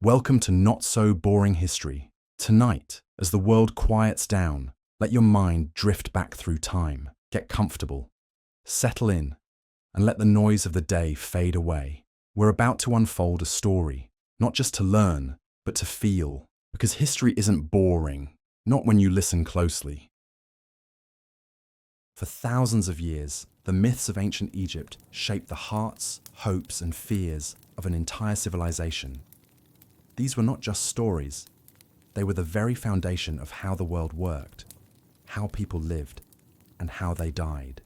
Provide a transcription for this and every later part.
Welcome to Not So Boring History. Tonight, as the world quiets down, let your mind drift back through time. Get comfortable, settle in, and let the noise of the day fade away. We're about to unfold a story, not just to learn, but to feel. Because history isn't boring, not when you listen closely. For thousands of years, the myths of ancient Egypt shaped the hearts, hopes, and fears of an entire civilization. These were not just stories, they were the very foundation of how the world worked, how people lived, and how they died.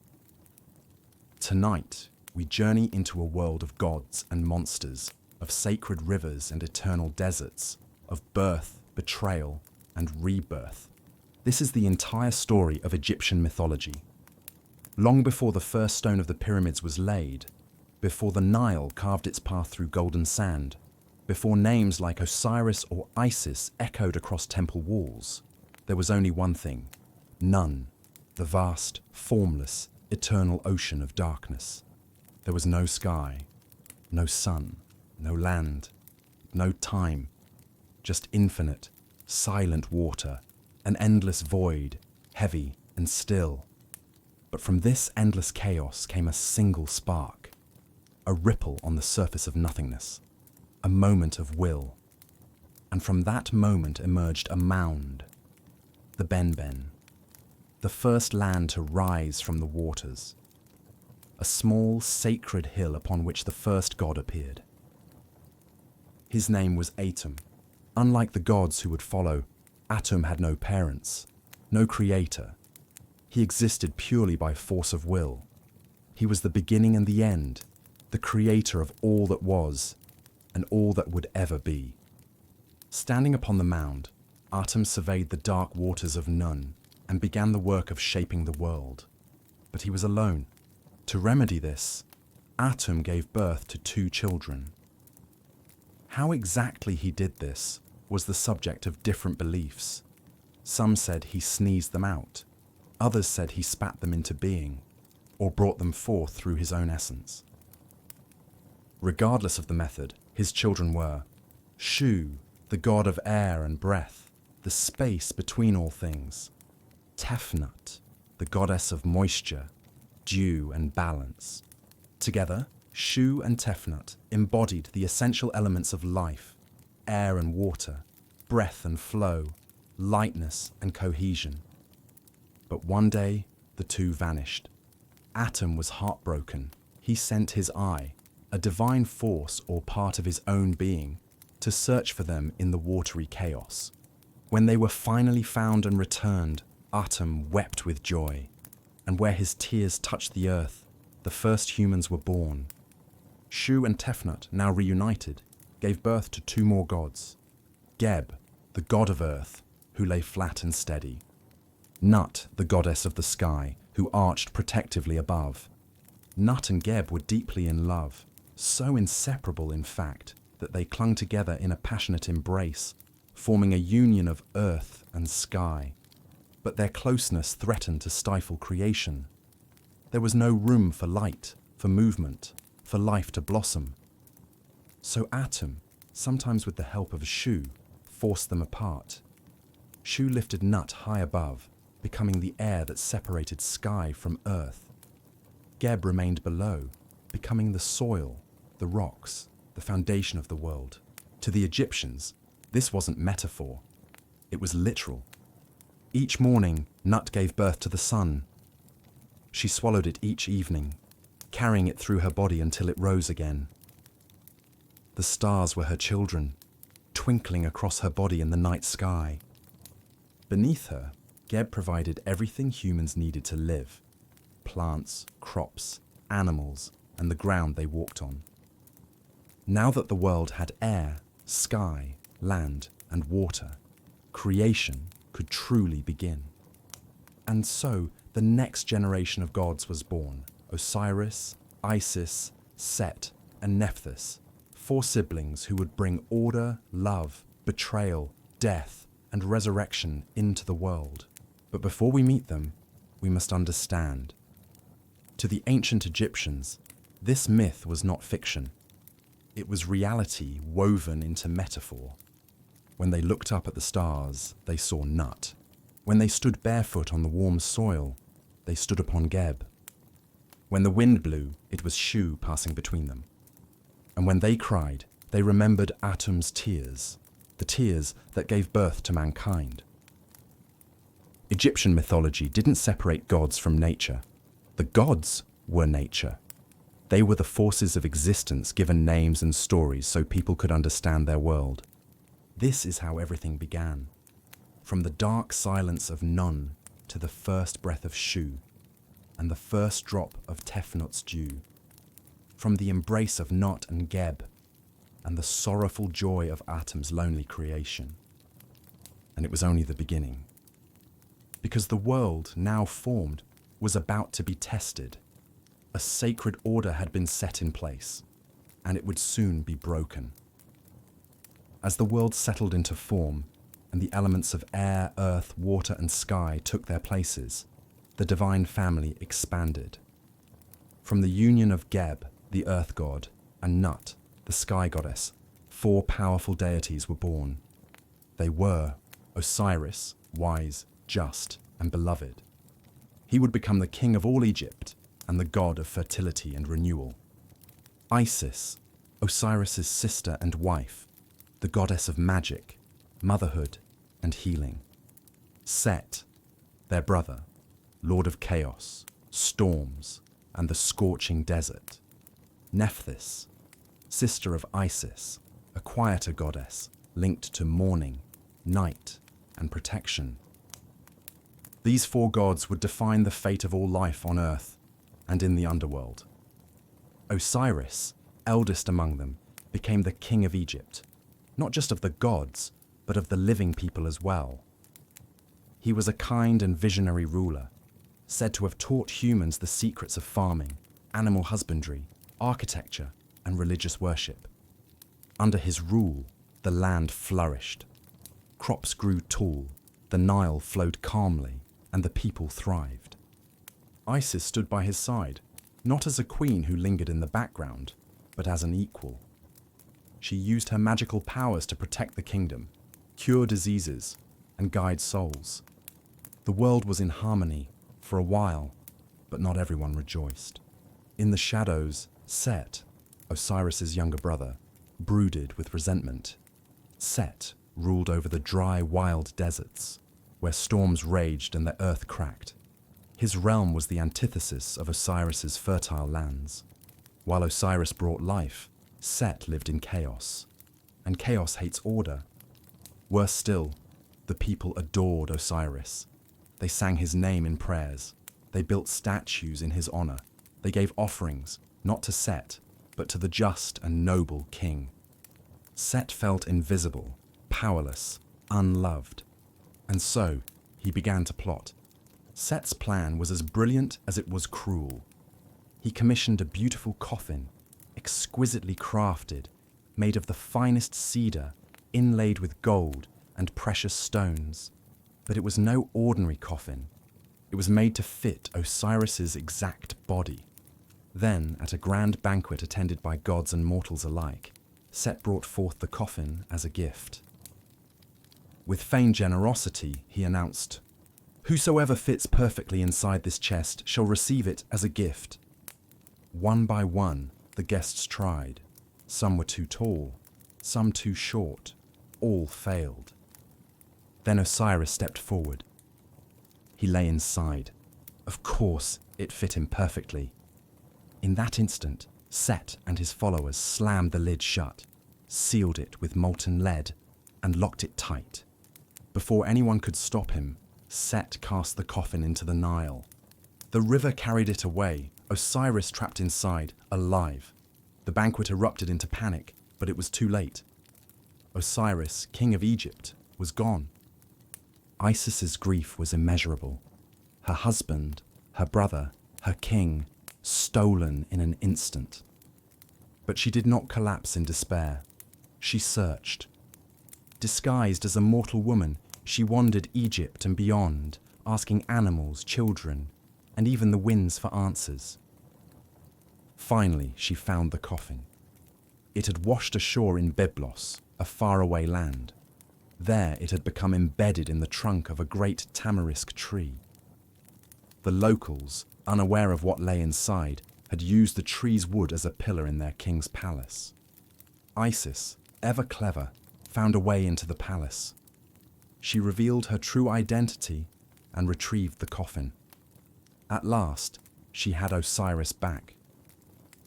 Tonight, we journey into a world of gods and monsters, of sacred rivers and eternal deserts, of birth, betrayal, and rebirth. This is the entire story of Egyptian mythology. Long before the first stone of the pyramids was laid, before the Nile carved its path through golden sand, before names like Osiris or Isis echoed across temple walls, there was only one thing: none, the vast, formless, eternal ocean of darkness. There was no sky, no sun, no land, no time, just infinite, silent water, an endless void, heavy and still. But from this endless chaos came a single spark, a ripple on the surface of nothingness, a moment of will. And from that moment emerged a mound, the Benben, the first land to rise from the waters, a small sacred hill upon which the first god appeared. His name was Atum. Unlike the gods who would follow, Atum had no parents, no creator. He existed purely by force of will. He was the beginning and the end, the creator of all that was and all that would ever be. Standing upon the mound, Atum surveyed the dark waters of Nun and began the work of shaping the world. But he was alone. To remedy this, Atum gave birth to 2 children. How exactly he did this was the subject of different beliefs. Some said he sneezed them out. Others said he spat them into being, or brought them forth through his own essence. Regardless of the method, his children were Shu, the god of air and breath, the space between all things; Tefnut, the goddess of moisture, dew and balance. Together, Shu and Tefnut embodied the essential elements of life: air and water, breath and flow, lightness and cohesion. But one day, the 2 vanished. Atum was heartbroken. He sent his eye, a divine force or part of his own being, to search for them in the watery chaos. When they were finally found and returned, Atum wept with joy. And where his tears touched the earth, the first humans were born. Shu and Tefnut, now reunited, gave birth to 2 more gods: Geb, the god of earth, who lay flat and steady; Nut, the goddess of the sky, who arched protectively above. Nut and Geb were deeply in love, so inseparable in fact that they clung together in a passionate embrace, forming a union of earth and sky. But their closeness threatened to stifle creation. There was no room for light, for movement, for life to blossom. So Atum, sometimes with the help of Shu, forced them apart. Shu lifted Nut high above, becoming the air that separated sky from earth. Geb remained below, becoming the soil, the rocks, the foundation of the world. To the Egyptians, this wasn't metaphor. It was literal. Each morning, Nut gave birth to the sun. She swallowed it each evening, carrying it through her body until it rose again. The stars were her children, twinkling across her body in the night sky. Beneath her, Geb provided everything humans needed to live: plants, crops, animals, and the ground they walked on. Now that the world had air, sky, land, and water, creation could truly begin. And so the next generation of gods was born: Osiris, Isis, Set, and Nephthys, 4 siblings who would bring order, love, betrayal, death, and resurrection into the world. But before we meet them, we must understand. To the ancient Egyptians, this myth was not fiction. It was reality woven into metaphor. When they looked up at the stars, they saw Nut. When they stood barefoot on the warm soil, they stood upon Geb. When the wind blew, it was Shu passing between them. And when they cried, they remembered Atum's tears, the tears that gave birth to mankind. Egyptian mythology didn't separate gods from nature. The gods were nature. They were the forces of existence given names and stories so people could understand their world. This is how everything began. From the dark silence of Nun to the first breath of Shu and the first drop of Tefnut's dew. From the embrace of Nut and Geb and the sorrowful joy of Atum's lonely creation. And it was only the beginning. Because the world, now formed, was about to be tested. A sacred order had been set in place, and it would soon be broken. As the world settled into form, and the elements of air, earth, water, and sky took their places, the divine family expanded. From the union of Geb, the earth god, and Nut, the sky goddess, 4 powerful deities were born. They were Osiris, wise, just, and beloved. He would become the king of all Egypt and the god of fertility and renewal. Isis, Osiris's sister and wife, the goddess of magic, motherhood, and healing. Set, their brother, lord of chaos, storms, and the scorching desert. Nephthys, sister of Isis, a quieter goddess linked to mourning, night, and protection. These 4 gods would define the fate of all life on earth and in the underworld. Osiris, eldest among them, became the king of Egypt, not just of the gods, but of the living people as well. He was a kind and visionary ruler, said to have taught humans the secrets of farming, animal husbandry, architecture, and religious worship. Under his rule, the land flourished. Crops grew tall, the Nile flowed calmly, and the people thrived. Isis stood by his side, not as a queen who lingered in the background, but as an equal. She used her magical powers to protect the kingdom, cure diseases, and guide souls. The world was in harmony for a while, but not everyone rejoiced. In the shadows, Set, Osiris's younger brother, brooded with resentment. Set ruled over the dry, wild deserts, where storms raged and the earth cracked. His realm was the antithesis of Osiris's fertile lands. While Osiris brought life, Set lived in chaos, and chaos hates order. Worse still, the people adored Osiris. They sang his name in prayers. They built statues in his honor. They gave offerings, not to Set, but to the just and noble king. Set felt invisible, powerless, unloved. And so, he began to plot. Set's plan was as brilliant as it was cruel. He commissioned a beautiful coffin, exquisitely crafted, made of the finest cedar, inlaid with gold and precious stones. But it was no ordinary coffin. It was made to fit Osiris's exact body. Then, at a grand banquet attended by gods and mortals alike, Set brought forth the coffin as a gift. With feigned generosity, he announced, "Whosoever fits perfectly inside this chest shall receive it as a gift." One by one, the guests tried. Some were too tall, some too short. All failed. Then Osiris stepped forward. He lay inside. Of course, it fit him perfectly. In that instant, Set and his followers slammed the lid shut, sealed it with molten lead, and locked it tight. Before anyone could stop him, Set cast the coffin into the Nile. The river carried it away, Osiris trapped inside, alive. The banquet erupted into panic, but it was too late. Osiris, king of Egypt, was gone. Isis's grief was immeasurable. Her husband, her brother, her king, stolen in an instant. But she did not collapse in despair. She searched. Disguised as a mortal woman, she wandered Egypt and beyond, asking animals, children, and even the winds for answers. Finally, she found the coffin. It had washed ashore in Byblos, a faraway land. There it had become embedded in the trunk of a great tamarisk tree. The locals, unaware of what lay inside, had used the tree's wood as a pillar in their king's palace. Isis, ever clever, found a way into the palace. She revealed her true identity and retrieved the coffin. At last, she had Osiris back.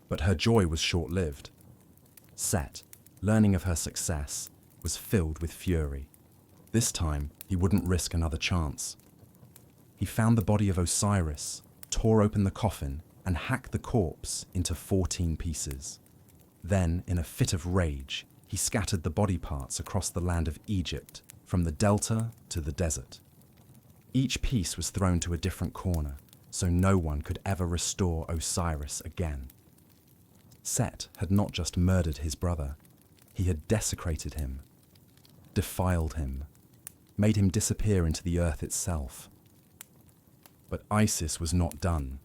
But her joy was short-lived. Set, learning of her success, was filled with fury. This time, he wouldn't risk another chance. He found the body of Osiris, tore open the coffin, and hacked the corpse into 14 pieces. Then, in a fit of rage, he scattered the body parts across the land of Egypt, from the delta to the desert. Each piece was thrown to a different corner, so no one could ever restore Osiris again. Set had not just murdered his brother, he had desecrated him, defiled him, made him disappear into the earth itself. But Isis was not done.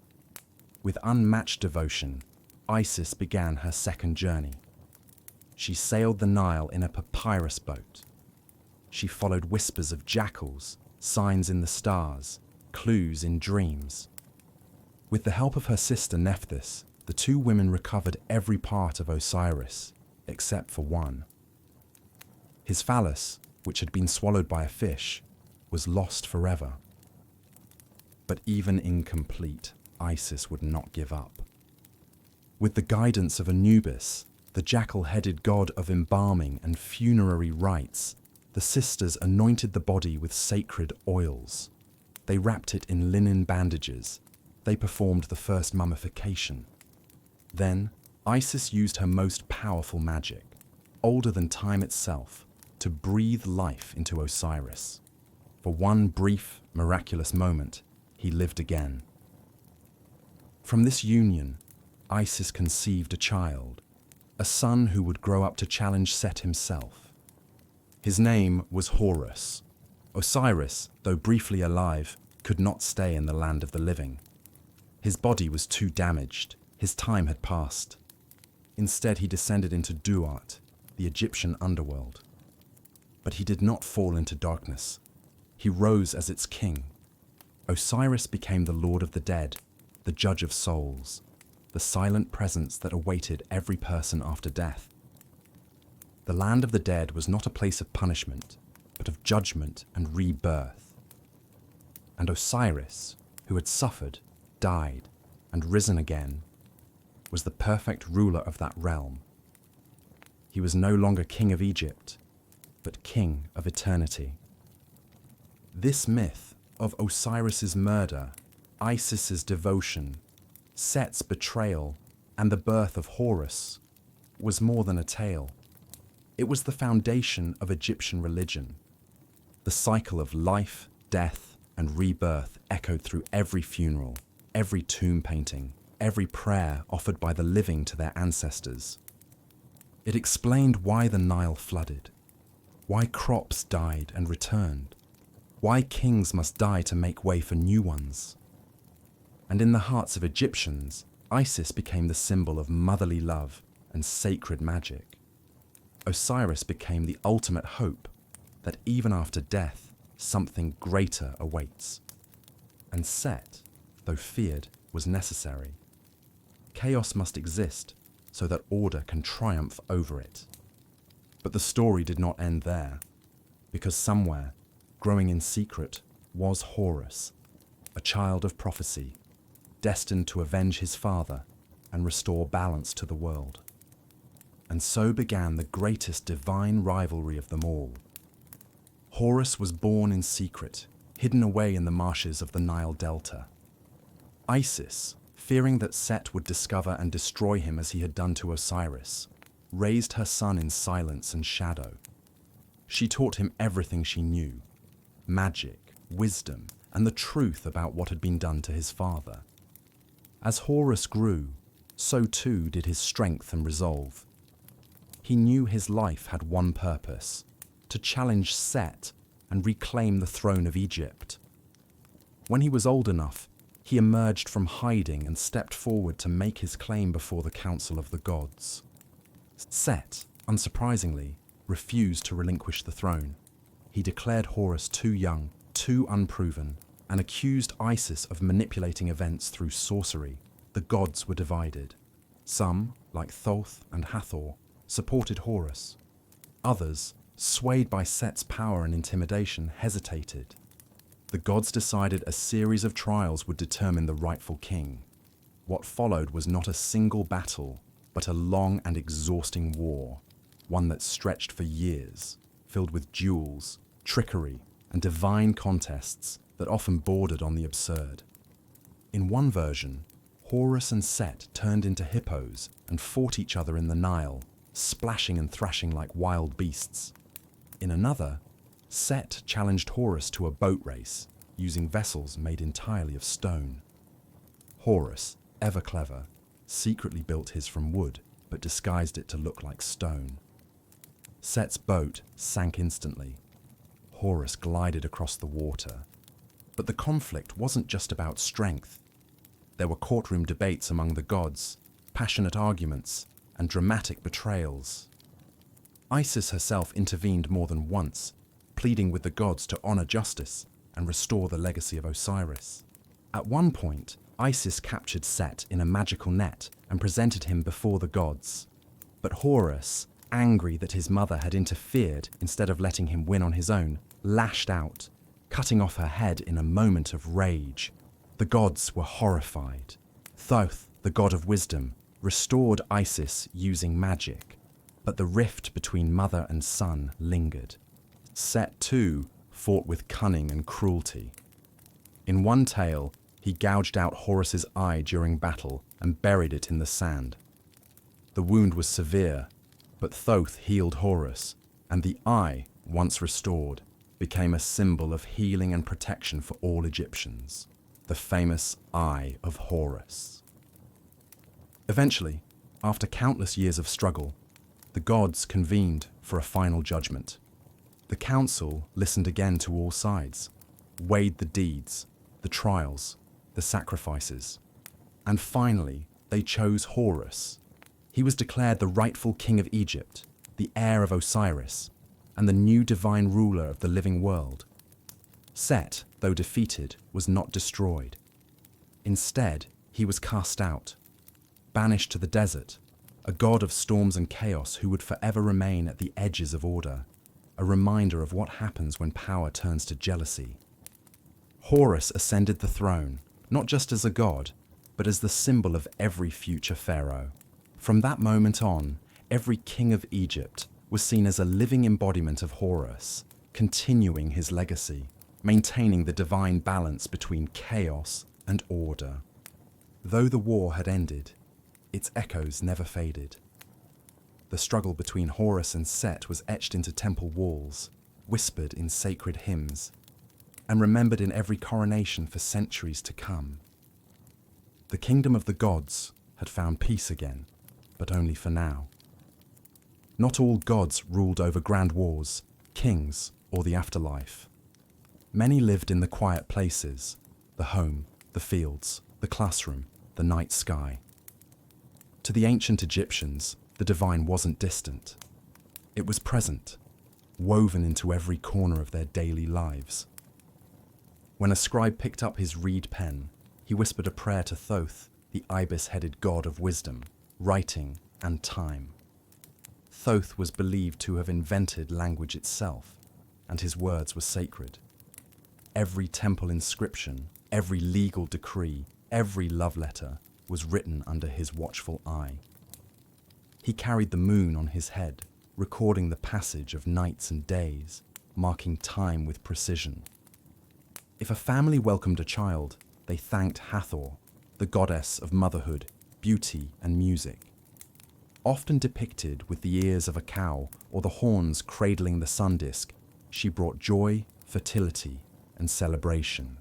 With unmatched devotion, Isis began her second journey. She sailed the Nile in a papyrus boat. She followed whispers of jackals, signs in the stars, clues in dreams. With the help of her sister Nephthys, the two women recovered every part of Osiris, except for one. His phallus, which had been swallowed by a fish, was lost forever. But even incomplete, Isis would not give up. With the guidance of Anubis, the jackal-headed god of embalming and funerary rites, the sisters anointed the body with sacred oils. They wrapped it in linen bandages. They performed the first mummification. Then, Isis used her most powerful magic, older than time itself, to breathe life into Osiris. For one brief, miraculous moment, he lived again. From this union, Isis conceived a child, a son who would grow up to challenge Set himself. His name was Horus. Osiris, though briefly alive, could not stay in the land of the living. His body was too damaged. His time had passed. Instead, he descended into Duat, the Egyptian underworld. But he did not fall into darkness. He rose as its king. Osiris became the lord of the dead, the judge of souls, the silent presence that awaited every person after death. The land of the dead was not a place of punishment, but of judgment and rebirth. And Osiris, who had suffered, died, and risen again, was the perfect ruler of that realm. He was no longer king of Egypt, but king of eternity. This myth of Osiris's murder, Isis's devotion, Set's betrayal, and the birth of Horus was more than a tale. It was the foundation of Egyptian religion. The cycle of life, death, and rebirth echoed through every funeral, every tomb painting, every prayer offered by the living to their ancestors. It explained why the Nile flooded, why crops died and returned, why kings must die to make way for new ones. And in the hearts of Egyptians, Isis became the symbol of motherly love and sacred magic. Osiris became the ultimate hope that even after death, something greater awaits. And Set, though feared, was necessary. Chaos must exist so that order can triumph over it. But the story did not end there, because somewhere, growing in secret, was Horus, a child of prophecy, destined to avenge his father and restore balance to the world. And so began the greatest divine rivalry of them all. Horus was born in secret, hidden away in the marshes of the Nile Delta. Isis, fearing that Set would discover and destroy him as he had done to Osiris, raised her son in silence and shadow. She taught him everything she knew, magic, wisdom, and the truth about what had been done to his father. As Horus grew, so too did his strength and resolve. He knew his life had one purpose, to challenge Set and reclaim the throne of Egypt. When he was old enough, he emerged from hiding and stepped forward to make his claim before the Council of the Gods. Set, unsurprisingly, refused to relinquish the throne. He declared Horus too young, too unproven, and accused Isis of manipulating events through sorcery. The gods were divided. Some, like Thoth and Hathor, supported Horus. Others, swayed by Set's power and intimidation, hesitated. The gods decided a series of trials would determine the rightful king. What followed was not a single battle, but a long and exhausting war, one that stretched for years, filled with duels, trickery, and divine contests that often bordered on the absurd. In one version, Horus and Set turned into hippos and fought each other in the Nile, splashing and thrashing like wild beasts. In another, Set challenged Horus to a boat race, using vessels made entirely of stone. Horus, ever clever, secretly built his from wood, but disguised it to look like stone. Set's boat sank instantly. Horus glided across the water. But the conflict wasn't just about strength. There were courtroom debates among the gods, passionate arguments, and dramatic betrayals. Isis herself intervened more than once, pleading with the gods to honor justice and restore the legacy of Osiris. At one point, Isis captured Set in a magical net and presented him before the gods. But Horus, angry that his mother had interfered instead of letting him win on his own, lashed out, cutting off her head in a moment of rage. The gods were horrified. Thoth, the god of wisdom, restored Isis using magic, but the rift between mother and son lingered. Set, too, fought with cunning and cruelty. In one tale, he gouged out Horus's eye during battle and buried it in the sand. The wound was severe, but Thoth healed Horus, and the eye, once restored, became a symbol of healing and protection for all Egyptians, the famous Eye of Horus. Eventually, after countless years of struggle, the gods convened for a final judgment. The council listened again to all sides, weighed the deeds, the trials, the sacrifices, and finally they chose Horus. He was declared the rightful king of Egypt, the heir of Osiris, and the new divine ruler of the living world. Set, though defeated, was not destroyed. Instead, he was cast out, banished to the desert, a god of storms and chaos who would forever remain at the edges of order, a reminder of what happens when power turns to jealousy. Horus ascended the throne, not just as a god, but as the symbol of every future pharaoh. From that moment on, every king of Egypt was seen as a living embodiment of Horus, continuing his legacy, maintaining the divine balance between chaos and order. Though the war had ended, its echoes never faded. The struggle between Horus and Set was etched into temple walls, whispered in sacred hymns, and remembered in every coronation for centuries to come. The kingdom of the gods had found peace again, but only for now. Not all gods ruled over grand wars, kings, or the afterlife. Many lived in the quiet places, the home, the fields, the classroom, the night sky. To the ancient Egyptians, the divine wasn't distant. It was present, woven into every corner of their daily lives. When a scribe picked up his reed pen, he whispered a prayer to Thoth, the ibis-headed god of wisdom, writing, and time. Thoth was believed to have invented language itself, and his words were sacred. Every temple inscription, every legal decree, every love letter was written under his watchful eye. He carried the moon on his head, recording the passage of nights and days, marking time with precision. If a family welcomed a child, they thanked Hathor, the goddess of motherhood, beauty, and music. Often depicted with the ears of a cow or the horns cradling the sun disk, she brought joy, fertility, and celebration.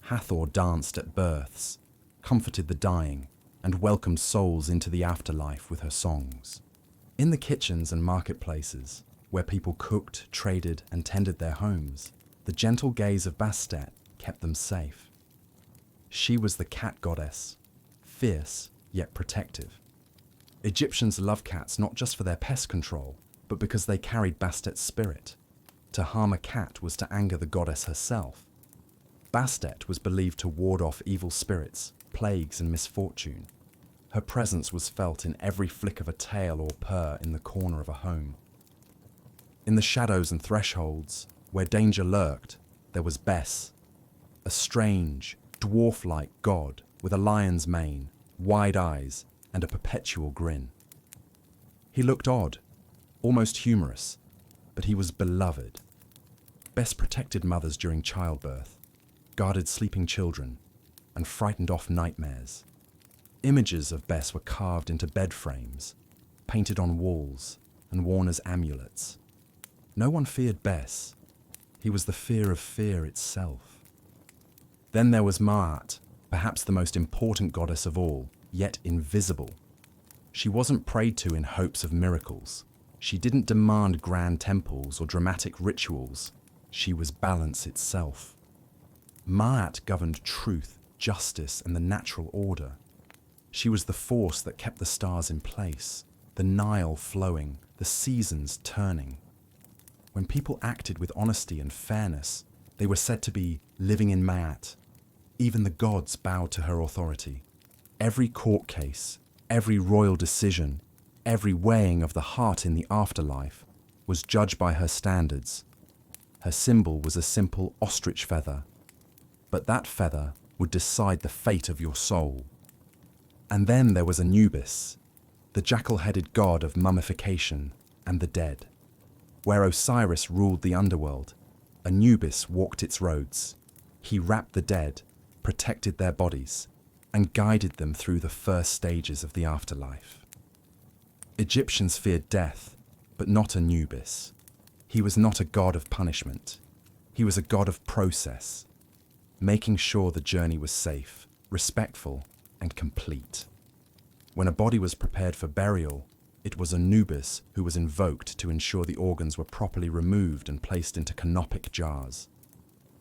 Hathor danced at births, comforted the dying, and welcomed souls into the afterlife with her songs. In the kitchens and marketplaces, where people cooked, traded, and tended their homes, the gentle gaze of Bastet kept them safe. She was the cat goddess, fierce yet protective. Egyptians loved cats not just for their pest control, but because they carried Bastet's spirit. To harm a cat was to anger the goddess herself. Bastet was believed to ward off evil spirits, plagues, and misfortune. Her presence was felt in every flick of a tail or purr in the corner of a home. In the shadows and thresholds, where danger lurked, there was Bes, a strange, dwarf-like god with a lion's mane, wide eyes, and a perpetual grin. He looked odd, almost humorous, but he was beloved. Bes protected mothers during childbirth, guarded sleeping children, and frightened off nightmares. Images of Bes were carved into bed frames, painted on walls, and worn as amulets. No one feared Bes. He was the fear of fear itself. Then there was Maat, perhaps the most important goddess of all, yet invisible. She wasn't prayed to in hopes of miracles. She didn't demand grand temples or dramatic rituals. She was balance itself. Maat governed truth, justice, and the natural order. She was the force that kept the stars in place, the Nile flowing, the seasons turning. When people acted with honesty and fairness, they were said to be living in Maat. Even the gods bowed to her authority. Every court case, every royal decision, every weighing of the heart in the afterlife was judged by her standards. Her symbol was a simple ostrich feather, but that feather would decide the fate of your soul. And then there was Anubis, the jackal-headed god of mummification and the dead. Where Osiris ruled the underworld, Anubis walked its roads. He wrapped the dead, protected their bodies, and guided them through the first stages of the afterlife. Egyptians feared death, but not Anubis. He was not a god of punishment. He was a god of process, making sure the journey was safe, respectful, and complete. When a body was prepared for burial, it was Anubis who was invoked to ensure the organs were properly removed and placed into canopic jars.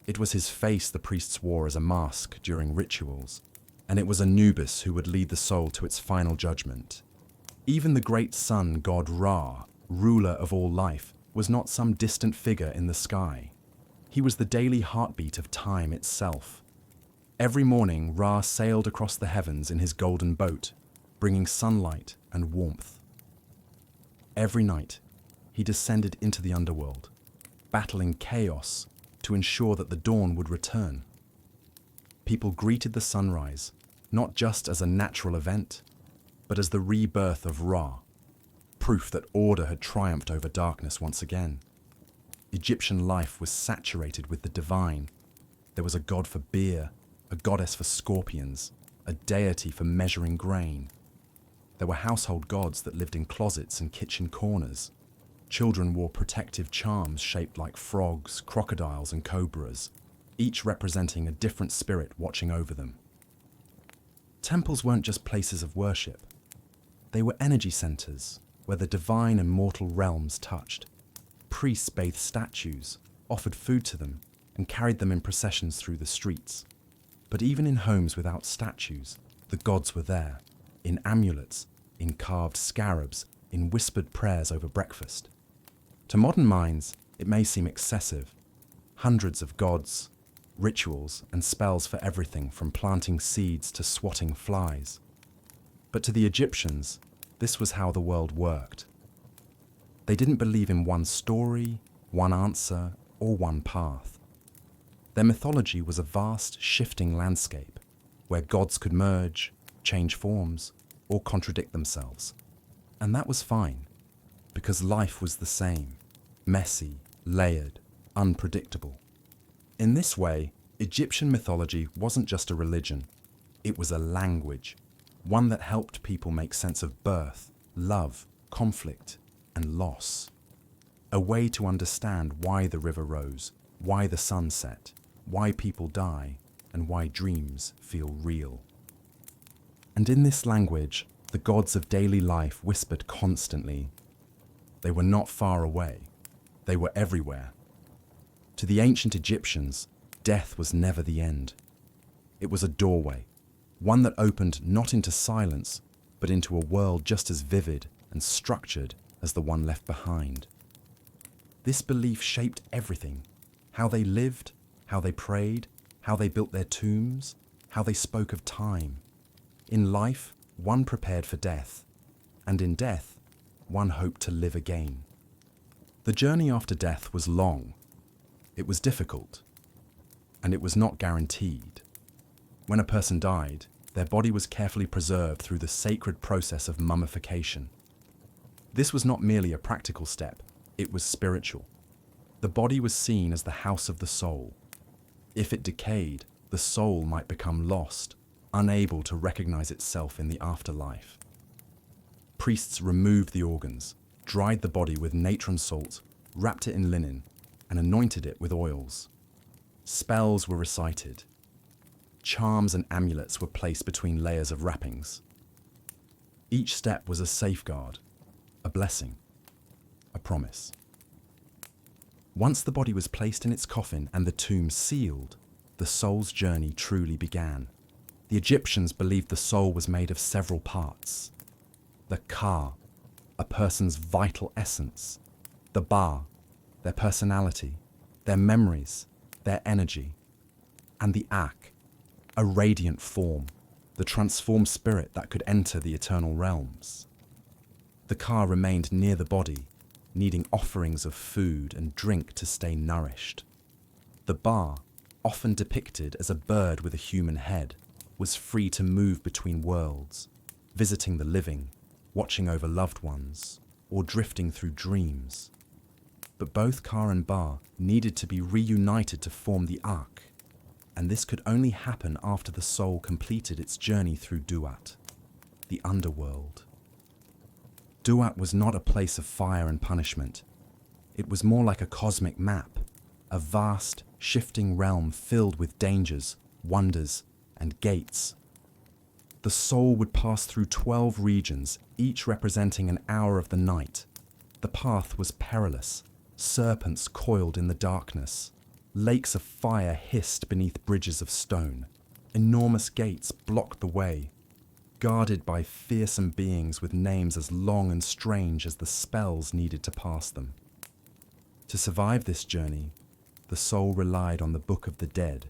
It was his face the priests wore as a mask during rituals, and it was Anubis who would lead the soul to its final judgment. Even the great sun god Ra, ruler of all life, was not some distant figure in the sky. He was the daily heartbeat of time itself. Every morning, Ra sailed across the heavens in his golden boat, bringing sunlight and warmth. Every night, he descended into the underworld, battling chaos to ensure that the dawn would return. People greeted the sunrise, not just as a natural event, but as the rebirth of Ra, proof that order had triumphed over darkness once again. Egyptian life was saturated with the divine. There was a god for beer, a goddess for scorpions, a deity for measuring grain. There were household gods that lived in closets and kitchen corners. Children wore protective charms shaped like frogs, crocodiles, and cobras, each representing a different spirit watching over them. Temples weren't just places of worship. They were energy centers where the divine and mortal realms touched. Priests bathed statues, offered food to them, and carried them in processions through the streets. But even in homes without statues, the gods were there, in amulets, in carved scarabs, in whispered prayers over breakfast. To modern minds, it may seem excessive. Hundreds of gods, rituals, and spells for everything from planting seeds to swatting flies. But to the Egyptians, this was how the world worked. They didn't believe in one story, one answer, or one path. Their mythology was a vast, shifting landscape where gods could merge, change forms, or contradict themselves. And that was fine, because life was the same, messy, layered, unpredictable. In this way, Egyptian mythology wasn't just a religion, it was a language, one that helped people make sense of birth, love, conflict, and loss. A way to understand why the river rose, why the sun set, why people die, and why dreams feel real. And in this language, the gods of daily life whispered constantly. They were not far away. They were everywhere. To the ancient Egyptians, death was never the end. It was a doorway, one that opened not into silence, but into a world just as vivid and structured as the one left behind. This belief shaped everything: how they lived, how they prayed, how they built their tombs, how they spoke of time. In life, one prepared for death, and in death, one hoped to live again. The journey after death was long. It was difficult, and it was not guaranteed. When a person died, their body was carefully preserved through the sacred process of mummification. This was not merely a practical step, it was spiritual. The body was seen as the house of the soul. If it decayed, the soul might become lost, unable to recognize itself in the afterlife. Priests removed the organs, dried the body with natron salt, wrapped it in linen, and anointed it with oils. Spells were recited. Charms and amulets were placed between layers of wrappings. Each step was a safeguard, a blessing, a promise. Once the body was placed in its coffin and the tomb sealed, the soul's journey truly began. The Egyptians believed the soul was made of several parts. The Ka, a person's vital essence. The Ba, their personality, their memories, their energy. And the Ak, a radiant form, the transformed spirit that could enter the eternal realms. The Ka remained near the body, needing offerings of food and drink to stay nourished. The Ba, often depicted as a bird with a human head, was free to move between worlds, visiting the living, watching over loved ones, or drifting through dreams. But both Ka and Ba needed to be reunited to form the Ak, and this could only happen after the soul completed its journey through Duat, the underworld. Duat was not a place of fire and punishment. It was more like a cosmic map, a vast, shifting realm filled with dangers, wonders, and gates. The soul would pass through 12 regions, each representing an hour of the night. The path was perilous. Serpents coiled in the darkness. Lakes of fire hissed beneath bridges of stone. Enormous gates blocked the way, guarded by fearsome beings with names as long and strange as the spells needed to pass them. To survive this journey, the soul relied on the Book of the Dead,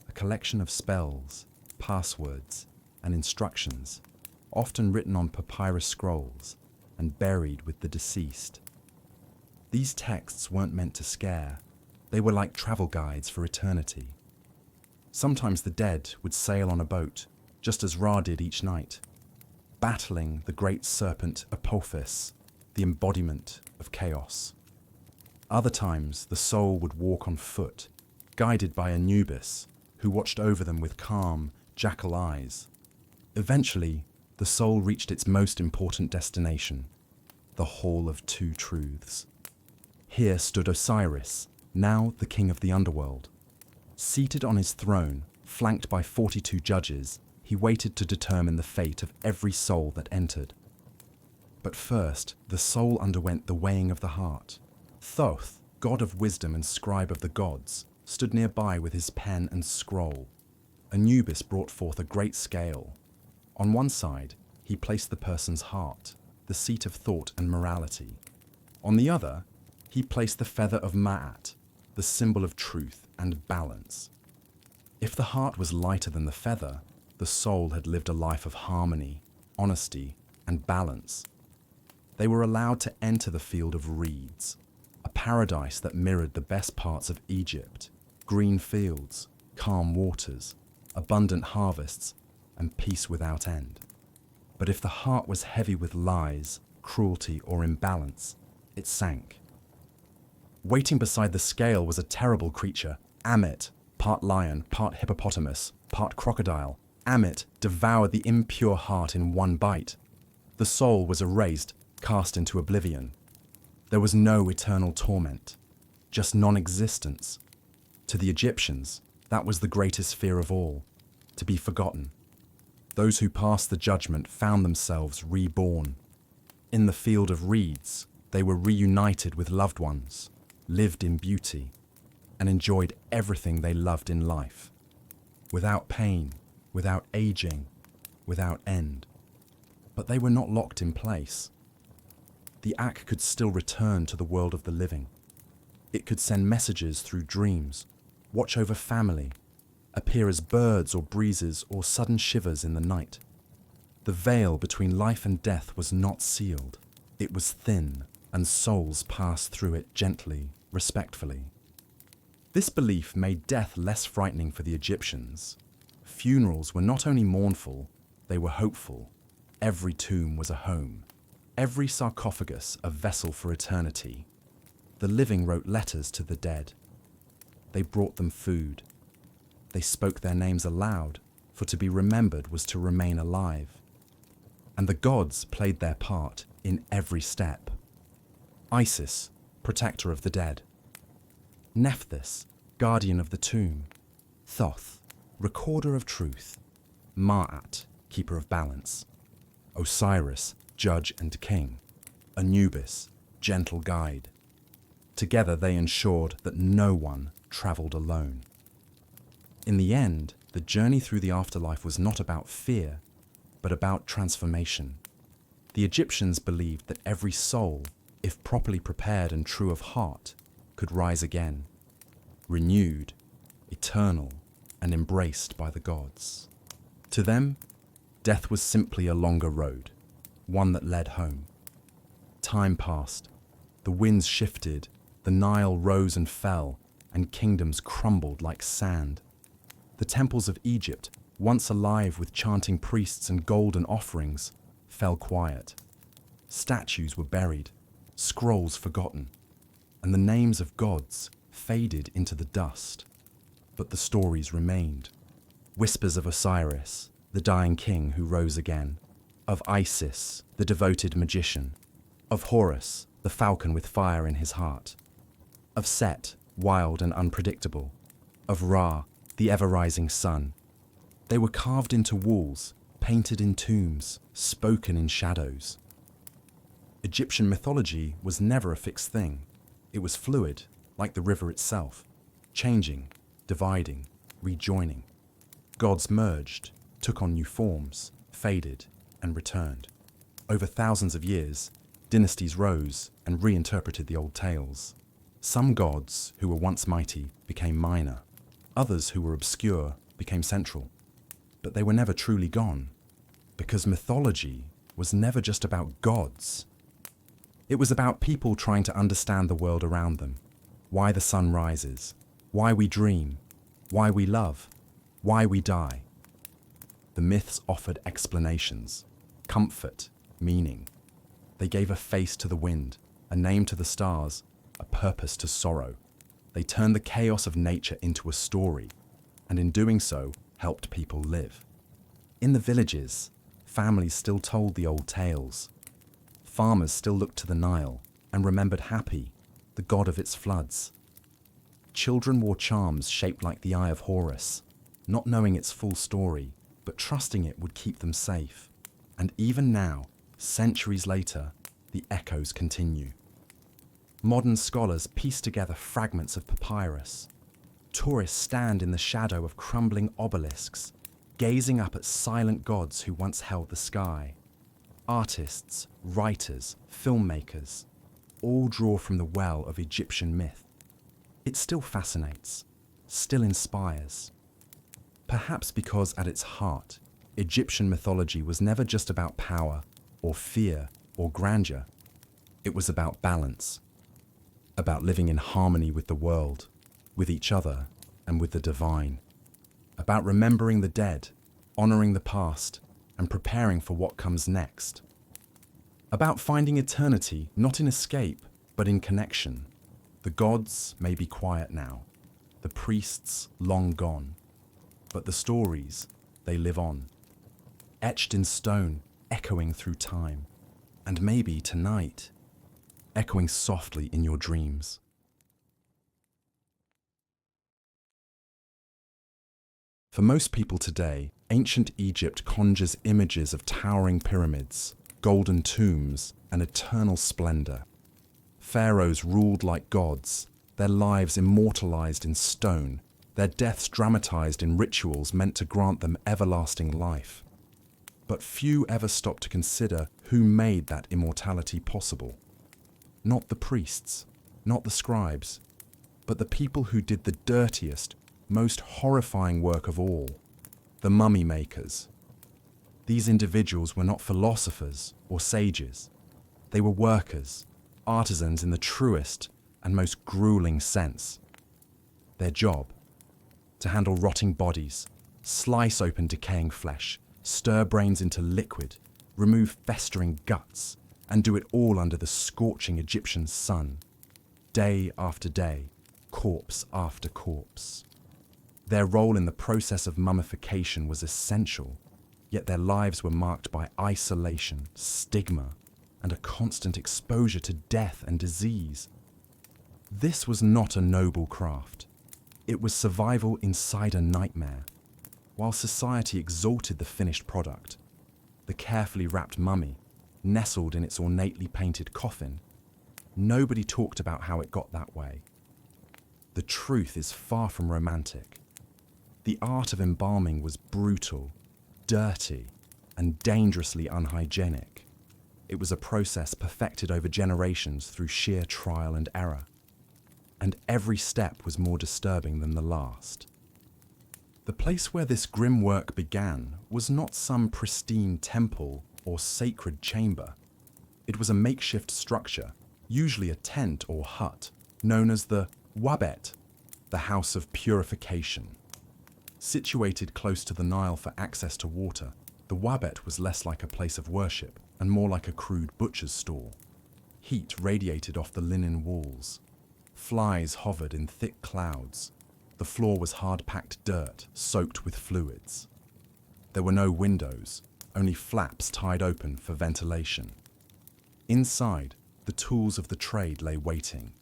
a collection of spells, passwords, and instructions, often written on papyrus scrolls and buried with the deceased. These texts weren't meant to scare. They were like travel guides for eternity. Sometimes the dead would sail on a boat, just as Ra did each night, battling the great serpent Apophis, the embodiment of chaos. Other times, the soul would walk on foot, guided by Anubis, who watched over them with calm, jackal eyes. Eventually, the soul reached its most important destination, the Hall of Two Truths. Here stood Osiris, now the king of the underworld. Seated on his throne, flanked by 42 judges, he waited to determine the fate of every soul that entered. But first, the soul underwent the weighing of the heart. Thoth, god of wisdom and scribe of the gods, stood nearby with his pen and scroll. Anubis brought forth a great scale. On one side, he placed the person's heart, the seat of thought and morality. On the other, he placed the feather of Ma'at, the symbol of truth and balance. If the heart was lighter than the feather, the soul had lived a life of harmony, honesty, and balance. They were allowed to enter the field of reeds, a paradise that mirrored the best parts of Egypt: green fields, calm waters, abundant harvests, and peace without end. But if the heart was heavy with lies, cruelty, or imbalance, it sank. Waiting beside the scale was a terrible creature, Amit, part lion, part hippopotamus, part crocodile. Amit devoured the impure heart in one bite. The soul was erased, cast into oblivion. There was no eternal torment, just non-existence. To the Egyptians, that was the greatest fear of all, to be forgotten. Those who passed the judgment found themselves reborn. In the field of reeds, they were reunited with loved ones, lived in beauty, and enjoyed everything they loved in life, without pain, without aging, without end. But they were not locked in place. The Ak could still return to the world of the living. It could send messages through dreams, watch over family, appear as birds or breezes or sudden shivers in the night. The veil between life and death was not sealed. It was thin, and souls passed through it gently, respectfully. This belief made death less frightening for the Egyptians. Funerals were not only mournful, they were hopeful. Every tomb was a home. Every sarcophagus a vessel for eternity. The living wrote letters to the dead. They brought them food. They spoke their names aloud, for to be remembered was to remain alive. And the gods played their part in every step. Isis, protector of the dead. Nephthys, guardian of the tomb. Thoth, recorder of truth. Ma'at, keeper of balance. Osiris, judge and king. Anubis, gentle guide. Together they ensured that no one travelled alone. In the end, the journey through the afterlife was not about fear, but about transformation. The Egyptians believed that every soul, if properly prepared and true of heart, could rise again, renewed, eternal, and embraced by the gods. To them, death was simply a longer road, one that led home. Time passed, the winds shifted, the Nile rose and fell, and kingdoms crumbled like sand. The temples of Egypt, once alive with chanting priests and golden offerings, fell quiet. Statues were buried, scrolls forgotten, and the names of gods faded into the dust. But the stories remained. Whispers of Osiris, the dying king who rose again, of Isis, the devoted magician, of Horus, the falcon with fire in his heart, of Set, wild and unpredictable, of Ra, the ever-rising sun. They were carved into walls, painted in tombs, spoken in shadows. Egyptian mythology was never a fixed thing. It was fluid, like the river itself, changing, dividing, rejoining. Gods merged, took on new forms, faded, and returned. Over thousands of years, dynasties rose and reinterpreted the old tales. Some gods who were once mighty became minor. Others who were obscure became central. But they were never truly gone, because mythology was never just about gods. It was about people trying to understand the world around them, why the sun rises, why we dream, why we love, why we die. The myths offered explanations, comfort, meaning. They gave a face to the wind, a name to the stars, a purpose to sorrow. They turned the chaos of nature into a story, and in doing so, helped people live. In the villages, families still told the old tales. Farmers still looked to the Nile and remembered Hapi, the god of its floods. Children wore charms shaped like the eye of Horus, not knowing its full story, but trusting it would keep them safe. And even now, centuries later, the echoes continue. Modern scholars piece together fragments of papyrus. Tourists stand in the shadow of crumbling obelisks, gazing up at silent gods who once held the sky. Artists, writers, filmmakers, all draw from the well of Egyptian myth. It still fascinates, still inspires. Perhaps because at its heart, Egyptian mythology was never just about power, or fear, or grandeur. It was about balance, about living in harmony with the world, with each other, and with the divine. About remembering the dead, honoring the past, and preparing for what comes next. About finding eternity not in escape, but in connection. The gods may be quiet now, the priests long gone, but the stories, they live on, etched in stone, echoing through time, and maybe tonight, echoing softly in your dreams. For most people today, ancient Egypt conjures images of towering pyramids, golden tombs, and eternal splendor. Pharaohs ruled like gods, their lives immortalized in stone, their deaths dramatized in rituals meant to grant them everlasting life. But few ever stopped to consider who made that immortality possible. Not the priests, not the scribes, but the people who did the dirtiest, most horrifying work of all, the mummy makers. These individuals were not philosophers or sages. They were workers, artisans in the truest and most grueling sense. Their job: to handle rotting bodies, slice open decaying flesh, stir brains into liquid, remove festering guts, and do it all under the scorching Egyptian sun, day after day, corpse after corpse. Their role in the process of mummification was essential, yet their lives were marked by isolation, stigma, and a constant exposure to death and disease. This was not a noble craft. It was survival inside a nightmare. While society exalted the finished product, the carefully wrapped mummy, nestled in its ornately painted coffin, nobody talked about how it got that way. The truth is far from romantic. The art of embalming was brutal, dirty, and dangerously unhygienic. It was a process perfected over generations through sheer trial and error. And every step was more disturbing than the last. The place where this grim work began was not some pristine temple or sacred chamber. It was a makeshift structure, usually a tent or hut, known as the wabet, the house of purification. Situated close to the Nile for access to water, the wabet was less like a place of worship and more like a crude butcher's stall. Heat radiated off the linen walls. Flies hovered in thick clouds. The floor was hard-packed dirt, soaked with fluids. There were no windows, only flaps tied open for ventilation. Inside, the tools of the trade lay waiting.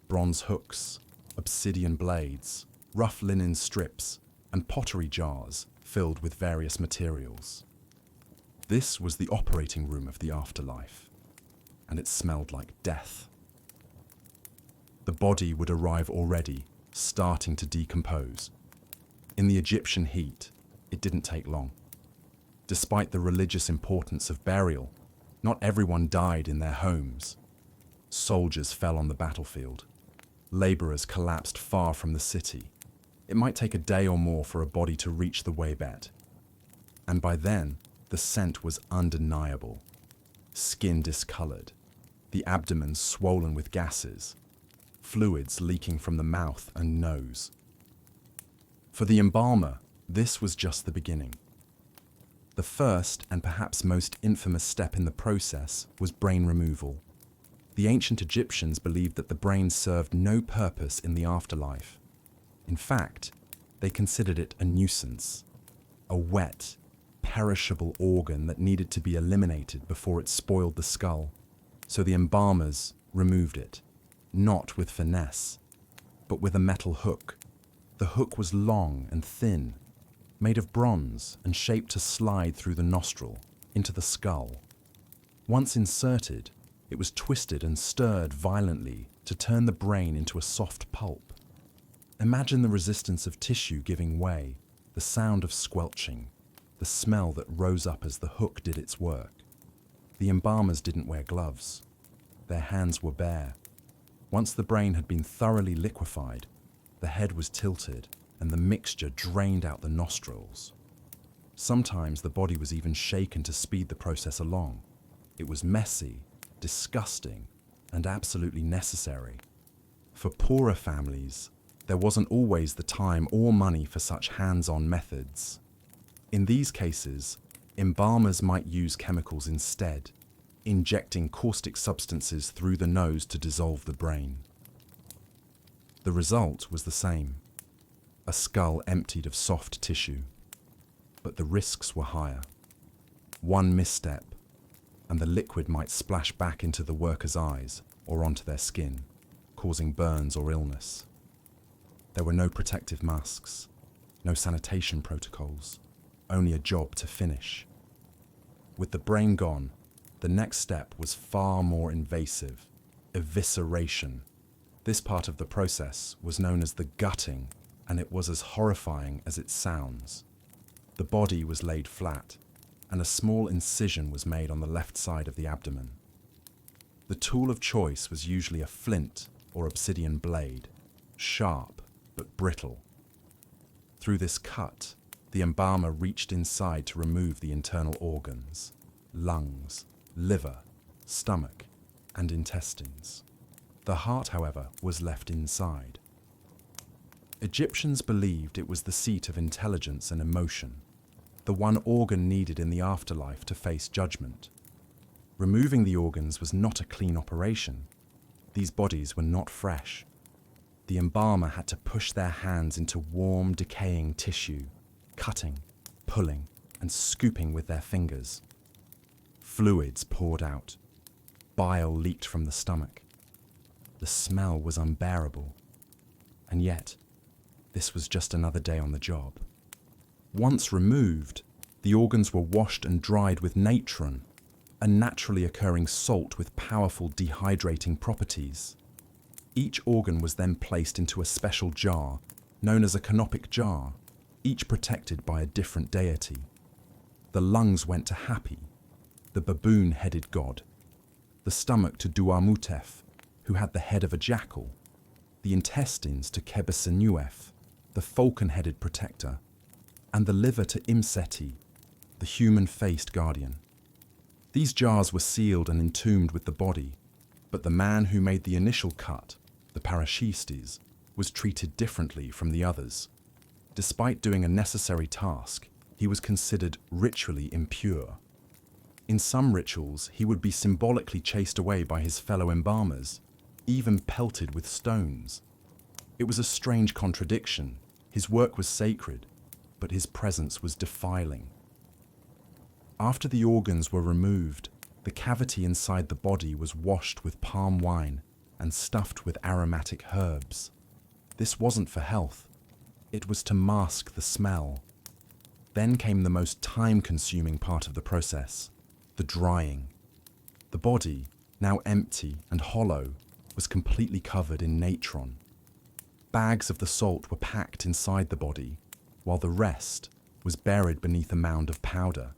Bronze hooks, obsidian blades, rough linen strips, and pottery jars filled with various materials. This was the operating room of the afterlife, and it smelled like death. The body would arrive already, starting to decompose. In the Egyptian heat, it didn't take long. Despite the religious importance of burial, not everyone died in their homes. Soldiers fell on the battlefield. Laborers collapsed far from the city. It might take a day or more for a body to reach the waybed. And by then, the scent was undeniable. Skin discolored, the abdomen swollen with gases, fluids leaking from the mouth and nose. For the embalmer, this was just the beginning. The first and perhaps most infamous step in the process was brain removal. The ancient Egyptians believed that the brain served no purpose in the afterlife. In fact, they considered it a nuisance, a wet, perishable organ that needed to be eliminated before it spoiled the skull. So the embalmers removed it, not with finesse, but with a metal hook. The hook was long and thin, made of bronze and shaped to slide through the nostril into the skull. Once inserted, it was twisted and stirred violently to turn the brain into a soft pulp. Imagine the resistance of tissue giving way, the sound of squelching, the smell that rose up as the hook did its work. The embalmers didn't wear gloves. Their hands were bare. Once the brain had been thoroughly liquefied, the head was tilted and the mixture drained out the nostrils. Sometimes the body was even shaken to speed the process along. It was messy, disgusting, and absolutely necessary. For poorer families, there wasn't always the time or money for such hands-on methods. In these cases, embalmers might use chemicals instead, injecting caustic substances through the nose to dissolve the brain. The result was the same: a skull emptied of soft tissue. But the risks were higher. One misstep, and the liquid might splash back into the worker's eyes or onto their skin, causing burns or illness. There were no protective masks, no sanitation protocols, only a job to finish. With the brain gone, the next step was far more invasive: evisceration. This part of the process was known as the gutting, and it was as horrifying as it sounds. The body was laid flat, and a small incision was made on the left side of the abdomen. The tool of choice was usually a flint or obsidian blade, sharp but brittle. Through this cut, the embalmer reached inside to remove the internal organs, lungs, liver, stomach, and intestines. The heart, however, was left inside. Egyptians believed it was the seat of intelligence and emotion, the one organ needed in the afterlife to face judgment. Removing the organs was not a clean operation. These bodies were not fresh. The embalmer had to push their hands into warm, decaying tissue, cutting, pulling, and scooping with their fingers. Fluids poured out. Bile leaked from the stomach. The smell was unbearable. And yet, this was just another day on the job. Once removed, the organs were washed and dried with natron, a naturally occurring salt with powerful dehydrating properties. Each organ was then placed into a special jar, known as a canopic jar, each protected by a different deity. The lungs went to Hapi, the baboon-headed god, the stomach to Duamutef, who had the head of a jackal, the intestines to Kebesenuef, the falcon-headed protector, and the liver to Imseti, the human-faced guardian. These jars were sealed and entombed with the body, but the man who made the initial cut, the parashistes, was treated differently from the others. Despite doing a necessary task, he was considered ritually impure. In some rituals, he would be symbolically chased away by his fellow embalmers, even pelted with stones. It was a strange contradiction. His work was sacred, but his presence was defiling. After the organs were removed, the cavity inside the body was washed with palm wine and stuffed with aromatic herbs. This wasn't for health. It was to mask the smell. Then came the most time-consuming part of the process, the drying. The body, now empty and hollow, was completely covered in natron. Bags of the salt were packed inside the body, while the rest was buried beneath a mound of powder.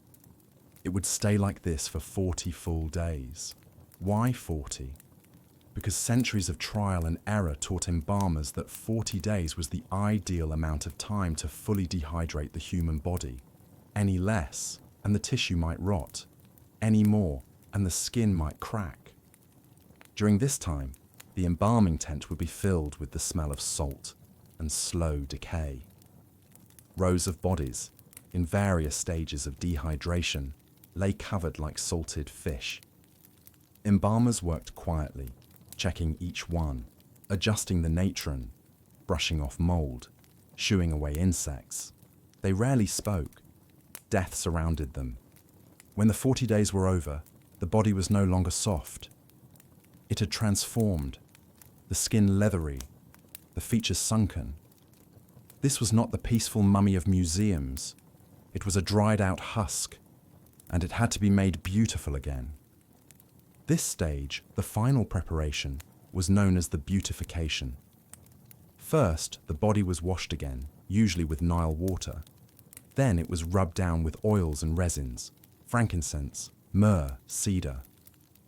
It would stay like this for 40 full days. Why 40? Because centuries of trial and error taught embalmers that 40 days was the ideal amount of time to fully dehydrate the human body. Any less, and the tissue might rot. Any more, and the skin might crack. During this time, the embalming tent would be filled with the smell of salt and slow decay. Rows of bodies, in various stages of dehydration, lay covered like salted fish. Embalmers worked quietly, checking each one, adjusting the natron, brushing off mold, shooing away insects. They rarely spoke. Death surrounded them. When the 40 days were over, the body was no longer soft. It had transformed, the skin leathery, the features sunken. This was not the peaceful mummy of museums. It was a dried-out husk, and it had to be made beautiful again. This stage, the final preparation, was known as the beautification. First, the body was washed again, usually with Nile water. Then it was rubbed down with oils and resins, frankincense, myrrh, cedar.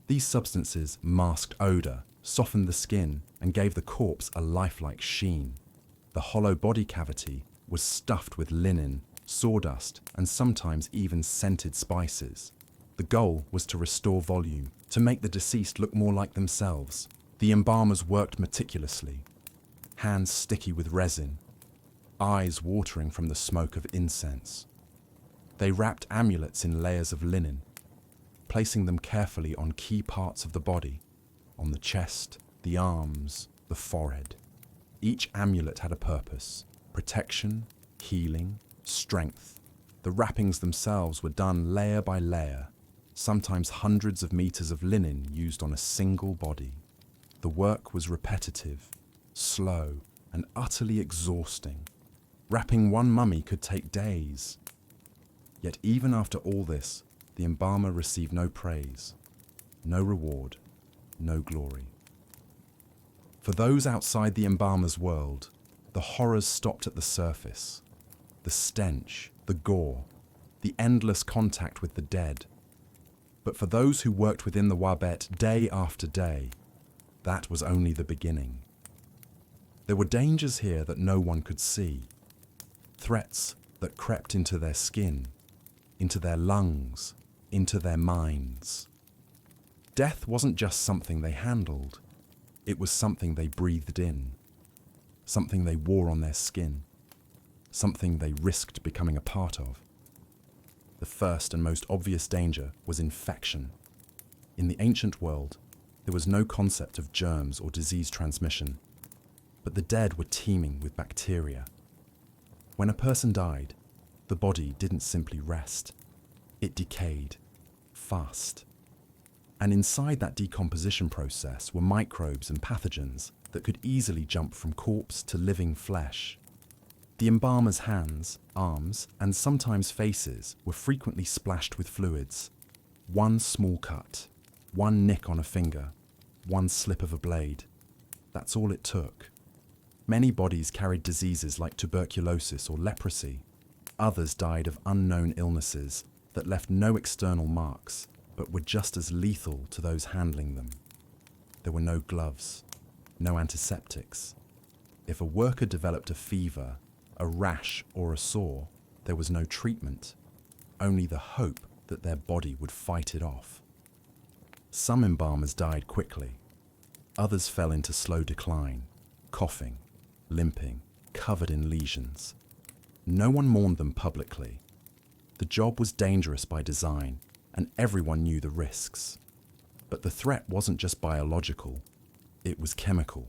These substances masked odor, softened the skin, and gave the corpse a lifelike sheen. The hollow body cavity was stuffed with linen, sawdust, and sometimes even scented spices. The goal was to restore volume, to make the deceased look more like themselves. The embalmers worked meticulously, hands sticky with resin, eyes watering from the smoke of incense. They wrapped amulets in layers of linen, placing them carefully on key parts of the body, on the chest, the arms, the forehead. Each amulet had a purpose: protection, healing, strength. The wrappings themselves were done layer by layer, sometimes hundreds of meters of linen used on a single body. The work was repetitive, slow, and utterly exhausting. Wrapping one mummy could take days. Yet even after all this, the embalmer received no praise, no reward, no glory. For those outside the embalmer's world, the horrors stopped at the surface. The stench, the gore, the endless contact with the dead. But for those who worked within the Wabet day after day, that was only the beginning. There were dangers here that no one could see, threats that crept into their skin, into their lungs, into their minds. Death wasn't just something they handled, it was something they breathed in, something they wore on their skin, something they risked becoming a part of. The first and most obvious danger was infection. In the ancient world, there was no concept of germs or disease transmission, but the dead were teeming with bacteria. When a person died, the body didn't simply rest. It decayed, fast. And inside that decomposition process were microbes and pathogens that could easily jump from corpse to living flesh. The embalmer's hands, arms, and sometimes faces were frequently splashed with fluids. One small cut, one nick on a finger, one slip of a blade. That's all it took. Many bodies carried diseases like tuberculosis or leprosy. Others died of unknown illnesses that left no external marks, but were just as lethal to those handling them. There were no gloves, no antiseptics. If a worker developed a fever, a rash, or a sore, there was no treatment, only the hope that their body would fight it off. Some embalmers died quickly. Others fell into slow decline, coughing, limping, covered in lesions. No one mourned them publicly. The job was dangerous by design, and everyone knew the risks. But the threat wasn't just biological, it was chemical.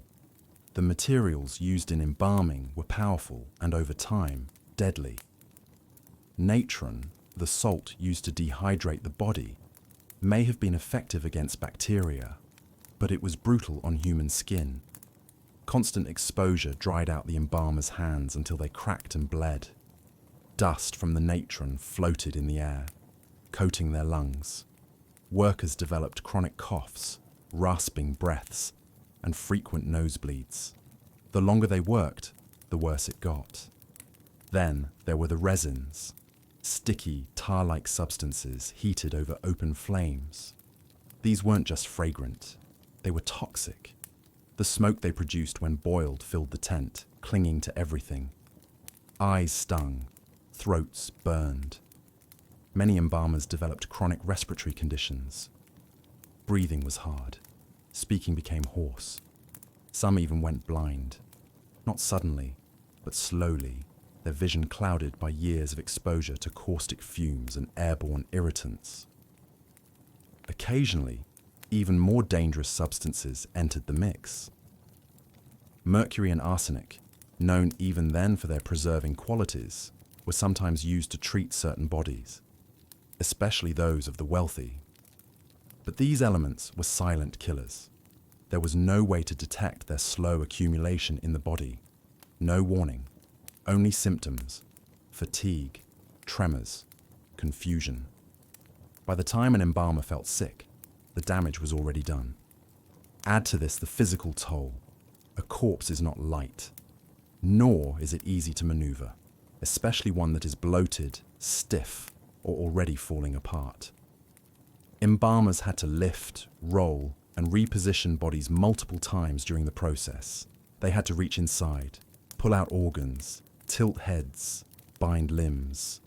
The materials used in embalming were powerful and, over time, deadly. Natron, the salt used to dehydrate the body, may have been effective against bacteria, but it was brutal on human skin. Constant exposure dried out the embalmer's hands until they cracked and bled. Dust from the natron floated in the air, coating their lungs. Workers developed chronic coughs, rasping breaths, and frequent nosebleeds. The longer they worked, the worse it got. Then there were the resins, sticky, tar-like substances heated over open flames. These weren't just fragrant, they were toxic. The smoke they produced when boiled filled the tent, clinging to everything. Eyes stung, throats burned. Many embalmers developed chronic respiratory conditions. Breathing was hard. Speaking became hoarse. Some even went blind. Not suddenly, but slowly, their vision clouded by years of exposure to caustic fumes and airborne irritants. Occasionally, even more dangerous substances entered the mix. Mercury and arsenic, known even then for their preserving qualities, were sometimes used to treat certain bodies, especially those of the wealthy. But these elements were silent killers. There was no way to detect their slow accumulation in the body. No warning, only symptoms: fatigue, tremors, confusion. By the time an embalmer felt sick, the damage was already done. Add to this the physical toll. A corpse is not light, nor is it easy to maneuver, especially one that is bloated, stiff, or already falling apart. Embalmers had to lift, roll, and reposition bodies multiple times during the process. They had to reach inside, pull out organs, tilt heads, bind limbs.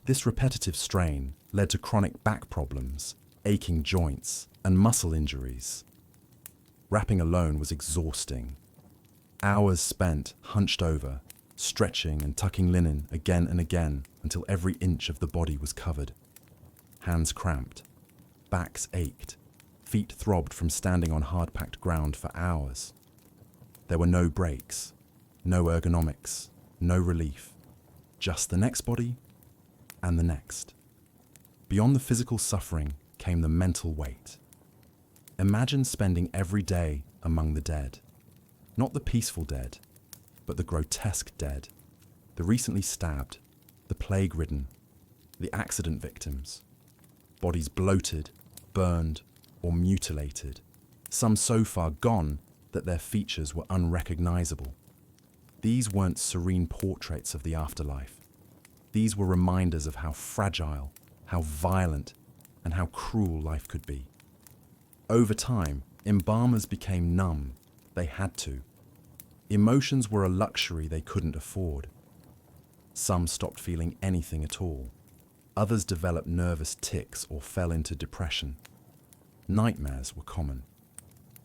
This repetitive strain led to chronic back problems, aching joints, and muscle injuries. Wrapping alone was exhausting. Hours spent hunched over, stretching and tucking linen again and again until every inch of the body was covered. Hands cramped, backs ached, feet throbbed from standing on hard-packed ground for hours. There were no breaks, no ergonomics, no relief, just the next body and the next. Beyond the physical suffering came the mental weight. Imagine spending every day among the dead. Not the peaceful dead, but the grotesque dead, the recently stabbed, the plague-ridden, the accident victims. Bodies bloated, burned, or mutilated, some so far gone that their features were unrecognizable. These weren't serene portraits of the afterlife. These were reminders of how fragile, how violent, and how cruel life could be. Over time, embalmers became numb. They had to. Emotions were a luxury they couldn't afford. Some stopped feeling anything at all. Others developed nervous tics or fell into depression. Nightmares were common.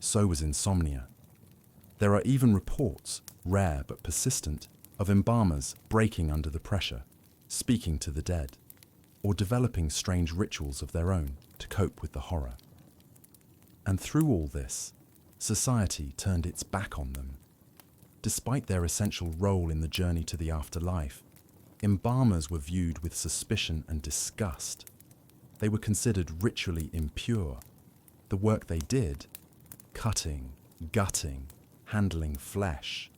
So was insomnia. There are even reports, rare but persistent, of embalmers breaking under the pressure, speaking to the dead, or developing strange rituals of their own to cope with the horror. And through all this, society turned its back on them. Despite their essential role in the journey to the afterlife, embalmers were viewed with suspicion and disgust. They were considered ritually impure. The work they did, cutting, gutting, handling flesh,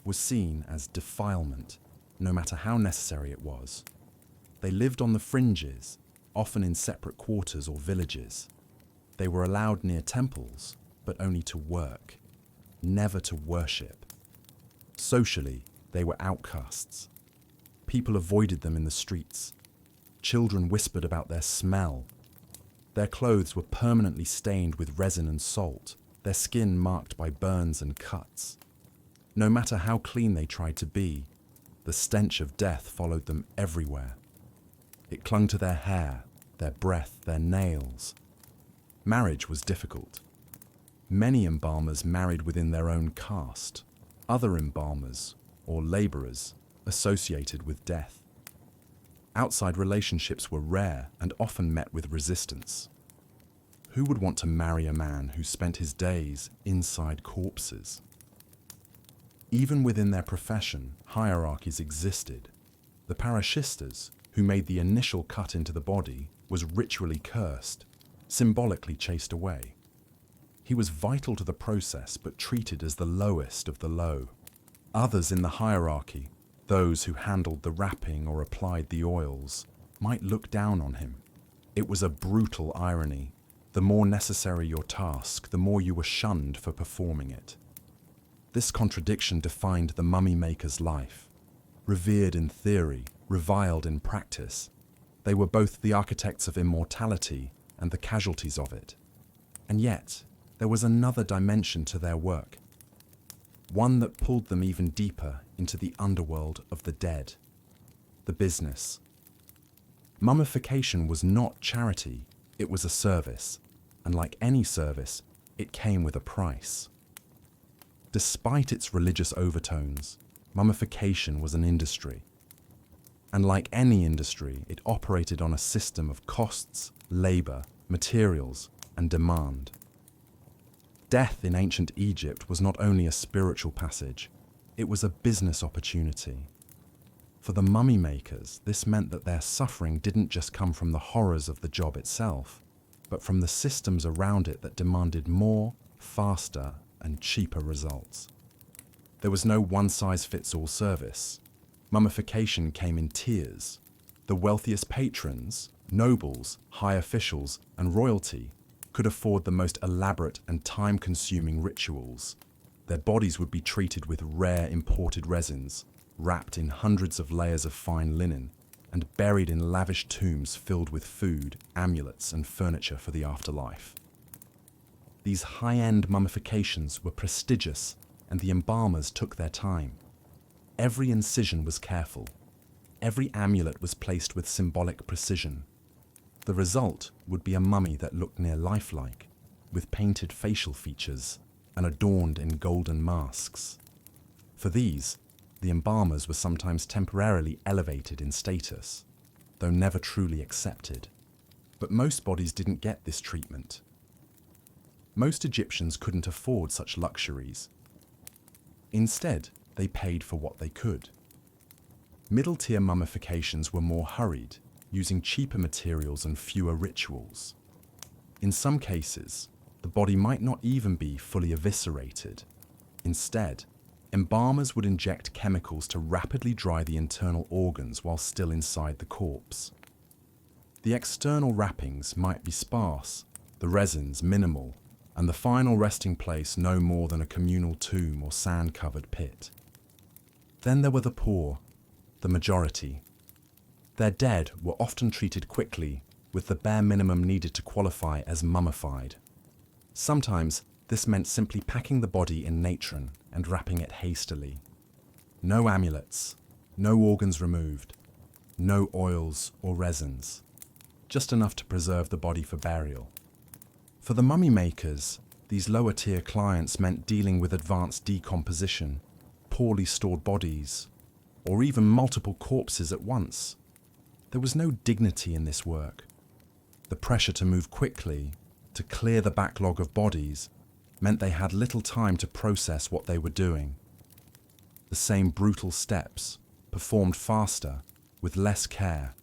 was seen as defilement, no matter how necessary it was. They lived on the fringes, often in separate quarters or villages. They were allowed near temples, but only to work, never to worship. Socially, they were outcasts. People avoided them in the streets. Children whispered about their smell. Their clothes were permanently stained with resin and salt, their skin marked by burns and cuts. No matter how clean they tried to be, the stench of death followed them everywhere. It clung to their hair, their breath, their nails. Marriage was difficult. Many embalmers married within their own caste. Other embalmers, or labourers, associated with death. Outside relationships were rare and often met with resistance. Who would want to marry a man who spent his days inside corpses? Even within their profession, hierarchies existed. The parashistas, who made the initial cut into the body, was ritually cursed, symbolically chased away. He was vital to the process but treated as the lowest of the low. Others in the hierarchy, those who handled the wrapping or applied the oils, might look down on him. It was a brutal irony. The more necessary your task, the more you were shunned for performing it. This contradiction defined the mummy maker's life. Revered in theory, reviled in practice, they were both the architects of immortality and the casualties of it. And yet, there was another dimension to their work, one that pulled them even deeper into the underworld of the dead, the business. Mummification was not charity, it was a service, and like any service, it came with a price. Despite its religious overtones, mummification was an industry. And like any industry, it operated on a system of costs, labor, materials, and demand. Death in ancient Egypt was not only a spiritual passage, it was a business opportunity. For the mummy makers, this meant that their suffering didn't just come from the horrors of the job itself, but from the systems around it that demanded more, faster, and cheaper results. There was no one-size-fits-all service. Mummification came in tiers. The wealthiest patrons, nobles, high officials, and royalty could afford the most elaborate and time-consuming rituals. Their bodies would be treated with rare imported resins, wrapped in hundreds of layers of fine linen, and buried in lavish tombs filled with food, amulets, and furniture for the afterlife. These high-end mummifications were prestigious, and the embalmers took their time. Every incision was careful. Every amulet was placed with symbolic precision. The result would be a mummy that looked near lifelike, with painted facial features and adorned in golden masks. For these, the embalmers were sometimes temporarily elevated in status, though never truly accepted. But most bodies didn't get this treatment. Most Egyptians couldn't afford such luxuries. Instead, they paid for what they could. Middle-tier mummifications were more hurried, using cheaper materials and fewer rituals. In some cases, the body might not even be fully eviscerated. Instead, embalmers would inject chemicals to rapidly dry the internal organs while still inside the corpse. The external wrappings might be sparse, the resins minimal, and the final resting place no more than a communal tomb or sand-covered pit. Then there were the poor, the majority. Their dead were often treated quickly, with the bare minimum needed to qualify as mummified. Sometimes this meant simply packing the body in natron and wrapping it hastily. No amulets, no organs removed, no oils or resins, just enough to preserve the body for burial. For the mummy makers, these lower-tier clients meant dealing with advanced decomposition, poorly stored bodies, or even multiple corpses at once. There was no dignity in this work. The pressure to move quickly, to clear the backlog of bodies, meant they had little time to process what they were doing. The same brutal steps, performed faster, with less care.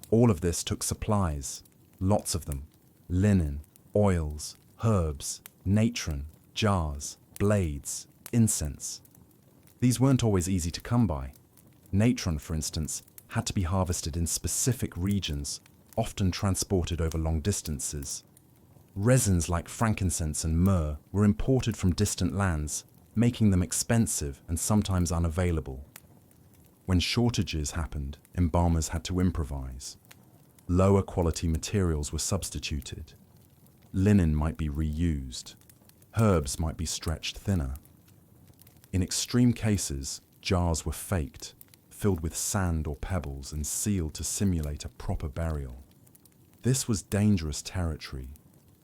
All of this took supplies, lots of them: linen, oils, herbs, natron, jars, blades, incense. These weren't always easy to come by. Natron, for instance, had to be harvested in specific regions, often transported over long distances. Resins like frankincense and myrrh were imported from distant lands, making them expensive and sometimes unavailable. When shortages happened, embalmers had to improvise. Lower quality materials were substituted. Linen might be reused. Herbs might be stretched thinner. In extreme cases, jars were faked, filled with sand or pebbles and sealed to simulate a proper burial. This was dangerous territory.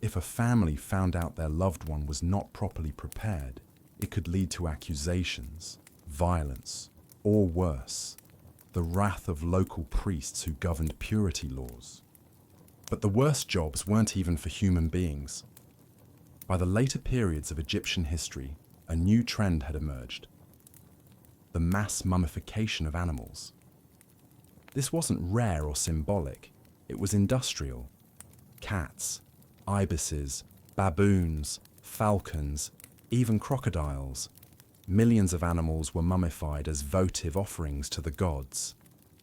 If a family found out their loved one was not properly prepared, it could lead to accusations, violence, or worse, the wrath of local priests who governed purity laws. But the worst jobs weren't even for human beings. By the later periods of Egyptian history, a new trend had emerged: the mass mummification of animals. This wasn't rare or symbolic, it was industrial. Cats, ibises, baboons, falcons, even crocodiles. Millions of animals were mummified as votive offerings to the gods.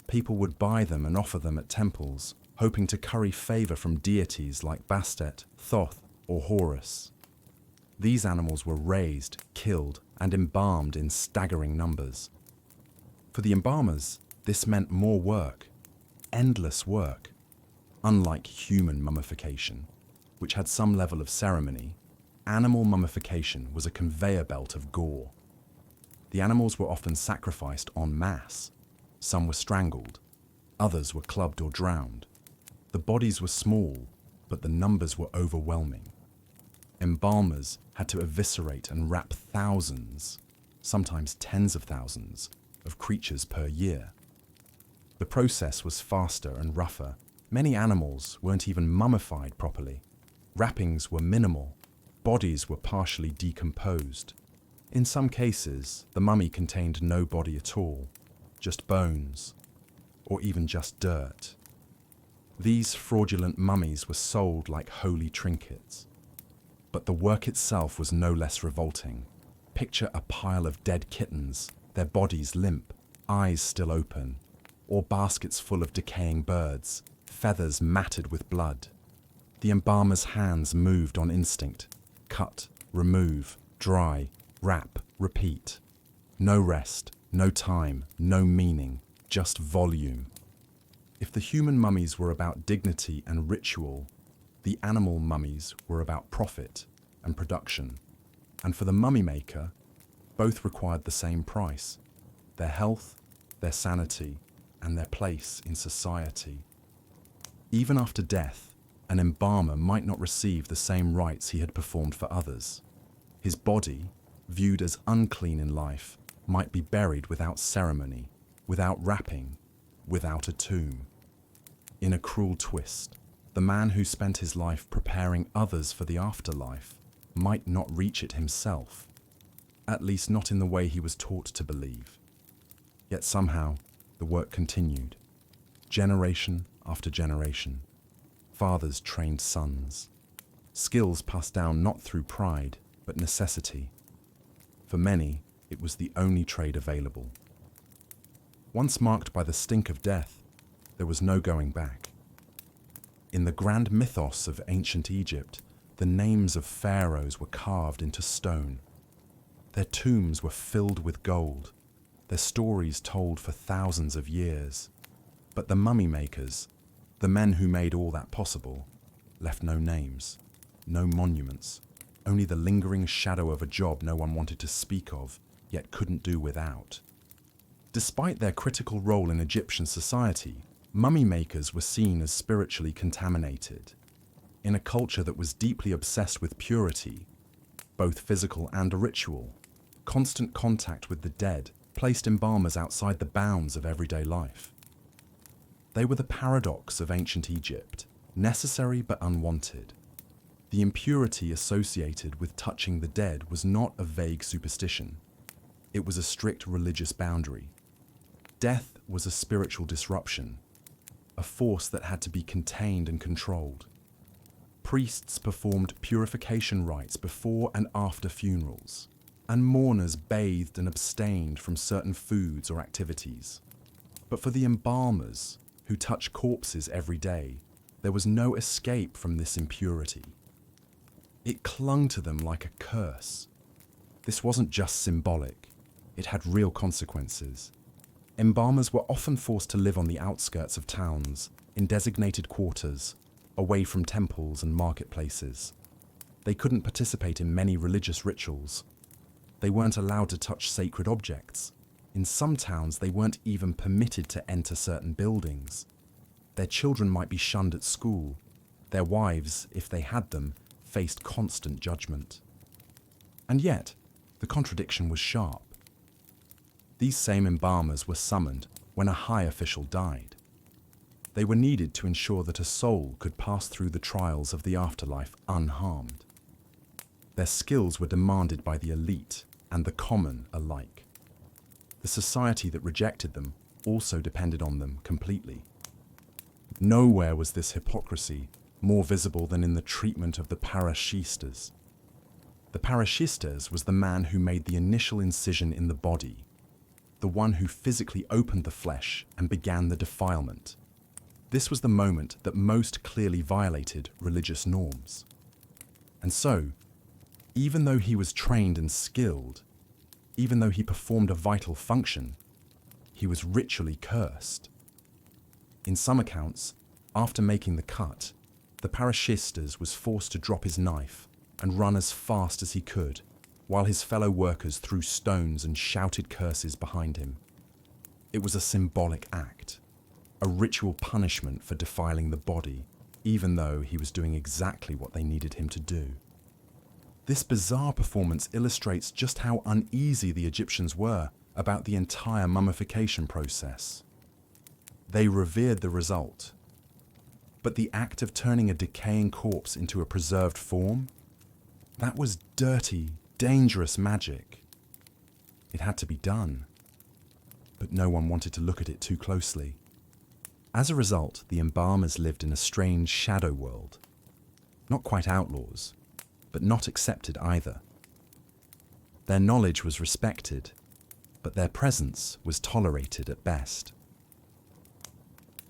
People would buy them and offer them at temples, hoping to curry favor from deities like Bastet, Thoth, or Horus. These animals were raised, killed, and embalmed in staggering numbers. For the embalmers, this meant more work, endless work. Unlike human mummification, which had some level of ceremony, animal mummification was a conveyor belt of gore. The animals were often sacrificed en masse. Some were strangled, others were clubbed or drowned. The bodies were small, but the numbers were overwhelming. Embalmers had to eviscerate and wrap thousands, sometimes tens of thousands, of creatures per year. The process was faster and rougher. Many animals weren't even mummified properly. Wrappings were minimal. Bodies were partially decomposed. In some cases, the mummy contained no body at all, just bones, or even just dirt. These fraudulent mummies were sold like holy trinkets. But the work itself was no less revolting. Picture a pile of dead kittens, their bodies limp, eyes still open, or baskets full of decaying birds, feathers matted with blood. The embalmer's hands moved on instinct. Cut, remove, dry, wrap, repeat. No rest, no time, no meaning, just volume. If the human mummies were about dignity and ritual, the animal mummies were about profit and production. And for the mummy maker, both required the same price: their health, their sanity, and their place in society. Even after death, an embalmer might not receive the same rites he had performed for others. His body, viewed as unclean in life, might be buried without ceremony, without wrapping, without a tomb. In a cruel twist, the man who spent his life preparing others for the afterlife might not reach it himself, at least not in the way he was taught to believe. Yet somehow, the work continued, generation after generation. Fathers trained sons. Skills passed down not through pride, but necessity. For many, it was the only trade available. Once marked by the stink of death, there was no going back. In the grand mythos of ancient Egypt, the names of pharaohs were carved into stone. Their tombs were filled with gold, their stories told for thousands of years. But the mummy makers, the men who made all that possible, left no names, no monuments, only the lingering shadow of a job no one wanted to speak of, yet couldn't do without. Despite their critical role in Egyptian society, mummy makers were seen as spiritually contaminated. In a culture that was deeply obsessed with purity, both physical and ritual, constant contact with the dead placed embalmers outside the bounds of everyday life. They were the paradox of ancient Egypt, necessary but unwanted. The impurity associated with touching the dead was not a vague superstition. It was a strict religious boundary. Death was a spiritual disruption, a force that had to be contained and controlled. Priests performed purification rites before and after funerals, and mourners bathed and abstained from certain foods or activities. But for the embalmers, who touch corpses every day, there was no escape from this impurity. It clung to them like a curse. This wasn't just symbolic, it had real consequences. Embalmers were often forced to live on the outskirts of towns, in designated quarters, away from temples and marketplaces. They couldn't participate in many religious rituals. They weren't allowed to touch sacred objects. In some towns, they weren't even permitted to enter certain buildings. Their children might be shunned at school. Their wives, if they had them, faced constant judgment. And yet, the contradiction was sharp. These same embalmers were summoned when a high official died. They were needed to ensure that a soul could pass through the trials of the afterlife unharmed. Their skills were demanded by the elite and the common alike. The society that rejected them also depended on them completely. Nowhere was this hypocrisy more visible than in the treatment of the parashistas. The parashistas was the man who made the initial incision in the body, the one who physically opened the flesh and began the defilement. This was the moment that most clearly violated religious norms. And so, even though he was trained and skilled, even though he performed a vital function, he was ritually cursed. In some accounts, after making the cut, the parashistas was forced to drop his knife and run as fast as he could, while his fellow workers threw stones and shouted curses behind him. It was a symbolic act, a ritual punishment for defiling the body, even though he was doing exactly what they needed him to do. This bizarre performance illustrates just how uneasy the Egyptians were about the entire mummification process. They revered the result, but the act of turning a decaying corpse into a preserved form, that was dirty, dangerous magic. It had to be done, but no one wanted to look at it too closely. As a result, the embalmers lived in a strange shadow world. Not quite outlaws, but not accepted either. Their knowledge was respected, but their presence was tolerated at best.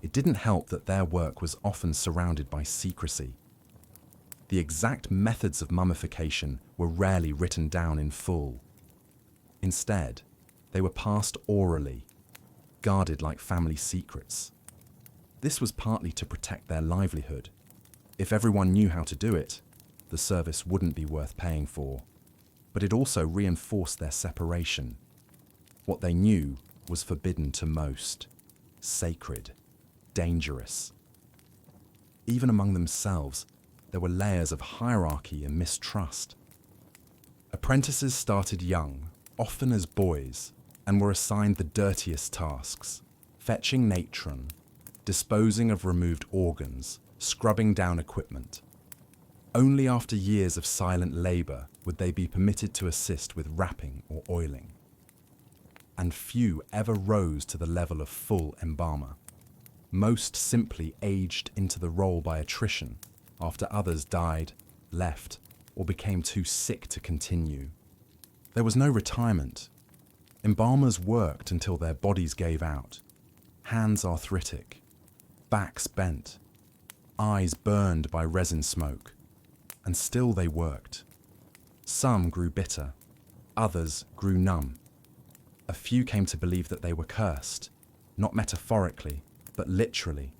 It didn't help that their work was often surrounded by secrecy. The exact methods of mummification were rarely written down in full. Instead, they were passed orally, guarded like family secrets. This was partly to protect their livelihood. If everyone knew how to do it, the service wouldn't be worth paying for. But it also reinforced their separation. What they knew was forbidden to most, sacred, dangerous. Even among themselves, there were layers of hierarchy and mistrust. Apprentices started young, often as boys, and were assigned the dirtiest tasks: fetching natron, disposing of removed organs, scrubbing down equipment. Only after years of silent labor would they be permitted to assist with wrapping or oiling. And few ever rose to the level of full embalmer. Most simply aged into the role by attrition after others died, left, or became too sick to continue. There was no retirement. Embalmers worked until their bodies gave out, hands arthritic, backs bent, eyes burned by resin smoke, and still they worked. Some grew bitter, others grew numb. A few came to believe that they were cursed, not metaphorically, but literally,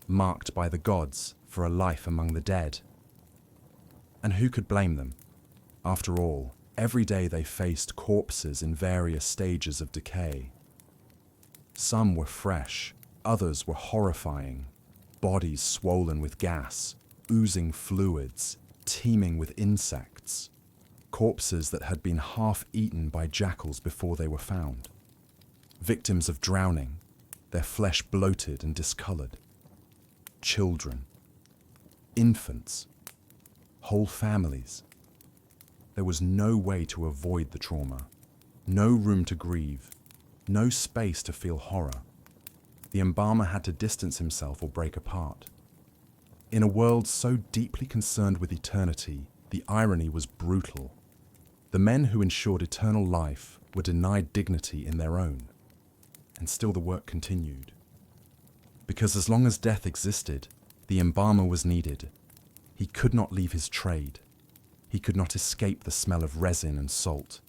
marked by the gods for a life among the dead. And who could blame them? After all, every day they faced corpses in various stages of decay. Some were fresh, others were horrifying, bodies swollen with gas, oozing fluids, teeming with insects, corpses that had been half eaten by jackals before they were found, victims of drowning, their flesh bloated and discolored, children, infants, whole families. There was no way to avoid the trauma, no room to grieve, no space to feel horror. The embalmer had to distance himself or break apart. In a world so deeply concerned with eternity, the irony was brutal. The men who ensured eternal life were denied dignity in their own. And still the work continued. Because as long as death existed, the embalmer was needed. He could not leave his trade. He could not escape the smell of resin and salt.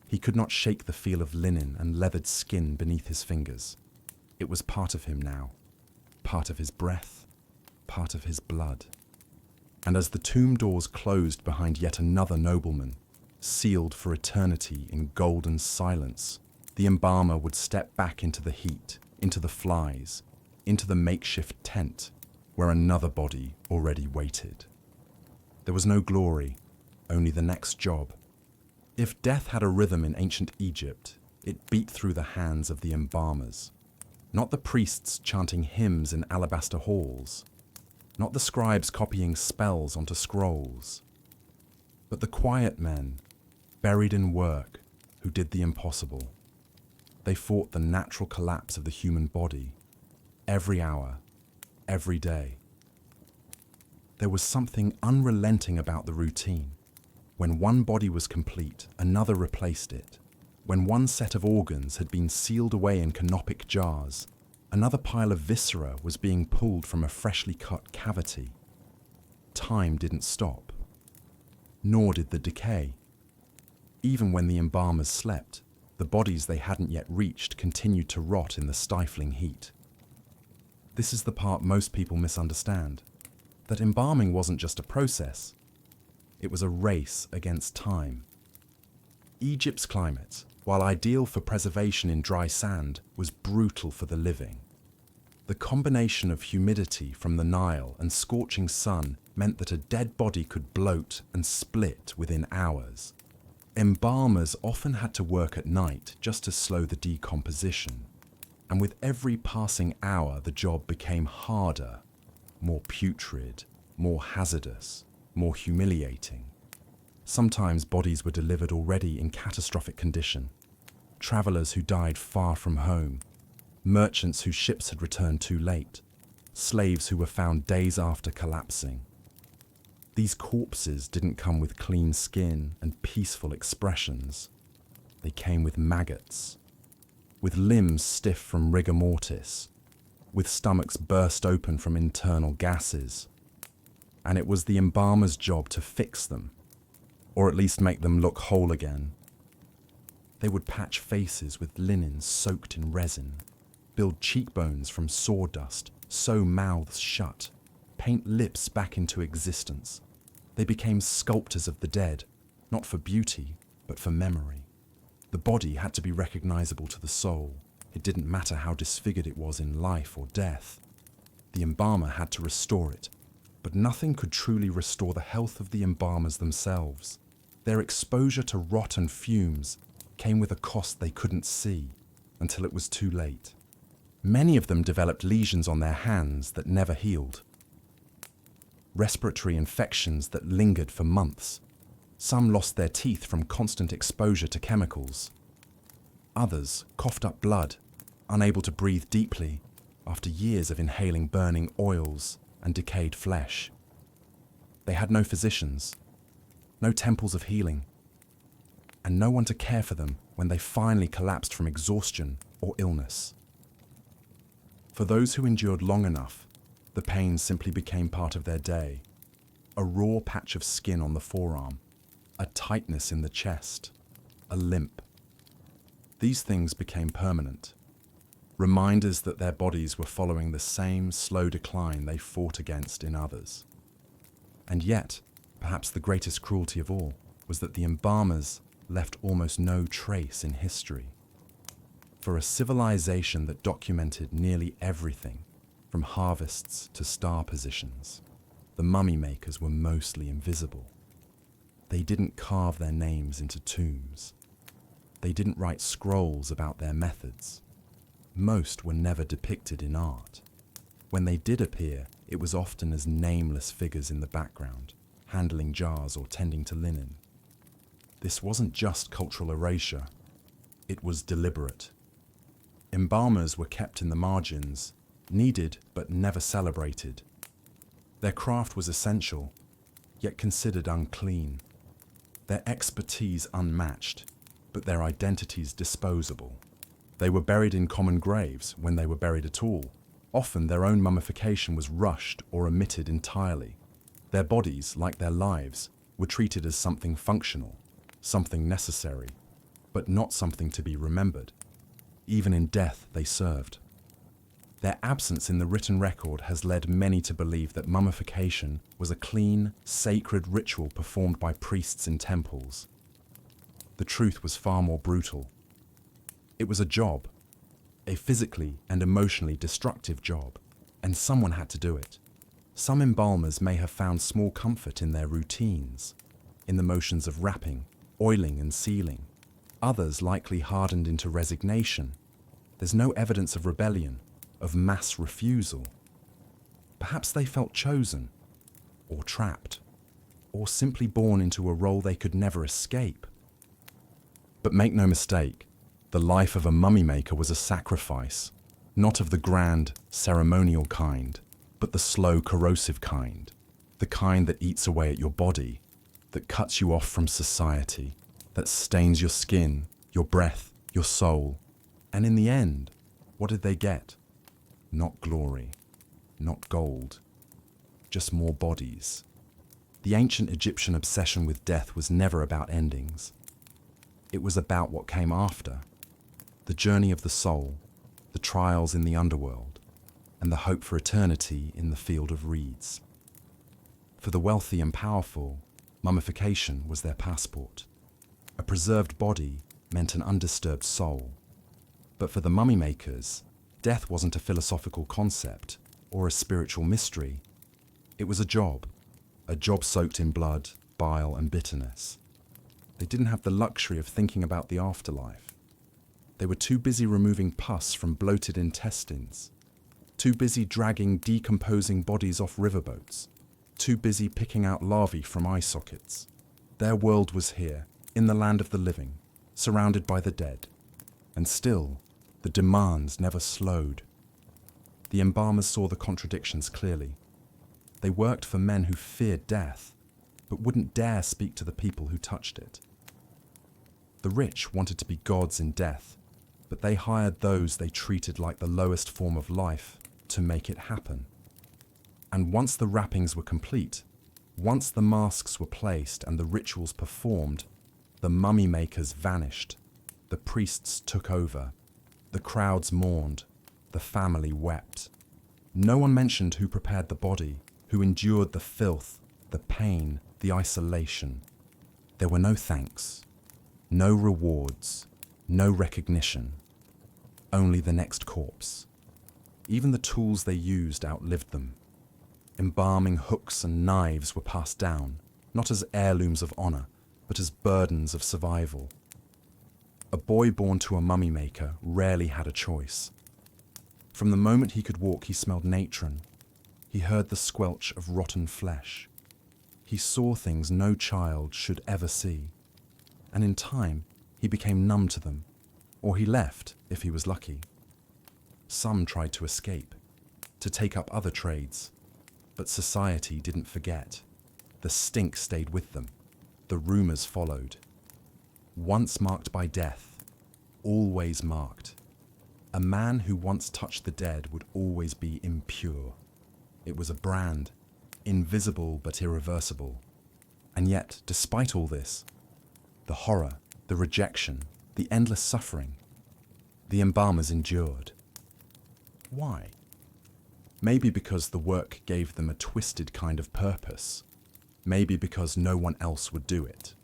He could not shake the feel of linen and leathered skin beneath his fingers. It was part of him now, part of his breath, part of his blood. And as the tomb doors closed behind yet another nobleman, sealed for eternity in golden silence, the embalmer would step back into the heat, into the flies, into the makeshift tent where another body already waited. There was no glory, only the next job. If death had a rhythm in ancient Egypt, it beat through the hands of the embalmers. Not the priests chanting hymns in alabaster halls, not the scribes copying spells onto scrolls, but the quiet men, buried in work, who did the impossible. They fought the natural collapse of the human body, every hour, every day. There was something unrelenting about the routine. When one body was complete, another replaced it. When one set of organs had been sealed away in canopic jars, another pile of viscera was being pulled from a freshly cut cavity. Time didn't stop, nor did the decay. Even when the embalmers slept, the bodies they hadn't yet reached continued to rot in the stifling heat. This is the part most people misunderstand, that embalming wasn't just a process. It was a race against time. Egypt's climate, while ideal for preservation in dry sand, was brutal for the living. The combination of humidity from the Nile and scorching sun meant that a dead body could bloat and split within hours. Embalmers often had to work at night just to slow the decomposition, and with every passing hour the job became harder, more putrid, more hazardous, more humiliating. Sometimes bodies were delivered already in catastrophic condition. Travelers who died far from home, merchants whose ships had returned too late, slaves who were found days after collapsing. These corpses didn't come with clean skin and peaceful expressions. They came with maggots, with limbs stiff from rigor mortis, with stomachs burst open from internal gases. And it was the embalmer's job to fix them, or at least make them look whole again. They would patch faces with linen soaked in resin, build cheekbones from sawdust, sew mouths shut, paint lips back into existence. They became sculptors of the dead, not for beauty, but for memory. The body had to be recognizable to the soul. It didn't matter how disfigured it was in life or death. The embalmer had to restore it, but nothing could truly restore the health of the embalmers themselves. Their exposure to rot and fumes came with a cost they couldn't see until it was too late. Many of them developed lesions on their hands that never healed, respiratory infections that lingered for months. Some lost their teeth from constant exposure to chemicals. Others coughed up blood, unable to breathe deeply after years of inhaling burning oils and decayed flesh. They had no physicians, no temples of healing, and no one to care for them when they finally collapsed from exhaustion or illness. For those who endured long enough, the pain simply became part of their day. A raw patch of skin on the forearm, a tightness in the chest, a limp. These things became permanent. reminders that their bodies were following the same slow decline they fought against in others. And yet, perhaps the greatest cruelty of all was that the embalmers left almost no trace in history. For a civilization that documented nearly everything, from harvests to star positions, the mummy makers were mostly invisible. They didn't carve their names into tombs. They didn't write scrolls about their methods. Most were never depicted in art. When they did appear, it was often as nameless figures in the background, handling jars or tending to linen. This wasn't just cultural erasure, it was deliberate. Embalmers were kept in the margins, needed but never celebrated. Their craft was essential, yet considered unclean. Their expertise unmatched, but their identities disposable. They were buried in common graves when they were buried at all. Often their own mummification was rushed or omitted entirely. Their bodies, like their lives, were treated as something functional, something necessary, but not something to be remembered. Even in death they served. Their absence in the written record has led many to believe that mummification was a clean, sacred ritual performed by priests in temples. The truth was far more brutal. It was a job, a physically and emotionally destructive job, and someone had to do it. Some embalmers may have found small comfort in their routines, in the motions of wrapping, oiling and sealing. Others likely hardened into resignation. There's no evidence of rebellion, of mass refusal. Perhaps they felt chosen, or trapped, or simply born into a role they could never escape. But make no mistake, the life of a mummy maker was a sacrifice, not of the grand, ceremonial kind, but the slow, corrosive kind, the kind that eats away at your body, that cuts you off from society, that stains your skin, your breath, your soul. And in the end, what did they get? Not glory, not gold, just more bodies. The ancient Egyptian obsession with death was never about endings. It was about what came after, the journey of the soul, the trials in the underworld, and the hope for eternity in the field of reeds. For the wealthy and powerful, mummification was their passport. A preserved body meant an undisturbed soul. But for the mummy makers, death wasn't a philosophical concept or a spiritual mystery. It was a job soaked in blood, bile, and bitterness. They didn't have the luxury of thinking about the afterlife. They were too busy removing pus from bloated intestines, too busy dragging decomposing bodies off riverboats, too busy picking out larvae from eye sockets. Their world was here, in the land of the living, surrounded by the dead. And still, the demands never slowed. The embalmers saw the contradictions clearly. They worked for men who feared death, but wouldn't dare speak to the people who touched it. The rich wanted to be gods in death, but they hired those they treated like the lowest form of life to make it happen. And once the wrappings were complete, once the masks were placed and the rituals performed, the mummy makers vanished. The priests took over. The crowds mourned. The family wept. No one mentioned who prepared the body, who endured the filth, the pain, the isolation. There were no thanks, no rewards, no recognition, only the next corpse. Even the tools they used outlived them. Embalming hooks and knives were passed down, not as heirlooms of honor, but as burdens of survival. A boy born to a mummy maker rarely had a choice. From the moment he could walk, he smelled natron. He heard the squelch of rotten flesh. He saw things no child should ever see. And in time, he became numb to them, or he left if he was lucky. Some tried to escape, to take up other trades, but society didn't forget. The stink stayed with them. The rumors followed. Once marked by death, always marked. A man who once touched the dead would always be impure. It was a brand, invisible but irreversible. And yet, despite all this, the horror, the rejection, the endless suffering, the embalmers endured. Why? Maybe because the work gave them a twisted kind of purpose. Maybe because no one else would do it.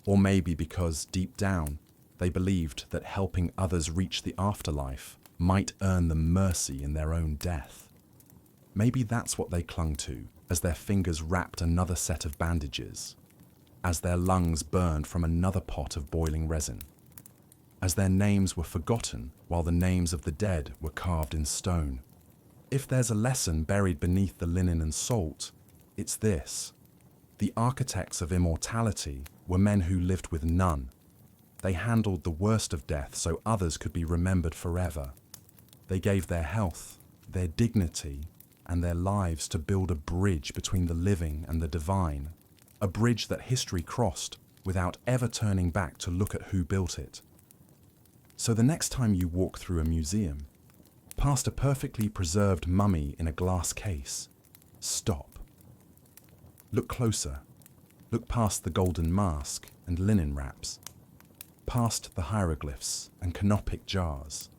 Or maybe because, deep down, they believed that helping others reach the afterlife might earn them mercy in their own death. Maybe that's what they clung to as their fingers wrapped another set of bandages, as their lungs burned from another pot of boiling resin, as their names were forgotten while the names of the dead were carved in stone. If there's a lesson buried beneath the linen and salt, it's this. The architects of immortality were men who lived with none. They handled the worst of death so others could be remembered forever. They gave their health, their dignity, and their lives to build a bridge between the living and the divine, a bridge that history crossed without ever turning back to look at who built it. So the next time you walk through a museum, past a perfectly preserved mummy in a glass case, stop. Look closer. Look past the golden mask and linen wraps, past the hieroglyphs and canopic jars.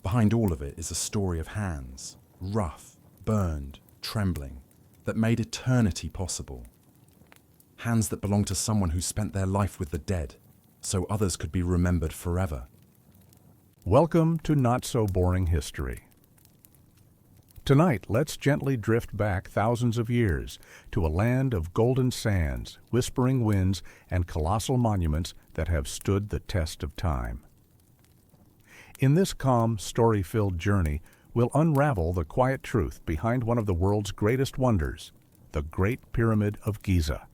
Behind all of it is a story of hands, rough, burned, trembling, that made eternity possible. Hands that belonged to someone who spent their life with the dead, so others could be remembered forever. Welcome to Not So Boring History. Tonight, let's gently drift back thousands of years to a land of golden sands, whispering winds, and colossal monuments that have stood the test of time. In this calm, story-filled journey, we'll unravel the quiet truth behind one of the world's greatest wonders, the Great Pyramid of Giza.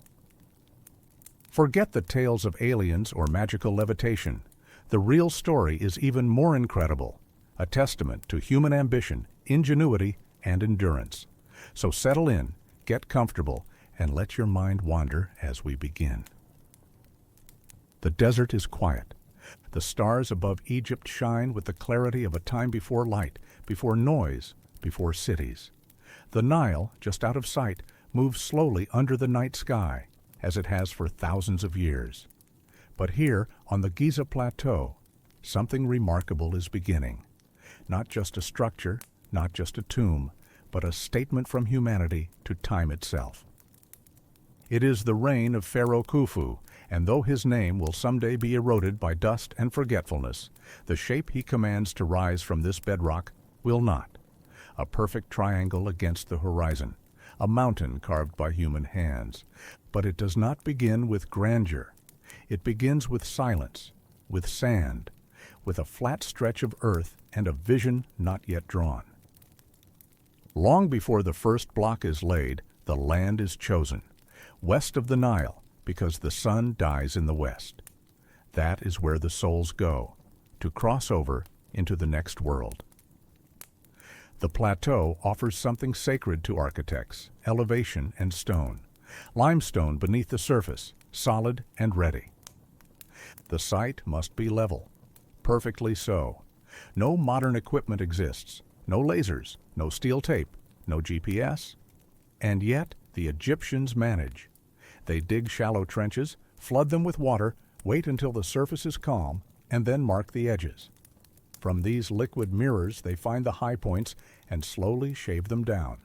Forget the tales of aliens or magical levitation. The real story is even more incredible, a testament to human ambition, ingenuity, and endurance. So settle in, get comfortable, and let your mind wander as we begin. The desert is quiet. The stars above Egypt shine with the clarity of a time before light, before noise, before cities. The Nile, just out of sight, moves slowly under the night sky, as it has for thousands of years. But here, on the Giza Plateau, something remarkable is beginning. Not just a structure, not just a tomb, but a statement from humanity to time itself. It is the reign of Pharaoh Khufu, and though his name will someday be eroded by dust and forgetfulness, the shape he commands to rise from this bedrock will not. A perfect triangle against the horizon, a mountain carved by human hands. But it does not begin with grandeur. It begins with silence, with sand, with a flat stretch of earth and a vision not yet drawn. Long before the first block is laid, the land is chosen, west of the Nile, because the sun dies in the west. That is where the souls go, to cross over into the next world. The plateau offers something sacred to architects, elevation and stone. Limestone beneath the surface, solid and ready. The site must be level, perfectly so. No modern equipment exists, no lasers, no steel tape, no GPS. And yet the Egyptians manage. They dig shallow trenches, flood them with water, wait until the surface is calm, and then mark the edges. From these liquid mirrors they find the high points and slowly shave them down.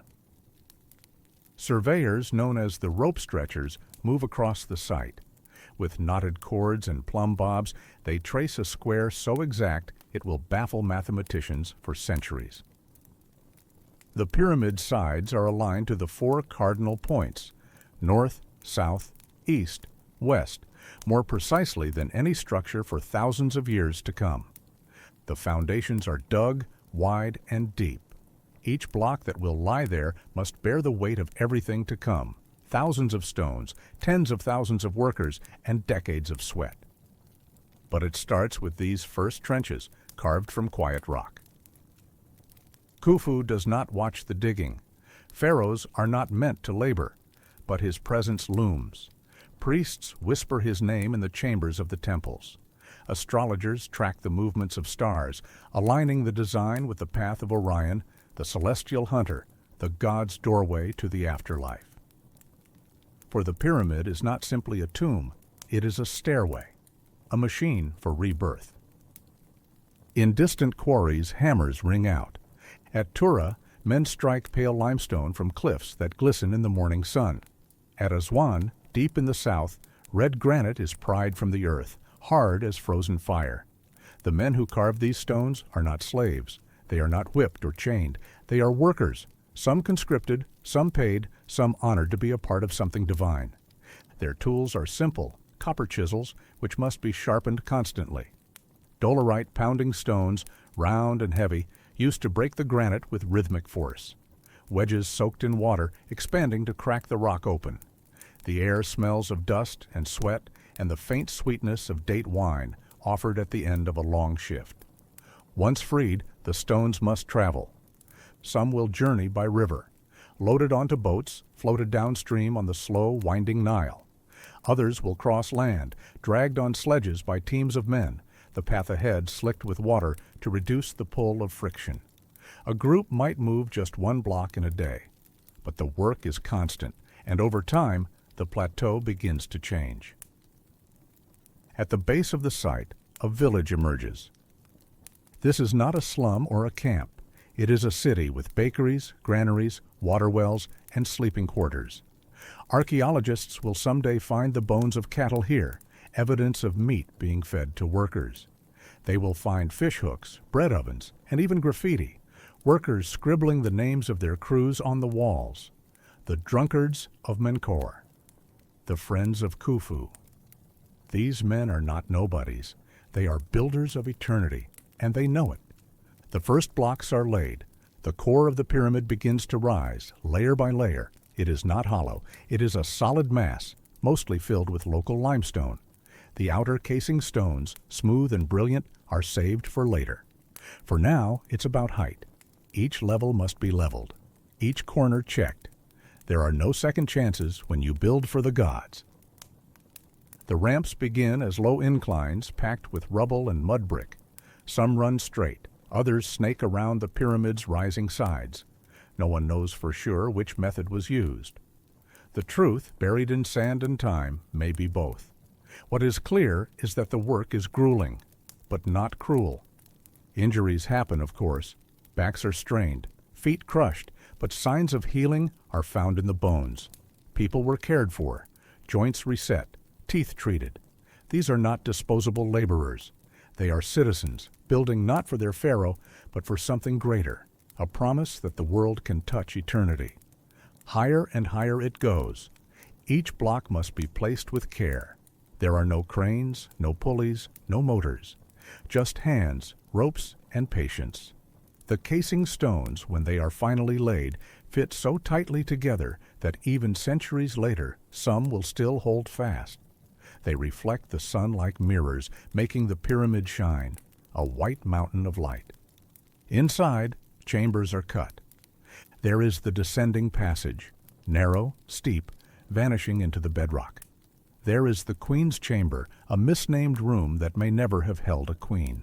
Surveyors, known as the rope stretchers, move across the site. With knotted cords and plumb bobs, they trace a square so exact it will baffle mathematicians for centuries. The pyramid sides are aligned to the 4 cardinal points: north, south, east, west, more precisely than any structure for thousands of years to come. The foundations are dug, wide, and deep. Each block that will lie there must bear the weight of everything to come: thousands of stones, tens of thousands of workers, and decades of sweat. But it starts with these first trenches, carved from quiet rock. Khufu does not watch the digging. Pharaohs are not meant to labor, but his presence looms. Priests whisper his name in the chambers of the temples. Astrologers track the movements of stars, aligning the design with the path of Orion, the celestial hunter, the god's doorway to the afterlife. For the pyramid is not simply a tomb, it is a stairway, a machine for rebirth. In distant quarries, hammers ring out, At Tura, men strike pale limestone from cliffs that glisten in the morning sun. At Aswan, deep in the south, red granite is pried from the earth, hard as frozen fire. The men who carve these stones are not slaves. They are not whipped or chained. They are workers, some conscripted, some paid, some honored to be a part of something divine. Their tools are simple, copper chisels, which must be sharpened constantly. Dolerite pounding stones, round and heavy, used to break the granite with rhythmic force. Wedges soaked in water, expanding to crack the rock open. The air smells of dust and sweat and the faint sweetness of date wine offered at the end of a long shift. Once freed, the stones must travel. Some will journey by river, loaded onto boats, floated downstream on the slow, winding Nile. Others will cross land, dragged on sledges by teams of men, the path ahead slicked with water to reduce the pull of friction. A group might move just 1 block in a day, but the work is constant, and over time, the plateau begins to change. At the base of the site, a village emerges. This is not a slum or a camp. It is a city with bakeries, granaries, water wells, and sleeping quarters. Archaeologists will someday find the bones of cattle here, evidence of meat being fed to workers. They will find fish hooks, bread ovens, and even graffiti, workers scribbling the names of their crews on the walls. The drunkards of Menkaure, the friends of Khufu. These men are not nobodies. They are builders of eternity, and they know it. The first blocks are laid. The core of the pyramid begins to rise, layer by layer. It is not hollow. It is a solid mass, mostly filled with local limestone. The outer casing stones, smooth and brilliant, are saved for later. For now, it's about height. Each level must be leveled, each corner checked. There are no second chances when you build for the gods. The ramps begin as low inclines packed with rubble and mud brick. Some run straight, others snake around the pyramid's rising sides. No one knows for sure which method was used. The truth, buried in sand and time, may be both. What is clear is that the work is grueling, but not cruel. Injuries happen, of course. Backs are strained, feet crushed, but signs of healing are found in the bones. People were cared for, joints reset, teeth treated. These are not disposable laborers. They are citizens, building not for their pharaoh, but for something greater, a promise that the world can touch eternity. Higher and higher it goes. Each block must be placed with care. There are no cranes, no pulleys, no motors. Just hands, ropes, and patience. The casing stones, when they are finally laid, fit so tightly together that even centuries later, some will still hold fast. They reflect the sun like mirrors, making the pyramid shine, a white mountain of light. Inside, chambers are cut. There is the descending passage, narrow, steep, vanishing into the bedrock. There is the queen's chamber, a misnamed room that may never have held a queen.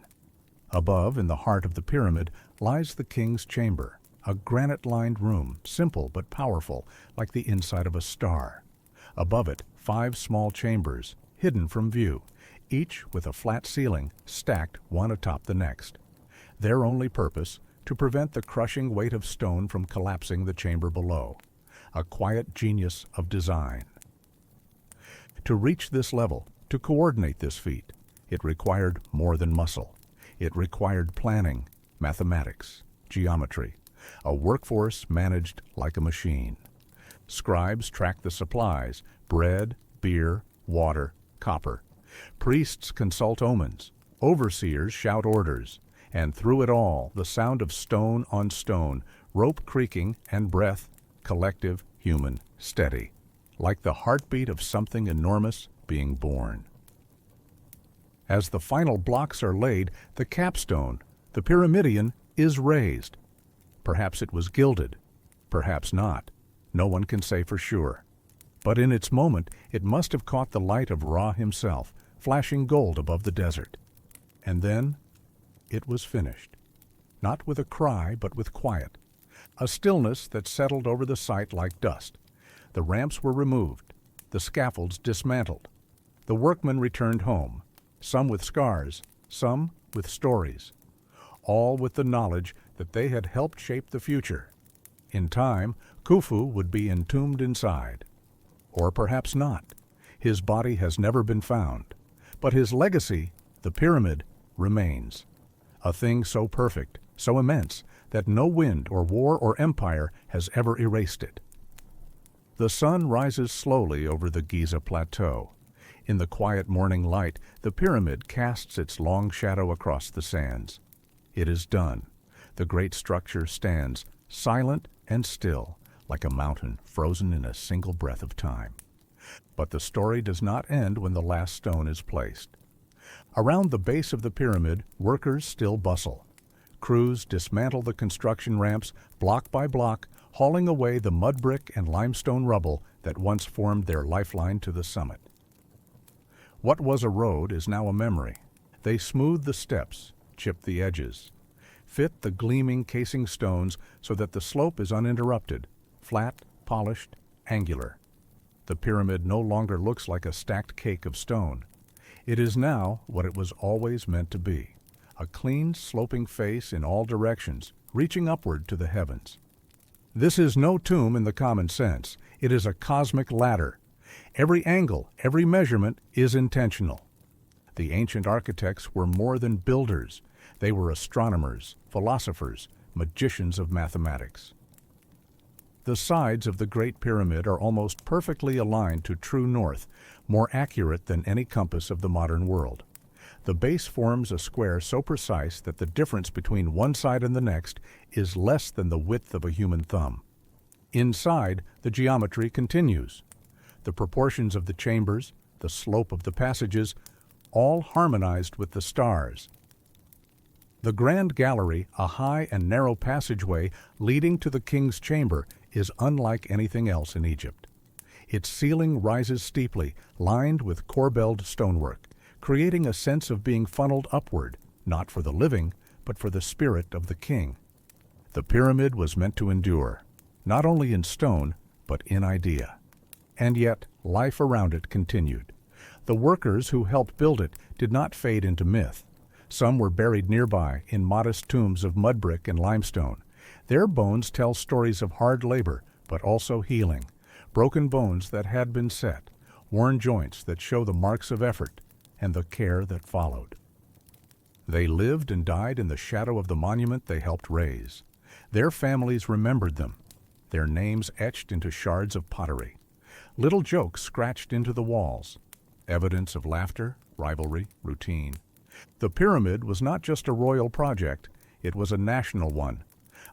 Above, in the heart of the pyramid, lies the king's chamber, a granite-lined room, simple but powerful, like the inside of a star. Above it, 5 small chambers, hidden from view, each with a flat ceiling, stacked one atop the next. Their only purpose, to prevent the crushing weight of stone from collapsing the chamber below. A quiet genius of design. To reach this level, to coordinate this feat, it required more than muscle. It required planning, mathematics, geometry, a workforce managed like a machine. Scribes track the supplies, bread, beer, water, copper. Priests consult omens, overseers shout orders, and through it all, the sound of stone on stone, rope creaking and breath, collective, human, steady, like the heartbeat of something enormous being born. As the final blocks are laid, the capstone, the pyramidion, is raised. Perhaps it was gilded, perhaps not. No one can say for sure. But in its moment, it must have caught the light of Ra himself, flashing gold above the desert. And then, it was finished. Not with a cry, but with quiet. A stillness that settled over the site like dust. The ramps were removed, the scaffolds dismantled. The workmen returned home, some with scars, some with stories. all with the knowledge that they had helped shape the future. In time, Khufu would be entombed inside. Or perhaps not. His body has never been found. But his legacy, the pyramid, remains. A thing so perfect, so immense, that no wind or war or empire has ever erased it. The sun rises slowly over the Giza Plateau. In the quiet morning light, the pyramid casts its long shadow across the sands. It is done. The great structure stands, silent and still, like a mountain frozen in a single breath of time. But the story does not end when the last stone is placed. Around the base of the pyramid, workers still bustle. Crews dismantle the construction ramps, block by block, hauling away the mud brick and limestone rubble that once formed their lifeline to the summit. What was a road is now a memory. They smooth the steps, chip the edges, fit the gleaming casing stones so that the slope is uninterrupted, flat, polished, angular. The pyramid no longer looks like a stacked cake of stone. It is now what it was always meant to be, a clean, sloping face in all directions, reaching upward to the heavens. This is no tomb in the common sense. It is a cosmic ladder. Every angle, every measurement is intentional. The ancient architects were more than builders. They were astronomers, philosophers, magicians of mathematics. The sides of the Great Pyramid are almost perfectly aligned to true north, more accurate than any compass of the modern world. The base forms a square so precise that the difference between one side and the next is less than the width of a human thumb. Inside, the geometry continues. The proportions of the chambers, the slope of the passages, all harmonized with the stars. The Grand Gallery, a high and narrow passageway leading to the king's chamber, is unlike anything else in Egypt. Its ceiling rises steeply, lined with corbelled stonework, creating a sense of being funneled upward, not for the living, but for the spirit of the king. The pyramid was meant to endure, not only in stone, but in idea. And yet, life around it continued. The workers who helped build it did not fade into myth. Some were buried nearby in modest tombs of mud brick and limestone. Their bones tell stories of hard labor, but also healing. Broken bones that had been set, worn joints that show the marks of effort, and the care that followed. They lived and died in the shadow of the monument they helped raise. Their families remembered them, their names etched into shards of pottery. Little jokes scratched into the walls, evidence of laughter, rivalry, routine. The pyramid was not just a royal project, it was a national one,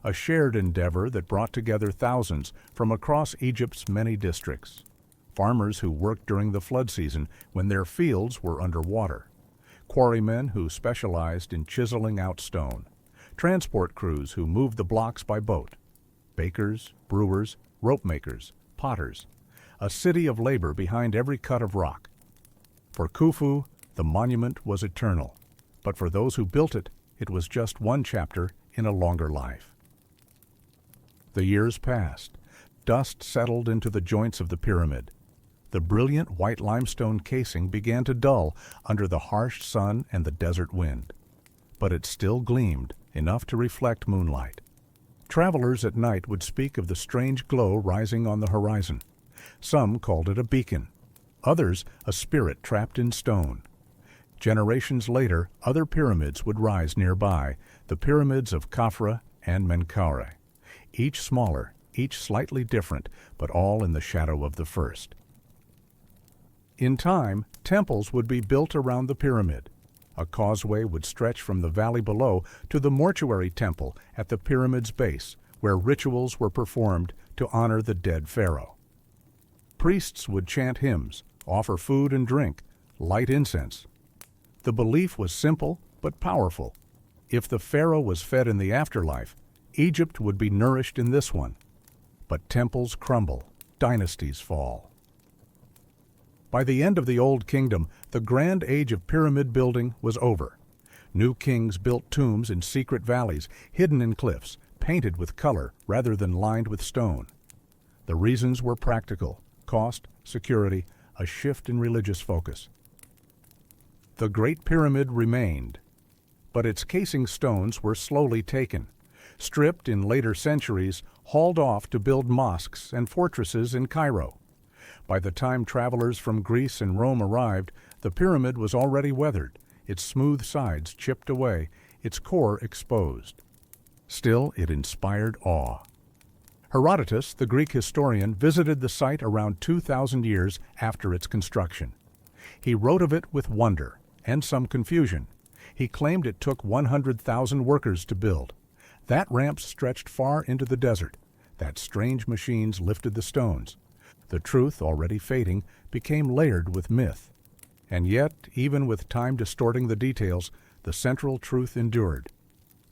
a shared endeavor that brought together thousands from across Egypt's many districts. Farmers who worked during the flood season when their fields were underwater, quarrymen who specialized in chiseling out stone, transport crews who moved the blocks by boat, bakers, brewers, rope makers, potters, a city of labor behind every cut of rock. For Khufu, the monument was eternal, but for those who built it, it was just one chapter in a longer life. The years passed. Dust settled into the joints of the pyramid. The brilliant white limestone casing began to dull under the harsh sun and the desert wind. But it still gleamed, enough to reflect moonlight. Travelers at night would speak of the strange glow rising on the horizon. Some called it a beacon, others a spirit trapped in stone. Generations later, other pyramids would rise nearby, the pyramids of Khafra and Menkaure, each smaller, each slightly different, but all in the shadow of the first. In time, temples would be built around the pyramid. A causeway would stretch from the valley below to the mortuary temple at the pyramid's base, where rituals were performed to honor the dead pharaoh. Priests would chant hymns, offer food and drink, light incense. The belief was simple but powerful. If the pharaoh was fed in the afterlife, Egypt would be nourished in this one. But temples crumble, dynasties fall. By the end of the Old Kingdom, the grand age of pyramid building was over. New kings built tombs in secret valleys, hidden in cliffs, painted with color rather than lined with stone. The reasons were practical: cost, security, a shift in religious focus. The Great Pyramid remained, but its casing stones were slowly taken, stripped in later centuries, hauled off to build mosques and fortresses in Cairo. By the time travelers from Greece and Rome arrived, the pyramid was already weathered, its smooth sides chipped away, its core exposed. Still, it inspired awe. Herodotus, the Greek historian, visited the site around 2,000 years after its construction. He wrote of it with wonder and some confusion. He claimed it took 100,000 workers to build. That ramp stretched far into the desert, that strange machines lifted the stones. The truth, already fading, became layered with myth. And yet, even with time distorting the details, the central truth endured.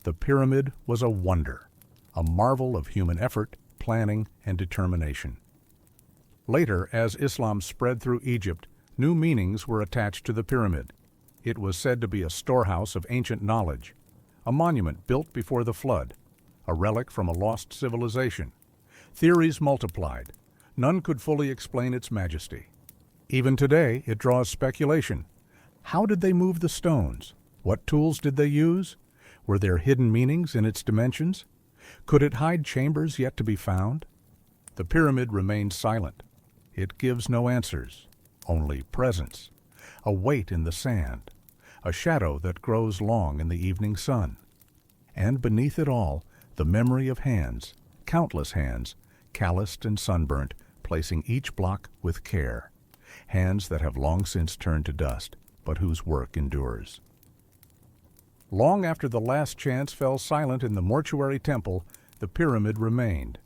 The pyramid was a wonder, a marvel of human effort, planning, and determination. Later, as Islam spread through Egypt, new meanings were attached to the pyramid. It was said to be a storehouse of ancient knowledge, a monument built before the flood, a relic from a lost civilization. Theories multiplied. None could fully explain its majesty. Even today, it draws speculation. How did they move the stones? What tools did they use? Were there hidden meanings in its dimensions? Could it hide chambers yet to be found? The pyramid remains silent. It gives no answers, only presence, a weight in the sand, a shadow that grows long in the evening sun. And beneath it all, the memory of hands, countless hands, calloused and sunburnt, placing each block with care. Hands that have long since turned to dust, but whose work endures. Long after the last chants fell silent in the mortuary temple, the pyramid remained.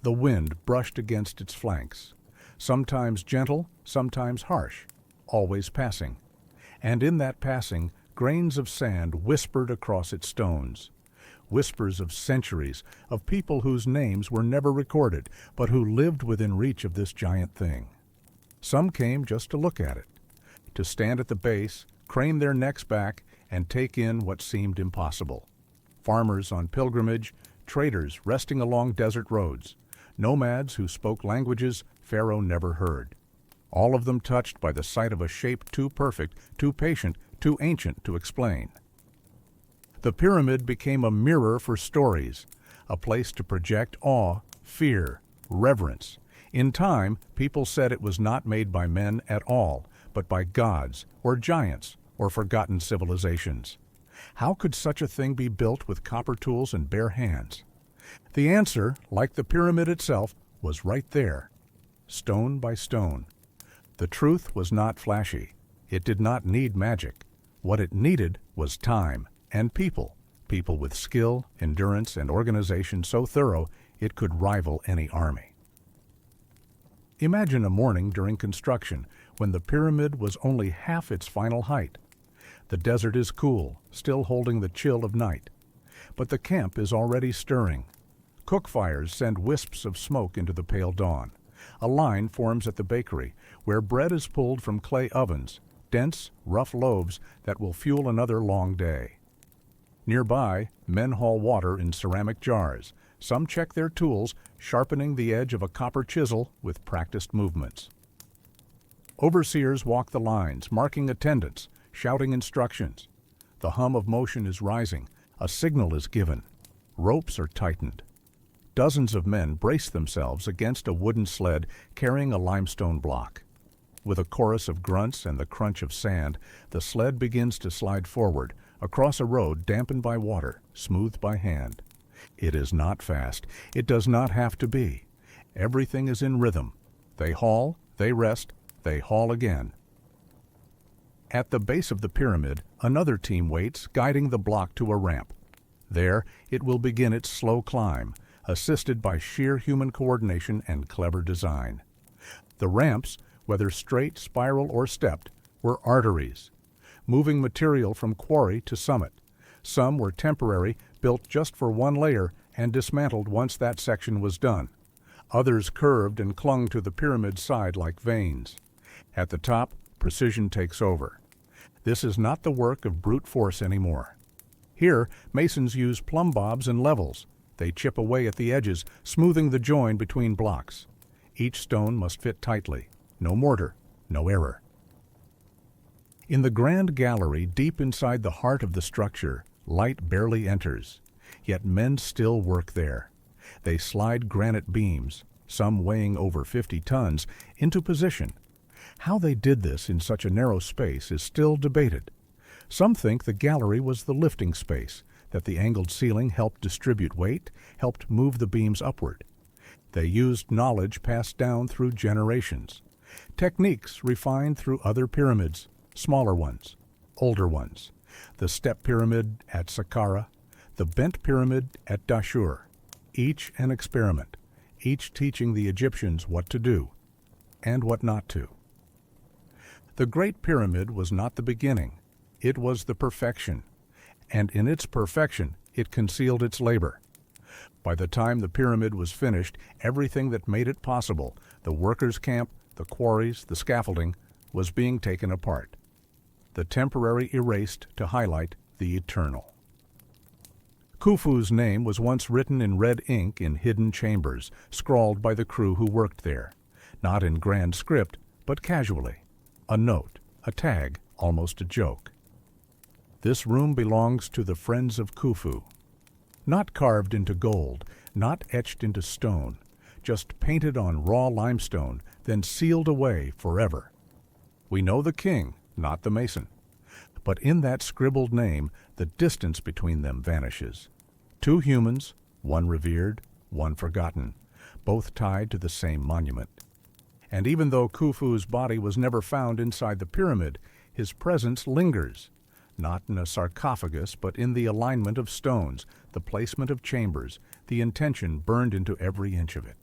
The wind brushed against its flanks, sometimes gentle, sometimes harsh, always passing. And in that passing, grains of sand whispered across its stones. Whispers of centuries, of people whose names were never recorded, but who lived within reach of this giant thing. Some came just to look at it, to stand at the base, crane their necks back, and take in what seemed impossible. Farmers on pilgrimage, traders resting along desert roads, nomads who spoke languages Pharaoh never heard. All of them touched by the sight of a shape too perfect, too patient, too ancient to explain. The pyramid became a mirror for stories, a place to project awe, fear, reverence. In time, people said it was not made by men at all, but by gods, or giants, or forgotten civilizations. How could such a thing be built with copper tools and bare hands? The answer, like the pyramid itself, was right there, stone by stone. The truth was not flashy. It did not need magic. What it needed was time and people with skill, endurance, and organization so thorough it could rival any army. Imagine a morning during construction when the pyramid was only half its final height. The desert is cool, still holding the chill of night. But the camp is already stirring. Cook fires send wisps of smoke into the pale dawn. A line forms at the bakery, where bread is pulled from clay ovens, dense, rough loaves that will fuel another long day. Nearby, men haul water in ceramic jars. Some check their tools, sharpening the edge of a copper chisel with practiced movements. Overseers walk the lines, marking attendance, shouting instructions. The hum of motion is rising. A signal is given. Ropes are tightened. Dozens of men brace themselves against a wooden sled carrying a limestone block. With a chorus of grunts and the crunch of sand, the sled begins to slide forward, across a road dampened by water, smoothed by hand. It is not fast. It does not have to be. Everything is in rhythm. They haul, they rest, they haul again. At the base of the pyramid, another team waits, guiding the block to a ramp. There, it will begin its slow climb, assisted by sheer human coordination and clever design. The ramps, whether straight, spiral, or stepped, were arteries, moving material from quarry to summit. Some were temporary, built just for one layer, and dismantled once that section was done. Others curved and clung to the pyramid's side like veins. At the top, precision takes over. This is not the work of brute force anymore. Here, masons use plumb bobs and levels. They chip away at the edges, smoothing the join between blocks. Each stone must fit tightly. No mortar, no error. In the grand gallery deep inside the heart of the structure, light barely enters, yet men still work there. They slide granite beams, some weighing over 50 tons, into position. How they did this in such a narrow space is still debated. Some think the gallery was the lifting space, that the angled ceiling helped distribute weight, helped move the beams upward. They used knowledge passed down through generations, techniques refined through other pyramids, smaller ones, older ones, the step pyramid at Saqqara, the bent pyramid at Dashur, each an experiment, each teaching the Egyptians what to do and what not to. The Great Pyramid was not the beginning, it was the perfection, and in its perfection it concealed its labor. By the time the pyramid was finished, everything that made it possible, the workers' camp, the quarries, the scaffolding, was being taken apart. The temporary erased to highlight the eternal. Khufu's name was once written in red ink in hidden chambers, scrawled by the crew who worked there, not in grand script, but casually. A note, a tag, almost a joke. This room belongs to the friends of Khufu. Not carved into gold, not etched into stone, just painted on raw limestone, then sealed away forever. We know the king, not the mason. But in that scribbled name, the distance between them vanishes. Two humans, one revered, one forgotten, both tied to the same monument. And even though Khufu's body was never found inside the pyramid, his presence lingers, not in a sarcophagus, but in the alignment of stones, the placement of chambers, the intention burned into every inch of it.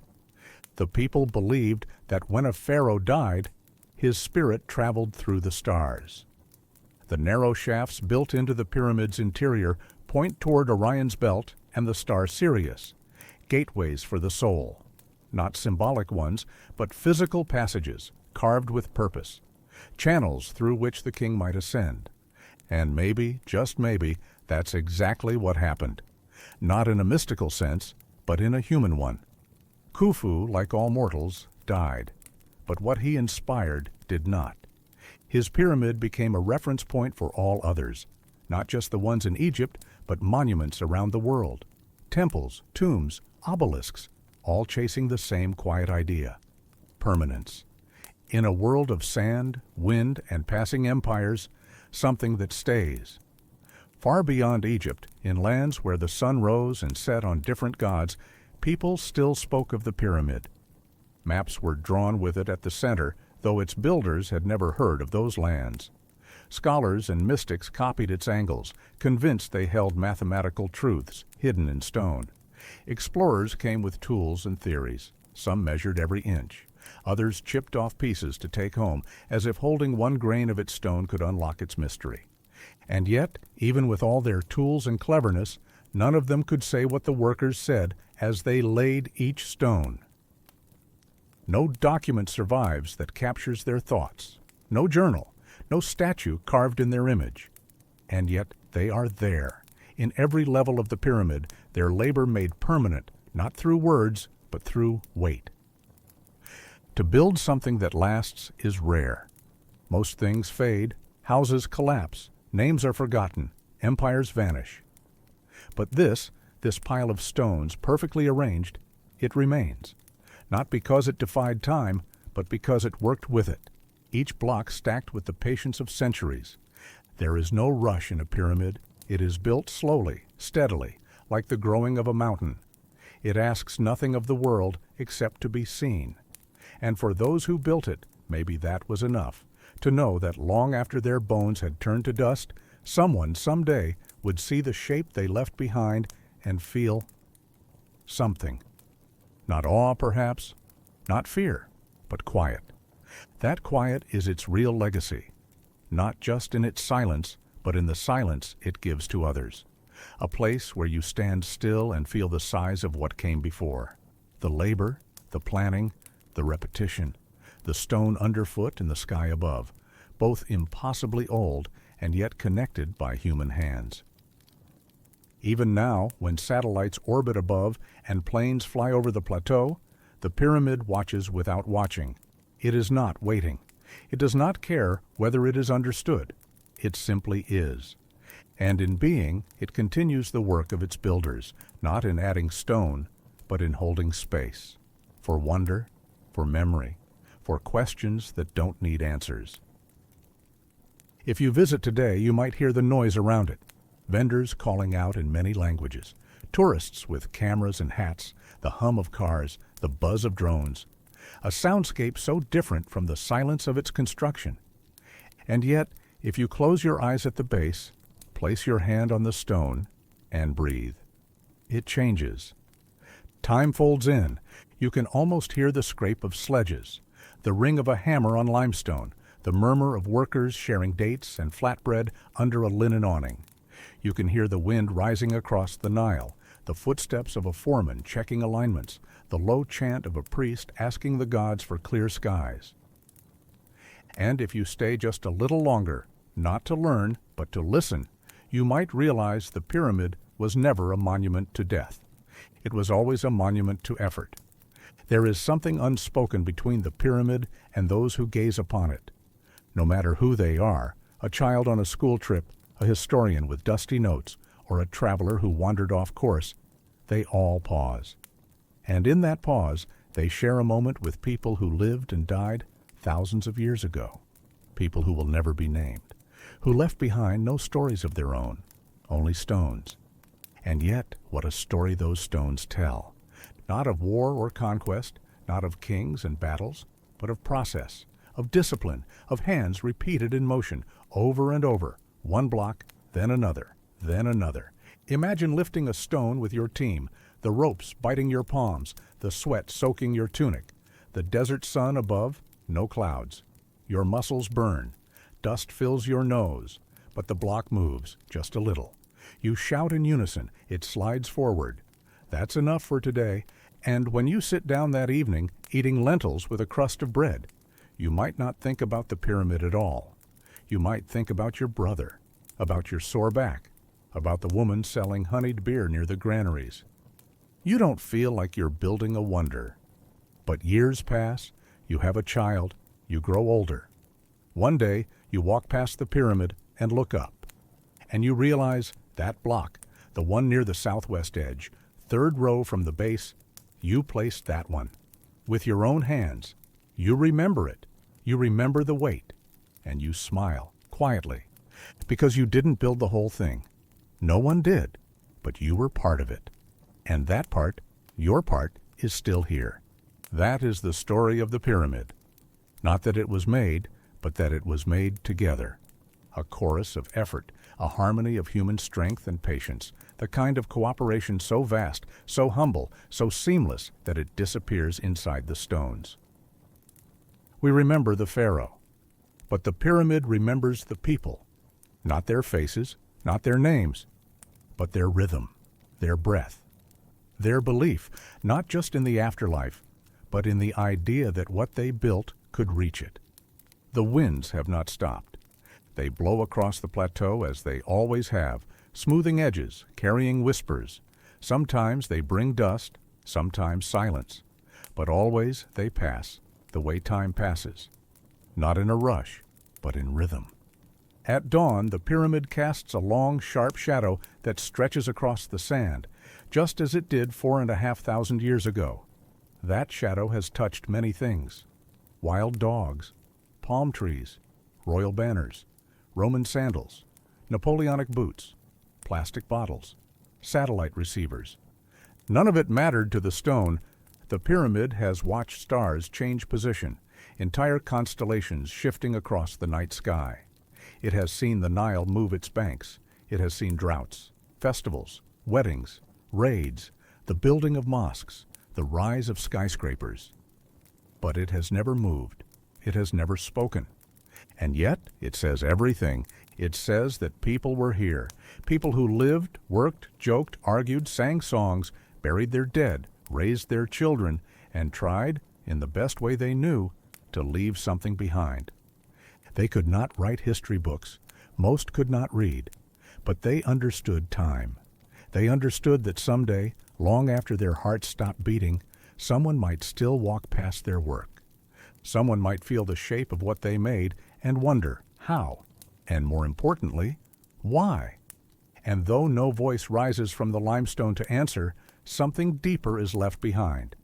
The people believed that when a pharaoh died, his spirit traveled through the stars. The narrow shafts built into the pyramid's interior point toward Orion's belt and the star Sirius, gateways for the soul. Not symbolic ones, but physical passages, carved with purpose, channels through which the king might ascend. And maybe, just maybe, that's exactly what happened. Not in a mystical sense, but in a human one. Khufu, like all mortals, died, but what he inspired did not. His pyramid became a reference point for all others, not just the ones in Egypt, but monuments around the world, temples, tombs, obelisks, all chasing the same quiet idea: permanence. In a world of sand, wind, and passing empires, something that stays. Far beyond Egypt, in lands where the sun rose and set on different gods, people still spoke of the pyramid. Maps were drawn with it at the center, though its builders had never heard of those lands. Scholars and mystics copied its angles, convinced they held mathematical truths hidden in stone. Explorers came with tools and theories. Some measured every inch. Others chipped off pieces to take home, as if holding one grain of its stone could unlock its mystery. And yet, even with all their tools and cleverness, none of them could say what the workers said as they laid each stone. No document survives that captures their thoughts. No journal, no statue carved in their image. And yet they are there. In every level of the pyramid, their labor made permanent, not through words, but through weight. To build something that lasts is rare. Most things fade, houses collapse, names are forgotten, empires vanish. But this pile of stones perfectly arranged, it remains. Not because it defied time, but because it worked with it, each block stacked with the patience of centuries. There is no rush in a pyramid. It is built slowly, steadily, like the growing of a mountain. It asks nothing of the world except to be seen. And for those who built it, maybe that was enough, to know that long after their bones had turned to dust, someone someday would see the shape they left behind and feel something. Not awe, perhaps, not fear, but quiet. That quiet is its real legacy, not just in its silence, but in the silence it gives to others. A place where you stand still and feel the size of what came before. The labor, the planning, the repetition, the stone underfoot and the sky above, both impossibly old and yet connected by human hands. Even now, when satellites orbit above and planes fly over the plateau, the pyramid watches without watching. It is not waiting. It does not care whether it is understood. It simply is. And in being, it continues the work of its builders, not in adding stone, but in holding space, for wonder, for memory, for questions that don't need answers. If you visit today, you might hear the noise around it, vendors calling out in many languages, tourists with cameras and hats, the hum of cars, the buzz of drones, a soundscape so different from the silence of its construction. And yet, if you close your eyes at the base, place your hand on the stone, and breathe, it changes. Time folds in. You can almost hear the scrape of sledges, the ring of a hammer on limestone, the murmur of workers sharing dates and flatbread under a linen awning. You can hear the wind rising across the Nile, the footsteps of a foreman checking alignments, the low chant of a priest asking the gods for clear skies. And if you stay just a little longer, not to learn, but to listen, you might realize the pyramid was never a monument to death. It was always a monument to effort. There is something unspoken between the pyramid and those who gaze upon it. No matter who they are, a child on a school trip, a historian with dusty notes, or a traveler who wandered off course, they all pause. And in that pause, they share a moment with people who lived and died thousands of years ago, people who will never be named, who left behind no stories of their own, only stones. And yet, what a story those stones tell. Not of war or conquest, not of kings and battles, but of process, of discipline, of hands repeated in motion, over and over, one block, then another, then another. Imagine lifting a stone with your team, the ropes biting your palms, the sweat soaking your tunic, the desert sun above, no clouds. Your muscles burn, dust fills your nose, but the block moves just a little. You shout in unison, it slides forward. That's enough for today, and when you sit down that evening eating lentils with a crust of bread, you might not think about the pyramid at all. You might think about your brother, about your sore back, about the woman selling honeyed beer near the granaries. You don't feel like you're building a wonder. But years pass, you have a child, you grow older. One day, you walk past the pyramid and look up, and you realize that block, the one near the southwest edge, third row from the base, you placed that one. With your own hands, you remember it. You remember the weight, and you smile quietly, because you didn't build the whole thing. No one did, but you were part of it. And that part, your part, is still here. That is the story of the pyramid. Not that it was made, but that it was made together. A chorus of effort, a harmony of human strength and patience, the kind of cooperation so vast, so humble, so seamless that it disappears inside the stones. We remember the pharaoh, but the pyramid remembers the people, not their faces, not their names, but their rhythm, their breath, their belief, not just in the afterlife, but in the idea that what they built could reach it. The winds have not stopped. They blow across the plateau as they always have, smoothing edges, carrying whispers. Sometimes they bring dust, sometimes silence, but always they pass, the way time passes, not in a rush, but in rhythm. At dawn, the pyramid casts a long, sharp shadow that stretches across the sand, just as it did 4,500 years ago. That shadow has touched many things: wild dogs, palm trees, royal banners, Roman sandals, Napoleonic boots, plastic bottles, satellite receivers. None of it mattered to the stone. The pyramid has watched stars change position, entire constellations shifting across the night sky. It has seen the Nile move its banks. It has seen droughts, festivals, weddings, raids, the building of mosques, the rise of skyscrapers. But it has never moved. It has never spoken. And yet, it says everything. It says that people were here, people who lived, worked, joked, argued, sang songs, buried their dead, raised their children, and tried, in the best way they knew, to leave something behind. They could not write history books. Most could not read. But they understood time. They understood that someday, long after their hearts stopped beating, someone might still walk past their work. Someone might feel the shape of what they made and wonder how, and more importantly, why. And though no voice rises from the limestone to answer, something deeper is left behind.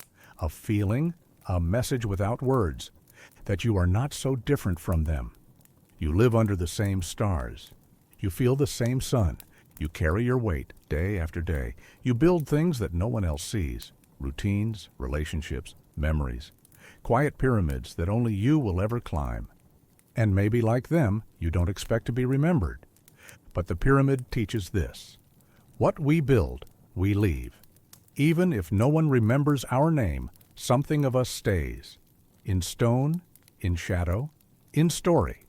A feeling, a message without words, that you are not so different from them. You live under the same stars. You feel the same sun. You carry your weight day after day. You build things that no one else sees. Routines, relationships, memories. Quiet pyramids that only you will ever climb. And maybe like them, you don't expect to be remembered. But the pyramid teaches this. What we build, we leave. Even if no one remembers our name, something of us stays. In stone, in shadow, in story.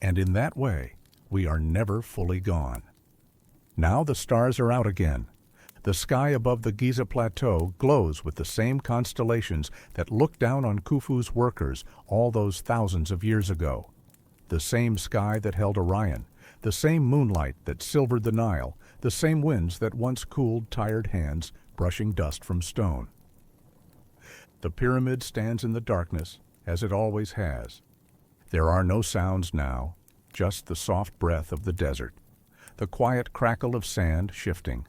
And in that way, we are never fully gone. Now the stars are out again. The sky above the Giza Plateau glows with the same constellations that looked down on Khufu's workers all those thousands of years ago. The same sky that held Orion, the same moonlight that silvered the Nile, the same winds that once cooled tired hands brushing dust from stone. The pyramid stands in the darkness, as it always has. There are no sounds now, just the soft breath of the desert, the quiet crackle of sand shifting,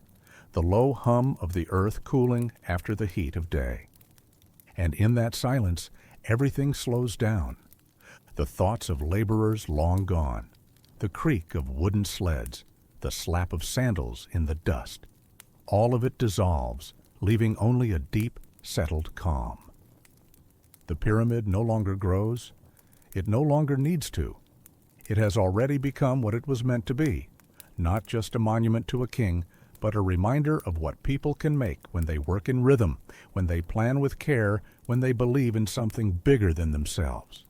the low hum of the earth cooling after the heat of day. And in that silence, everything slows down. The thoughts of laborers long gone, the creak of wooden sleds, the slap of sandals in the dust. All of it dissolves, leaving only a deep, settled calm. The pyramid no longer grows. It no longer needs to. It has already become what it was meant to be, not just a monument to a king, but a reminder of what people can make when they work in rhythm, when they plan with care, when they believe in something bigger than themselves.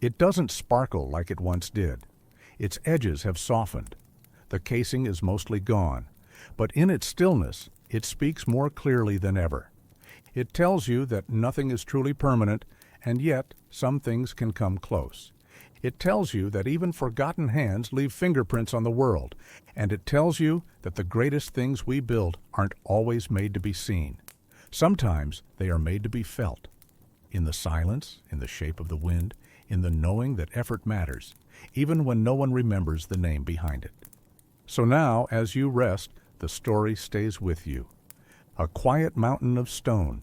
It doesn't sparkle like it once did. Its edges have softened. The casing is mostly gone, but in its stillness, it speaks more clearly than ever. It tells you that nothing is truly permanent, and yet some things can come close. It tells you that even forgotten hands leave fingerprints on the world, and it tells you that the greatest things we build aren't always made to be seen. Sometimes they are made to be felt. In the silence, in the shape of the wind, in the knowing that effort matters, even when no one remembers the name behind it. So now, as you rest, the story stays with you. A quiet mountain of stone,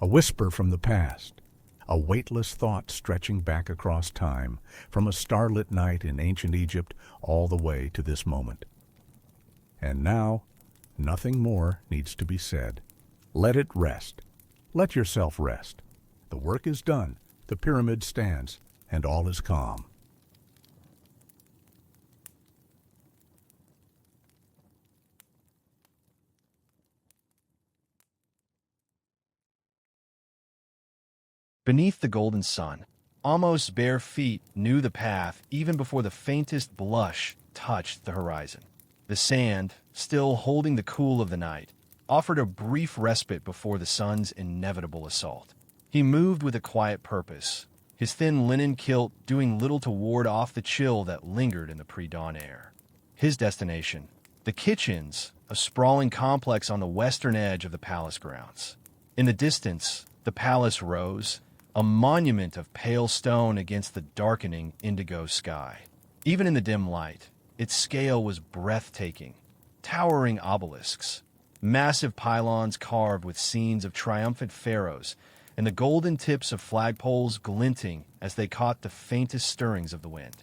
a whisper from the past, a weightless thought stretching back across time, from a starlit night in ancient Egypt all the way to this moment. And now, nothing more needs to be said. Let it rest. Let yourself rest. The work is done, the pyramid stands, and all is calm. Beneath the golden sun, Amos' bare feet knew the path even before the faintest blush touched the horizon. The sand, still holding the cool of the night, offered a brief respite before the sun's inevitable assault. He moved with a quiet purpose, his thin linen kilt doing little to ward off the chill that lingered in the pre-dawn air. His destination, the kitchens, a sprawling complex on the western edge of the palace grounds. In the distance, the palace rose, a monument of pale stone against the darkening indigo sky. Even in the dim light, its scale was breathtaking. Towering obelisks, massive pylons carved with scenes of triumphant pharaohs, and the golden tips of flagpoles glinting as they caught the faintest stirrings of the wind.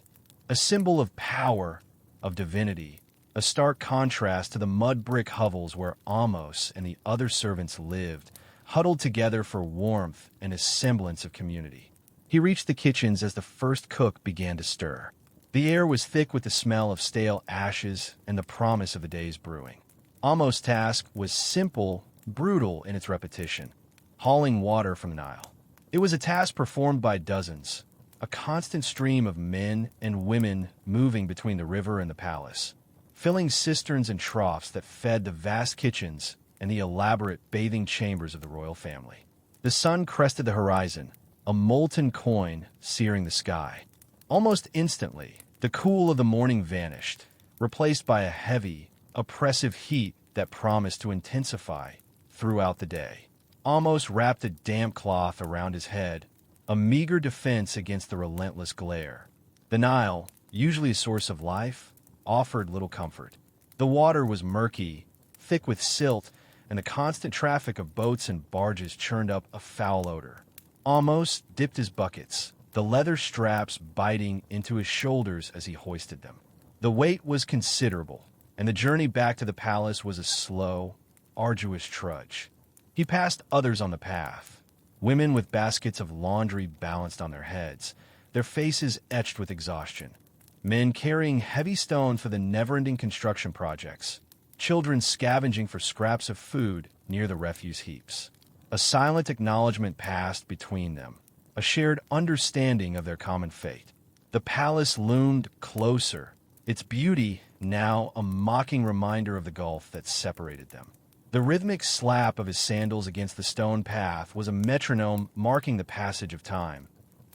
A symbol of power, of divinity, a stark contrast to the mud brick hovels where Amos and the other servants lived, huddled together for warmth and a semblance of community. He reached the kitchens as the first cook began to stir. The air was thick with the smell of stale ashes and the promise of a day's brewing. Amos' task was simple, brutal in its repetition, hauling water from the Nile. It was a task performed by dozens, a constant stream of men and women moving between the river and the palace, filling cisterns and troughs that fed the vast kitchens and the elaborate bathing chambers of the royal family. The sun crested the horizon, a molten coin searing the sky. Almost instantly, the cool of the morning vanished, replaced by a heavy, oppressive heat that promised to intensify throughout the day. Amos wrapped a damp cloth around his head, a meager defense against the relentless glare. The Nile, usually a source of life, offered little comfort. The water was murky, thick with silt, and the constant traffic of boats and barges churned up a foul odor. Amos dipped his buckets, the leather straps biting into his shoulders as he hoisted them. The weight was considerable, and the journey back to the palace was a slow, arduous trudge. He passed others on the path, women with baskets of laundry balanced on their heads, their faces etched with exhaustion, men carrying heavy stone for the never-ending construction projects, children scavenging for scraps of food near the refuse heaps. A silent acknowledgement passed between them, a shared understanding of their common fate. The palace loomed closer, its beauty now a mocking reminder of the gulf that separated them. The rhythmic slap of his sandals against the stone path was a metronome marking the passage of time,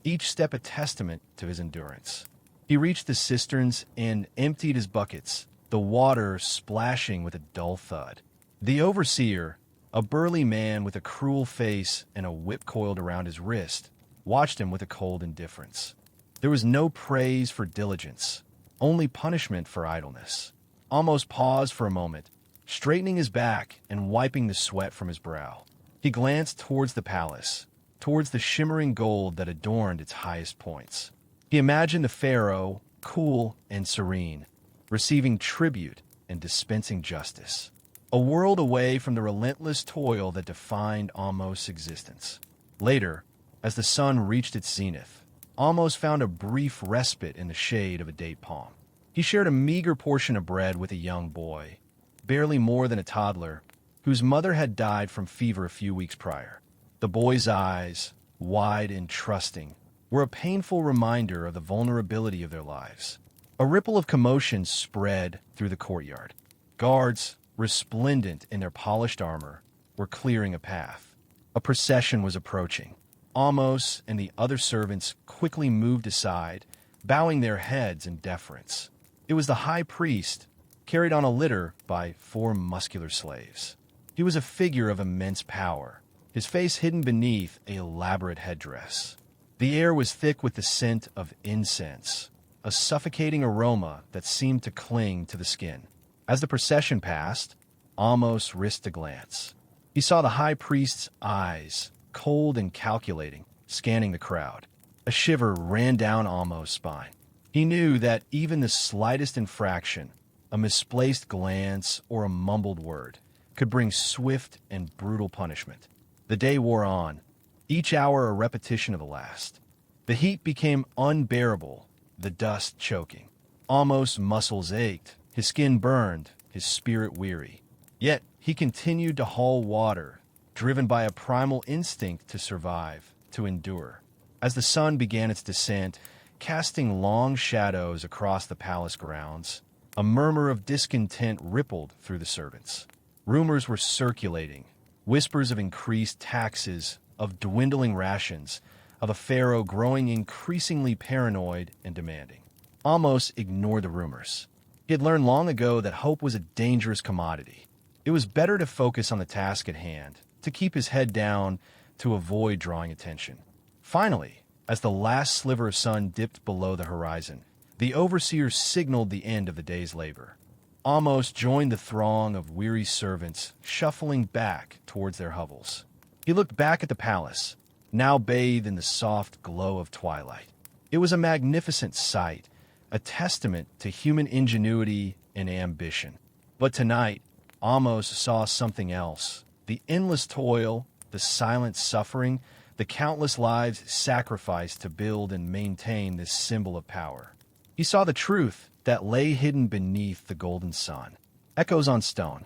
each step a testament to his endurance. He reached the cisterns and emptied his buckets, the water splashing with a dull thud. The overseer, a burly man with a cruel face and a whip coiled around his wrist, watched him with a cold indifference. There was no praise for diligence, only punishment for idleness. Amos paused for a moment, straightening his back and wiping the sweat from his brow. He glanced towards the palace, towards the shimmering gold that adorned its highest points. He imagined the pharaoh, cool and serene, receiving tribute and dispensing justice. A world away from the relentless toil that defined Amos' existence. Later, as the sun reached its zenith, Amos found a brief respite in the shade of a date palm. He shared a meager portion of bread with a young boy, barely more than a toddler, whose mother had died from fever a few weeks prior. The boy's eyes, wide and trusting, were a painful reminder of the vulnerability of their lives. A ripple of commotion spread through the courtyard. Guards, resplendent in their polished armor, were clearing a path. A procession was approaching. Amos and the other servants quickly moved aside, bowing their heads in deference. It was the high priest, carried on a litter by 4 muscular slaves. He was a figure of immense power, his face hidden beneath an elaborate headdress. The air was thick with the scent of incense, a suffocating aroma that seemed to cling to the skin. As the procession passed, Amos risked a glance. He saw the high priest's eyes, cold and calculating, scanning the crowd. A shiver ran down Amos' spine. He knew that even the slightest infraction, a misplaced glance or a mumbled word, could bring swift and brutal punishment. The day wore on, each hour a repetition of the last. The heat became unbearable, the dust choking. Amos' muscles ached, his skin burned, his spirit weary. Yet he continued to haul water, driven by a primal instinct to survive, to endure. As the sun began its descent, casting long shadows across the palace grounds, a murmur of discontent rippled through the servants. Rumors were circulating, whispers of increased taxes, of dwindling rations, of a pharaoh growing increasingly paranoid and demanding. Amos ignored the rumors. He had learned long ago that hope was a dangerous commodity. It was better to focus on the task at hand, to keep his head down, to avoid drawing attention. Finally, as the last sliver of sun dipped below the horizon, the overseer signaled the end of the day's labor. Amos joined the throng of weary servants shuffling back towards their hovels. He looked back at the palace, now bathed in the soft glow of twilight. It was a magnificent sight, a testament to human ingenuity and ambition. But tonight, Amos saw something else. The endless toil, the silent suffering, the countless lives sacrificed to build and maintain this symbol of power. He saw the truth that lay hidden beneath the golden sun. Echoes on stone.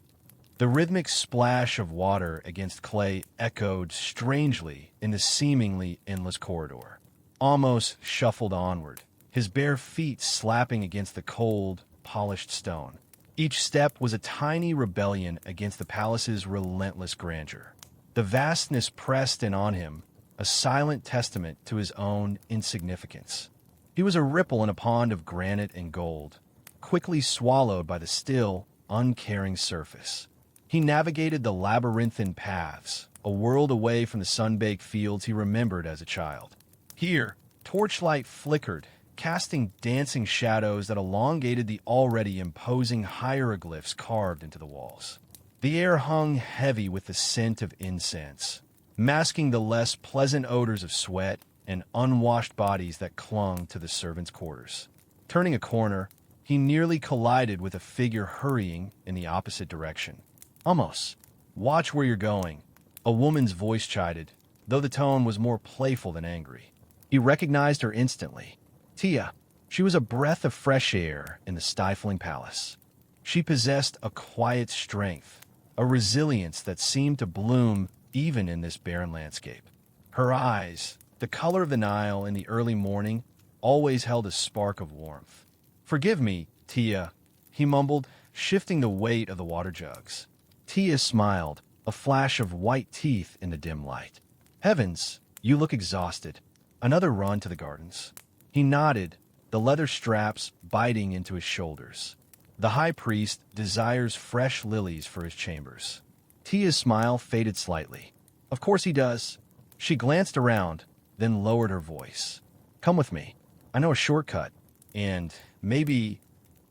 The rhythmic splash of water against clay echoed strangely in the seemingly endless corridor. Amos shuffled onward, his bare feet slapping against the cold, polished stone. Each step was a tiny rebellion against the palace's relentless grandeur. The vastness pressed in on him, a silent testament to his own insignificance. He was a ripple in a pond of granite and gold, quickly swallowed by the still, uncaring surface. He navigated the labyrinthine paths, a world away from the sun-baked fields he remembered as a child. Here, torchlight flickered, casting dancing shadows that elongated the already imposing hieroglyphs carved into the walls. The air hung heavy with the scent of incense, masking the less pleasant odors of sweat and unwashed bodies that clung to the servants' quarters. Turning a corner, he nearly collided with a figure hurrying in the opposite direction. "Amos, watch where you're going," a woman's voice chided, though the tone was more playful than angry. He recognized her instantly. Tia. She was a breath of fresh air in the stifling palace. She possessed a quiet strength, a resilience that seemed to bloom even in this barren landscape. Her eyes, the color of the Nile in the early morning, always held a spark of warmth. "Forgive me, Tia," he mumbled, shifting the weight of the water jugs. Tia smiled, a flash of white teeth in the dim light. "Heavens, you look exhausted. Another run to the gardens." He nodded, the leather straps biting into his shoulders. The high priest desires fresh lilies for his chambers. Tia's smile faded slightly. "Of course he does." She glanced around, then lowered her voice. "Come with me. I know a shortcut, and maybe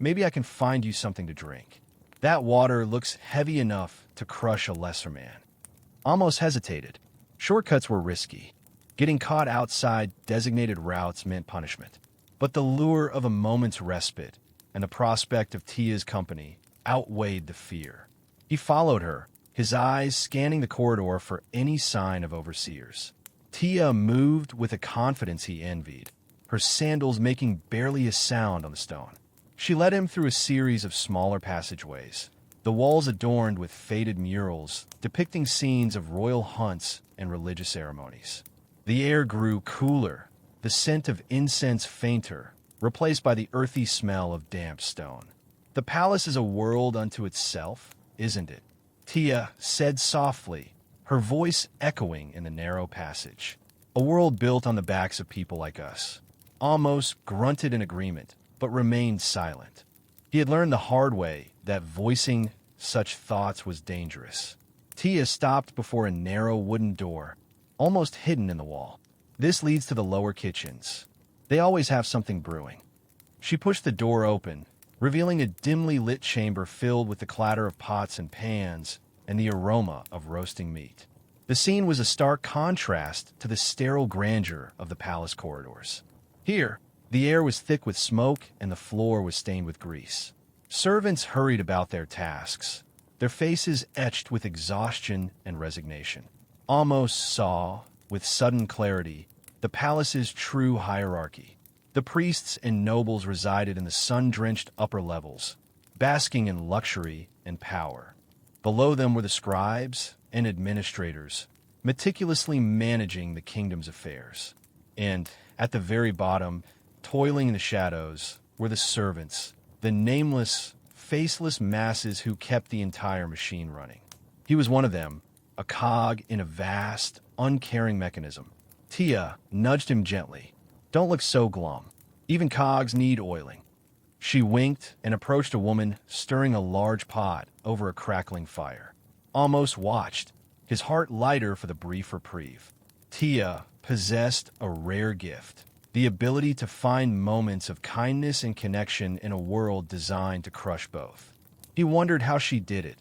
I can find you something to drink. That water looks heavy enough to crush a lesser man." Amos hesitated. Shortcuts were risky. Getting caught outside designated routes meant punishment. But the lure of a moment's respite and the prospect of Tia's company outweighed the fear. He followed her, his eyes scanning the corridor for any sign of overseers. Tia moved with a confidence he envied, her sandals making barely a sound on the stone. She led him through a series of smaller passageways, the walls adorned with faded murals depicting scenes of royal hunts and religious ceremonies. The air grew cooler, the scent of incense fainter, replaced by the earthy smell of damp stone. "The palace is a world unto itself, isn't it?" Tia said softly, her voice echoing in the narrow passage. "A world built on the backs of people like us." Amos grunted in agreement, but remained silent. He had learned the hard way that voicing such thoughts was dangerous. Tia stopped before a narrow wooden door, almost hidden in the wall. "This leads to the lower kitchens. They always have something brewing." She pushed the door open, revealing a dimly lit chamber filled with the clatter of pots and pans and the aroma of roasting meat. The scene was a stark contrast to the sterile grandeur of the palace corridors. Here, the air was thick with smoke and the floor was stained with grease. Servants hurried about their tasks, their faces etched with exhaustion and resignation. Amos saw, with sudden clarity, the palace's true hierarchy. The priests and nobles resided in the sun-drenched upper levels, basking in luxury and power. Below them were the scribes and administrators, meticulously managing the kingdom's affairs. And at the very bottom, toiling in the shadows, were the servants, the nameless, faceless masses who kept the entire machine running. He was one of them, a cog in a vast, uncaring mechanism. Tia nudged him gently. "Don't look so glum. Even cogs need oiling." She winked and approached a woman stirring a large pot over a crackling fire. Amos watched, his heart lighter for the brief reprieve. Tia possessed a rare gift, the ability to find moments of kindness and connection in a world designed to crush both. He wondered how she did it,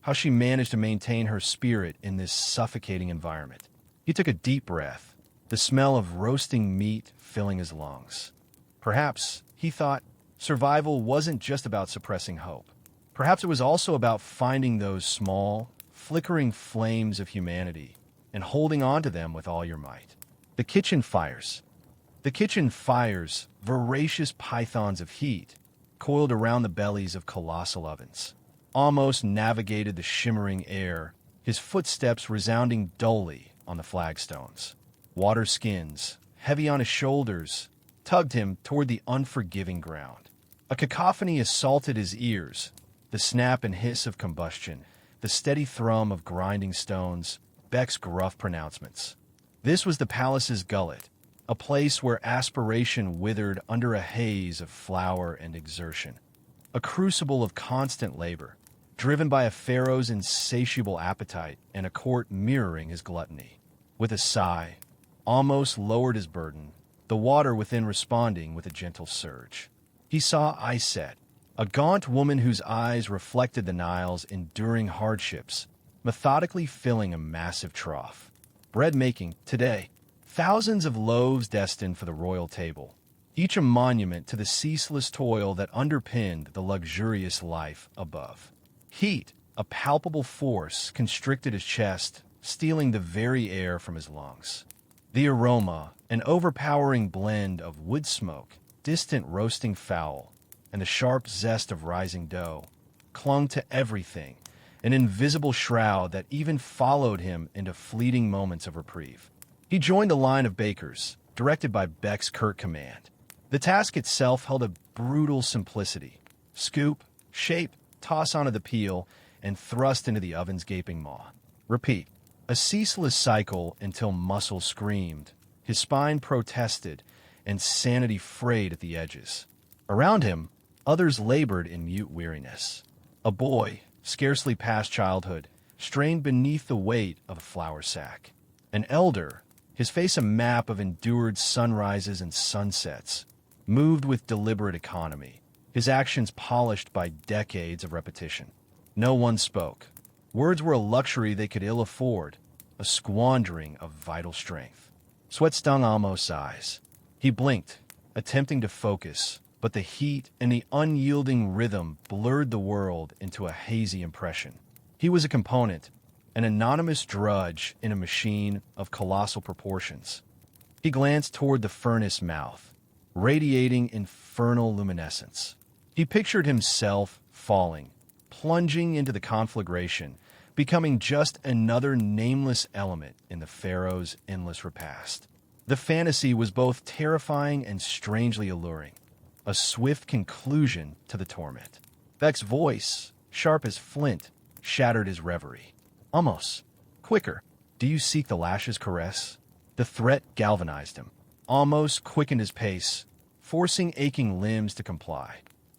how she managed to maintain her spirit in this suffocating environment. He took a deep breath, the smell of roasting meat filling his lungs. Perhaps, he thought, survival wasn't just about suppressing hope. Perhaps it was also about finding those small, flickering flames of humanity and holding on to them with all your might. The kitchen fires, voracious pythons of heat, coiled around the bellies of colossal ovens. Amos navigated the shimmering air, his footsteps resounding dully on the flagstones. Water skins, heavy on his shoulders, tugged him toward the unforgiving ground. A cacophony assaulted his ears, the snap and hiss of combustion, the steady thrum of grinding stones, Beck's gruff pronouncements. This was the palace's gullet, a place where aspiration withered under a haze of flour and exertion. A crucible of constant labor, driven by a pharaoh's insatiable appetite and a court mirroring his gluttony. With a sigh, Amos lowered his burden, the water within responding with a gentle surge. He saw Iset, a gaunt woman whose eyes reflected the Nile's enduring hardships, methodically filling a massive trough. Bread making, today, thousands of loaves destined for the royal table, each a monument to the ceaseless toil that underpinned the luxurious life above. Heat, a palpable force, constricted his chest, stealing the very air from his lungs. The aroma, an overpowering blend of wood smoke, distant roasting fowl, and the sharp zest of rising dough, clung to everything, an invisible shroud that even followed him into fleeting moments of reprieve. He joined the line of bakers, directed by Beck's curt command. The task itself held a brutal simplicity. Scoop, shape, toss onto the peel, and thrust into the oven's gaping maw. Repeat. A ceaseless cycle until muscle screamed, his spine protested, and sanity frayed at the edges. Around him, others labored in mute weariness. A boy, scarcely past childhood, strained beneath the weight of a flour sack. An elder, his face a map of endured sunrises and sunsets, moved with deliberate economy, his actions polished by decades of repetition. No one spoke. Words were a luxury they could ill afford, a squandering of vital strength. Sweat stung Amos' eyes. He blinked, attempting to focus, but the heat and the unyielding rhythm blurred the world into a hazy impression. He was a component, an anonymous drudge in a machine of colossal proportions. He glanced toward the furnace mouth, radiating infernal luminescence. He pictured himself falling, plunging into the conflagration, becoming just another nameless element in the pharaoh's endless repast. The fantasy was both terrifying and strangely alluring, a swift conclusion to the torment. Beck's voice, sharp as flint, shattered his reverie. Amos, quicker. Do you seek the lash's caress? The threat galvanized him. Amos quickened his pace, forcing aching limbs to comply.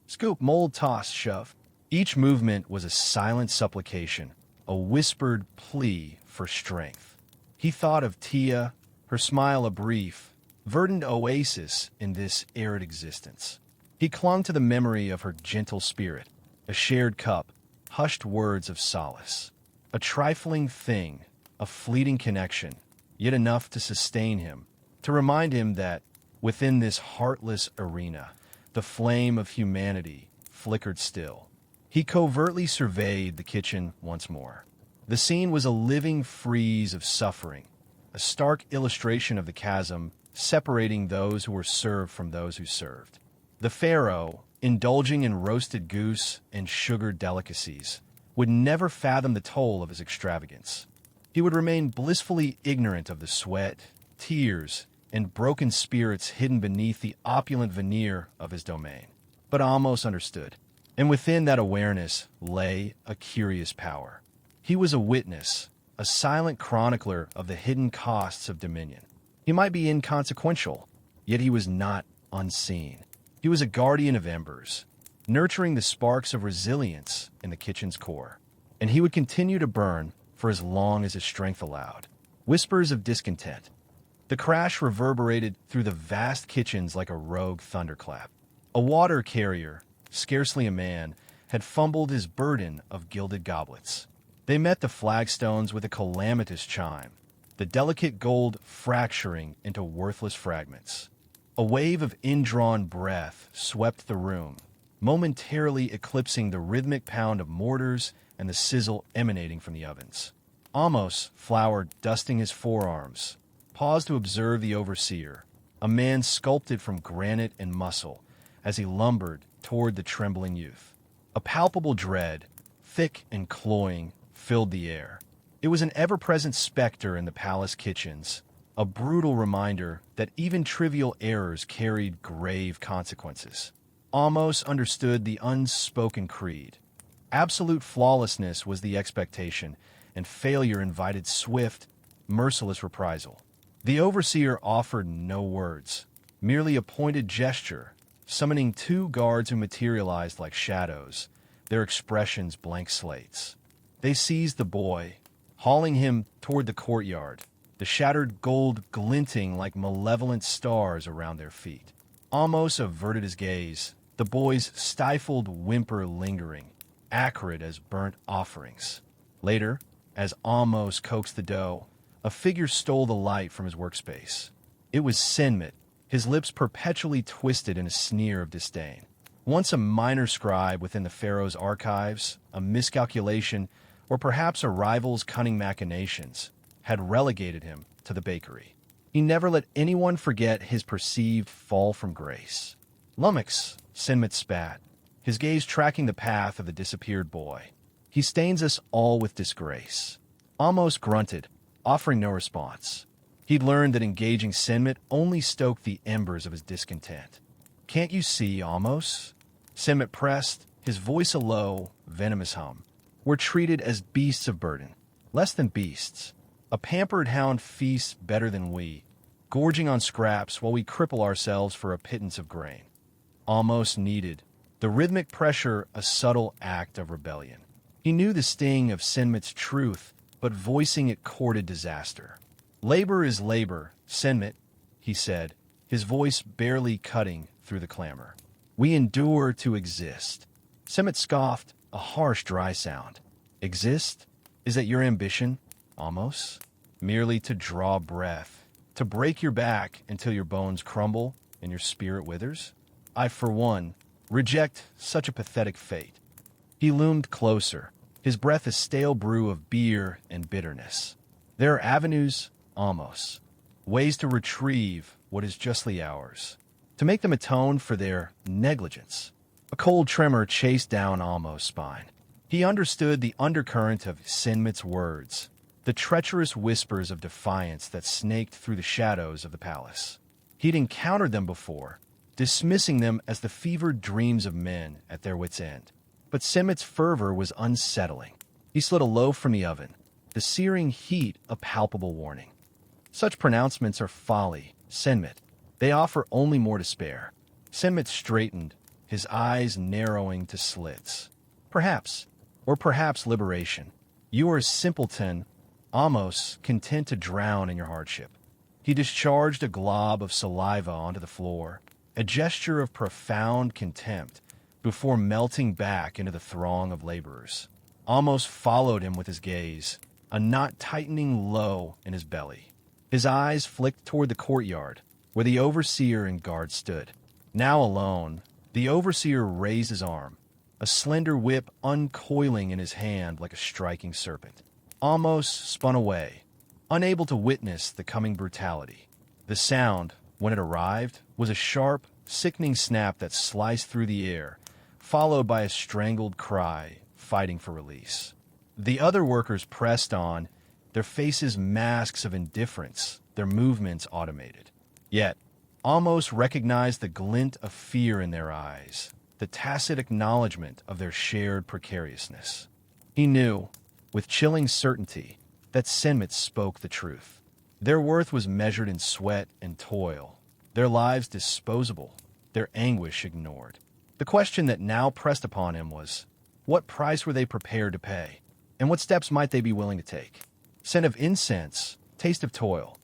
Scoop, mold, toss, shove. Each movement was a silent supplication, a whispered plea for strength. He thought of Tia, her smile a brief, verdant oasis in this arid existence. He clung to the memory of her gentle spirit, a shared cup, hushed words of solace. A trifling thing, a fleeting connection, yet enough to sustain him, to remind him that, within this heartless arena, the flame of humanity flickered still. He covertly surveyed the kitchen once more. The scene was a living frieze of suffering, a stark illustration of the chasm separating those who were served from those who served. The pharaoh, indulging in roasted goose and sugared delicacies, would never fathom the toll of his extravagance. He would remain blissfully ignorant of the sweat, tears, and broken spirits hidden beneath the opulent veneer of his domain. But Amos understood. And within that awareness lay a curious power. He was a witness, a silent chronicler of the hidden costs of dominion. He might be inconsequential, yet he was not unseen. He was a guardian of embers, nurturing the sparks of resilience in the kitchen's core. And he would continue to burn for as long as his strength allowed. Whispers of discontent. The crash reverberated through the vast kitchens like a rogue thunderclap. A water carrier, scarcely a man, had fumbled his burden of gilded goblets. They met the flagstones with a calamitous chime, the delicate gold fracturing into worthless fragments. A wave of indrawn breath swept the room, momentarily eclipsing the rhythmic pound of mortars and the sizzle emanating from the ovens. Amos, flour dusting his forearms, paused to observe the overseer, a man sculpted from granite and muscle, as he lumbered toward the trembling youth. A palpable dread, thick and cloying, filled the air. It was an ever-present specter in the palace kitchens, a brutal reminder that even trivial errors carried grave consequences. Amos understood the unspoken creed. Absolute flawlessness was the expectation, and failure invited swift, merciless reprisal. The overseer offered no words, merely a pointed gesture, summoning two guards who materialized like shadows, their expressions blank slates. They seized the boy, hauling him toward the courtyard, the shattered gold glinting like malevolent stars around their feet. Amos averted his gaze, the boy's stifled whimper lingering, acrid as burnt offerings. Later, as Amos coaxed the dough, a figure stole the light from his workspace. It was Senmit, his lips perpetually twisted in a sneer of disdain. Once a minor scribe within the pharaoh's archives, a miscalculation, or perhaps a rival's cunning machinations, had relegated him to the bakery. He never let anyone forget his perceived fall from grace. Lummox, Senmit spat, his gaze tracking the path of the disappeared boy. He stains us all with disgrace. Amos grunted, offering no response. He'd learned that engaging Senmit only stoked the embers of his discontent. Can't you see, Amos? Senmit pressed, his voice a low, venomous hum. We're treated as beasts of burden, less than beasts. A pampered hound feasts better than we, gorging on scraps while we cripple ourselves for a pittance of grain. Amos kneaded, the rhythmic pressure a subtle act of rebellion. He knew the sting of Senmit's truth, but voicing it courted disaster. Labor is labor, Senmit, he said, his voice barely cutting through the clamor. We endure to exist. Senmit scoffed, a harsh, dry sound. Exist? Is that your ambition, Amos? Merely to draw breath, to break your back until your bones crumble and your spirit withers? I, for one, reject such a pathetic fate. He loomed closer, his breath a stale brew of beer and bitterness. There are avenues, Amos, ways to retrieve what is justly ours, to make them atone for their negligence. A cold tremor chased down Amos' spine. He understood the undercurrent of Senmit's words, the treacherous whispers of defiance that snaked through the shadows of the palace. He'd encountered them before, dismissing them as the fevered dreams of men at their wits' end. But Senmit's fervor was unsettling. He slid a loaf from the oven, the searing heat a palpable warning. Such pronouncements are folly, Senmit. They offer only more despair. Senmit straightened, his eyes narrowing to slits. Perhaps, or perhaps liberation. You are a simpleton, Amos, content to drown in your hardship. He discharged a glob of saliva onto the floor, a gesture of profound contempt, before melting back into the throng of laborers. Amos followed him with his gaze, a knot tightening low in his belly. His eyes flicked toward the courtyard, where the overseer and guard stood. Now alone, the overseer raised his arm, a slender whip uncoiling in his hand like a striking serpent. Amos spun away, unable to witness the coming brutality. The sound, when it arrived, was a sharp, sickening snap that sliced through the air, followed by a strangled cry, fighting for release. The other workers pressed on, their faces masks of indifference, their movements automated. Yet, Amos recognized the glint of fear in their eyes, the tacit acknowledgement of their shared precariousness. He knew, with chilling certainty, that Senmit spoke the truth. Their worth was measured in sweat and toil, their lives disposable, their anguish ignored. The question that now pressed upon him was, what price were they prepared to pay, and what steps might they be willing to take? Scent of incense, taste of toil.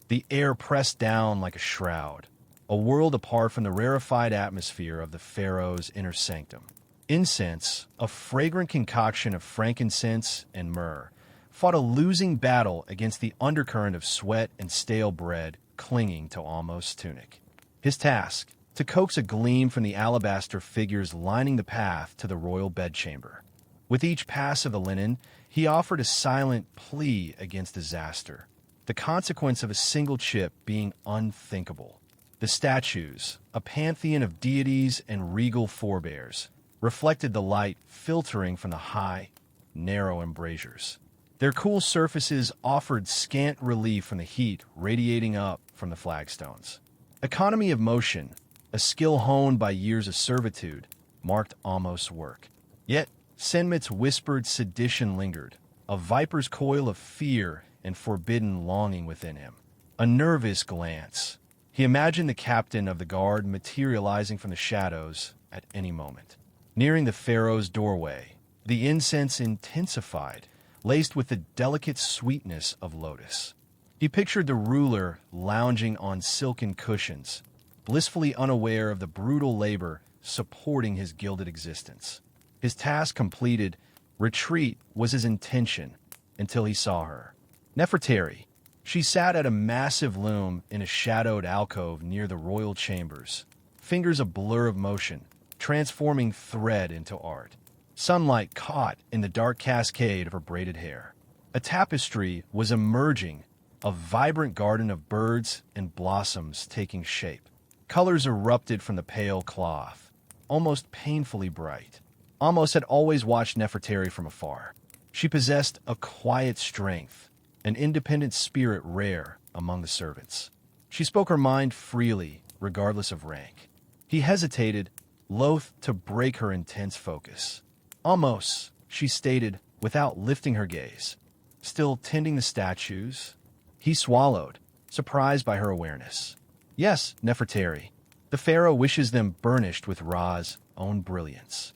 The air pressed down like a shroud, a world apart from the rarefied atmosphere of the pharaoh's inner sanctum. Incense, a fragrant concoction of frankincense and myrrh, fought a losing battle against the undercurrent of sweat and stale bread clinging to Amos' tunic. His task, to coax a gleam from the alabaster figures lining the path to the royal bedchamber. With each pass of the linen, he offered a silent plea against disaster, the consequence of a single chip being unthinkable. The statues, a pantheon of deities and regal forebears, reflected the light filtering from the high, narrow embrasures. Their cool surfaces offered scant relief from the heat radiating up from the flagstones. Economy of motion, a skill honed by years of servitude, marked Amos' work. Yet, Senmit's whispered sedition lingered, a viper's coil of fear and forbidden longing within him. A nervous glance. He imagined the captain of the guard materializing from the shadows at any moment. Nearing the pharaoh's doorway, the incense intensified, laced with the delicate sweetness of lotus. He pictured the ruler lounging on silken cushions, blissfully unaware of the brutal labor supporting his gilded existence. His task completed, retreat was his intention until he saw her. Nefertari. She sat at a massive loom in a shadowed alcove near the royal chambers, fingers a blur of motion, transforming thread into art. Sunlight caught in the dark cascade of her braided hair. A tapestry was emerging, a vibrant garden of birds and blossoms taking shape. Colors erupted from the pale cloth, almost painfully bright. Amos had always watched Nefertari from afar. She possessed a quiet strength, an independent spirit rare among the servants. She spoke her mind freely, regardless of rank. He hesitated, loath to break her intense focus. Amos, she stated, without lifting her gaze. Still tending the statues? He swallowed, surprised by her awareness. Yes, Nefertari. The pharaoh wishes them burnished with Ra's own brilliance.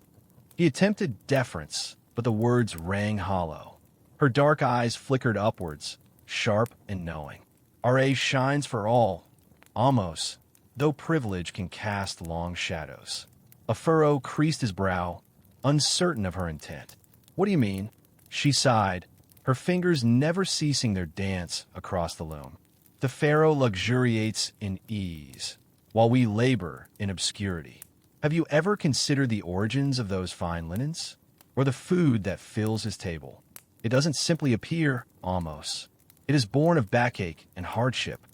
He attempted deference, but the words rang hollow. Her dark eyes flickered upwards, sharp and knowing. Ra shines for all. Amos, though privilege can cast long shadows. A furrow creased his brow, uncertain of her intent. What do you mean? She sighed, her fingers never ceasing their dance across the loom. The pharaoh luxuriates in ease, while we labor in obscurity. Have you ever considered the origins of those fine linens? Or the food that fills his table? It doesn't simply appear, Amos. It is born of backache and hardship.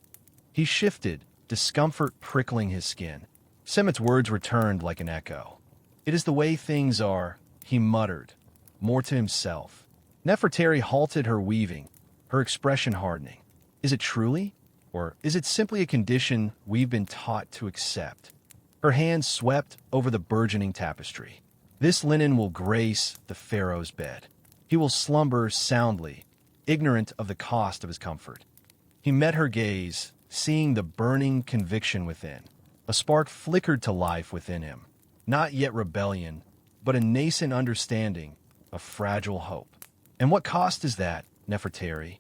He shifted, discomfort prickling his skin. Semit's words returned like an echo. It is the way things are, he muttered, more to himself. Nefertari halted her weaving, her expression hardening. Is it truly? Or is it simply a condition we've been taught to accept? Her hand swept over the burgeoning tapestry. This linen will grace the pharaoh's bed. He will slumber soundly, ignorant of the cost of his comfort. He met her gaze, seeing the burning conviction within. A spark flickered to life within him. Not yet rebellion, but a nascent understanding, a fragile hope. And what cost is that, Nefertari?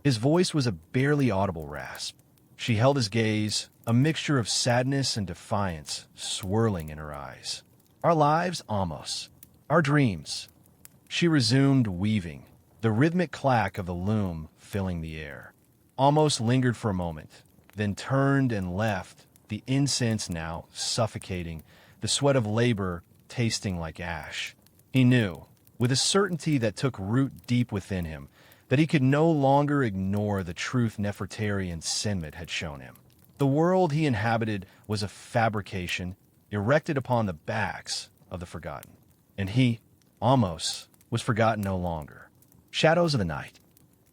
His voice was a barely audible rasp. She held his gaze, a mixture of sadness and defiance swirling in her eyes. Our lives, Amos. Our dreams. She resumed weaving, the rhythmic clack of the loom filling the air. Amos lingered for a moment, then turned and left, the incense now suffocating, the sweat of labor tasting like ash. He knew, with a certainty that took root deep within him, that he could no longer ignore the truth Nefertari and Senmit had shown him. The world he inhabited was a fabrication erected upon the backs of the forgotten. And he, Amos, was forgotten no longer. Shadows of the night.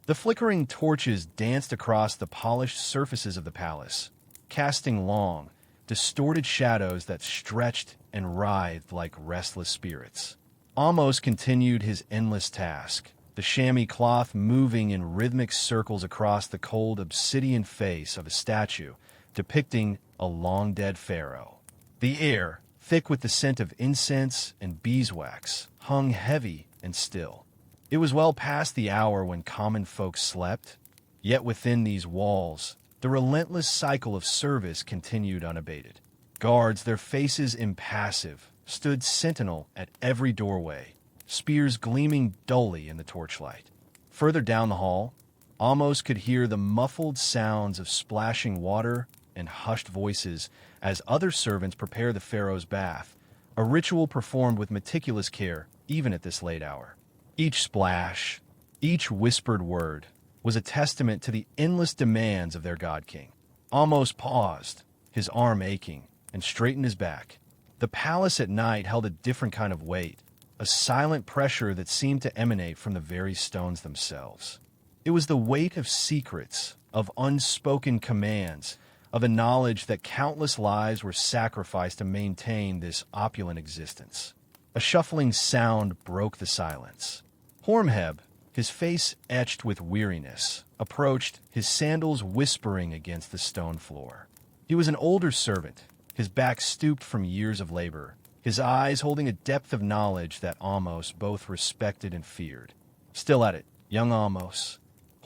The flickering torches danced across the polished surfaces of the palace, casting long, distorted shadows that stretched and writhed like restless spirits. Amos continued his endless task, the chamois cloth moving in rhythmic circles across the cold obsidian face of a statue depicting a long-dead pharaoh. The air, thick with the scent of incense and beeswax, hung heavy and still. It was well past the hour when common folk slept, yet within these walls, the relentless cycle of service continued unabated. Guards, their faces impassive, stood sentinel at every doorway, spears gleaming dully in the torchlight. Further down the hall, Amos could hear the muffled sounds of splashing water and hushed voices as other servants prepare the pharaoh's bath, a ritual performed with meticulous care even at this late hour. Each splash, each whispered word, was a testament to the endless demands of their god-king. Amos paused, his arm aching, and straightened his back. The palace at night held a different kind of weight, a silent pressure that seemed to emanate from the very stones themselves. It was the weight of secrets, of unspoken commands, of a knowledge that countless lives were sacrificed to maintain this opulent existence. A shuffling sound broke the silence. Hormheb, his face etched with weariness, approached, his sandals whispering against the stone floor. He was an older servant, his back stooped from years of labor, his eyes holding a depth of knowledge that Amos both respected and feared. Still at it, young Amos.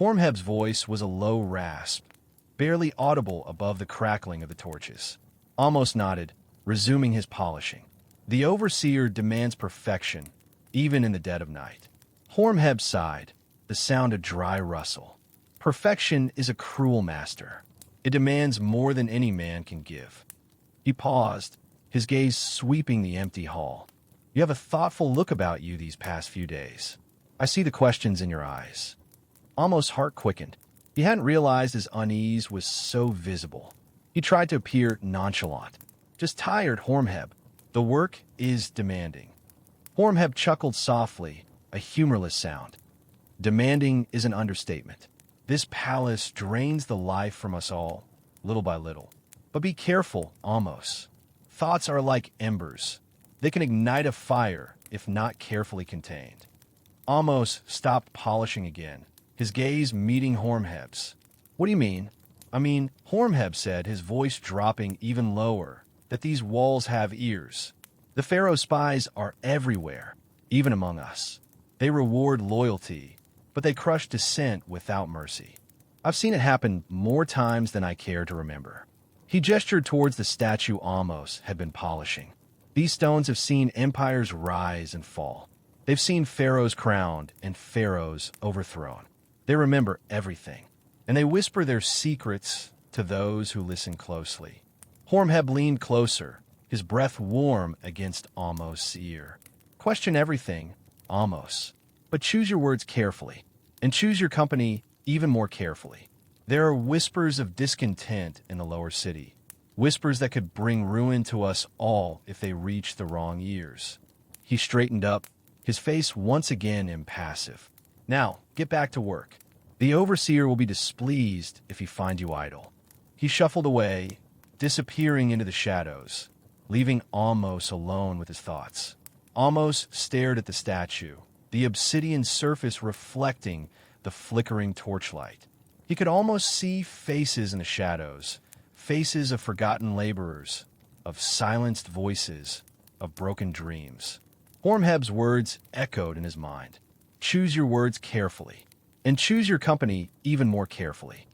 Hormheb's voice was a low rasp, barely audible above the crackling of the torches. Amos nodded, resuming his polishing. The overseer demands perfection, even in the dead of night. Hormheb sighed, the sound a dry rustle. Perfection is a cruel master. It demands more than any man can give. He paused, his gaze sweeping the empty hall. You have a thoughtful look about you these past few days. I see the questions in your eyes. Amos' heart quickened. He hadn't realized his unease was so visible. He tried to appear nonchalant. Just tired, Hormheb. The work is demanding. Hormheb chuckled softly, a humorless sound. Demanding is an understatement. This palace drains the life from us all, little by little. But be careful, Amos. Thoughts are like embers. They can ignite a fire if not carefully contained. Amos stopped polishing again, his gaze meeting Hormheb's. What do you mean? I mean, Hormheb said, his voice dropping even lower, that these walls have ears. The Pharaoh's spies are everywhere, even among us. They reward loyalty, but they crush dissent without mercy. I've seen it happen more times than I care to remember. He gestured towards the statue Amos had been polishing. These stones have seen empires rise and fall. They've seen pharaohs crowned and pharaohs overthrown. They remember everything, and they whisper their secrets to those who listen closely. Hormheb leaned closer, his breath warm against Amos' ear. Question everything, Amos, but choose your words carefully, and choose your company even more carefully. There are whispers of discontent in the lower city, whispers that could bring ruin to us all if they reach the wrong ears. He straightened up, his face once again impassive. Now, get back to work. The overseer will be displeased if he finds you idle. He shuffled away, disappearing into the shadows, leaving Amos alone with his thoughts. Amos stared at the statue, the obsidian surface reflecting the flickering torchlight. He could almost see faces in the shadows, faces of forgotten laborers, of silenced voices, of broken dreams. Hormheb's words echoed in his mind. Choose your words carefully, and choose your company even more carefully.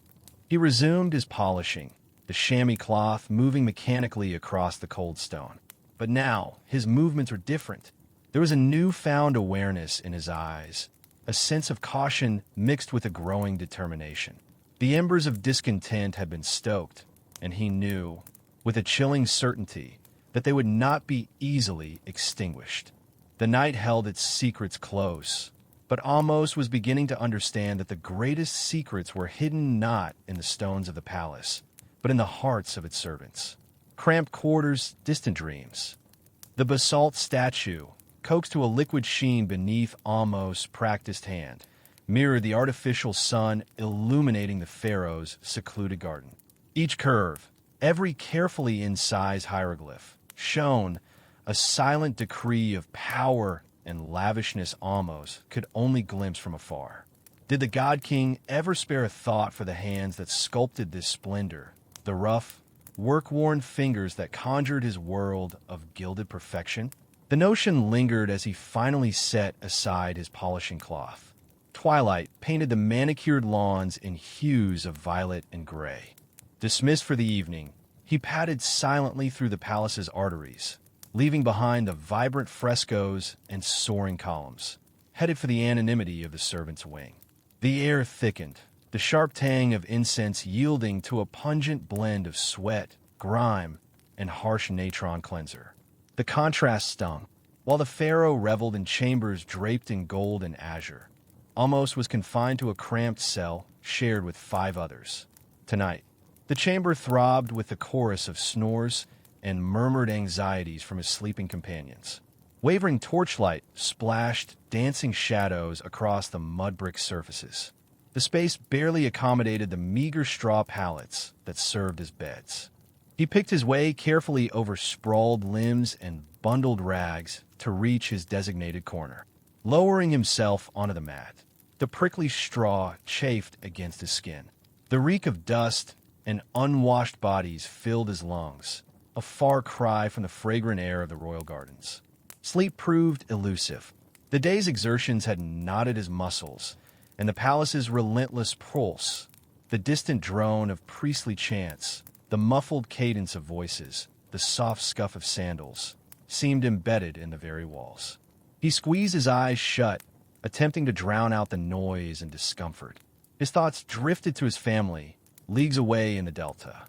He resumed his polishing, the chamois cloth moving mechanically across the cold stone. But now, his movements were different. There was a newfound awareness in his eyes, a sense of caution mixed with a growing determination. The embers of discontent had been stoked, and he knew, with a chilling certainty, that they would not be easily extinguished. The night held its secrets close, but Amos was beginning to understand that the greatest secrets were hidden not in the stones of the palace, but in the hearts of its servants. Cramped quarters, distant dreams. The basalt statue, coaxed to a liquid sheen beneath Amos' practiced hand, mirrored the artificial sun illuminating the pharaoh's secluded garden. Each curve, every carefully incised hieroglyph, shone a silent decree of power and lavishness Amos could only glimpse from afar. Did the God King ever spare a thought for the hands that sculpted this splendor, the rough, work-worn fingers that conjured his world of gilded perfection? The notion lingered as he finally set aside his polishing cloth. Twilight painted the manicured lawns in hues of violet and gray. Dismissed for the evening, he padded silently through the palace's arteries, leaving behind the vibrant frescoes and soaring columns, headed for the anonymity of the servants' wing. The air thickened, the sharp tang of incense yielding to a pungent blend of sweat, grime, and harsh natron cleanser. The contrast stung. While the pharaoh reveled in chambers draped in gold and azure, Amos was confined to a cramped cell shared with 5 others. Tonight, the chamber throbbed with the chorus of snores and murmured anxieties from his sleeping companions. Wavering torchlight splashed dancing shadows across the mud-brick surfaces. The space barely accommodated the meager straw pallets that served as beds. He picked his way carefully over sprawled limbs and bundled rags to reach his designated corner. Lowering himself onto the mat, the prickly straw chafed against his skin. The reek of dust and unwashed bodies filled his lungs, a far cry from the fragrant air of the royal gardens. Sleep proved elusive. The day's exertions had knotted his muscles, and the palace's relentless pulse, the distant drone of priestly chants, the muffled cadence of voices, the soft scuff of sandals, seemed embedded in the very walls. He squeezed his eyes shut, attempting to drown out the noise and discomfort. His thoughts drifted to his family, leagues away in the Delta.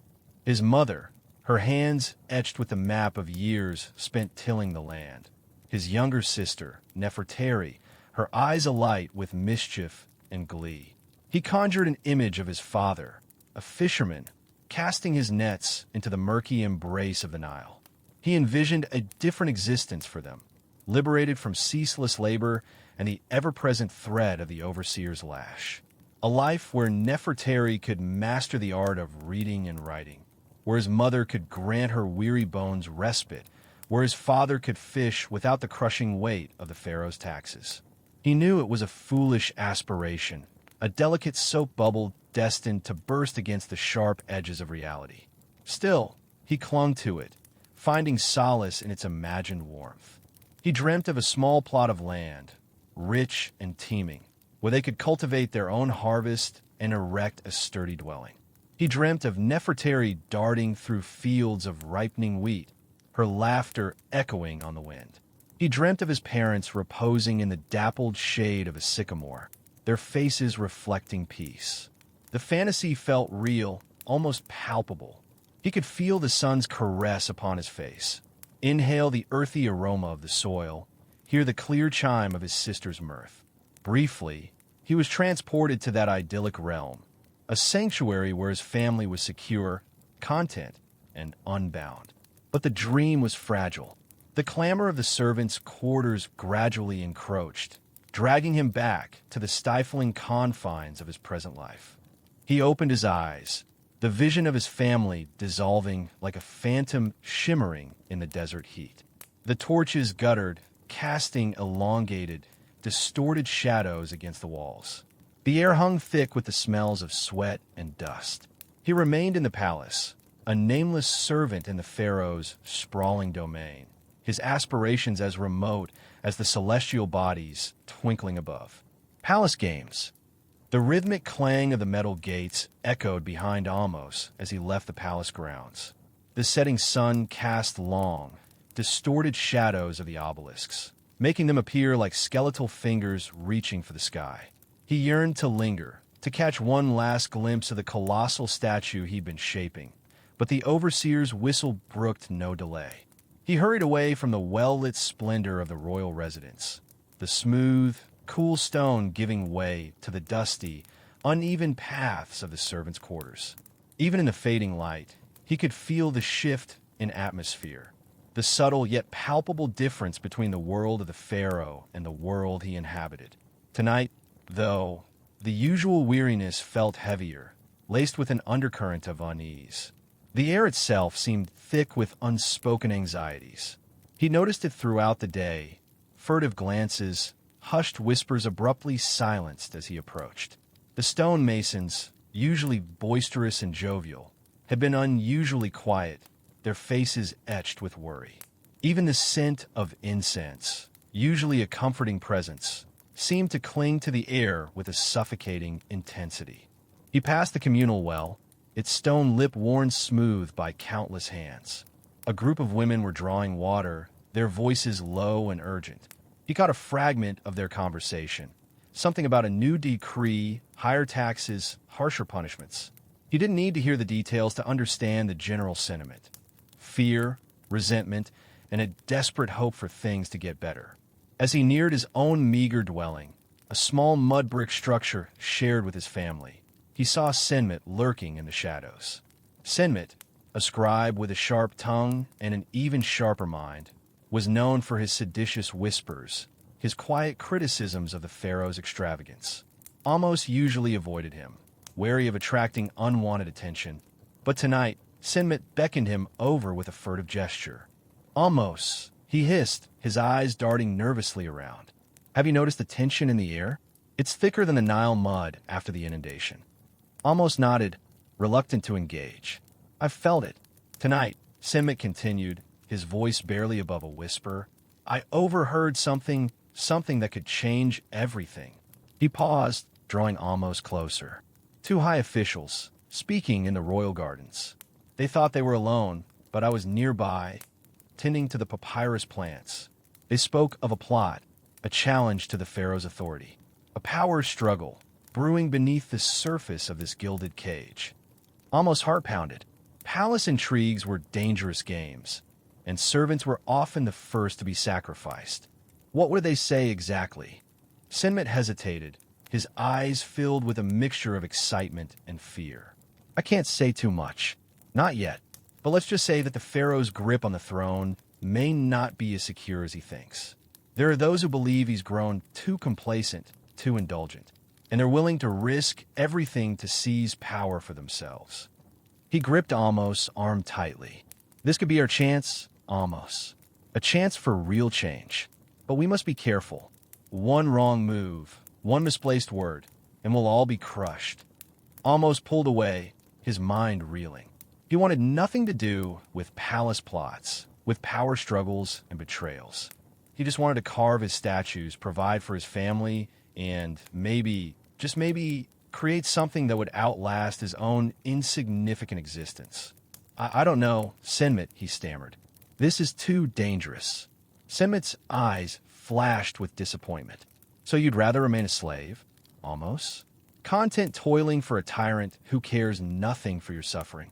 His mother, her hands etched with the map of years spent tilling the land. His younger sister, Nefertari, her eyes alight with mischief and glee. He conjured an image of his father, a fisherman, casting his nets into the murky embrace of the Nile. He envisioned a different existence for them, liberated from ceaseless labor and the ever-present threat of the overseer's lash. A life where Nefertari could master the art of reading and writing, where his mother could grant her weary bones respite, where his father could fish without the crushing weight of the pharaoh's taxes. He knew it was a foolish aspiration, a delicate soap bubble destined to burst against the sharp edges of reality. Still, he clung to it, finding solace in its imagined warmth. He dreamt of a small plot of land, rich and teeming, where they could cultivate their own harvest and erect a sturdy dwelling. He dreamt of Nefertari darting through fields of ripening wheat, her laughter echoing on the wind. He dreamt of his parents reposing in the dappled shade of a sycamore, their faces reflecting peace. The fantasy felt real, almost palpable. He could feel the sun's caress upon his face, inhale the earthy aroma of the soil, hear the clear chime of his sister's mirth. Briefly, he was transported to that idyllic realm, a sanctuary where his family was secure, content, and unbound. But the dream was fragile. The clamor of the servants' quarters gradually encroached, dragging him back to the stifling confines of his present life. He opened his eyes, the vision of his family dissolving like a phantom shimmering in the desert heat. The torches guttered, casting elongated, distorted shadows against the walls. The air hung thick with the smells of sweat and dust. He remained in the palace, a nameless servant in the pharaoh's sprawling domain, his aspirations as remote as the celestial bodies twinkling above. Palace games. The rhythmic clang of the metal gates echoed behind Amos as he left the palace grounds. The setting sun cast long, distorted shadows of the obelisks, making them appear like skeletal fingers reaching for the sky. He yearned to linger, to catch one last glimpse of the colossal statue he'd been shaping, but the overseer's whistle brooked no delay. He hurried away from the well-lit splendor of the royal residence, the smooth, cool stone giving way to the dusty, uneven paths of the servants' quarters. Even in the fading light, he could feel the shift in atmosphere, the subtle yet palpable difference between the world of the pharaoh and the world he inhabited. Tonight, though, the usual weariness felt heavier, laced with an undercurrent of unease. The air itself seemed thick with unspoken anxieties. He noticed it throughout the day, furtive glances, hushed whispers abruptly silenced as he approached. The stonemasons, usually boisterous and jovial, had been unusually quiet, their faces etched with worry. Even the scent of incense, usually a comforting presence, seemed to cling to the air with a suffocating intensity. He passed the communal well, its stone lip worn smooth by countless hands. A group of women were drawing water, their voices low and urgent. He caught a fragment of their conversation, something about a new decree, higher taxes, harsher punishments. He didn't need to hear the details to understand the general sentiment. Fear, resentment, and a desperate hope for things to get better. As he neared his own meager dwelling, a small mud brick structure shared with his family, he saw Senmit lurking in the shadows. Senmit, a scribe with a sharp tongue and an even sharper mind, was known for his seditious whispers, his quiet criticisms of the pharaoh's extravagance. Amos usually avoided him, wary of attracting unwanted attention, but tonight, Senmit beckoned him over with a furtive gesture. "Amos," he hissed, his eyes darting nervously around. "Have you noticed the tension in the air? It's thicker than the Nile mud after the inundation." Amos nodded, reluctant to engage. "I've felt it. Tonight," Senmit continued, his voice barely above a whisper, "I overheard something that could change everything." He paused, drawing Amos closer. Two high officials, speaking in the royal gardens. They thought they were alone, but I was nearby, tending to the papyrus plants. They spoke of a plot, a challenge to the pharaoh's authority, a power struggle brewing beneath the surface of this gilded cage. Amos' heart pounded. Palace intrigues were dangerous games, and servants were often the first to be sacrificed. What would they say exactly? Senmet hesitated, his eyes filled with a mixture of excitement and fear. I can't say too much. Not yet. But let's just say that the pharaoh's grip on the throne may not be as secure as he thinks. There are those who believe he's grown too complacent, too indulgent, and they're willing to risk everything to seize power for themselves. He gripped Amos' arm tightly. This could be our chance, Amos. A chance for real change. But we must be careful. One wrong move, one misplaced word, and we'll all be crushed. Amos pulled away, his mind reeling. He wanted nothing to do with palace plots, with power struggles and betrayals. He just wanted to carve his statues, provide for his family, and maybe, just maybe, create something that would outlast his own insignificant existence. I don't know, Senmet, he stammered. This is too dangerous. Senmet's eyes flashed with disappointment. So you'd rather remain a slave? Almost. Content toiling for a tyrant who cares nothing for your suffering.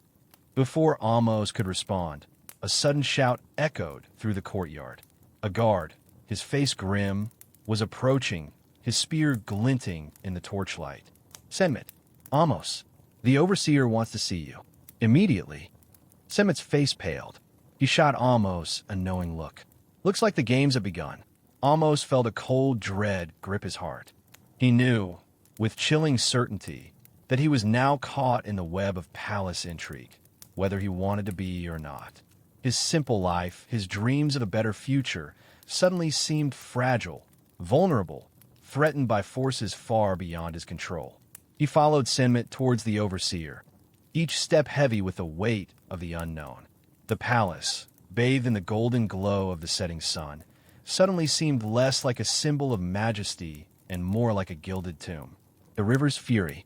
Before Amos could respond, a sudden shout echoed through the courtyard. A guard, his face grim, was approaching, his spear glinting in the torchlight. Senmet, Amos, the overseer wants to see you. Immediately, Senmet's face paled. He shot Amos a knowing look. Looks like the games have begun. Amos felt a cold dread grip his heart. He knew, with chilling certainty, that he was now caught in the web of palace intrigue, whether he wanted to be or not. His simple life, his dreams of a better future, suddenly seemed fragile, vulnerable, threatened by forces far beyond his control. He followed Senmet towards the overseer, each step heavy with the weight of the unknown. The palace, bathed in the golden glow of the setting sun, suddenly seemed less like a symbol of majesty and more like a gilded tomb. The river's fury,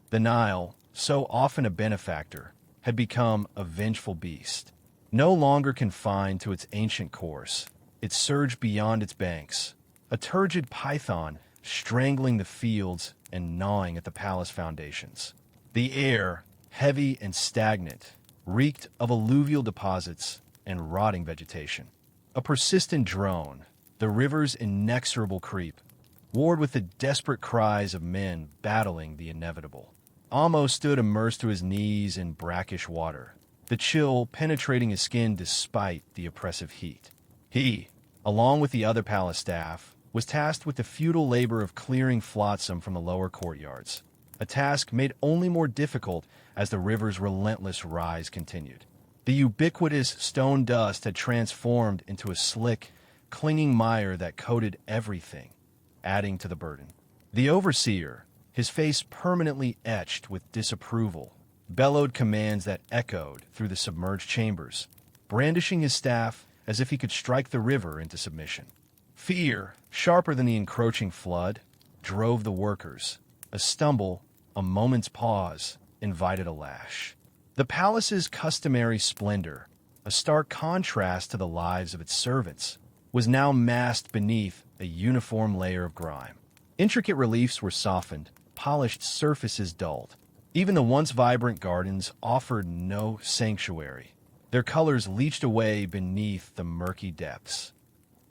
the Nile, so often a benefactor, had become a vengeful beast. No longer confined to its ancient course, it surged beyond its banks, a turgid python strangling the fields and gnawing at the palace foundations. The air, heavy and stagnant, reeked of alluvial deposits and rotting vegetation. A persistent drone, the river's inexorable creep, warred with the desperate cries of men battling the inevitable. Amos stood immersed to his knees in brackish water, the chill penetrating his skin despite the oppressive heat. He, along with the other palace staff, was tasked with the futile labor of clearing flotsam from the lower courtyards, a task made only more difficult as the river's relentless rise continued. The ubiquitous stone dust had transformed into a slick, clinging mire that coated everything, adding to the burden. The overseer, his face permanently etched with disapproval, bellowed commands that echoed through the submerged chambers, brandishing his staff as if he could strike the river into submission. Fear, sharper than the encroaching flood, drove the workers. A stumble, a moment's pause, invited a lash. The palace's customary splendor, a stark contrast to the lives of its servants, was now masked beneath a uniform layer of grime. Intricate reliefs were softened, polished surfaces dulled. Even the once vibrant gardens offered no sanctuary. Their colors leached away beneath the murky depths.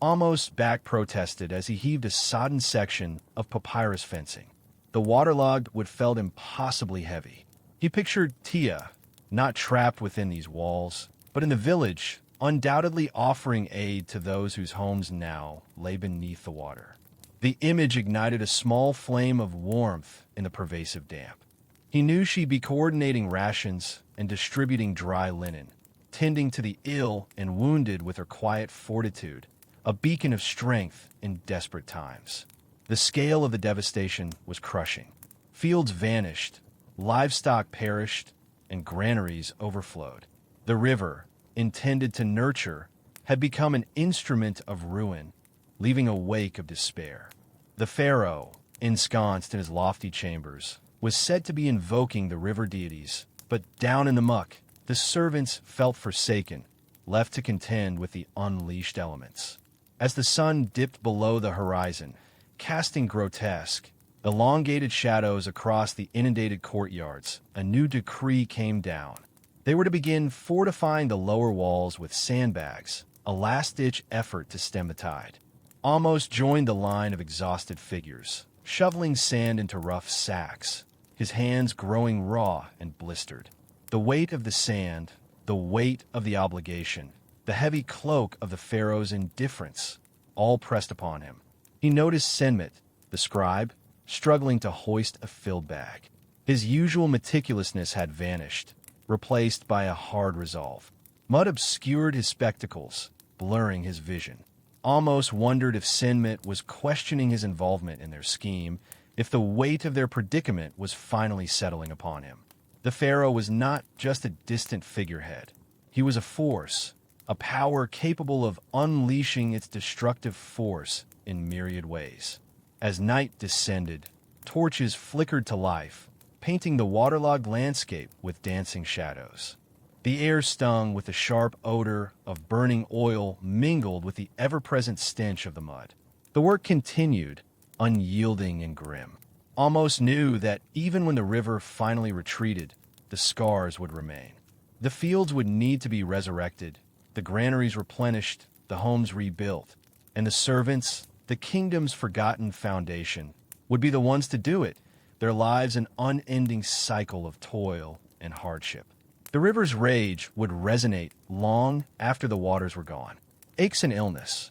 Amos' back protested as he heaved a sodden section of papyrus fencing. The waterlogged wood felt impossibly heavy. He pictured Tia, not trapped within these walls, but in the village, undoubtedly offering aid to those whose homes now lay beneath the water. The image ignited a small flame of warmth in the pervasive damp. He knew she'd be coordinating rations and distributing dry linen, tending to the ill and wounded with her quiet fortitude, a beacon of strength in desperate times. The scale of the devastation was crushing. Fields vanished, livestock perished, and granaries overflowed. The river, intended to nurture, had become an instrument of ruin, leaving a wake of despair. The pharaoh, ensconced in his lofty chambers, was said to be invoking the river deities, but down in the muck, the servants felt forsaken, left to contend with the unleashed elements. As the sun dipped below the horizon, casting grotesque, elongated shadows across the inundated courtyards, a new decree came down. They were to begin fortifying the lower walls with sandbags, a last-ditch effort to stem the tide. Amos joined the line of exhausted figures, shoveling sand into rough sacks, his hands growing raw and blistered. The weight of the sand, the weight of the obligation, the heavy cloak of the pharaoh's indifference, all pressed upon him. He noticed Senmit, the scribe, struggling to hoist a filled bag. His usual meticulousness had vanished, replaced by a hard resolve. Mud obscured his spectacles, blurring his vision. Amos wondered if Senmit was questioning his involvement in their scheme, if the weight of their predicament was finally settling upon him. The pharaoh was not just a distant figurehead. He was a force, a power capable of unleashing its destructive force in myriad ways. As night descended, torches flickered to life, painting the waterlogged landscape with dancing shadows. The air stung with the sharp odor of burning oil mingled with the ever-present stench of the mud. The work continued, unyielding and grim. Amos knew that even when the river finally retreated, the scars would remain. The fields would need to be resurrected, the granaries replenished, the homes rebuilt, and the servants, the kingdom's forgotten foundation, would be the ones to do it, their lives an unending cycle of toil and hardship. The river's rage would resonate long after the waters were gone. Aches and illness.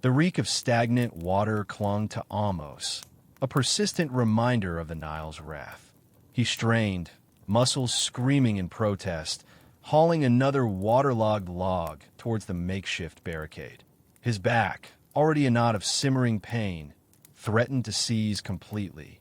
The reek of stagnant water clung to Amos, a persistent reminder of the Nile's wrath. He strained, muscles screaming in protest, hauling another waterlogged log towards the makeshift barricade. His back, already a knot of simmering pain, threatened to seize completely.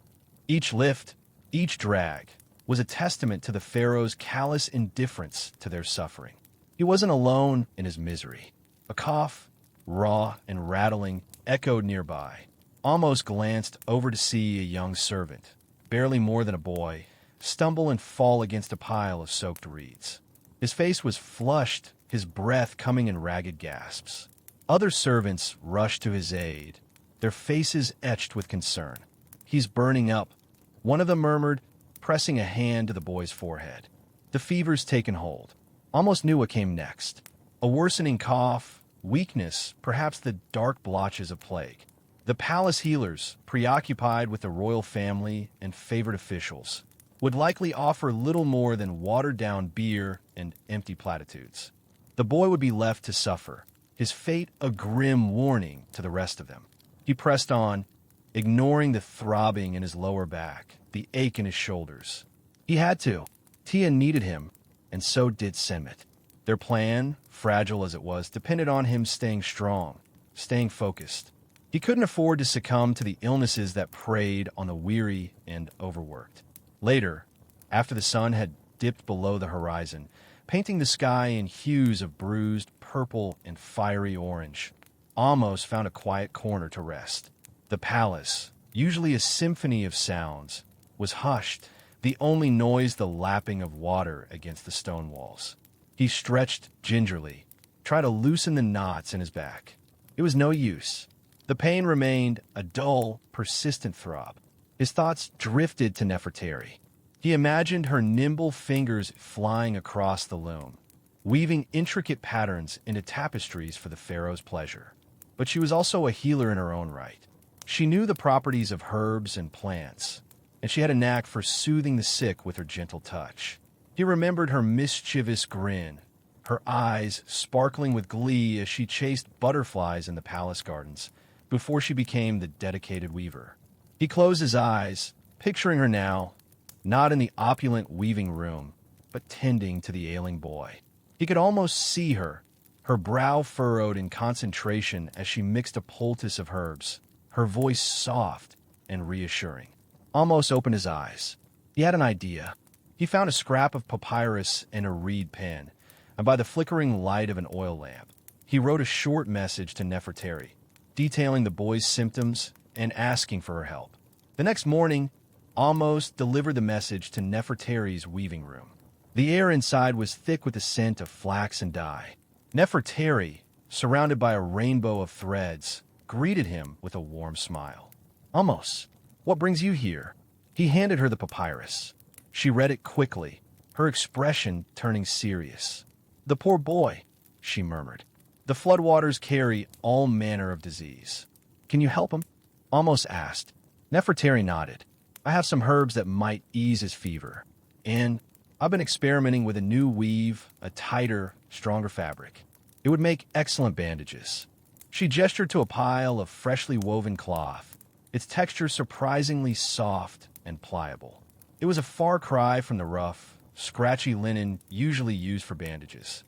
Each lift, each drag, was a testament to the pharaoh's callous indifference to their suffering. He wasn't alone in his misery. A cough, raw and rattling, echoed nearby. Amos glanced over to see a young servant, barely more than a boy, stumble and fall against a pile of soaked reeds. His face was flushed, his breath coming in ragged gasps. Other servants rushed to his aid, their faces etched with concern. "He's burning up," one of them murmured, pressing a hand to the boy's forehead. The fever's taken hold. Amos knew what came next. A worsening cough, weakness, perhaps the dark blotches of plague. The palace healers, preoccupied with the royal family and favored officials, would likely offer little more than watered-down beer and empty platitudes. The boy would be left to suffer, his fate a grim warning to the rest of them. He pressed on, ignoring the throbbing in his lower back, the ache in his shoulders. He had to. Tia needed him, and so did Senmit. Their plan, fragile as it was, depended on him staying strong, staying focused. He couldn't afford to succumb to the illnesses that preyed on the weary and overworked. Later, after the sun had dipped below the horizon, painting the sky in hues of bruised purple and fiery orange, Amos found a quiet corner to rest. The palace, usually a symphony of sounds, was hushed, the only noise the lapping of water against the stone walls. He stretched gingerly, tried to loosen the knots in his back. It was no use. The pain remained a dull, persistent throb. His thoughts drifted to Nefertari. He imagined her nimble fingers flying across the loom, weaving intricate patterns into tapestries for the pharaoh's pleasure. But she was also a healer in her own right. She knew the properties of herbs and plants, and she had a knack for soothing the sick with her gentle touch. He remembered her mischievous grin, her eyes sparkling with glee as she chased butterflies in the palace gardens before she became the dedicated weaver. He closed his eyes, picturing her now, not in the opulent weaving room, but tending to the ailing boy. He could almost see her, her brow furrowed in concentration as she mixed a poultice of herbs, her voice soft and reassuring. Amos opened his eyes. He had an idea. He found a scrap of papyrus and a reed pen, and by the flickering light of an oil lamp, he wrote a short message to Nefertari, detailing the boy's symptoms and asking for her help. The next morning, Amos delivered the message to Nefertari's weaving room. The air inside was thick with the scent of flax and dye. Nefertari, surrounded by a rainbow of threads, greeted him with a warm smile. Amos, what brings you here? He handed her the papyrus. She read it quickly, her expression turning serious. The poor boy, she murmured. The floodwaters carry all manner of disease. Can you help him? Amos asked. Nefertari nodded. I have some herbs that might ease his fever. And I've been experimenting with a new weave, a tighter, stronger fabric. It would make excellent bandages. She gestured to a pile of freshly woven cloth, its texture surprisingly soft and pliable. It was a far cry from the rough, scratchy linen usually used for bandages.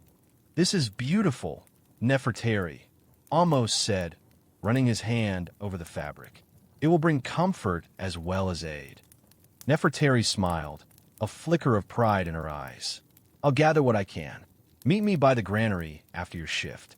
This is beautiful, Nefertari, Amos said, running his hand over the fabric. It will bring comfort as well as aid. Nefertari smiled, a flicker of pride in her eyes. I'll gather what I can. Meet me by the granary after your shift.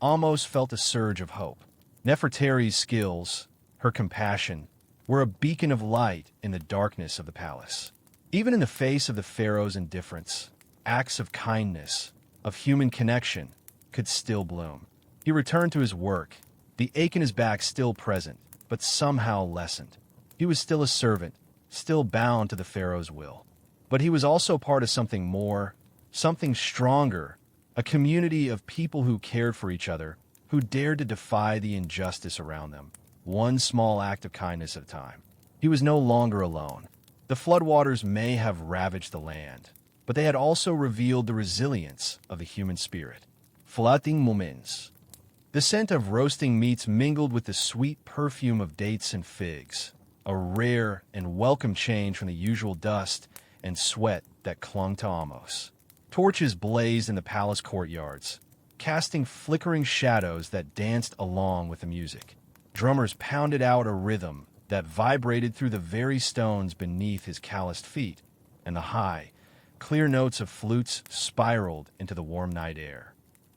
Amos felt a surge of hope. Nefertari's skills, her compassion, were a beacon of light in the darkness of the palace. Even in the face of the pharaoh's indifference, acts of kindness, of human connection, could still bloom. He returned to his work, the ache in his back still present, but somehow lessened. He was still a servant, still bound to the pharaoh's will. But he was also part of something more, something stronger, a community of people who cared for each other, who dared to defy the injustice around them, one small act of kindness at a time. He was no longer alone. The floodwaters may have ravaged the land, but they had also revealed the resilience of the human spirit. Floating moments. The scent of roasting meats mingled with the sweet perfume of dates and figs, a rare and welcome change from the usual dust and sweat that clung to Amos. Torches blazed in the palace courtyards, casting flickering shadows that danced along with the music. Drummers pounded out a rhythm that vibrated through the very stones beneath his calloused feet, and the high, clear notes of flutes spiraled into the warm night air.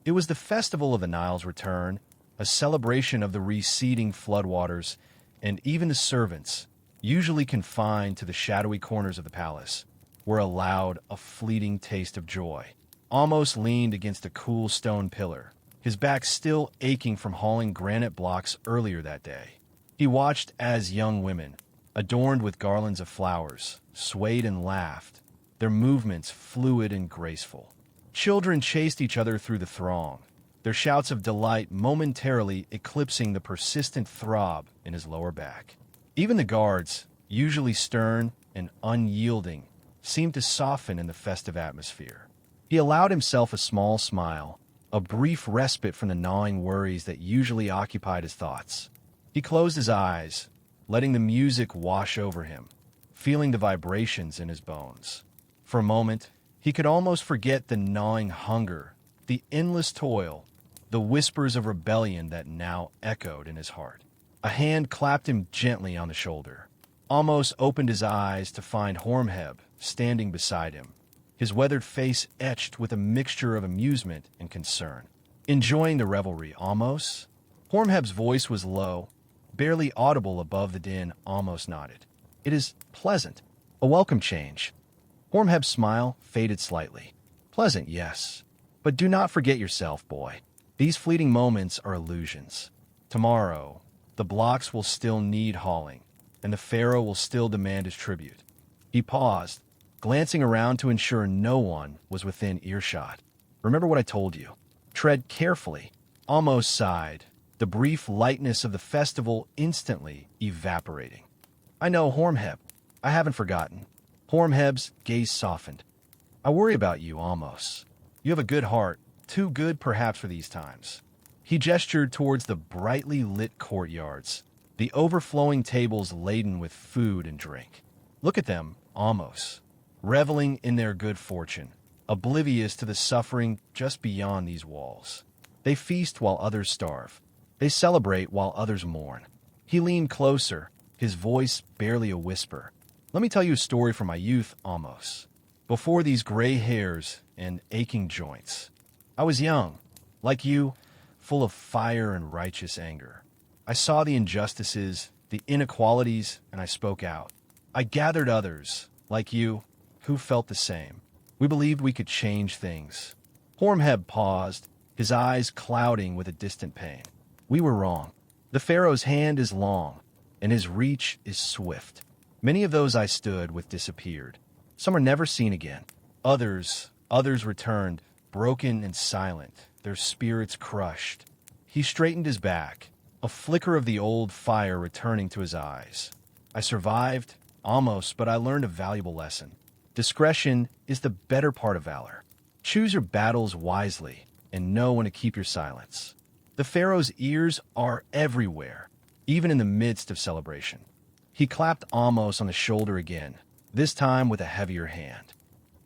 It was the festival of the Nile's return, a celebration of the receding floodwaters, and even the servants, usually confined to the shadowy corners of the palace, were allowed a fleeting taste of joy. Amos leaned against a cool stone pillar, his back still aching from hauling granite blocks earlier that day. He watched as young women, adorned with garlands of flowers, swayed and laughed, their movements fluid and graceful. Children chased each other through the throng, their shouts of delight momentarily eclipsing the persistent throb in his lower back. Even the guards, usually stern and unyielding, seemed to soften in the festive atmosphere. He allowed himself a small smile, a brief respite from the gnawing worries that usually occupied his thoughts. He closed his eyes, letting the music wash over him, feeling the vibrations in his bones. For a moment, he could almost forget the gnawing hunger, the endless toil, the whispers of rebellion that now echoed in his heart. A hand clapped him gently on the shoulder. Amos opened his eyes to find Hormheb standing beside him, his weathered face etched with a mixture of amusement and concern. Enjoying the revelry, Amos? Hormheb's voice was low, barely audible above the din. Amos nodded. It is pleasant. A welcome change. Hormheb's smile faded slightly. Pleasant, yes. But do not forget yourself, boy. These fleeting moments are illusions. Tomorrow, the blocks will still need hauling, and the pharaoh will still demand his tribute. He paused, glancing around to ensure no one was within earshot. Remember what I told you. Tread carefully. Amos sighed, the brief lightness of the festival instantly evaporating. I know, Hormheb. I haven't forgotten. Hormheb's gaze softened. I worry about you, Amos. You have a good heart, too good perhaps for these times. He gestured towards the brightly lit courtyards, the overflowing tables laden with food and drink. Look at them, Amos, reveling in their good fortune, oblivious to the suffering just beyond these walls. They feast while others starve. They celebrate while others mourn. He leaned closer, his voice barely a whisper. Let me tell you a story from my youth, Amos. Before these gray hairs and aching joints, I was young, like you, full of fire and righteous anger. I saw the injustices, the inequalities, and I spoke out. I gathered others, like you, who felt the same. We believed we could change things. Hormheb paused, his eyes clouding with a distant pain. We were wrong. The Pharaoh's hand is long, and his reach is swift. Many of those I stood with disappeared. Some are never seen again. Others returned, broken and silent, their spirits crushed. He straightened his back, a flicker of the old fire returning to his eyes. I survived, almost, but I learned a valuable lesson. Discretion is the better part of valor. Choose your battles wisely and know when to keep your silence. The Pharaoh's ears are everywhere, even in the midst of celebration. He clapped Amos on the shoulder again, this time with a heavier hand.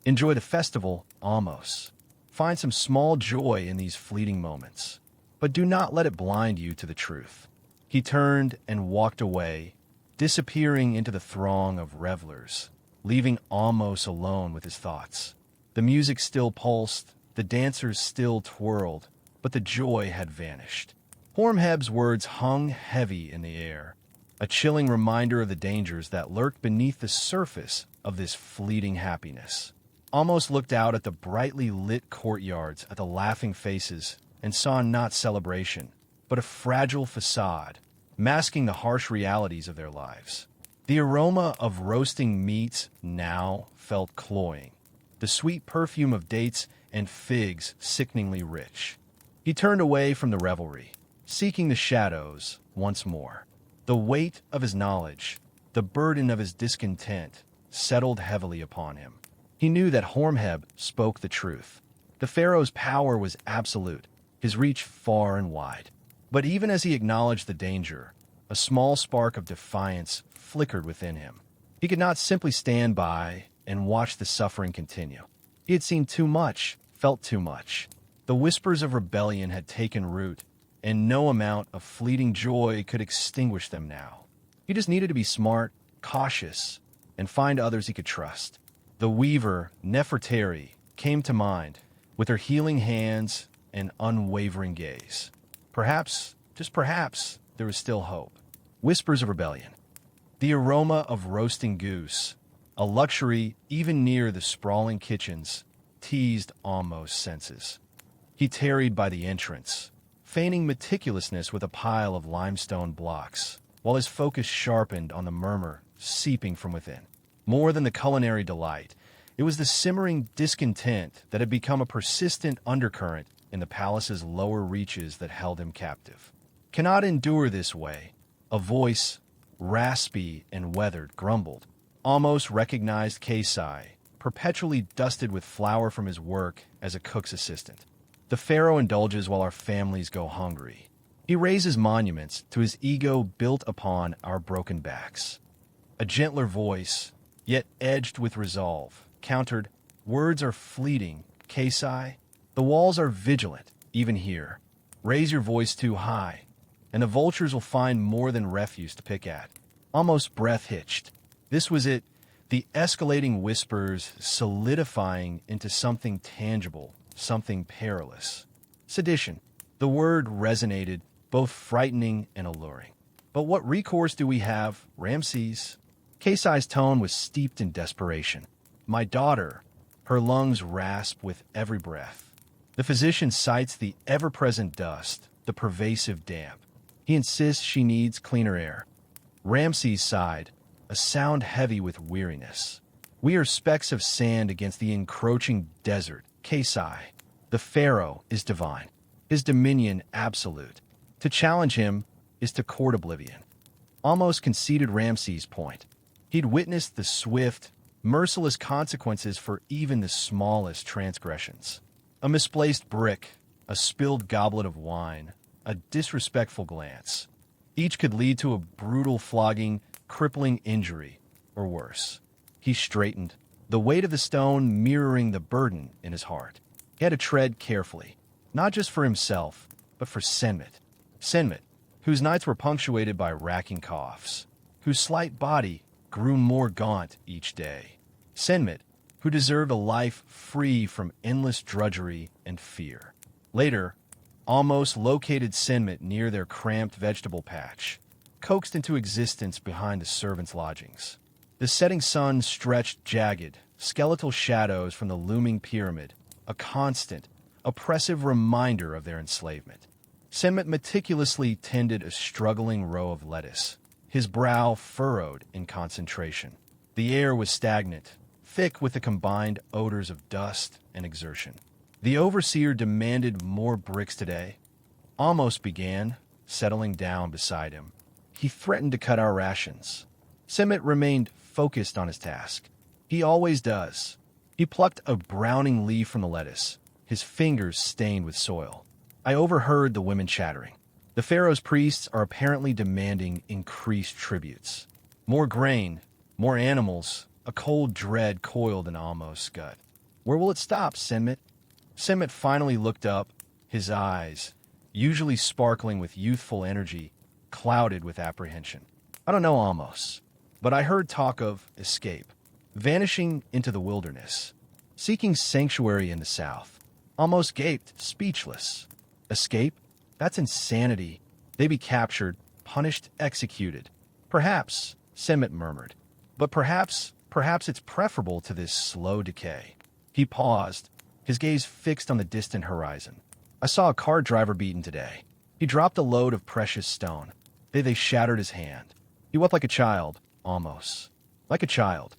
Enjoy the festival, Amos. Find some small joy in these fleeting moments, but do not let it blind you to the truth. He turned and walked away, disappearing into the throng of revelers, leaving Amos alone with his thoughts. The music still pulsed, the dancers still twirled, but the joy had vanished. Hormheb's words hung heavy in the air, a chilling reminder of the dangers that lurk beneath the surface of this fleeting happiness. Amos looked out at the brightly lit courtyards, at the laughing faces, and saw not celebration, but a fragile facade, masking the harsh realities of their lives. The aroma of roasting meats now felt cloying, the sweet perfume of dates and figs sickeningly rich. He turned away from the revelry, seeking the shadows once more. The weight of his knowledge, the burden of his discontent, settled heavily upon him. He knew that Hormheb spoke the truth. The Pharaoh's power was absolute, his reach far and wide. But even as he acknowledged the danger, a small spark of defiance flickered within him. He could not simply stand by and watch the suffering continue. He had seen too much, felt too much. The whispers of rebellion had taken root, and no amount of fleeting joy could extinguish them now. He just needed to be smart, cautious, and find others he could trust. The weaver, Nefertari, came to mind, with her healing hands and unwavering gaze. Perhaps, just perhaps, there was still hope. Whispers of rebellion. The aroma of roasting goose, a luxury even near the sprawling kitchens, teased Amos' senses. He tarried by the entrance, feigning meticulousness with a pile of limestone blocks, while his focus sharpened on the murmur seeping from within. More than the culinary delight, it was the simmering discontent that had become a persistent undercurrent in the palace's lower reaches that held him captive. Cannot endure this way, a voice, raspy and weathered, grumbled. Amos recognized Kasai, perpetually dusted with flour from his work as a cook's assistant. The Pharaoh indulges while our families go hungry. He raises monuments to his ego built upon our broken backs. A gentler voice, yet edged with resolve, countered, "Words are fleeting, Kasai. The walls are vigilant, even here. Raise your voice too high, and the vultures will find more than refuse to pick at." Almost breath hitched. This was it, the escalating whispers solidifying into something tangible, something perilous. Sedition. The word resonated, both frightening and alluring. But what recourse do we have, Ramses? Kasai's tone was steeped in desperation. "My daughter," her lungs rasp with every breath. The physician cites the ever-present dust, the pervasive damp. He insists she needs cleaner air. Ramses sighed, a sound heavy with weariness. "We are specks of sand against the encroaching desert, Kasai. The Pharaoh is divine, his dominion absolute. To challenge him is to court oblivion." Almost conceded Ramses' point. He'd witnessed the swift, merciless consequences for even the smallest transgressions. A misplaced brick, a spilled goblet of wine, a disrespectful glance. Each could lead to a brutal flogging, crippling injury, or worse. He straightened, the weight of the stone mirroring the burden in his heart. He had to tread carefully, not just for himself, but for Senmit. Senmit, whose nights were punctuated by racking coughs, whose slight body grew more gaunt each day. Senmit, who deserved a life free from endless drudgery and fear. Later, Amos located Senmit near their cramped vegetable patch. coaxed into existence behind the servants' lodgings. The setting sun stretched jagged, skeletal shadows from the looming pyramid, a constant, oppressive reminder of their enslavement. Senmet meticulously tended a struggling row of lettuce, his brow furrowed in concentration. The air was stagnant, thick with the combined odors of dust and exertion. The overseer demanded more bricks today. Amos began, settling down beside him. He threatened to cut our rations. Senmet remained focused on his task. He always does. He plucked a browning leaf from the lettuce, his fingers stained with soil. I overheard the women chattering. The pharaoh's priests are apparently demanding increased tributes. More grain, more animals, a cold dread coiled in Amos' gut. Where will it stop, Senmet? Senmet finally looked up, his eyes, usually sparkling with youthful energy, clouded with apprehension. I don't know, Amos, but I heard talk of escape, vanishing into the wilderness, seeking sanctuary in the south. Amos gaped, speechless. Escape? That's insanity. They be captured, punished, executed. Perhaps, Senmet murmured, but perhaps it's preferable to this slow decay. He paused, his gaze fixed on the distant horizon. I saw a car driver beaten today. He dropped a load of precious stone. They shattered his hand. He wept like a child, Amos. Like a child.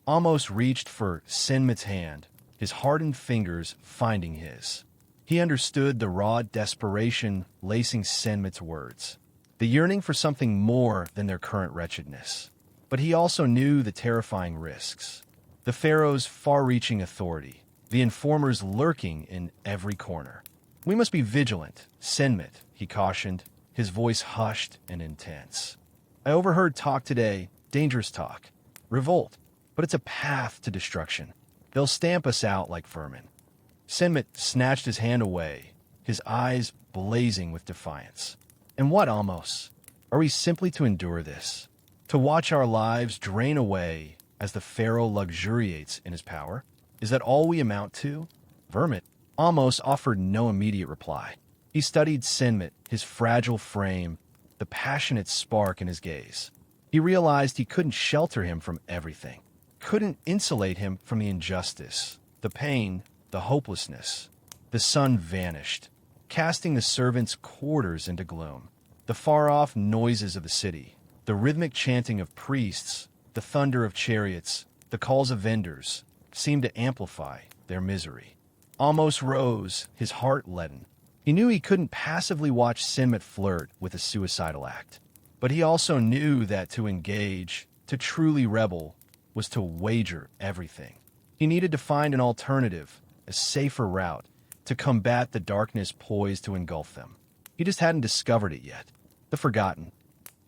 Amos reached for Senmet's hand, his hardened fingers finding his. He understood the raw desperation lacing Senmet's words, the yearning for something more than their current wretchedness. But he also knew the terrifying risks, the pharaoh's far-reaching authority, the informers lurking in every corner. We must be vigilant, Senmet, he cautioned, his voice hushed and intense. I overheard talk today, dangerous talk, revolt, but it's a path to destruction. They'll stamp us out like vermin. Senmet snatched his hand away, his eyes blazing with defiance. And what, Amos? Are we simply to endure this? To watch our lives drain away as the pharaoh luxuriates in his power? Is that all we amount to? Vermin. Amos offered no immediate reply. He studied Senmet, his fragile frame, the passionate spark in his gaze. He realized he couldn't shelter him from everything, couldn't insulate him from the injustice, the pain, the hopelessness. The sun vanished, casting the servants' quarters into gloom. The far-off noises of the city, the rhythmic chanting of priests, the thunder of chariots, the calls of vendors, seemed to amplify their misery. Amos rose, his heart leaden. He knew he couldn't passively watch Senmet flirt with a suicidal act. But he also knew that to engage, to truly rebel, was to wager everything. He needed to find an alternative, a safer route, to combat the darkness poised to engulf them. He just hadn't discovered it yet. The forgotten.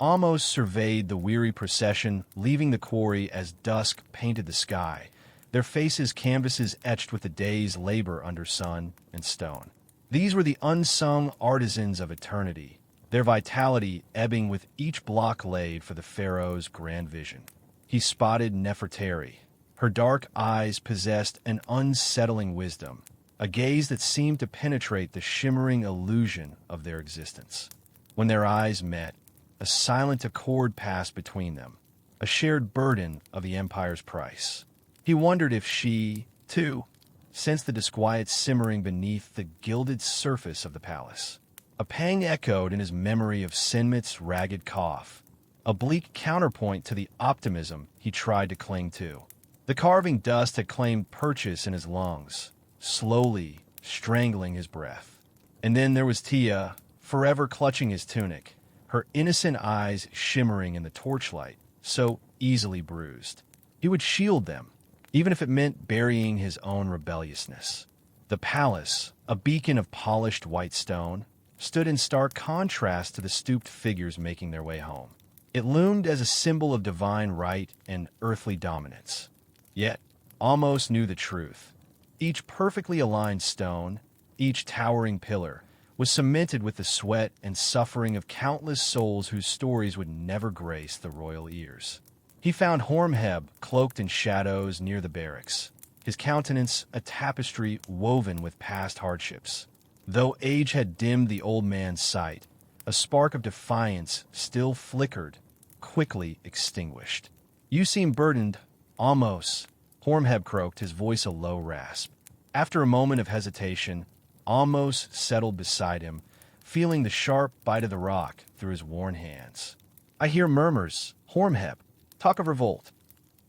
Amos surveyed the weary procession, leaving the quarry as dusk painted the sky, their faces canvases etched with the day's labor under sun and stone. These were the unsung artisans of eternity, their vitality ebbing with each block laid for the pharaoh's grand vision. He spotted Nefertari. Her dark eyes possessed an unsettling wisdom, a gaze that seemed to penetrate the shimmering illusion of their existence. When their eyes met, a silent accord passed between them, a shared burden of the empire's price. He wondered if she, too, sensed the disquiet simmering beneath the gilded surface of the palace. A pang echoed in his memory of Senmet's ragged cough, a bleak counterpoint to the optimism he tried to cling to. The carving dust had claimed purchase in his lungs, slowly strangling his breath. And then there was Tia, forever clutching his tunic, her innocent eyes shimmering in the torchlight, so easily bruised. He would shield them, even if it meant burying his own rebelliousness. The palace, a beacon of polished white stone, stood in stark contrast to the stooped figures making their way home. It loomed as a symbol of divine right and earthly dominance. Yet, Amos knew the truth. Each perfectly aligned stone, each towering pillar, was cemented with the sweat and suffering of countless souls whose stories would never grace the royal ears. He found Hormheb cloaked in shadows near the barracks, his countenance a tapestry woven with past hardships. Though age had dimmed the old man's sight, A spark of defiance still flickered, quickly extinguished. "You seem burdened, Amos," Hormheb croaked, his voice a low rasp. After a moment of hesitation, Amos settled beside him, feeling the sharp bite of the rock through his worn hands. "I hear murmurs, Hormheb, talk of revolt."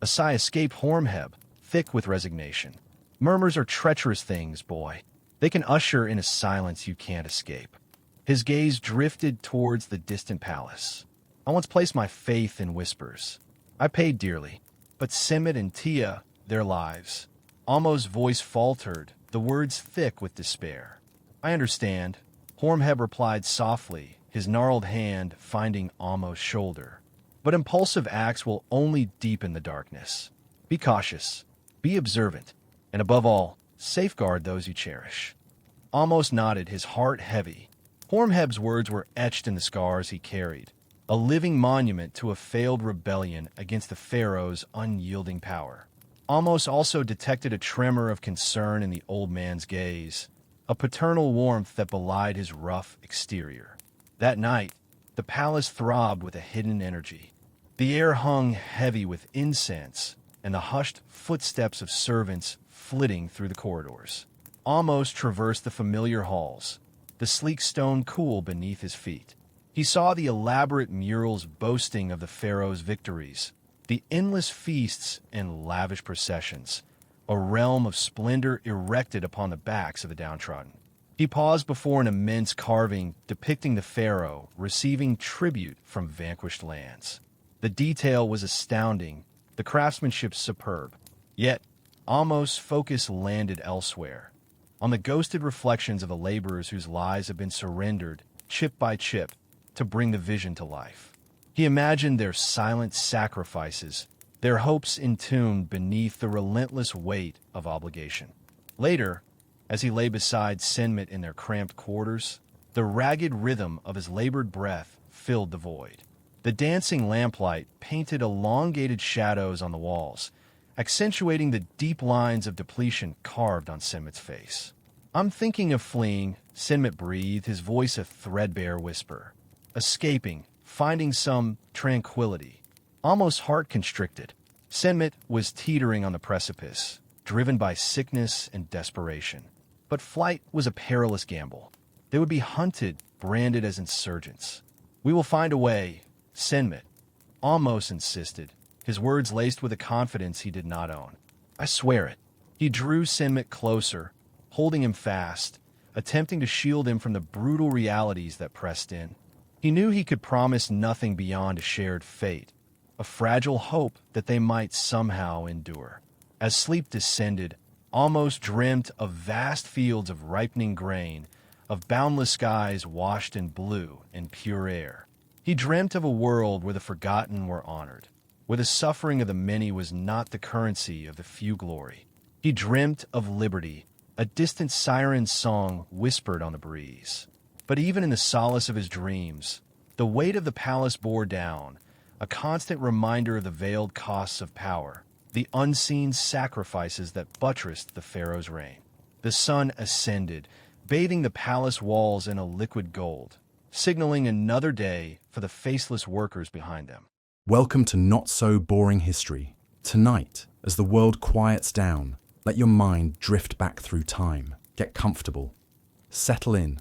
A sigh escaped Hormheb, thick with resignation. "Murmurs are treacherous things, boy. They can usher in a silence you can't escape." His gaze drifted towards the distant palace. "I once placed my faith in whispers. I paid dearly. But Simit and Tia, their lives." Amos' voice faltered, the words thick with despair. "I understand," Hormheb replied softly, his gnarled hand finding Amos' shoulder. "But impulsive acts will only deepen the darkness. Be cautious, be observant, and above all, safeguard those you cherish." Amos nodded, his heart heavy. Hormheb's words were etched in the scars he carried, a living monument to a failed rebellion against the pharaoh's unyielding power. Amos also detected a tremor of concern in the old man's gaze, a paternal warmth that belied his rough exterior. That night, the palace throbbed with a hidden energy. The air hung heavy with incense and the hushed footsteps of servants flitting through the corridors. Amos traversed the familiar halls, the sleek stone cool beneath his feet. He saw the elaborate murals boasting of the pharaoh's victories, the endless feasts and lavish processions, a realm of splendor erected upon the backs of the downtrodden. He paused before an immense carving depicting the pharaoh receiving tribute from vanquished lands. The detail was astounding, the craftsmanship superb. Yet, Amos' focus landed elsewhere, on the ghosted reflections of the laborers whose lives had been surrendered, chip by chip, to bring the vision to life. He imagined their silent sacrifices, their hopes entombed beneath the relentless weight of obligation. Later, as he lay beside Senmit in their cramped quarters, the ragged rhythm of his labored breath filled the void. The dancing lamplight painted elongated shadows on the walls, accentuating the deep lines of depletion carved on Senmit's face. "I'm thinking of fleeing," Senmit breathed, his voice a threadbare whisper. "Escaping, finding some tranquility." Almost heart constricted, Senmit was teetering on the precipice, driven by sickness and desperation. But flight was a perilous gamble. They would be hunted, branded as insurgents. "We will find a way, Senmit," Amos insisted, his words laced with a confidence he did not own. "I swear it." He drew Senmit closer, holding him fast, attempting to shield him from the brutal realities that pressed in. He knew he could promise nothing beyond a shared fate, a fragile hope that they might somehow endure. As sleep descended, Amos dreamt of vast fields of ripening grain, of boundless skies washed in blue and pure air. He dreamt of a world where the forgotten were honored, where the suffering of the many was not the currency of the few glory. He dreamt of liberty, a distant siren's song whispered on the breeze. But even in the solace of his dreams, the weight of the palace bore down, a constant reminder of the veiled costs of power, the unseen sacrifices that buttressed the pharaoh's reign. The sun ascended, bathing the palace walls in a liquid gold, signaling another day for the faceless workers behind them. Welcome to Not So Boring History. Tonight, as the world quiets down, let your mind drift back through time. Get comfortable, settle in,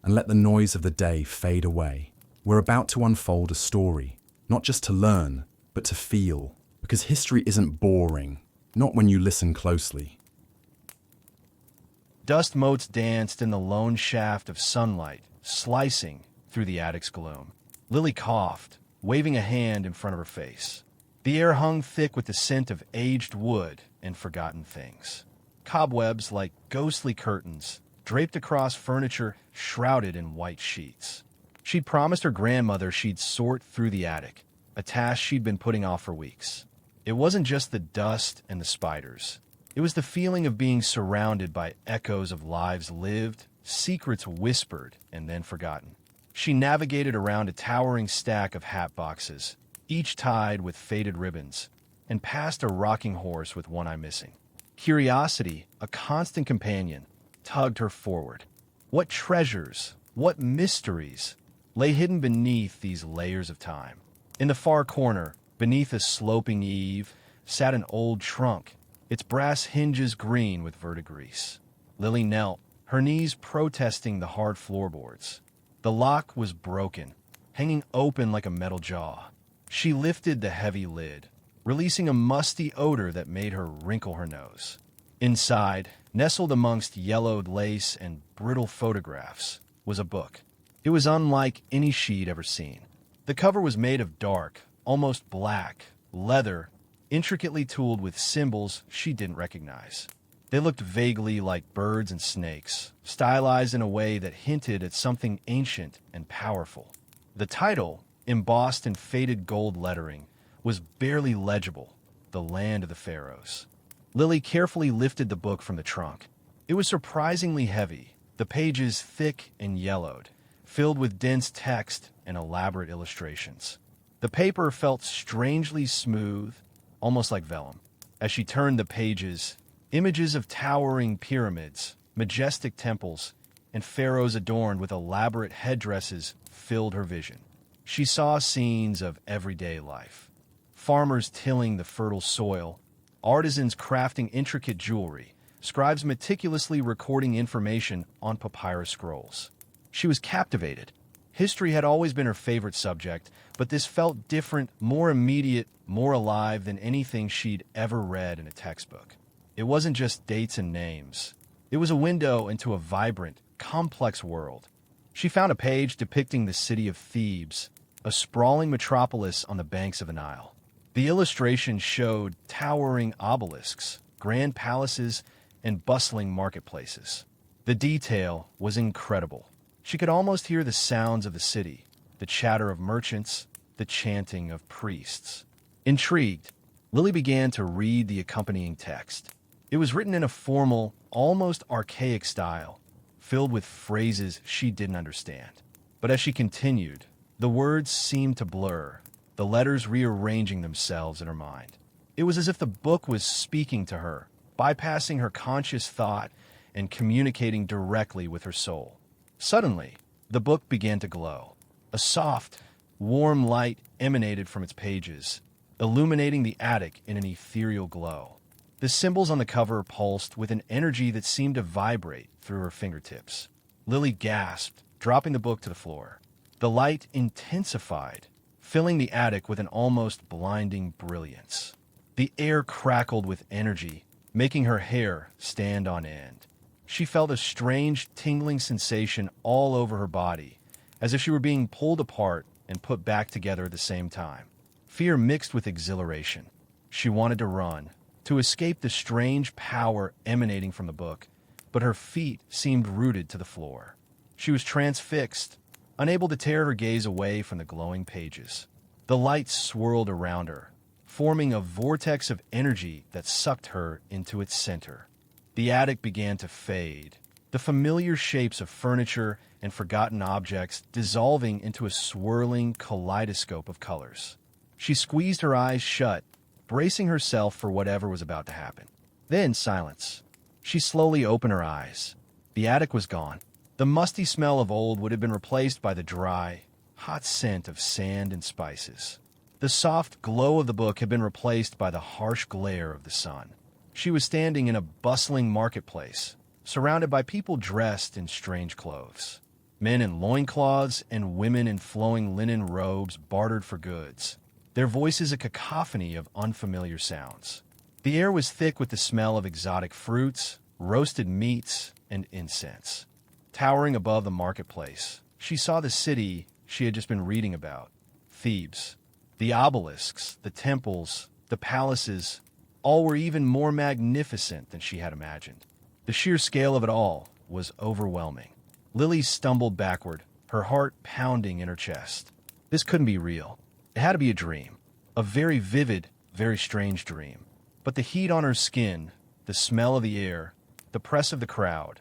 and let the noise of the day fade away. We're about to unfold a story, not just to learn, but to feel. Because history isn't boring, not when you listen closely. Dust motes danced in the lone shaft of sunlight, slicing through the attic's gloom. Lily coughed, waving a hand in front of her face. The air hung thick with the scent of aged wood and forgotten things. Cobwebs, like ghostly curtains, draped across furniture shrouded in white sheets. She'd promised her grandmother she'd sort through the attic, a task she'd been putting off for weeks. It wasn't just the dust and the spiders. It was the feeling of being surrounded by echoes of lives lived, secrets whispered, and then forgotten. She navigated around a towering stack of hat boxes, each tied with faded ribbons, and past a rocking horse with one eye missing. Curiosity, a constant companion, tugged her forward. What treasures, what mysteries lay hidden beneath these layers of time. In the far corner, beneath a sloping eave, sat an old trunk, its brass hinges green with verdigris. Lily knelt, her knees protesting the hard floorboards. The lock was broken, hanging open like a metal jaw. She lifted the heavy lid, releasing a musty odor that made her wrinkle her nose. Inside, nestled amongst yellowed lace and brittle photographs, was a book. It was unlike any she'd ever seen. The cover was made of dark, almost black, leather, intricately tooled with symbols she didn't recognize. They looked vaguely like birds and snakes, stylized in a way that hinted at something ancient and powerful. The title, embossed in faded gold lettering, was barely legible, The Land of the Pharaohs. Lily carefully lifted the book from the trunk. It was surprisingly heavy, the pages thick and yellowed, filled with dense text and elaborate illustrations. The paper felt strangely smooth, almost like vellum. As she turned the pages, images of towering pyramids, majestic temples, and pharaohs adorned with elaborate headdresses filled her vision. She saw scenes of everyday life. Farmers tilling the fertile soil, artisans crafting intricate jewelry, scribes meticulously recording information on papyrus scrolls. She was captivated. History had always been her favorite subject, but this felt different, more immediate, more alive than anything she'd ever read in a textbook. It wasn't just dates and names. It was a window into a vibrant, complex world. She found a page depicting the city of Thebes, a sprawling metropolis on the banks of the Nile. The illustration showed towering obelisks, grand palaces, and bustling marketplaces. The detail was incredible. She could almost hear the sounds of the city, the chatter of merchants, the chanting of priests. Intrigued, Lily began to read the accompanying text. It was written in a formal, almost archaic style, filled with phrases she didn't understand. But as she continued, the words seemed to blur, the letters rearranging themselves in her mind. It was as if the book was speaking to her, bypassing her conscious thought and communicating directly with her soul. Suddenly, the book began to glow. A soft, warm light emanated from its pages, illuminating the attic in an ethereal glow. The symbols on the cover pulsed with an energy that seemed to vibrate through her fingertips. Lily gasped, dropping the book to the floor. The light intensified, filling the attic with an almost blinding brilliance. The air crackled with energy, making her hair stand on end. She felt a strange, tingling sensation all over her body, as if she were being pulled apart and put back together at the same time. Fear mixed with exhilaration. She wanted to run, to escape the strange power emanating from the book, but her feet seemed rooted to the floor. She was transfixed, unable to tear her gaze away from the glowing pages. The lights swirled around her, forming a vortex of energy that sucked her into its center. The attic began to fade, the familiar shapes of furniture and forgotten objects dissolving into a swirling kaleidoscope of colors. She squeezed her eyes shut, bracing herself for whatever was about to happen. Then silence. She slowly opened her eyes. The attic was gone. The musty smell of old would have been replaced by the dry, hot scent of sand and spices. The soft glow of the book had been replaced by the harsh glare of the sun. She was standing in a bustling marketplace, surrounded by people dressed in strange clothes. Men in loincloths and women in flowing linen robes bartered for goods, their voices a cacophony of unfamiliar sounds. The air was thick with the smell of exotic fruits, roasted meats, and incense. Towering above the marketplace, she saw the city she had just been reading about, Thebes. The obelisks, the temples, the palaces, all were even more magnificent than she had imagined. The sheer scale of it all was overwhelming. Lily stumbled backward, her heart pounding in her chest. This couldn't be real. It had to be a dream. A very vivid, very strange dream. But the heat on her skin, the smell of the air, the press of the crowd,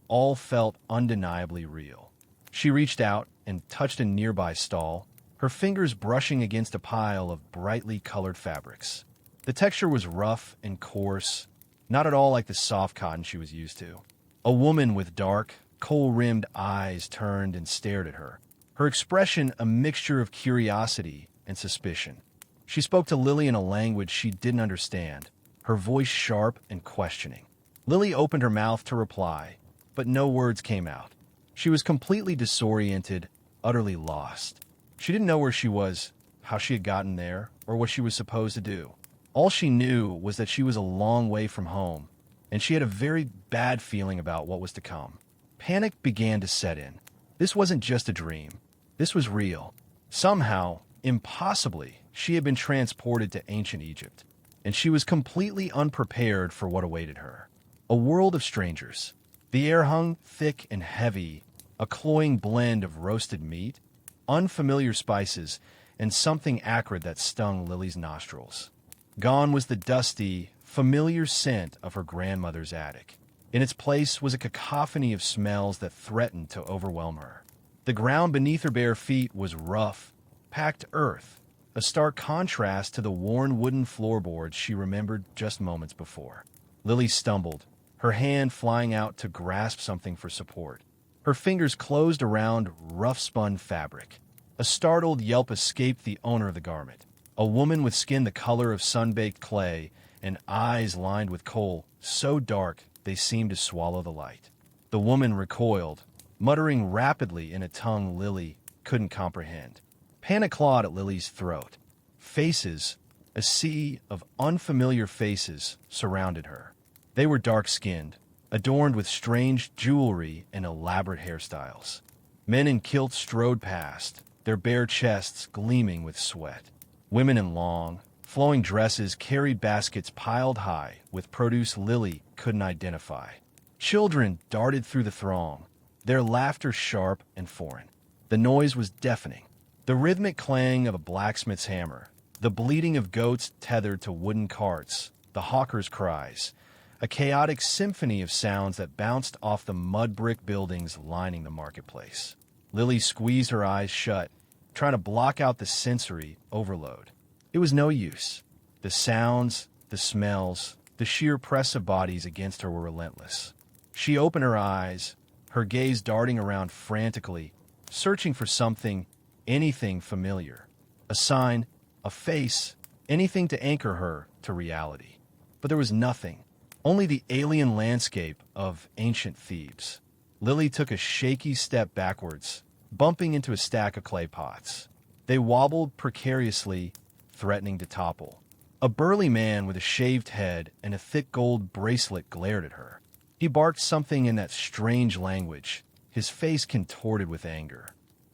all felt undeniably real. She reached out and touched a nearby stall, her fingers brushing against a pile of brightly colored fabrics. The texture was rough and coarse, not at all like the soft cotton she was used to. A woman with dark, kohl-rimmed eyes turned and stared at her. her expression a mixture of curiosity and suspicion. She spoke to Lily in a language she didn't understand, her voice sharp and questioning. Lily opened her mouth to reply, but no words came out. She was completely disoriented, utterly lost. She didn't know where she was, how she had gotten there, or what she was supposed to do. All she knew was that she was a long way from home, and she had a very bad feeling about what was to come. Panic began to set in. This wasn't just a dream. This was real. Somehow, impossibly, she had been transported to ancient Egypt, and she was completely unprepared for what awaited her. A world of strangers. The air hung thick and heavy, a cloying blend of roasted meat, unfamiliar spices, and something acrid that stung Lily's nostrils. Gone was the dusty, familiar scent of her grandmother's attic. In its place was a cacophony of smells that threatened to overwhelm her. The ground beneath her bare feet was rough, packed earth, a stark contrast to the worn wooden floorboards she remembered just moments before. Lily stumbled, her hand flying out to grasp something for support. Her fingers closed around rough-spun fabric. A startled yelp escaped the owner of the garment. A woman with skin the color of sun-baked clay and eyes lined with coal, so dark they seemed to swallow the light. The woman recoiled, muttering rapidly in a tongue Lily couldn't comprehend. Panic clawed at Lily's throat. Faces, a sea of unfamiliar faces, surrounded her. They were dark-skinned, adorned with strange jewelry and elaborate hairstyles. Men in kilts strode past, their bare chests gleaming with sweat. Women in long, flowing dresses carried baskets piled high with produce Lily couldn't identify. Children darted through the throng, their laughter sharp and foreign. The noise was deafening. The rhythmic clang of a blacksmith's hammer, the bleating of goats tethered to wooden carts, the hawkers' cries, a chaotic symphony of sounds that bounced off the mud-brick buildings lining the marketplace. Lily squeezed her eyes shut, trying to block out the sensory overload. It was no use. The sounds, the smells, the sheer press of bodies against her were relentless. She opened her eyes, her gaze darting around frantically, searching for something, anything familiar. A sign, a face, anything to anchor her to reality. But there was nothing, only the alien landscape of ancient Thebes. Lily took a shaky step backwards, bumping into a stack of clay pots. They wobbled precariously, threatening to topple. A burly man with a shaved head and a thick gold bracelet glared at her. He barked something in that strange language, his face contorted with anger.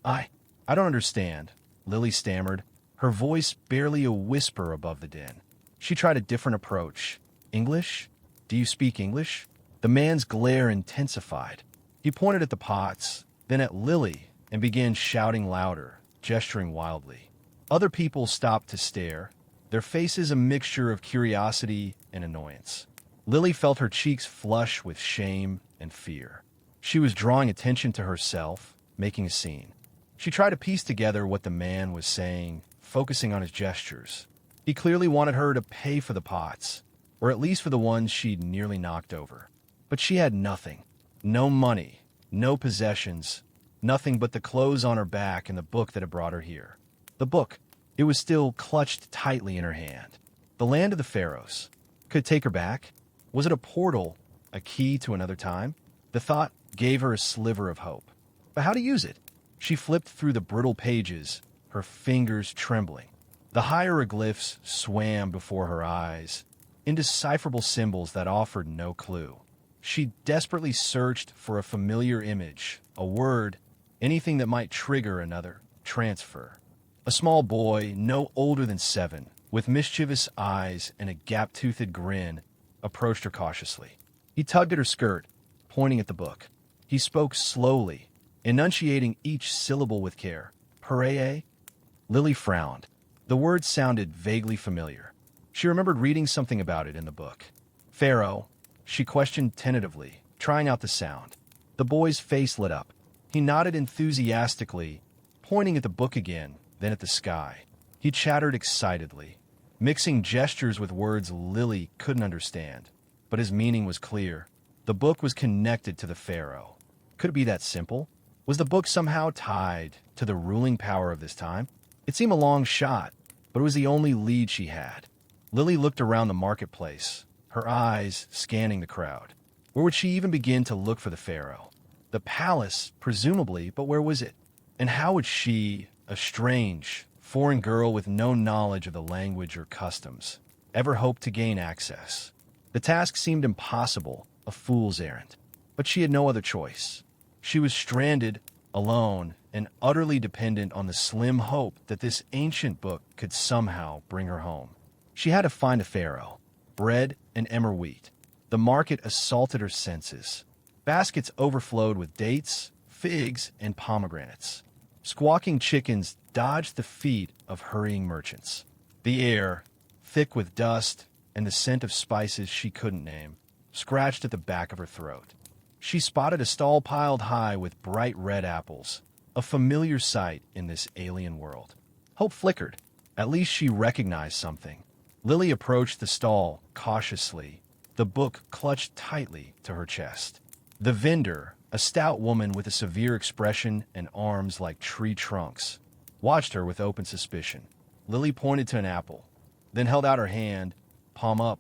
I don't understand, Lily stammered, her voice barely a whisper above the din. She tried a different approach. English? Do you speak English? The man's glare intensified. He pointed at the pots, then at Lily, and began shouting louder, gesturing wildly. Other people stopped to stare, their faces a mixture of curiosity and annoyance. Lily felt her cheeks flush with shame and fear. She was drawing attention to herself, making a scene. She tried to piece together what the man was saying, focusing on his gestures. He clearly wanted her to pay for the pots, or at least for the ones she'd nearly knocked over. But she had nothing. No money, no possessions, nothing but the clothes on her back and the book that had brought her here. The book, it was still clutched tightly in her hand. The land of the pharaohs. Could it take her back? Was it a portal, a key to another time? The thought gave her a sliver of hope. But how to use it? She flipped through the brittle pages, her fingers trembling. The hieroglyphs swam before her eyes, indecipherable symbols that offered no clue. She desperately searched for a familiar image, a word, anything that might trigger another transfer. A small boy, no older than 7, with mischievous eyes and a gap-toothed grin, approached her cautiously. He tugged at her skirt, pointing at the book. He spoke slowly, enunciating each syllable with care. Paree? Lily frowned. The word sounded vaguely familiar. She remembered reading something about it in the book. Pharaoh, she questioned tentatively, trying out the sound. The boy's face lit up. He nodded enthusiastically, pointing at the book again, then at the sky. He chattered excitedly, mixing gestures with words Lily couldn't understand. But his meaning was clear. The book was connected to the pharaoh. Could it be that simple? Was the book somehow tied to the ruling power of this time? It seemed a long shot, but it was the only lead she had. Lily looked around the marketplace, her eyes scanning the crowd. Where would she even begin to look for the pharaoh? The palace, presumably, but where was it? And how would she, a strange, foreign girl with no knowledge of the language or customs, ever hope to gain access? The task seemed impossible, a fool's errand. But she had no other choice. She was stranded, alone, and utterly dependent on the slim hope that this ancient book could somehow bring her home. She had to find a pharaoh, bread and emmer wheat. The market assaulted her senses. Baskets overflowed with dates, figs, and pomegranates. Squawking chickens dodged the feet of hurrying merchants. The air, thick with dust and the scent of spices she couldn't name, scratched at the back of her throat. She spotted a stall piled high with bright red apples, a familiar sight in this alien world. Hope flickered. At least she recognized something. Lily approached the stall cautiously, the book clutched tightly to her chest. The vendor, a stout woman with a severe expression and arms like tree trunks, watched her with open suspicion. Lily pointed to an apple, then held out her hand, palm up,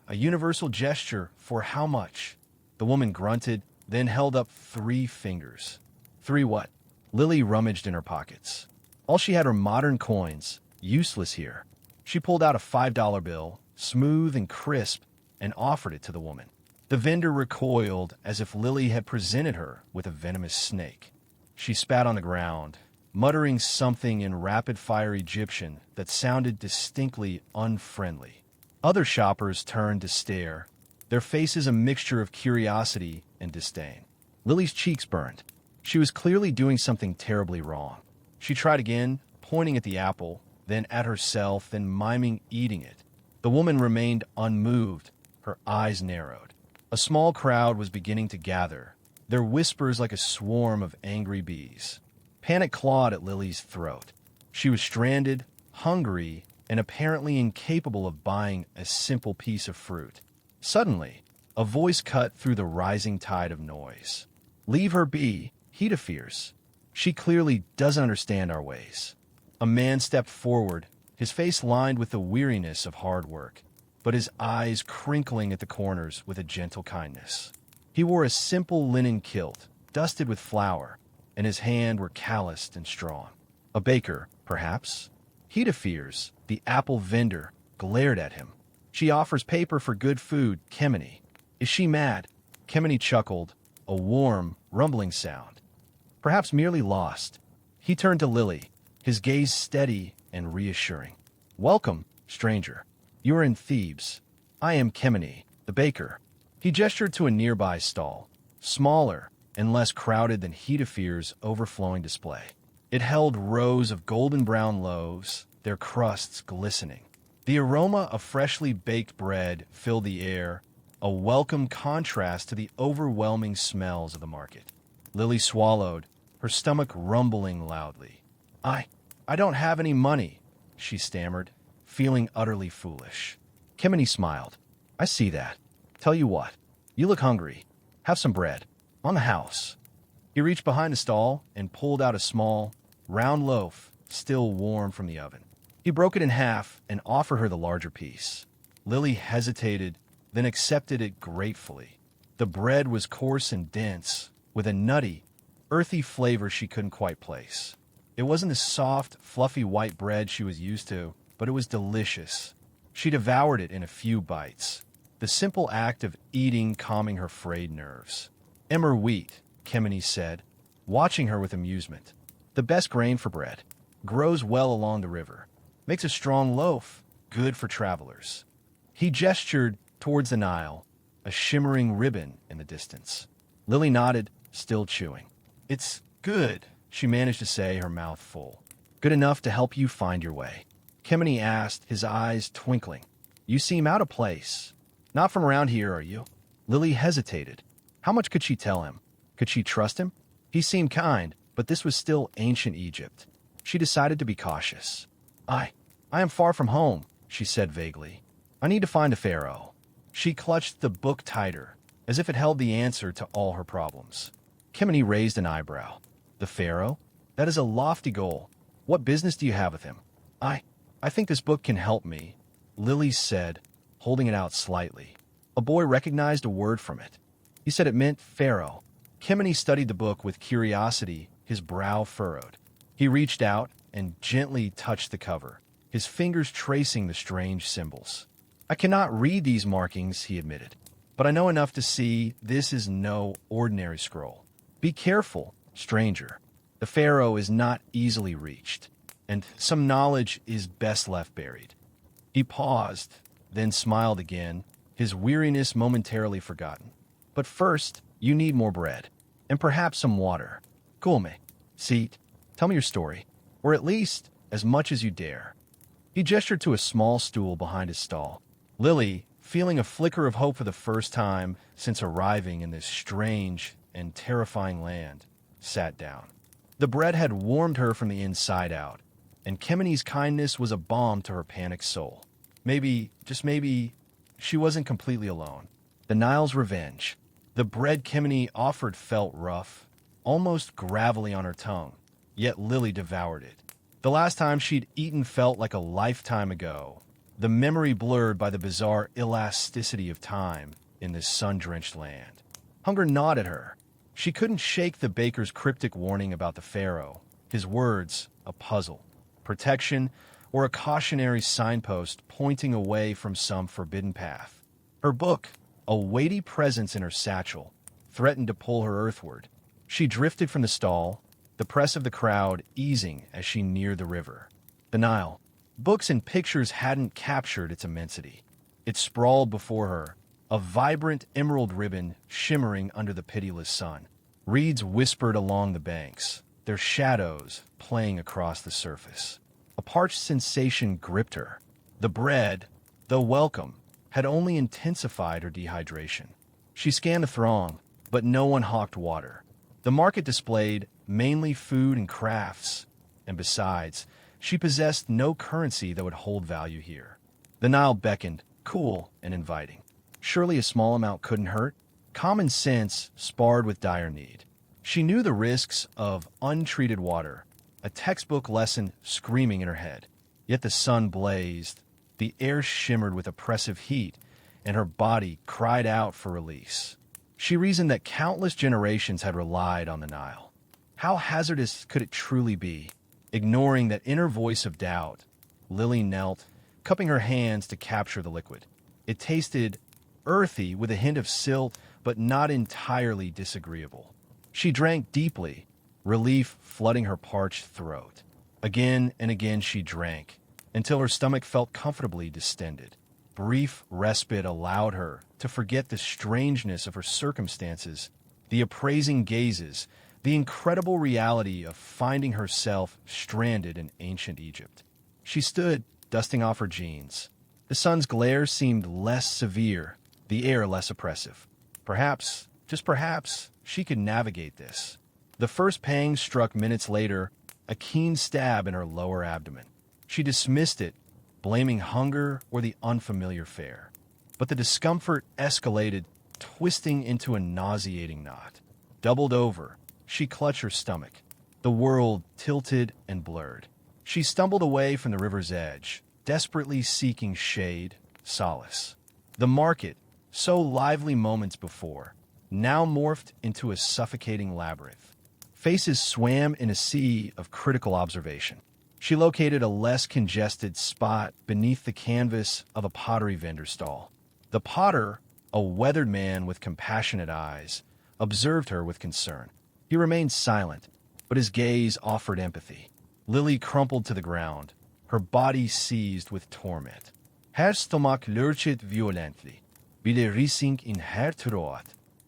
a universal gesture for how much? The woman grunted, then held up 3 fingers. 3 what? Lily rummaged in her pockets. All she had were modern coins, useless here. She pulled out a $5 bill, smooth and crisp, and offered it to the woman. The vendor recoiled as if Lily had presented her with a venomous snake. She spat on the ground, muttering something in rapid-fire Egyptian that sounded distinctly unfriendly. Other shoppers turned to stare, their faces a mixture of curiosity and disdain. Lily's cheeks burned. She was clearly doing something terribly wrong. She tried again, pointing at the apple, then at herself, then miming eating it. The woman remained unmoved, her eyes narrowed. A small crowd was beginning to gather, their whispers like a swarm of angry bees. Panic clawed at Lily's throat. She was stranded, hungry, and apparently incapable of buying a simple piece of fruit. Suddenly, a voice cut through the rising tide of noise. "Leave her be, Heta fears. She clearly doesn't understand our ways." A man stepped forward, his face lined with the weariness of hard work, but his eyes crinkling at the corners with a gentle kindness. He wore a simple linen kilt, dusted with flour, and his hands were calloused and strong. A baker, perhaps? Heta fears, the apple vendor, glared at him. "She offers paper for good food, Kemeny. Is she mad?" Kemeny chuckled, a warm, rumbling sound. Perhaps merely lost. He turned to Lily, his gaze steady and reassuring. "Welcome, stranger. You are in Thebes. I am Kemeny, the baker." He gestured to a nearby stall, smaller and less crowded than Hetafir's overflowing display. It held rows of golden brown loaves, their crusts glistening. The aroma of freshly baked bread filled the air, a welcome contrast to the overwhelming smells of the market. Lily swallowed, her stomach rumbling loudly. I don't have any money," she stammered, feeling utterly foolish. Kemeny smiled. "I see that. Tell you what, you look hungry. Have some bread. On the house." He reached behind the stall and pulled out a small, round loaf, still warm from the oven. He broke it in half and offered her the larger piece. Lily hesitated, then accepted it gratefully. The bread was coarse and dense, with a nutty, earthy flavor she couldn't quite place. It wasn't the soft, fluffy white bread she was used to, but it was delicious. She devoured it in a few bites, the simple act of eating calming her frayed nerves. "Emmer wheat," Kemeny said, watching her with amusement. "The best grain for bread. Grows well along the river. Makes a strong loaf, good for travelers." He gestured towards the Nile, a shimmering ribbon in the distance. Lily nodded, still chewing. "It's good," she managed to say, her mouth full. "Good enough to help you find your way." Kemeny asked, his eyes twinkling. "You seem out of place. Not from around here, are you?" Lily hesitated. How much could she tell him? Could she trust him? He seemed kind, but this was still ancient Egypt. She decided to be cautious. I am far from home," she said vaguely. "I need to find a pharaoh." She clutched the book tighter, as if it held the answer to all her problems. Kemeny raised an eyebrow. The pharaoh? That is a lofty goal. What business do you have with him? I think this book can help me, Lily said, holding it out slightly. A boy recognized a word from it. He said it meant pharaoh. Kemeny studied the book with curiosity, his brow furrowed. He reached out and gently touched the cover, his fingers tracing the strange symbols. I cannot read these markings, he admitted, but I know enough to see this is no ordinary scroll. Be careful, stranger. The pharaoh is not easily reached, and some knowledge is best left buried. He paused, then smiled again, his weariness momentarily forgotten. But first, you need more bread, and perhaps some water. Come, sit, tell me your story, or at least as much as you dare. He gestured to a small stool behind his stall. Lily, feeling a flicker of hope for the first time since arriving in this strange and terrifying land, sat down. The bread had warmed her from the inside out, and Kemeny's kindness was a balm to her panicked soul. Maybe, just maybe, she wasn't completely alone. The Nile's revenge. The bread Kemeny offered felt rough, almost gravelly on her tongue, yet Lily devoured it. The last time she'd eaten felt like a lifetime ago, the memory blurred by the bizarre elasticity of time in this sun-drenched land. Hunger gnawed at her. She couldn't shake the baker's cryptic warning about the pharaoh, his words a puzzle, protection, or a cautionary signpost pointing away from some forbidden path. Her book, a weighty presence in her satchel, threatened to pull her earthward. She drifted from the stall, the press of the crowd easing as she neared the river. The Nile. Books and pictures hadn't captured its immensity. It sprawled before her, a vibrant emerald ribbon shimmering under the pitiless sun. Reeds whispered along the banks, their shadows playing across the surface. A parched sensation gripped her. The bread, though welcome, had only intensified her dehydration. She scanned the throng, but no one hawked water. The market displayed mainly food and crafts, and besides, she possessed no currency that would hold value here. The Nile beckoned, cool and inviting. Surely a small amount couldn't hurt? Common sense sparred with dire need. She knew the risks of untreated water, a textbook lesson screaming in her head. Yet the sun blazed, the air shimmered with oppressive heat, and her body cried out for release. She reasoned that countless generations had relied on the Nile. How hazardous could it truly be? Ignoring that inner voice of doubt, Lily knelt, cupping her hands to capture the liquid. It tasted earthy with a hint of silt, but not entirely disagreeable. She drank deeply, relief flooding her parched throat. Again and again she drank, until her stomach felt comfortably distended. Brief respite allowed her to forget the strangeness of her circumstances, the appraising gazes, the incredible reality of finding herself stranded in ancient Egypt. She stood, dusting off her jeans. The sun's glare seemed less severe, the air less oppressive. Perhaps, just perhaps, she could navigate this. The first pang struck minutes later, a keen stab in her lower abdomen. She dismissed it, blaming hunger or the unfamiliar fare. But the discomfort escalated, twisting into a nauseating knot. Doubled over, she clutched her stomach. The world tilted and blurred. She stumbled away from the river's edge, desperately seeking shade, solace. The market, so lively moments before, now morphed into a suffocating labyrinth. Faces swam in a sea of critical observation. She located a less congested spot beneath the canvas of a pottery vendor stall. The potter, a weathered man with compassionate eyes, observed her with concern. He remained silent, but his gaze offered empathy. Lily crumpled to the ground, her body seized with torment. Her stomach lurched violently. Ville rising in her throat.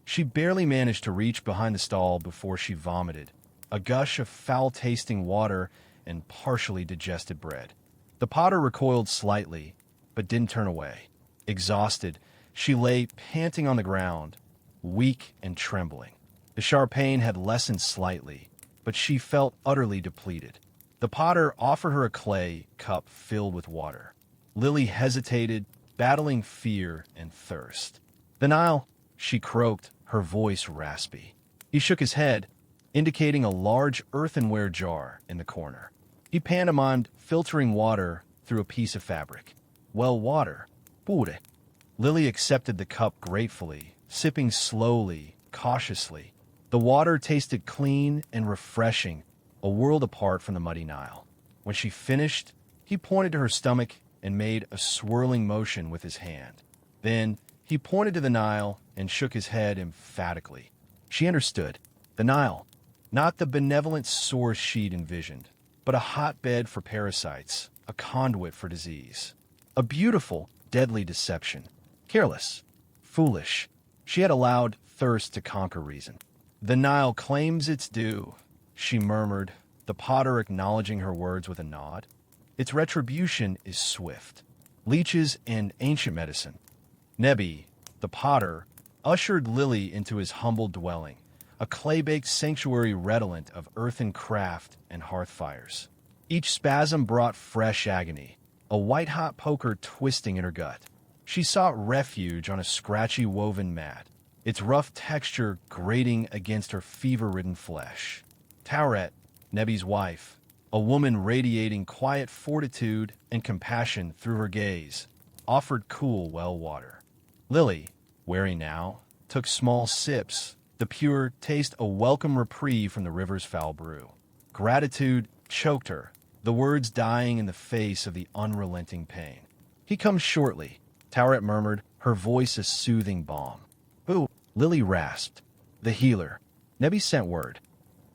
She barely managed to reach behind the stall before she vomited, a gush of foul-tasting water and partially digested bread. The potter recoiled slightly, but didn't turn away. Exhausted, she lay panting on the ground, weak and trembling. The sharp pain had lessened slightly, but she felt utterly depleted. The potter offered her a clay cup filled with water. Lily hesitated, battling fear and thirst. "The Nile," she croaked, her voice raspy. He shook his head. indicating a large earthenware jar in the corner. He pantomimed filtering water through a piece of fabric. Well, water. Pure. Lily accepted the cup gratefully, sipping slowly, cautiously. The water tasted clean and refreshing, a world apart from the muddy Nile. When she finished, he pointed to her stomach and made a swirling motion with his hand. Then he pointed to the Nile and shook his head emphatically. She understood. The Nile, not the benevolent source she'd envisioned, but a hotbed for parasites, a conduit for disease. A beautiful, deadly deception. Careless, foolish. She had allowed thirst to conquer reason. The Nile claims its due, she murmured, the potter acknowledging her words with a nod. Its retribution is swift. Leeches and ancient medicine. Nebi, the potter, ushered Lily into his humble dwelling, a clay-baked sanctuary redolent of earthen craft and hearth fires. Each spasm brought fresh agony, a white-hot poker twisting in her gut. She sought refuge on a scratchy woven mat, its rough texture grating against her fever-ridden flesh. Tauret, Nebi's wife, a woman radiating quiet fortitude and compassion through her gaze, offered cool well water. Lily, wary now, took small sips, the pure taste a welcome reprieve from the river's foul brew. Gratitude choked her, the words dying in the face of the unrelenting pain. He comes shortly, Tauret murmured, her voice a soothing balm. Who? Lily rasped. The healer. Nebi sent word.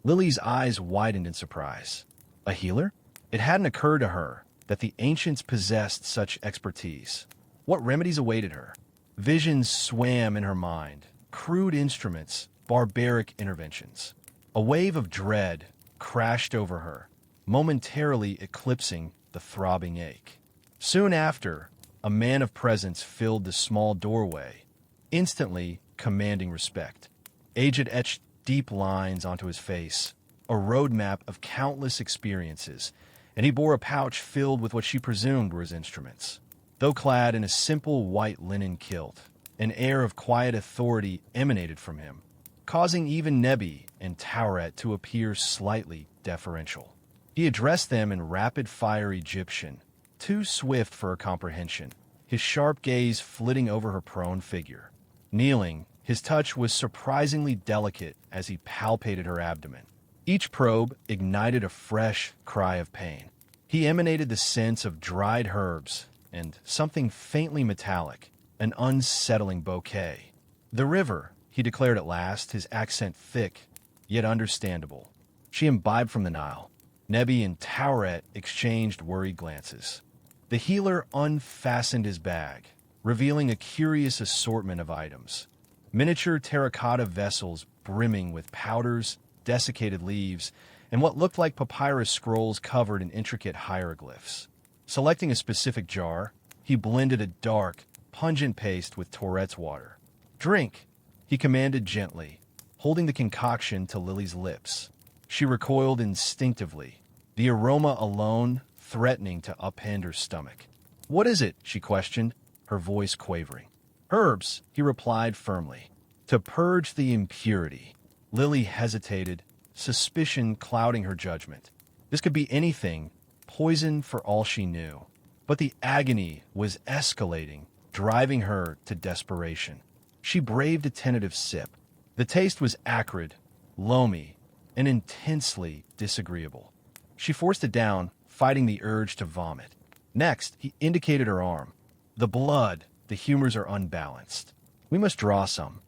Lily's eyes widened in surprise. A healer? It hadn't occurred to her that the ancients possessed such expertise. What remedies awaited her? Visions swam in her mind, crude instruments, barbaric interventions. A wave of dread crashed over her, momentarily eclipsing the throbbing ache. Soon after, a man of presence filled the small doorway, instantly commanding respect. Aged etched deep lines onto his face, a roadmap of countless experiences, and he bore a pouch filled with what she presumed were his instruments. Though clad in a simple white linen kilt, an air of quiet authority emanated from him, causing even Nebi and Tauret to appear slightly deferential. He addressed them in rapid-fire Egyptian, too swift for her comprehension, his sharp gaze flitting over her prone figure. Kneeling, his touch was surprisingly delicate as he palpated her abdomen. Each probe ignited a fresh cry of pain. He emanated the sense of dried herbs and something faintly metallic, an unsettling bouquet. The river, he declared at last, his accent thick, yet understandable. She imbibed from the Nile. Nebi and Tauret exchanged worried glances. The healer unfastened his bag, revealing a curious assortment of items. Miniature terracotta vessels brimming with powders, desiccated leaves, and what looked like papyrus scrolls covered in intricate hieroglyphs. Selecting a specific jar, he blended a dark, pungent paste with Tourette's water. "Drink," he commanded gently, holding the concoction to Lily's lips. She recoiled instinctively, the aroma alone threatening to upend her stomach. "What is it?" she questioned, her voice quavering. "Herbs," he replied firmly. "To purge the impurity." Lily hesitated, suspicion clouding her judgment. This could be anything, poison for all she knew. But the agony was escalating, driving her to desperation. She braved a tentative sip. The taste was acrid, loamy, and intensely disagreeable. She forced it down, fighting the urge to vomit. Next, he indicated her arm. "The blood, the humors are unbalanced. We must draw some."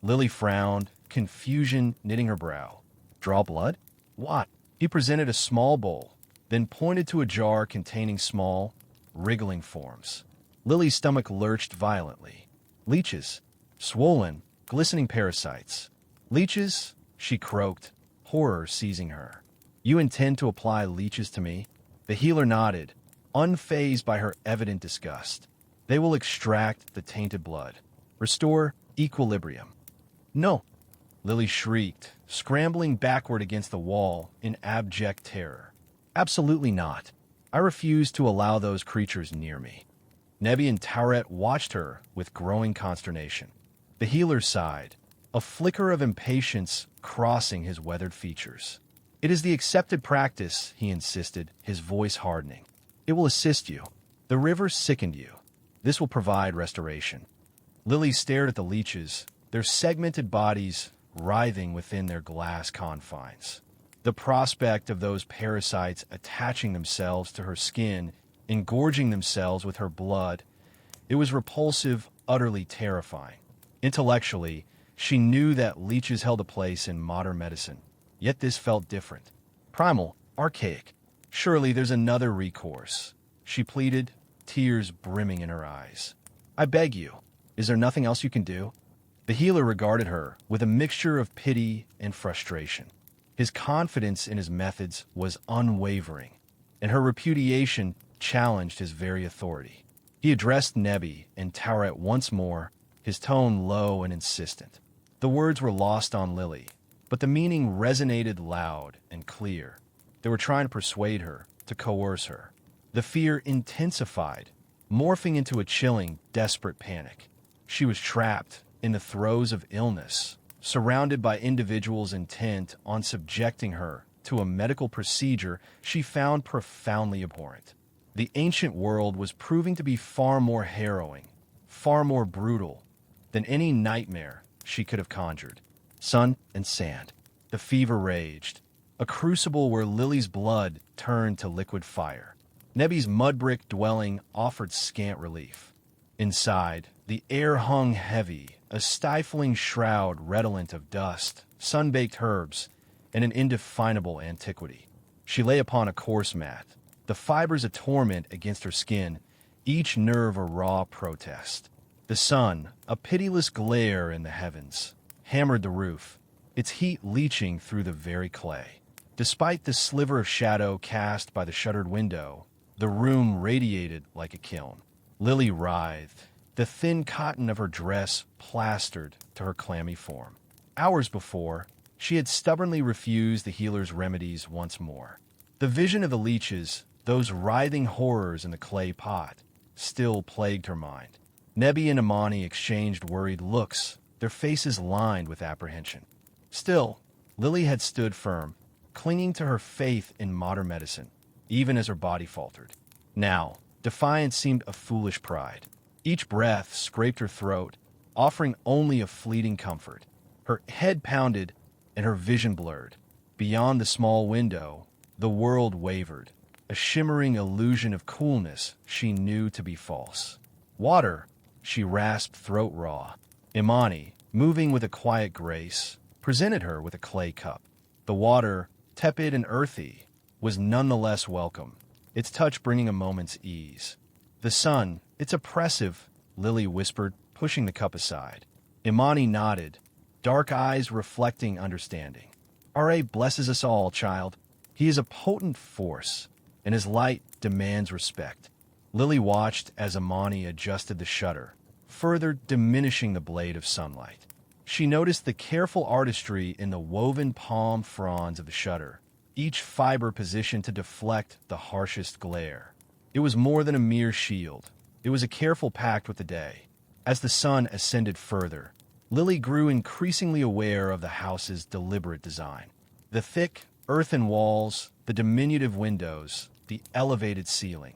Lily frowned, confusion knitting her brow. "Draw blood? What?" He presented a small bowl, then pointed to a jar containing small, wriggling forms. Lily's stomach lurched violently. Leeches. Swollen, glistening parasites. "Leeches?" she croaked, horror seizing her. "You intend to apply leeches to me?" The healer nodded, unfazed by her evident disgust. "They will extract the tainted blood. Restore equilibrium." "No!" Lily shrieked, scrambling backward against the wall in abject terror. "Absolutely not. I refuse to allow those creatures near me." Nebi and Tauret watched her with growing consternation. The healer sighed. a flicker of impatience crossing his weathered features. "It is the accepted practice," he insisted, his voice hardening. "It will assist you. The river sickened you. This will provide restoration." Lily stared at the leeches, their segmented bodies writhing within their glass confines. The prospect of those parasites attaching themselves to her skin, engorging themselves with her blood, it was repulsive, utterly terrifying. Intellectually, she knew that leeches held a place in modern medicine, yet this felt different. Primal, archaic. Surely there's another recourse, she pleaded, tears brimming in her eyes. "I beg you, is there nothing else you can do?" The healer regarded her with a mixture of pity and frustration. His confidence in his methods was unwavering, and her repudiation challenged his very authority. He addressed Nebi and Tauret once more, his tone low and insistent. The words were lost on Lily, but the meaning resonated loud and clear. They were trying to persuade her, to coerce her. The fear intensified, morphing into a chilling, desperate panic. She was trapped in the throes of illness, surrounded by individuals intent on subjecting her to a medical procedure she found profoundly abhorrent. The ancient world was proving to be far more harrowing, far more brutal than any nightmare she could have conjured. Sun and sand. The fever raged, a crucible where Lily's blood turned to liquid fire. Nebi's mud-brick dwelling offered scant relief. Inside, the air hung heavy, a stifling shroud redolent of dust, sun-baked herbs, and an indefinable antiquity. She lay upon a coarse mat, the fibers a torment against her skin, each nerve a raw protest. The sun, a pitiless glare in the heavens, hammered the roof, its heat leaching through the very clay. Despite the sliver of shadow cast by the shuttered window, the room radiated like a kiln. Lily writhed, the thin cotton of her dress plastered to her clammy form. Hours before, she had stubbornly refused the healer's remedies once more. The vision of the leeches, those writhing horrors in the clay pot, still plagued her mind. Nebi and Imani exchanged worried looks, their faces lined with apprehension. Still, Lily had stood firm, clinging to her faith in modern medicine, even as her body faltered. Now, defiance seemed a foolish pride. Each breath scraped her throat, offering only a fleeting comfort. Her head pounded and her vision blurred. Beyond the small window, the world wavered, a shimmering illusion of coolness she knew to be false. "Water," she rasped throat raw. Imani, moving with a quiet grace, presented her with a clay cup. The water, tepid and earthy, was nonetheless welcome, its touch bringing a moment's ease. "The sun, it's oppressive," Lily whispered, pushing the cup aside. Imani nodded, dark eyes reflecting understanding. "R.A. blesses us all, child. He is a potent force, and his light demands respect." Lily watched as Imani adjusted the shutter, further diminishing the blade of sunlight. She noticed the careful artistry in the woven palm fronds of the shutter, each fiber positioned to deflect the harshest glare. It was more than a mere shield. It was a careful pact with the day. As the sun ascended further, Lily grew increasingly aware of the house's deliberate design. The thick, earthen walls, the diminutive windows, the elevated ceiling.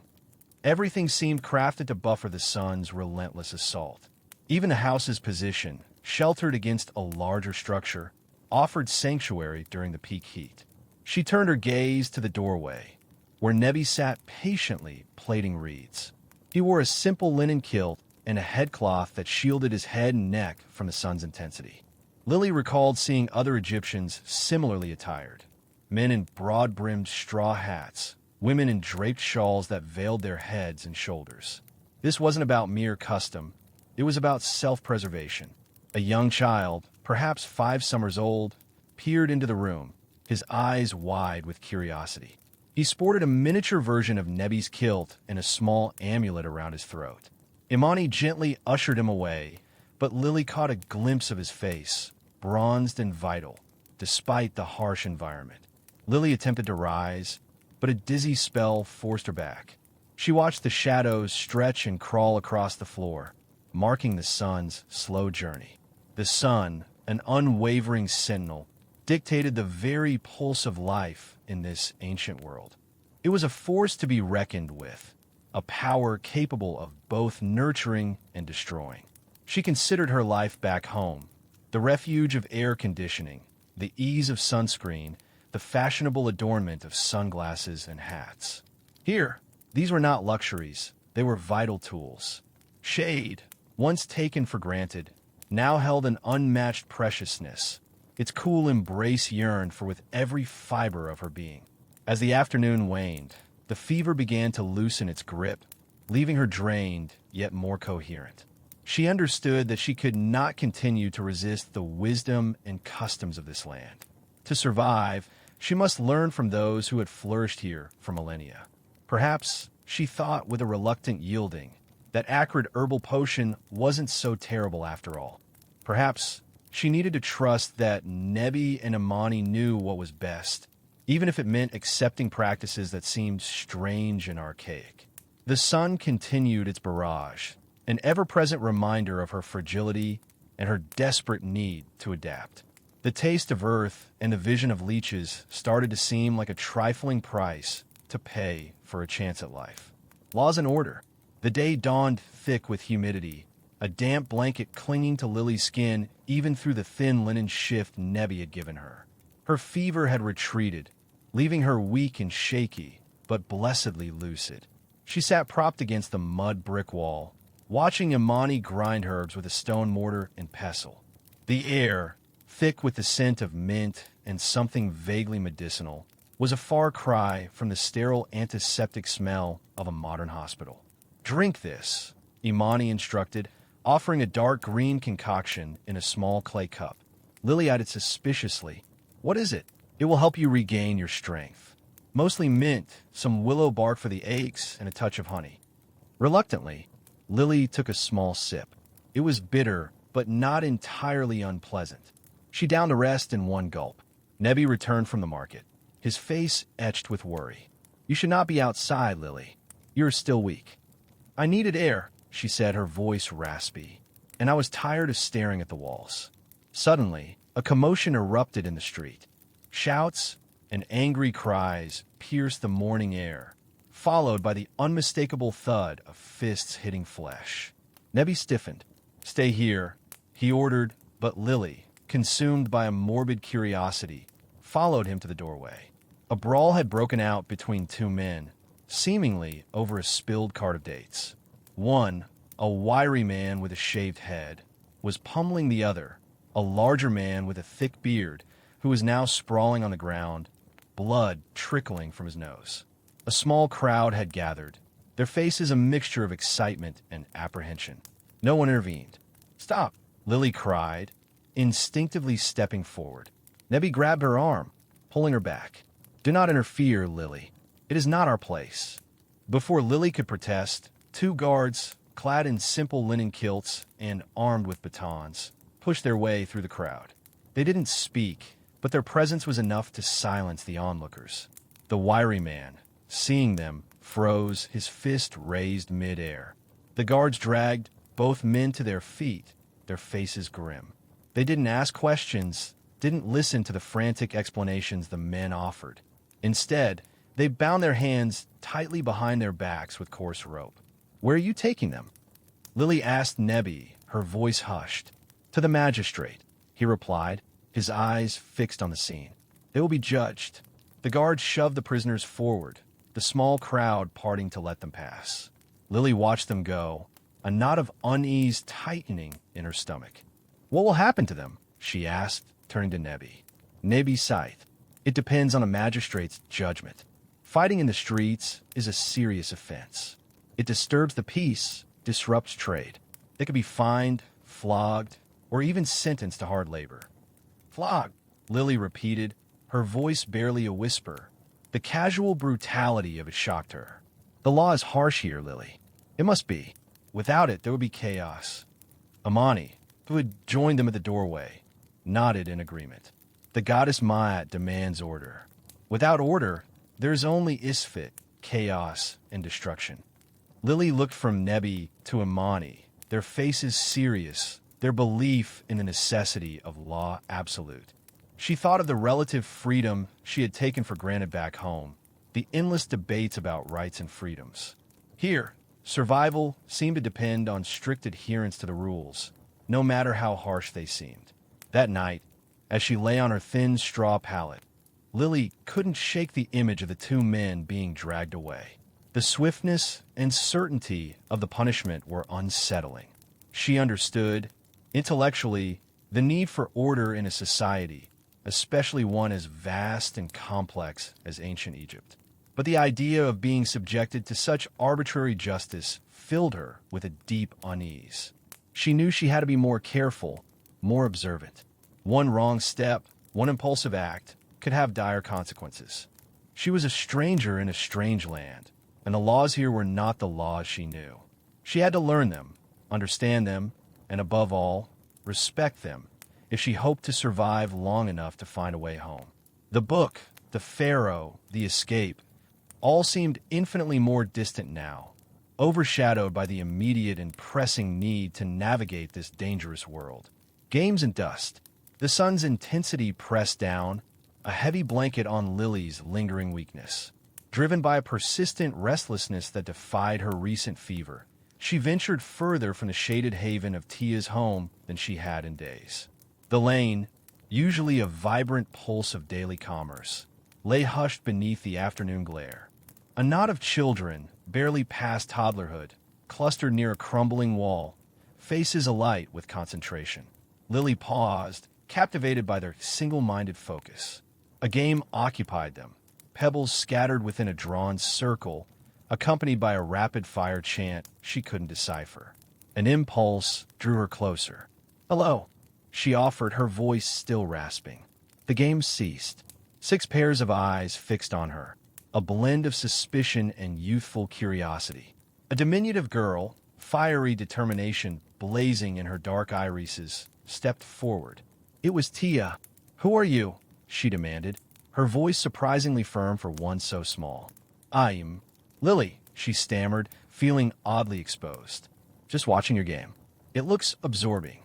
Everything seemed crafted to buffer the sun's relentless assault. Even the house's position, sheltered against a larger structure, offered sanctuary during the peak heat. She turned her gaze to the doorway, where Nebi sat patiently plaiting reeds. He wore a simple linen kilt and a headcloth that shielded his head and neck from the sun's intensity. Lily recalled seeing other Egyptians similarly attired, men in broad-brimmed straw hats, women in draped shawls that veiled their heads and shoulders. This wasn't about mere custom. It was about self-preservation. A young child, perhaps 5 summers old, peered into the room, his eyes wide with curiosity. He sported a miniature version of Nebi's kilt and a small amulet around his throat. Imani gently ushered him away, but Lily caught a glimpse of his face, bronzed and vital, despite the harsh environment. Lily attempted to rise, but a dizzy spell forced her back. She watched the shadows stretch and crawl across the floor, marking the sun's slow journey. The sun, an unwavering sentinel, dictated the very pulse of life in this ancient world. It was a force to be reckoned with, a power capable of both nurturing and destroying. She considered her life back home, the refuge of air conditioning, the ease of sunscreen, the fashionable adornment of sunglasses and hats. Here, these were not luxuries, they were vital tools. Shade, once taken for granted, now held an unmatched preciousness. Its cool embrace yearned for with every fiber of her being. As the afternoon waned, the fever began to loosen its grip, leaving her drained yet more coherent. She understood that she could not continue to resist the wisdom and customs of this land. To survive, she must learn from those who had flourished here for millennia. Perhaps, she thought with a reluctant yielding, that acrid herbal potion wasn't so terrible after all. Perhaps she needed to trust that Nebi and Imani knew what was best, even if it meant accepting practices that seemed strange and archaic. The sun continued its barrage, an ever-present reminder of her fragility and her desperate need to adapt. The taste of earth and the vision of leeches started to seem like a trifling price to pay for a chance at life. Laws and order. The day dawned thick with humidity, a damp blanket clinging to Lily's skin even through the thin linen shift Nebi had given her. Her fever had retreated, leaving her weak and shaky, but blessedly lucid. She sat propped against the mud brick wall, watching Imani grind herbs with a stone mortar and pestle. The air, thick with the scent of mint and something vaguely medicinal, was a far cry from the sterile antiseptic smell of a modern hospital. "Drink this," Imani instructed, offering a dark green concoction in a small clay cup. Lily eyed it suspiciously. "What is it?" "It will help you regain your strength. Mostly mint, some willow bark for the aches, and a touch of honey." Reluctantly, Lily took a small sip. It was bitter, but not entirely unpleasant. She downed the rest in one gulp. Nebi returned from the market, his face etched with worry. "You should not be outside, Lily. You're still weak." "I needed air," she said, her voice raspy, "and I was tired of staring at the walls." Suddenly, a commotion erupted in the street. Shouts and angry cries pierced the morning air, followed by the unmistakable thud of fists hitting flesh. Nebi stiffened. "Stay here," he ordered, but Lily, consumed by a morbid curiosity, followed him to the doorway. A brawl had broken out between two men, seemingly over a spilled cart of dates. One, a wiry man with a shaved head, was pummeling the other, a larger man with a thick beard, who was now sprawling on the ground, blood trickling from his nose. A small crowd had gathered, their faces a mixture of excitement and apprehension. No one intervened. "Stop!" Lily cried, instinctively stepping forward. Nebi grabbed her arm, pulling her back. "Do not interfere, Lily. It is not our place." Before Lily could protest, two guards, clad in simple linen kilts and armed with batons, pushed their way through the crowd. They didn't speak, but their presence was enough to silence the onlookers. The wiry man, seeing them, froze, his fist raised mid-air. The guards dragged both men to their feet, their faces grim. They didn't ask questions, didn't listen to the frantic explanations the men offered. Instead, they bound their hands tightly behind their backs with coarse rope. "Where are you taking them?" Lily asked Nebi, her voice hushed. "To the magistrate," he replied, his eyes fixed on the scene. "They will be judged." The guards shoved the prisoners forward, the small crowd parting to let them pass. Lily watched them go, a knot of unease tightening in her stomach. "What will happen to them?" she asked, turning to Nebi. Nebi sighed. "It depends on a magistrate's judgment. Fighting in the streets is a serious offense. It disturbs the peace, disrupts trade. They could be fined, flogged, or even sentenced to hard labor." "Flogged," Lily repeated, her voice barely a whisper. The casual brutality of it shocked her. "The law is harsh here, Lily. It must be. Without it, there would be chaos." Imani, who had joined them at the doorway, nodded in agreement. "The goddess Ma'at demands order. Without order, there is only Isfit, chaos, and destruction." Lily looked from Nebi to Imani, their faces serious, their belief in the necessity of law absolute. She thought of the relative freedom she had taken for granted back home, the endless debates about rights and freedoms. Here, survival seemed to depend on strict adherence to the rules, no matter how harsh they seemed. That night, as she lay on her thin straw pallet, Lily couldn't shake the image of the two men being dragged away. The swiftness and certainty of the punishment were unsettling. She understood, intellectually, the need for order in a society, especially one as vast and complex as ancient Egypt. But the idea of being subjected to such arbitrary justice filled her with a deep unease. She knew she had to be more careful, more observant. One wrong step, one impulsive act, could have dire consequences. She was a stranger in a strange land, and the laws here were not the laws she knew. She had to learn them, understand them, and above all, respect them, if she hoped to survive long enough to find a way home. The book, the pharaoh, the escape, all seemed infinitely more distant now, overshadowed by the immediate and pressing need to navigate this dangerous world. Games and dust. The sun's intensity pressed down, a heavy blanket on Lily's lingering weakness. Driven by a persistent restlessness that defied her recent fever, she ventured further from the shaded haven of Tia's home than she had in days. The lane, usually a vibrant pulse of daily commerce, lay hushed beneath the afternoon glare. A knot of children, barely past toddlerhood, clustered near a crumbling wall, faces alight with concentration. Lily paused, captivated by their single-minded focus. A game occupied them, pebbles scattered within a drawn circle, accompanied by a rapid-fire chant she couldn't decipher. An impulse drew her closer. "Hello," she offered, her voice still rasping. The game ceased. 6 pairs of eyes fixed on her, a blend of suspicion and youthful curiosity. A diminutive girl, fiery determination blazing in her dark irises, stepped forward. It was Tia. "Who are you?" she demanded, her voice surprisingly firm for one so small. "I'm Lily," she stammered, feeling oddly exposed. "Just watching your game. It looks absorbing."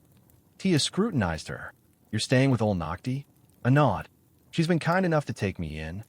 Tia scrutinized her. "You're staying with old Nocti?" A nod. "She's been kind enough to take me in."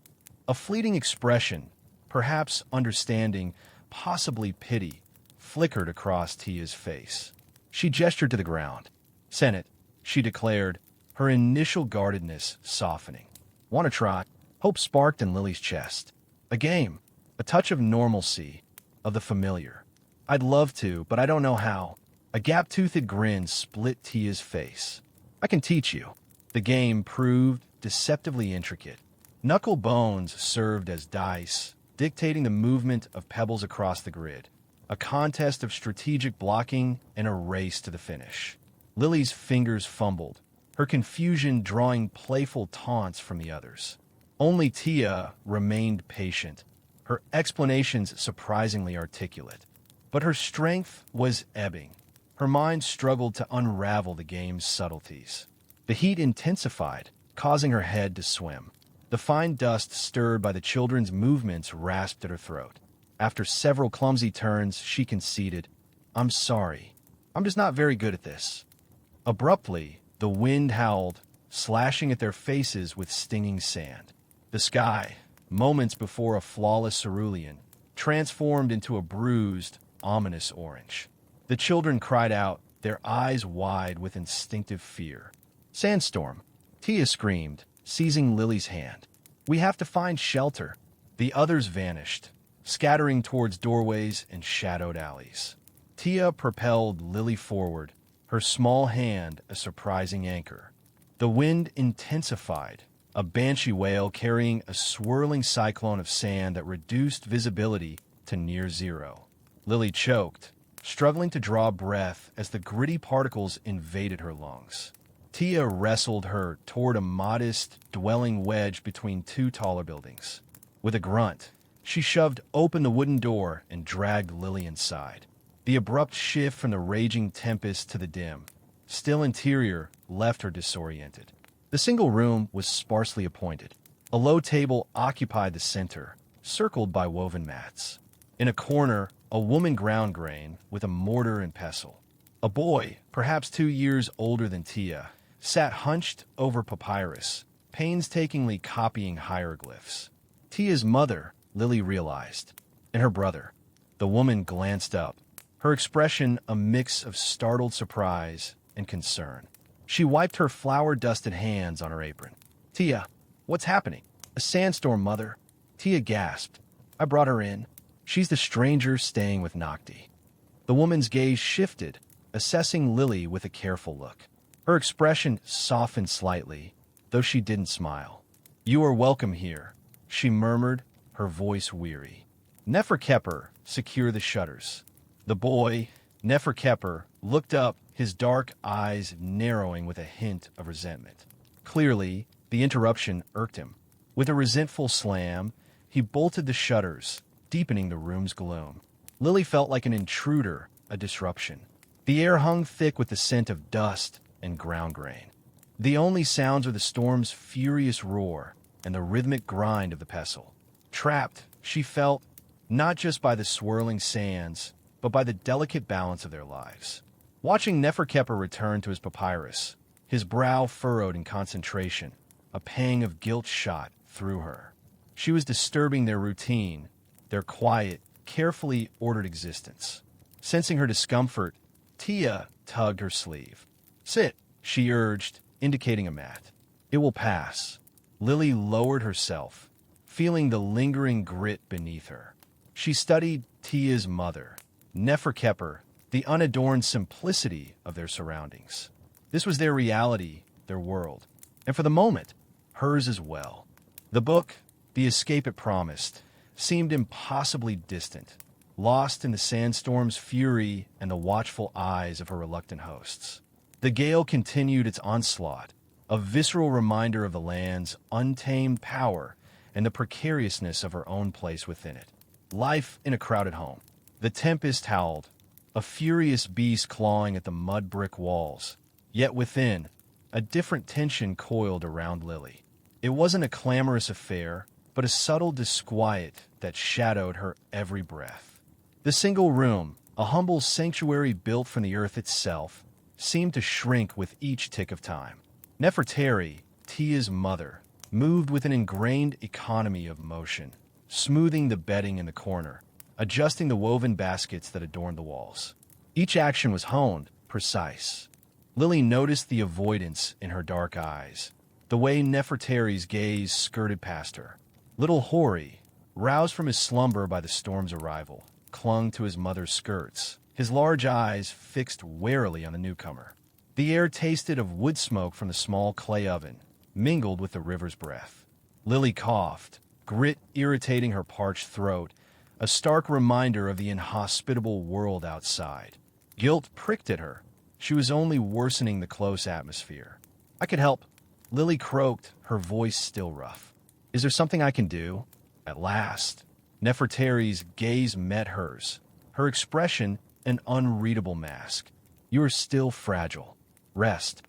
A fleeting expression, perhaps understanding, possibly pity, flickered across Tia's face. She gestured to the ground. "Senate," she declared, her initial guardedness softening. "Want to try?" Hope sparked in Lily's chest. "A game. A touch of normalcy, of the familiar." "I'd love to, but I don't know how." A gap-toothed grin split Tia's face. "I can teach you." The game proved deceptively intricate. Knuckle bones served as dice, dictating the movement of pebbles across the grid. A contest of strategic blocking and a race to the finish. Lily's fingers fumbled, her confusion drawing playful taunts from the others. Only Tia remained patient, her explanations surprisingly articulate. But her strength was ebbing. Her mind struggled to unravel the game's subtleties. The heat intensified, causing her head to swim. The fine dust stirred by the children's movements rasped at her throat. After several clumsy turns, she conceded, "I'm sorry. I'm just not very good at this." Abruptly, the wind howled, slashing at their faces with stinging sand. The sky, moments before a flawless cerulean, transformed into a bruised, ominous orange. The children cried out, their eyes wide with instinctive fear. "Sandstorm!" Tia screamed, seizing Lily's hand. "We have to find shelter." The others vanished, scattering towards doorways and shadowed alleys. Tia propelled Lily forward, her small hand a surprising anchor. The wind intensified, a banshee whale carrying a swirling cyclone of sand that reduced visibility to near zero. Lily choked, struggling to draw breath as the gritty particles invaded her lungs. Tia wrestled her toward a modest, dwelling wedged between 2 taller buildings. With a grunt, she shoved open the wooden door and dragged Lily inside. The abrupt shift from the raging tempest to the dim, still interior left her disoriented. The single room was sparsely appointed. A low table occupied the center, circled by woven mats. In a corner, a woman ground grain with a mortar and pestle. A boy, perhaps 2 years older than Tia, sat hunched over papyrus, painstakingly copying hieroglyphs. Tia's mother, Lily realized, and her brother. The woman glanced up, her expression a mix of startled surprise and concern. She wiped her flour-dusted hands on her apron. "Tia, what's happening?" "A sandstorm, Mother." Tia gasped. "I brought her in. She's the stranger staying with Nocti." The woman's gaze shifted, assessing Lily with a careful look. Her expression softened slightly, though she didn't smile. "You are welcome here," she murmured, her voice weary. "Neferkeper, secure the shutters." The boy, Neferkeper, looked up, his dark eyes narrowing with a hint of resentment. Clearly, the interruption irked him. With a resentful slam, he bolted the shutters, deepening the room's gloom. Lily felt like an intruder, a disruption. The air hung thick with the scent of dust and ground grain. The only sounds were the storm's furious roar and the rhythmic grind of the pestle. Trapped, she felt, not just by the swirling sands, but by the delicate balance of their lives. Watching Neferkeper return to his papyrus, his brow furrowed in concentration, a pang of guilt shot through her. She was disturbing their routine, their quiet, carefully ordered existence. Sensing her discomfort, Tia tugged her sleeve. "Sit," she urged, indicating a mat. "It will pass." Lily lowered herself, feeling the lingering grit beneath her. She studied Tia's mother, Neferkeper, the unadorned simplicity of their surroundings. This was their reality, their world, and for the moment, hers as well. The book, the escape it promised, seemed impossibly distant, lost in the sandstorm's fury and the watchful eyes of her reluctant hosts. The gale continued its onslaught, a visceral reminder of the land's untamed power and the precariousness of her own place within it. Life in a crowded home. The tempest howled, a furious beast clawing at the mud brick walls. Yet within, a different tension coiled around Lily. It wasn't a clamorous affair, but a subtle disquiet that shadowed her every breath. The single room, a humble sanctuary built from the earth itself, seemed to shrink with each tick of time. Nefertari, Tia's mother, moved with an ingrained economy of motion, smoothing the bedding in the corner, adjusting the woven baskets that adorned the walls. Each action was honed, precise. Lily noticed the avoidance in her dark eyes, the way Nefertari's gaze skirted past her. Little Hori, roused from his slumber by the storm's arrival, clung to his mother's skirts, his large eyes fixed warily on the newcomer. The air tasted of wood smoke from the small clay oven, mingled with the river's breath. Lily coughed, grit irritating her parched throat, a stark reminder of the inhospitable world outside. Guilt pricked at her. She was only worsening the close atmosphere. "I could help," Lily croaked, her voice still rough. "Is there something I can do?" At last, Nefertari's gaze met hers, her expression an unreadable mask. "You are still fragile. Rest."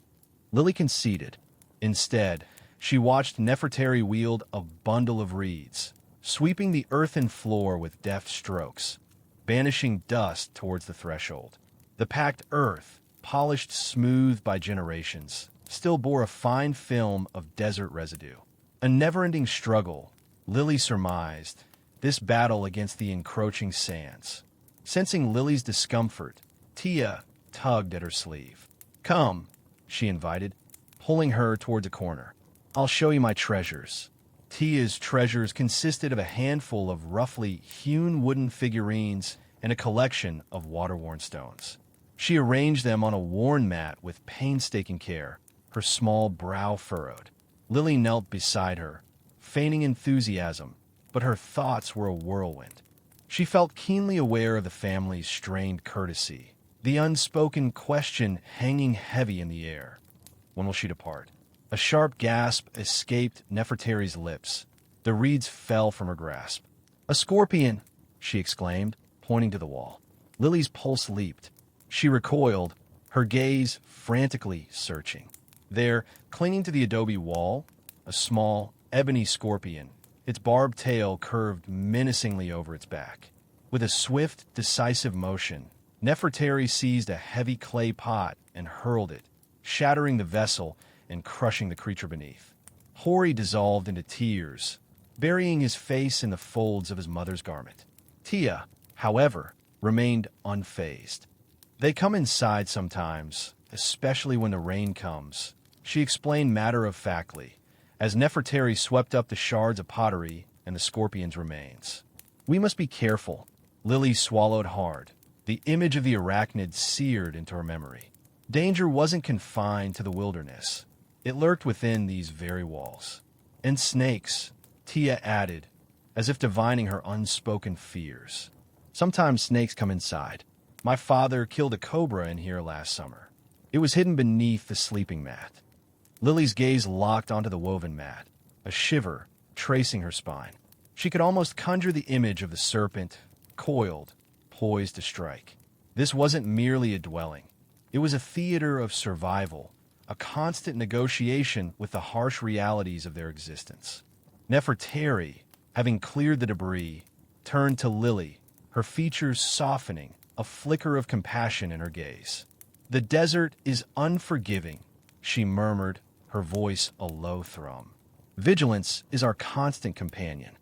Lily conceded. Instead, she watched Nefertari wield a bundle of reeds, sweeping the earthen floor with deft strokes, banishing dust towards the threshold. The packed earth, polished smooth by generations, still bore a fine film of desert residue. A never-ending struggle, Lily surmised, this battle against the encroaching sands. Sensing Lily's discomfort, Tia tugged at her sleeve. "Come," she invited, pulling her towards a corner. "I'll show you my treasures." Tia's treasures consisted of a handful of roughly hewn wooden figurines and a collection of water-worn stones. She arranged them on a worn mat with painstaking care, her small brow furrowed. Lily knelt beside her, feigning enthusiasm, but her thoughts were a whirlwind. She felt keenly aware of the family's strained courtesy, the unspoken question hanging heavy in the air. When will she depart? A sharp gasp escaped Nefertari's lips. The reeds fell from her grasp. "A scorpion!" she exclaimed, pointing to the wall. Lily's pulse leaped. She recoiled, her gaze frantically searching. There, clinging to the adobe wall, a small, ebony scorpion, its barbed tail curved menacingly over its back. With a swift, decisive motion, Nefertari seized a heavy clay pot and hurled it, shattering the vessel and crushing the creature beneath. Hori dissolved into tears, burying his face in the folds of his mother's garment. Tia, however, remained unfazed. "They come inside sometimes, especially when the rain comes," she explained matter-of-factly, as Nefertari swept up the shards of pottery and the scorpion's remains. "We must be careful." Lily swallowed hard. The image of the arachnid seared into her memory. Danger wasn't confined to the wilderness. It lurked within these very walls. "And snakes," Tia added, as if divining her unspoken fears. "Sometimes snakes come inside. My father killed a cobra in here last summer. It was hidden beneath the sleeping mat." Lily's gaze locked onto the woven mat, a shiver tracing her spine. She could almost conjure the image of the serpent, coiled, poised to strike. This wasn't merely a dwelling. It was a theater of survival, a constant negotiation with the harsh realities of their existence. Nefertari, having cleared the debris, turned to Lily, her features softening, a flicker of compassion in her gaze. "The desert is unforgiving," she murmured, her voice a low thrum. "Vigilance is our constant companion."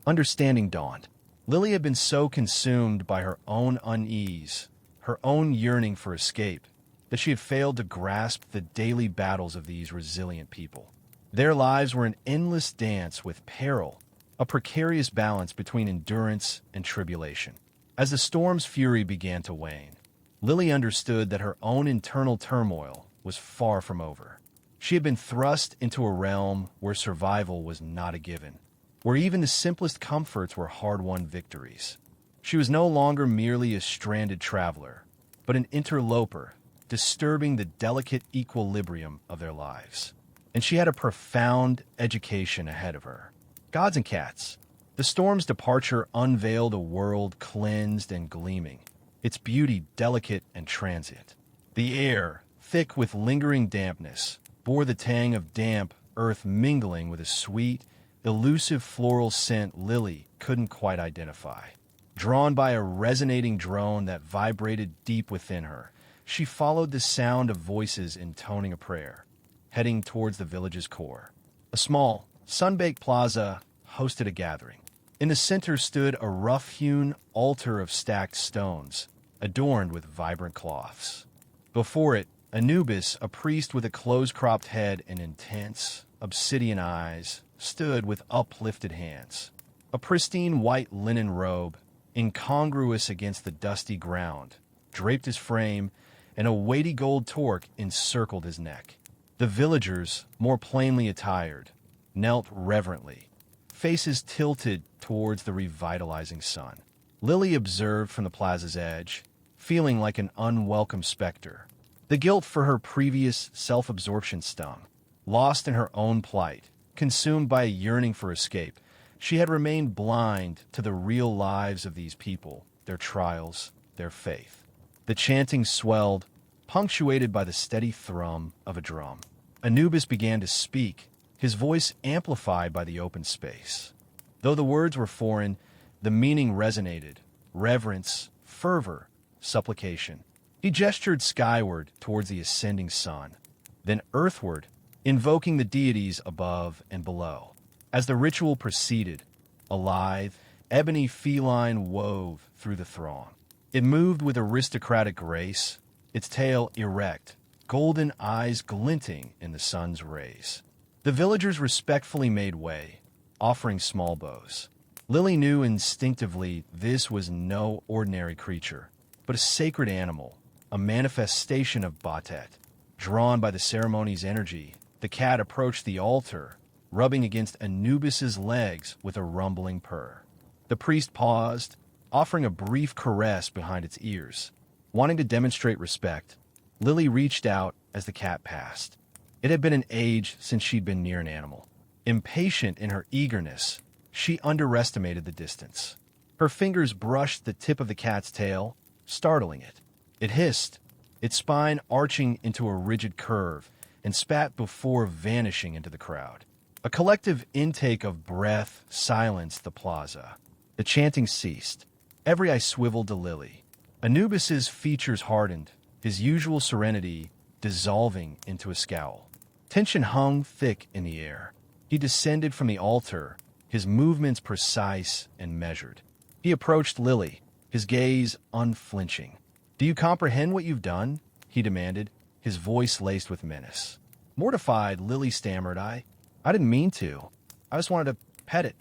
Understanding dawned. Lily had been so consumed by her own unease, her own yearning for escape, that she had failed to grasp the daily battles of these resilient people. Their lives were an endless dance with peril, a precarious balance between endurance and tribulation. As the storm's fury began to wane, Lily understood that her own internal turmoil was far from over. She had been thrust into a realm where survival was not a given, where even the simplest comforts were hard-won victories. She was no longer merely a stranded traveler, but an interloper, disturbing the delicate equilibrium of their lives. And she had a profound education ahead of her. Gods and cats. The storm's departure unveiled a world cleansed and gleaming, its beauty delicate and transient. The air, thick with lingering dampness, bore the tang of damp earth mingling with a sweet, elusive floral scent Lily couldn't quite identify. Drawn by a resonating drone that vibrated deep within her, she followed the sound of voices intoning a prayer, heading towards the village's core. A small, sun-baked plaza hosted a gathering. In the center stood a rough-hewn altar of stacked stones, adorned with vibrant cloths. Before it, Anubis, a priest with a close-cropped head and intense, obsidian eyes, stood with uplifted hands. A pristine white linen robe, incongruous against the dusty ground, draped his frame, and a weighty gold torque encircled his neck. The villagers, more plainly attired, knelt reverently, faces tilted towards the revitalizing sun. Lily observed from the plaza's edge, feeling like an unwelcome specter. The guilt for her previous self-absorption stung. Lost in her own plight, consumed by a yearning for escape, she had remained blind to the real lives of these people, their trials, their faith. The chanting swelled, punctuated by the steady thrum of a drum. Anubis began to speak, his voice amplified by the open space. Though the words were foreign, the meaning resonated: reverence, fervor, supplication. He gestured skyward towards the ascending sun, then earthward, invoking the deities above and below. As the ritual proceeded, a lithe, ebony feline wove through the throng. It moved with aristocratic grace, its tail erect, golden eyes glinting in the sun's rays. The villagers respectfully made way, offering small bows. Lily knew instinctively this was no ordinary creature, but a sacred animal, a manifestation of Batet. Drawn by the ceremony's energy, the cat approached the altar, rubbing against Anubis's legs with a rumbling purr. The priest paused, offering a brief caress behind its ears. Wanting to demonstrate respect, Lily reached out as the cat passed. It had been an age since she'd been near an animal. Impatient in her eagerness, she underestimated the distance. Her fingers brushed the tip of the cat's tail, startling it. It hissed, its spine arching into a rigid curve, and spat before vanishing into the crowd. A collective intake of breath silenced the plaza. The chanting ceased. Every eye swiveled to Lily. Anubis's features hardened, his usual serenity dissolving into a scowl. Tension hung thick in the air. He descended from the altar, his movements precise and measured. He approached Lily, his gaze unflinching. "Do you comprehend what you've done?" he demanded, his voice laced with menace. Mortified, Lily stammered, I didn't mean to. I just wanted to pet it."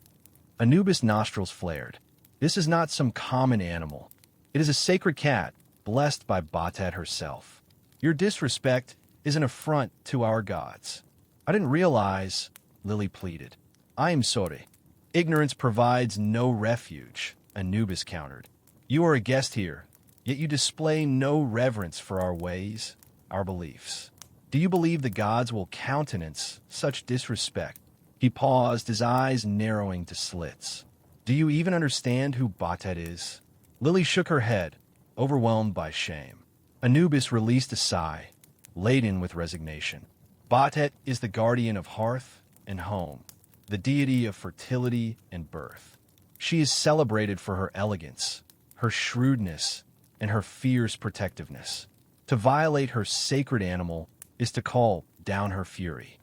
Anubis' nostrils flared. "This is not some common animal. It is a sacred cat, blessed by Batet herself. Your disrespect is an affront to our gods." "I didn't realize," Lily pleaded. "I am sorry." "Ignorance provides no refuge," Anubis countered. "You are a guest here, yet you display no reverence for our ways, our beliefs. Do you believe the gods will countenance such disrespect?" He paused, his eyes narrowing to slits. "Do you even understand who Batet is?" Lily shook her head, overwhelmed by shame. Anubis released a sigh, laden with resignation. "Batet is the guardian of hearth and home, the deity of fertility and birth. She is celebrated for her elegance, her shrewdness, and her fierce protectiveness. To violate her sacred animal is to call down her fury."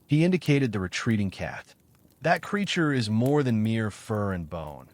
He indicated the retreating cat. "That creature is more than mere fur and bone.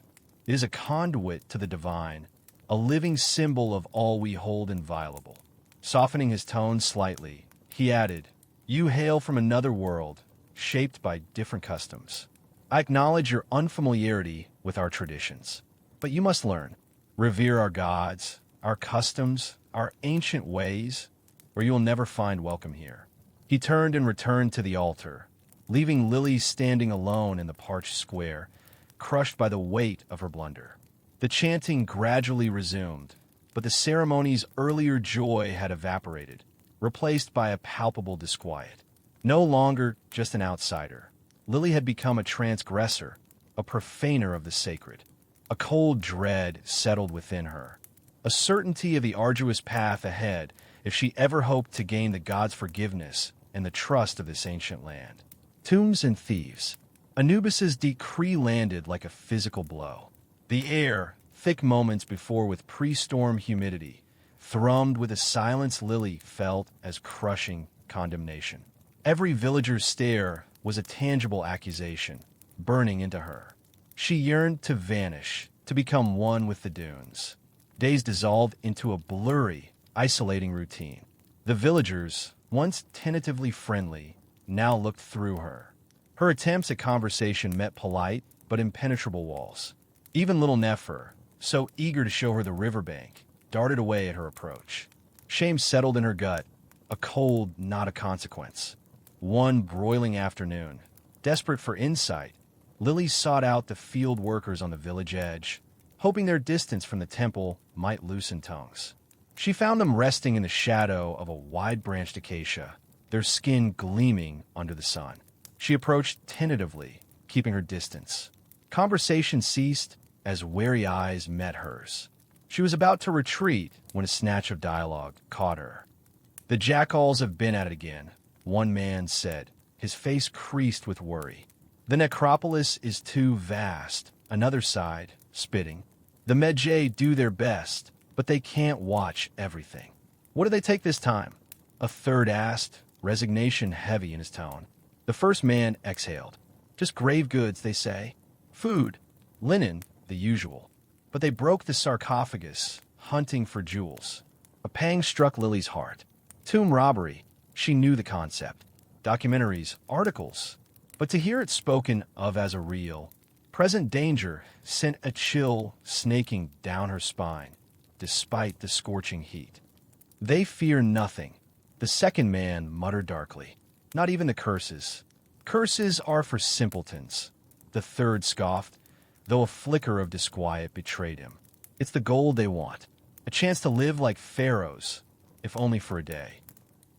It is a conduit to the divine, a living symbol of all we hold inviolable." Softening his tone slightly, he added, "You hail from another world, shaped by different customs. I acknowledge your unfamiliarity with our traditions. But you must learn. Revere our gods, our customs, our ancient ways, or you will never find welcome here." He turned and returned to the altar, leaving Lily standing alone in the parched square, crushed by the weight of her blunder. The chanting gradually resumed, but the ceremony's earlier joy had evaporated, replaced by a palpable disquiet. No longer just an outsider, Lily had become a transgressor, a profaner of the sacred. A cold dread settled within her, a certainty of the arduous path ahead if she ever hoped to gain the gods' forgiveness and the trust of this ancient land. Tombs and thieves. Anubis's decree landed like a physical blow. The air, thick moments before with pre-storm humidity, thrummed with a silence Lily felt as crushing condemnation. Every villager's stare was a tangible accusation, burning into her. She yearned to vanish, to become one with the dunes. Days dissolved into a blurry, isolating routine. The villagers, once tentatively friendly, now looked through her. Her attempts at conversation met polite but impenetrable walls. Even little Nefer, so eager to show her the riverbank, darted away at her approach. Shame settled in her gut, a cold not a consequence. One broiling afternoon, desperate for insight, Lily sought out the field workers on the village edge, hoping their distance from the temple might loosen tongues. She found them resting in the shadow of a wide-branched acacia, their skin gleaming under the sun. She approached tentatively, keeping her distance. Conversation ceased as wary eyes met hers. She was about to retreat when a snatch of dialogue caught her. "The jackals have been at it again," one man said, his face creased with worry. "The necropolis is too vast," another sighed, spitting. "The Medjay do their best, but they can't watch everything." "What do they take this time?" a third asked, resignation heavy in his tone. The first man exhaled. "Just grave goods, they say. Food, linen, the usual. But they broke the sarcophagus, hunting for jewels." A pang struck Lily's heart. Tomb robbery, she knew the concept. Documentaries, articles. But to hear it spoken of as a real, present danger sent a chill snaking down her spine, despite the scorching heat. "They fear nothing," the second man muttered darkly. "Not even the curses. Curses are for simpletons," the third scoffed, though a flicker of disquiet betrayed him. "It's the gold they want, a chance to live like pharaohs, if only for a day."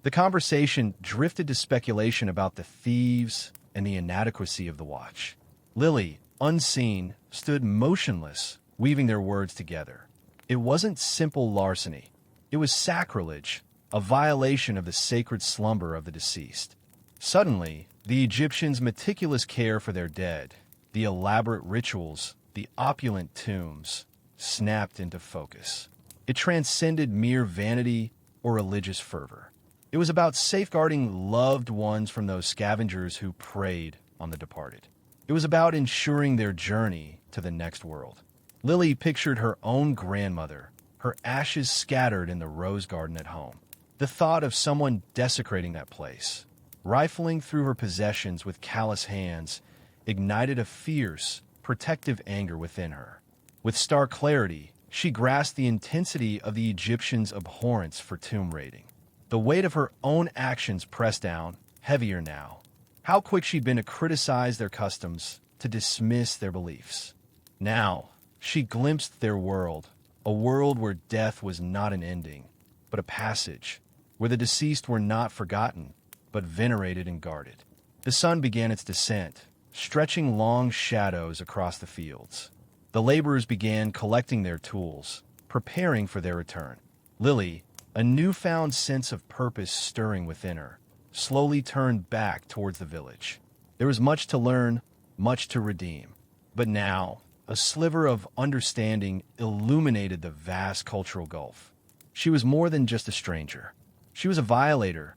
The conversation drifted to speculation about the thieves and the inadequacy of the watch. Lily, unseen, stood motionless, weaving their words together. It wasn't simple larceny. It was sacrilege, a violation of the sacred slumber of the deceased. Suddenly, the Egyptians' meticulous care for their dead, the elaborate rituals, the opulent tombs, snapped into focus. It transcended mere vanity or religious fervor. It was about safeguarding loved ones from those scavengers who preyed on the departed. It was about ensuring their journey to the next world. Lily pictured her own grandmother, her ashes scattered in the rose garden at home. The thought of someone desecrating that place, rifling through her possessions with callous hands, ignited a fierce, protective anger within her. With stark clarity, she grasped the intensity of the Egyptians' abhorrence for tomb raiding. The weight of her own actions pressed down, heavier now. How quick she'd been to criticize their customs, to dismiss their beliefs. Now, she glimpsed their world, a world where death was not an ending, but a passage, where the deceased were not forgotten, but venerated and guarded. The sun began its descent, stretching long shadows across the fields. The laborers began collecting their tools, preparing for their return. Lily, a newfound sense of purpose stirring within her, slowly turned back towards the village. There was much to learn, much to redeem. But now, a sliver of understanding illuminated the vast cultural gulf. She was more than just a stranger. She was a violator,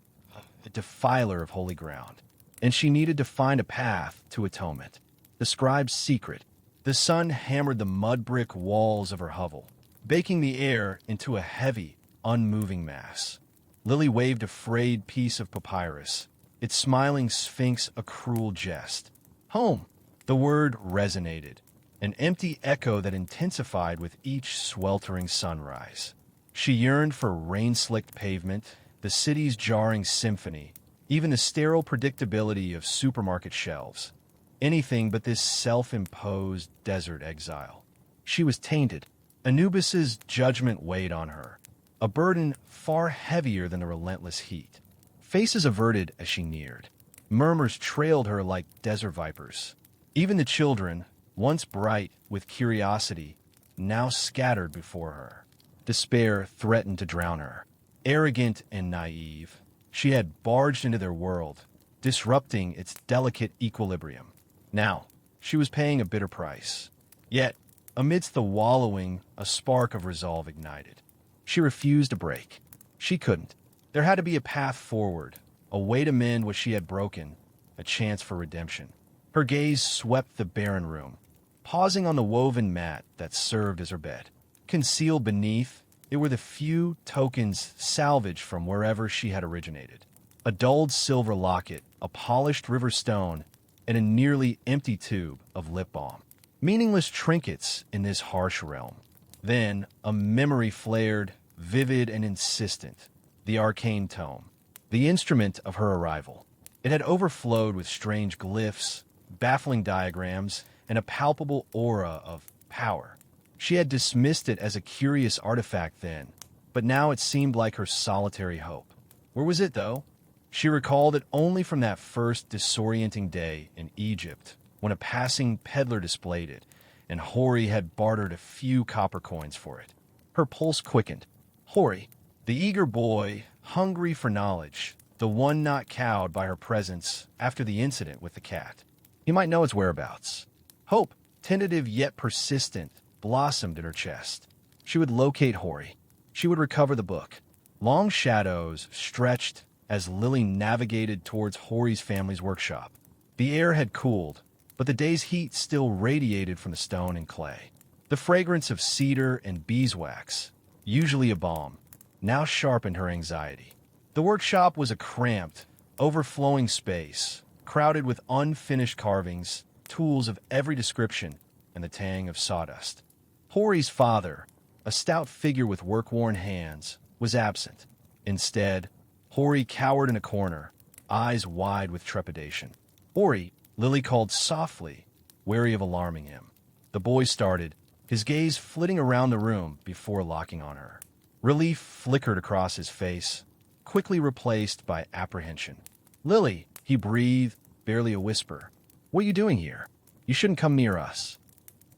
a defiler of holy ground, and she needed to find a path to atonement. The scribe's secret. The sun hammered the mud brick walls of her hovel, baking the air into a heavy, unmoving mass. Lily waved a frayed piece of papyrus, its smiling sphinx a cruel jest. Home! The word resonated, an empty echo that intensified with each sweltering sunrise. She yearned for rain-slicked pavement, the city's jarring symphony, even the sterile predictability of supermarket shelves. Anything but this self-imposed desert exile. She was tainted. Anubis's judgment weighed on her, a burden far heavier than the relentless heat. Faces averted as she neared. Murmurs trailed her like desert vipers. Even the children, once bright with curiosity, now scattered before her. Despair threatened to drown her. Arrogant and naive, she had barged into their world, disrupting its delicate equilibrium. Now, she was paying a bitter price. Yet, amidst the wallowing, a spark of resolve ignited. She refused to break. She couldn't. There had to be a path forward, a way to mend what she had broken, a chance for redemption. Her gaze swept the barren room, pausing on the woven mat that served as her bed. Concealed beneath, it were the few tokens salvaged from wherever she had originated. A dulled silver locket, a polished river stone, and a nearly empty tube of lip balm. Meaningless trinkets in this harsh realm. Then a memory flared, vivid and insistent. The arcane tome, the instrument of her arrival. It had overflowed with strange glyphs, baffling diagrams, and a palpable aura of power. She had dismissed it as a curious artifact then, but now it seemed like her solitary hope. Where was it, though? She recalled it only from that first disorienting day in Egypt, when a passing peddler displayed it, and Hori had bartered a few copper coins for it. Her pulse quickened. Hori, the eager boy, hungry for knowledge, the one not cowed by her presence after the incident with the cat. He might know its whereabouts. Hope, tentative yet persistent, blossomed in her chest. She would locate Hori. She would recover the book. Long shadows stretched as Lily navigated towards Hori's family's workshop. The air had cooled, but the day's heat still radiated from the stone and clay. The fragrance of cedar and beeswax, usually a balm, now sharpened her anxiety. The workshop was a cramped, overflowing space, crowded with unfinished carvings, tools of every description, and the tang of sawdust. Hori's father, a stout figure with work-worn hands, was absent. Instead, Hori cowered in a corner, eyes wide with trepidation. Hori, Lily called softly, wary of alarming him. The boy started, his gaze flitting around the room before locking on her. Relief flickered across his face, quickly replaced by apprehension. Lily, he breathed, barely a whisper. What are you doing here? You shouldn't come near us.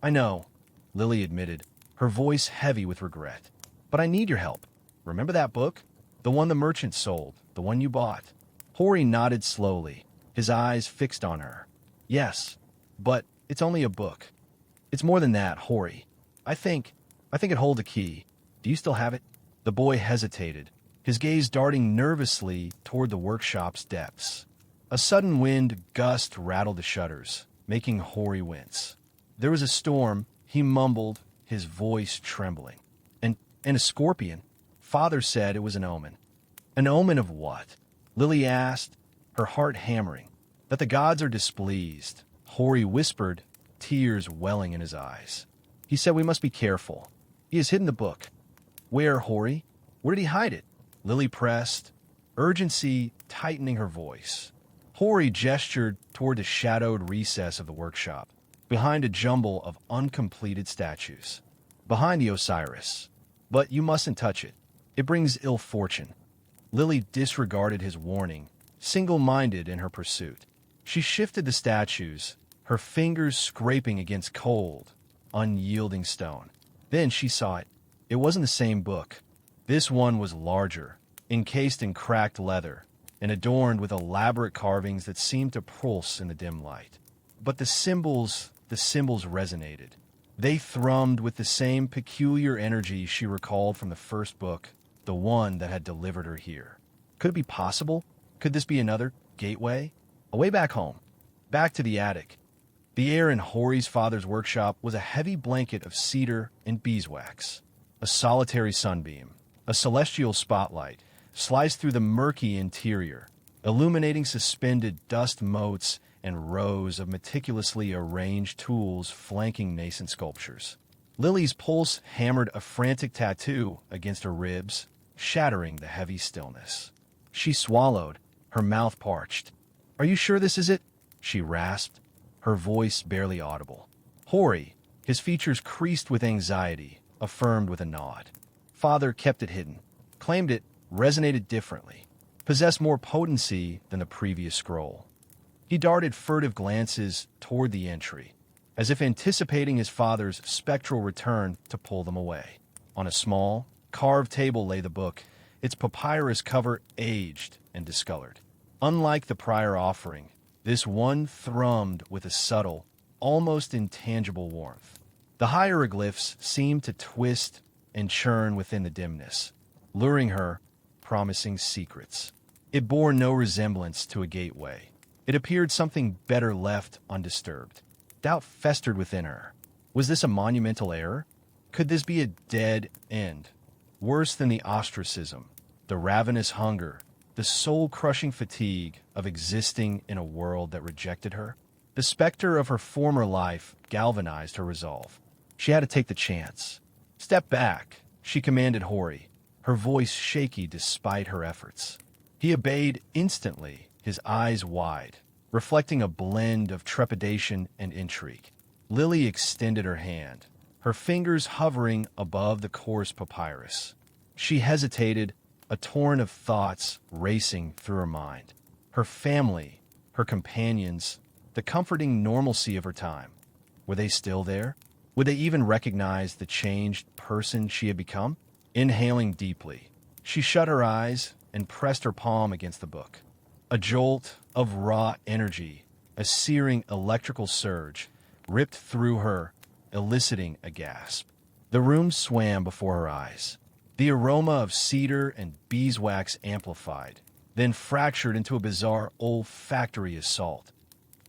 I know, Lily admitted, her voice heavy with regret. But I need your help. Remember that book? The one the merchant sold, the one you bought. Hori nodded slowly, his eyes fixed on her. Yes, but it's only a book. It's more than that, Hori. I think it holds a key. Do you still have it? The boy hesitated, his gaze darting nervously toward the workshop's depths. A sudden wind gust rattled the shutters, making Hori wince. There was a storm, he mumbled, his voice trembling. And a scorpion. Father said it was an omen. An omen of what? Lily asked, her heart hammering. That the gods are displeased, Hori whispered, tears welling in his eyes. He said we must be careful. He has hidden the book. Where, Hori? Where did he hide it? Lily pressed, urgency tightening her voice. Hori gestured toward the shadowed recess of the workshop, behind a jumble of uncompleted statues. Behind the Osiris. But you mustn't touch it. It brings ill fortune. Lily disregarded his warning, single-minded in her pursuit. She shifted the statues, her fingers scraping against cold, unyielding stone. Then she saw it. It wasn't the same book. This one was larger, encased in cracked leather, and adorned with elaborate carvings that seemed to pulse in the dim light. But the symbols resonated. They thrummed with the same peculiar energy she recalled from the first book, the one that had delivered her here. Could it be possible? Could this be another gateway? A way back home, back to the attic. The air in Hori's father's workshop was a heavy blanket of cedar and beeswax. A solitary sunbeam, a celestial spotlight, sliced through the murky interior, illuminating suspended dust motes and rows of meticulously arranged tools flanking nascent sculptures. Lily's pulse hammered a frantic tattoo against her ribs, shattering the heavy stillness. She swallowed, her mouth parched. "Are you sure this is it?" she rasped, her voice barely audible. Hori, his features creased with anxiety, affirmed with a nod. Father kept it hidden, claimed it resonated differently, possessed more potency than the previous scroll. He darted furtive glances toward the entry, as if anticipating his father's spectral return to pull them away. On a small, carved table lay the book, its papyrus cover aged and discolored. Unlike the prior offering, this one thrummed with a subtle, almost intangible warmth. The hieroglyphs seemed to twist and churn within the dimness, luring her, promising secrets. It bore no resemblance to a gateway. It appeared something better left undisturbed. Doubt festered within her. Was this a monumental error? Could this be a dead end? Worse than the ostracism, the ravenous hunger, the soul-crushing fatigue of existing in a world that rejected her? The specter of her former life galvanized her resolve. She had to take the chance. "Step back," she commanded Hori, her voice shaky despite her efforts. He obeyed instantly, his eyes wide, reflecting a blend of trepidation and intrigue. Lily extended her hand, her fingers hovering above the coarse papyrus. She hesitated, a torrent of thoughts racing through her mind. Her family, her companions, the comforting normalcy of her time. Were they still there? Would they even recognize the changed person she had become? Inhaling deeply, she shut her eyes and pressed her palm against the book. A jolt of raw energy, a searing electrical surge, ripped through her, eliciting a gasp. The room swam before her eyes. The aroma of cedar and beeswax amplified, then fractured into a bizarre olfactory assault.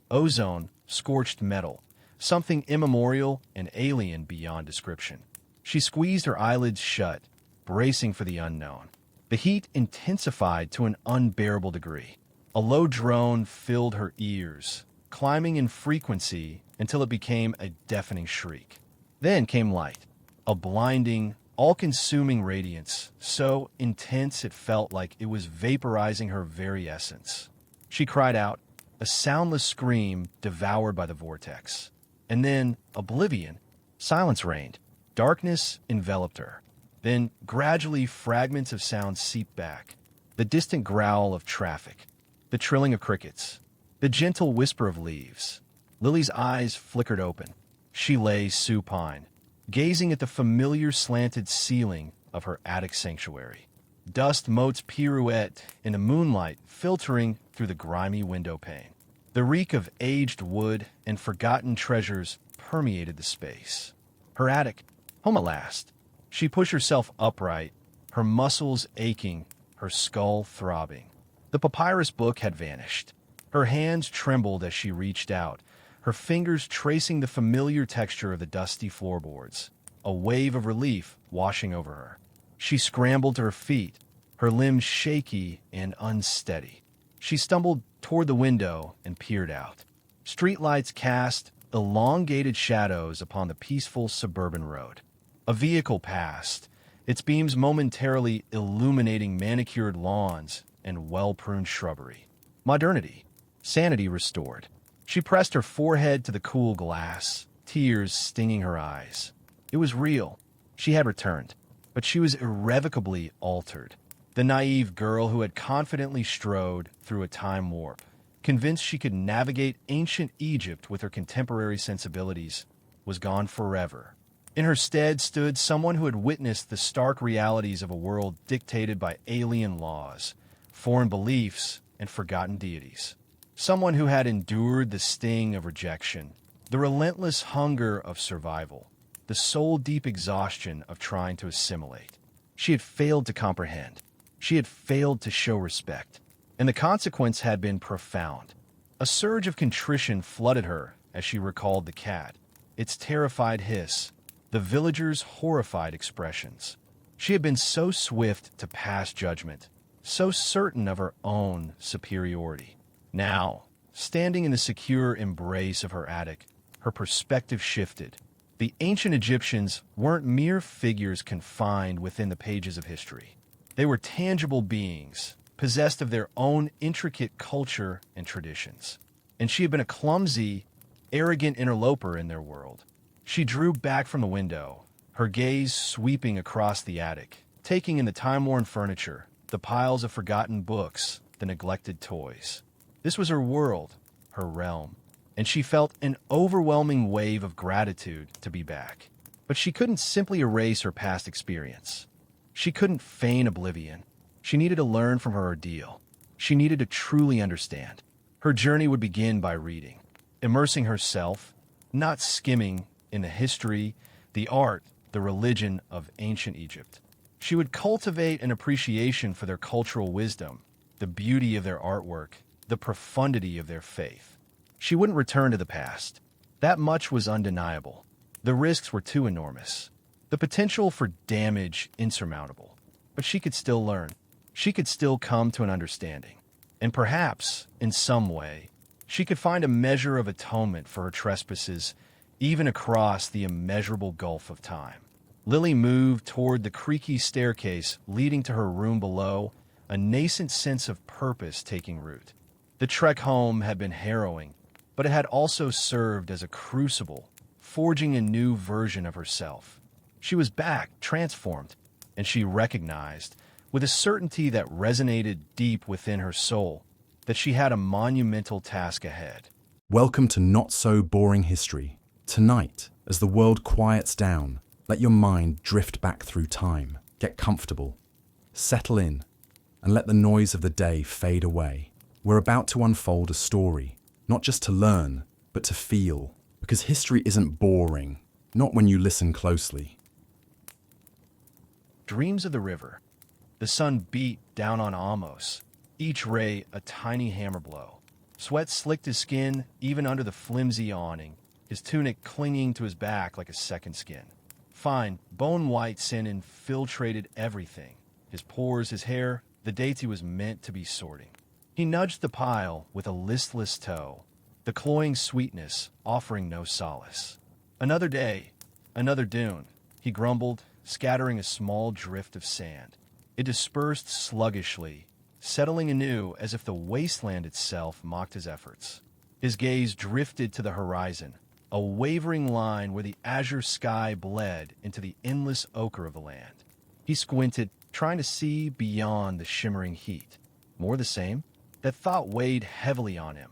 Ozone, scorched metal, something immemorial and alien beyond description. She squeezed her eyelids shut, bracing for the unknown. The heat intensified to an unbearable degree. A low drone filled her ears, climbing in frequency until it became a deafening shriek. Then came light, a blinding, all-consuming radiance, so intense it felt like it was vaporizing her very essence. She cried out, a soundless scream devoured by the vortex. And then, oblivion, silence reigned. Darkness enveloped her. Then, gradually, fragments of sound seeped back. The distant growl of traffic, the trilling of crickets, the gentle whisper of leaves. Lily's eyes flickered open. She lay supine, gazing at the familiar slanted ceiling of her attic sanctuary. Dust motes pirouette in the moonlight filtering through the grimy window pane. The reek of aged wood and forgotten treasures permeated the space. Her attic, home at last, She pushed herself upright, her muscles aching, her skull throbbing. The papyrus book had vanished. Her hands trembled as she reached out, her fingers tracing the familiar texture of the dusty floorboards, a wave of relief washing over her. She scrambled to her feet, her limbs shaky and unsteady. She stumbled toward the window and peered out. Streetlights cast elongated shadows upon the peaceful suburban road. A vehicle passed, its beams momentarily illuminating manicured lawns and well-pruned shrubbery. Modernity, sanity restored. She pressed her forehead to the cool glass, tears stinging her eyes. It was real. She had returned, but she was irrevocably altered. The naive girl who had confidently strode through a time warp, convinced she could navigate ancient Egypt with her contemporary sensibilities, was gone forever. In her stead stood someone who had witnessed the stark realities of a world dictated by alien laws, foreign beliefs, and forgotten deities. Someone who had endured the sting of rejection, the relentless hunger of survival, the soul-deep exhaustion of trying to assimilate. She had failed to comprehend. She had failed to show respect. And the consequence had been profound. A surge of contrition flooded her as she recalled the cat, its terrified hiss, the villagers' horrified expressions. She had been so swift to pass judgment, so certain of her own superiority. Now, standing in the secure embrace of her attic, her perspective shifted. The ancient Egyptians weren't mere figures confined within the pages of history. They were tangible beings, possessed of their own intricate culture and traditions. And she had been a clumsy, arrogant interloper in their world. She drew back from the window, her gaze sweeping across the attic, taking in the time-worn furniture, the piles of forgotten books, the neglected toys. This was her world, her realm, and she felt an overwhelming wave of gratitude to be back. But she couldn't simply erase her past experience. She couldn't feign oblivion. She needed to learn from her ordeal. She needed to truly understand. Her journey would begin by reading, immersing herself, not skimming, in the history, the art, the religion of ancient Egypt. She would cultivate an appreciation for their cultural wisdom, the beauty of their artwork, the profundity of their faith. She wouldn't return to the past. That much was undeniable. The risks were too enormous. The potential for damage insurmountable. But she could still learn. She could still come to an understanding. And perhaps, in some way, she could find a measure of atonement for her trespasses, even across the immeasurable gulf of time. Lily moved toward the creaky staircase leading to her room below, a nascent sense of purpose taking root. The trek home had been harrowing, but it had also served as a crucible, forging a new version of herself. She was back, transformed, and she recognized, with a certainty that resonated deep within her soul, that she had a monumental task ahead. Welcome to Not So Boring History. Tonight, as the world quiets down, let your mind drift back through time. Get comfortable, settle in, and let the noise of the day fade away. We're about to unfold a story, not just to learn, but to feel. Because history isn't boring, not when you listen closely. Dreams of the river. The sun beat down on Amos, each ray a tiny hammer blow. Sweat slicked his skin even under the flimsy awning, his tunic clinging to his back like a second skin. Fine, bone-white sin infiltrated everything. His pores, his hair, the dates he was meant to be sorting. He nudged the pile with a listless toe, the cloying sweetness offering no solace. Another day, another dune, he grumbled, scattering a small drift of sand. It dispersed sluggishly, settling anew as if the wasteland itself mocked his efforts. His gaze drifted to the horizon, a wavering line where the azure sky bled into the endless ochre of the land. He squinted, trying to see beyond the shimmering heat. More the same? That thought weighed heavily on him.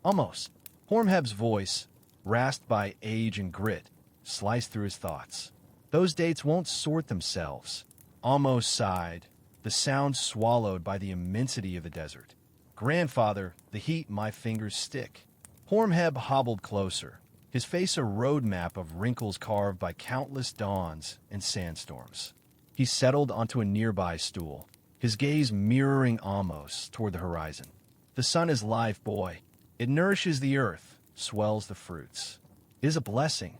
Almost. Horemheb's voice, rasped by age and grit, sliced through his thoughts. Those dates won't sort themselves. Almost sighed, the sound swallowed by the immensity of the desert. Grandfather, the heat my fingers stick. Horemheb hobbled closer, his face a roadmap of wrinkles carved by countless dawns and sandstorms. He settled onto a nearby stool, his gaze mirroring Amos toward the horizon. The sun is life, boy. It nourishes the earth, swells the fruits. It is a blessing.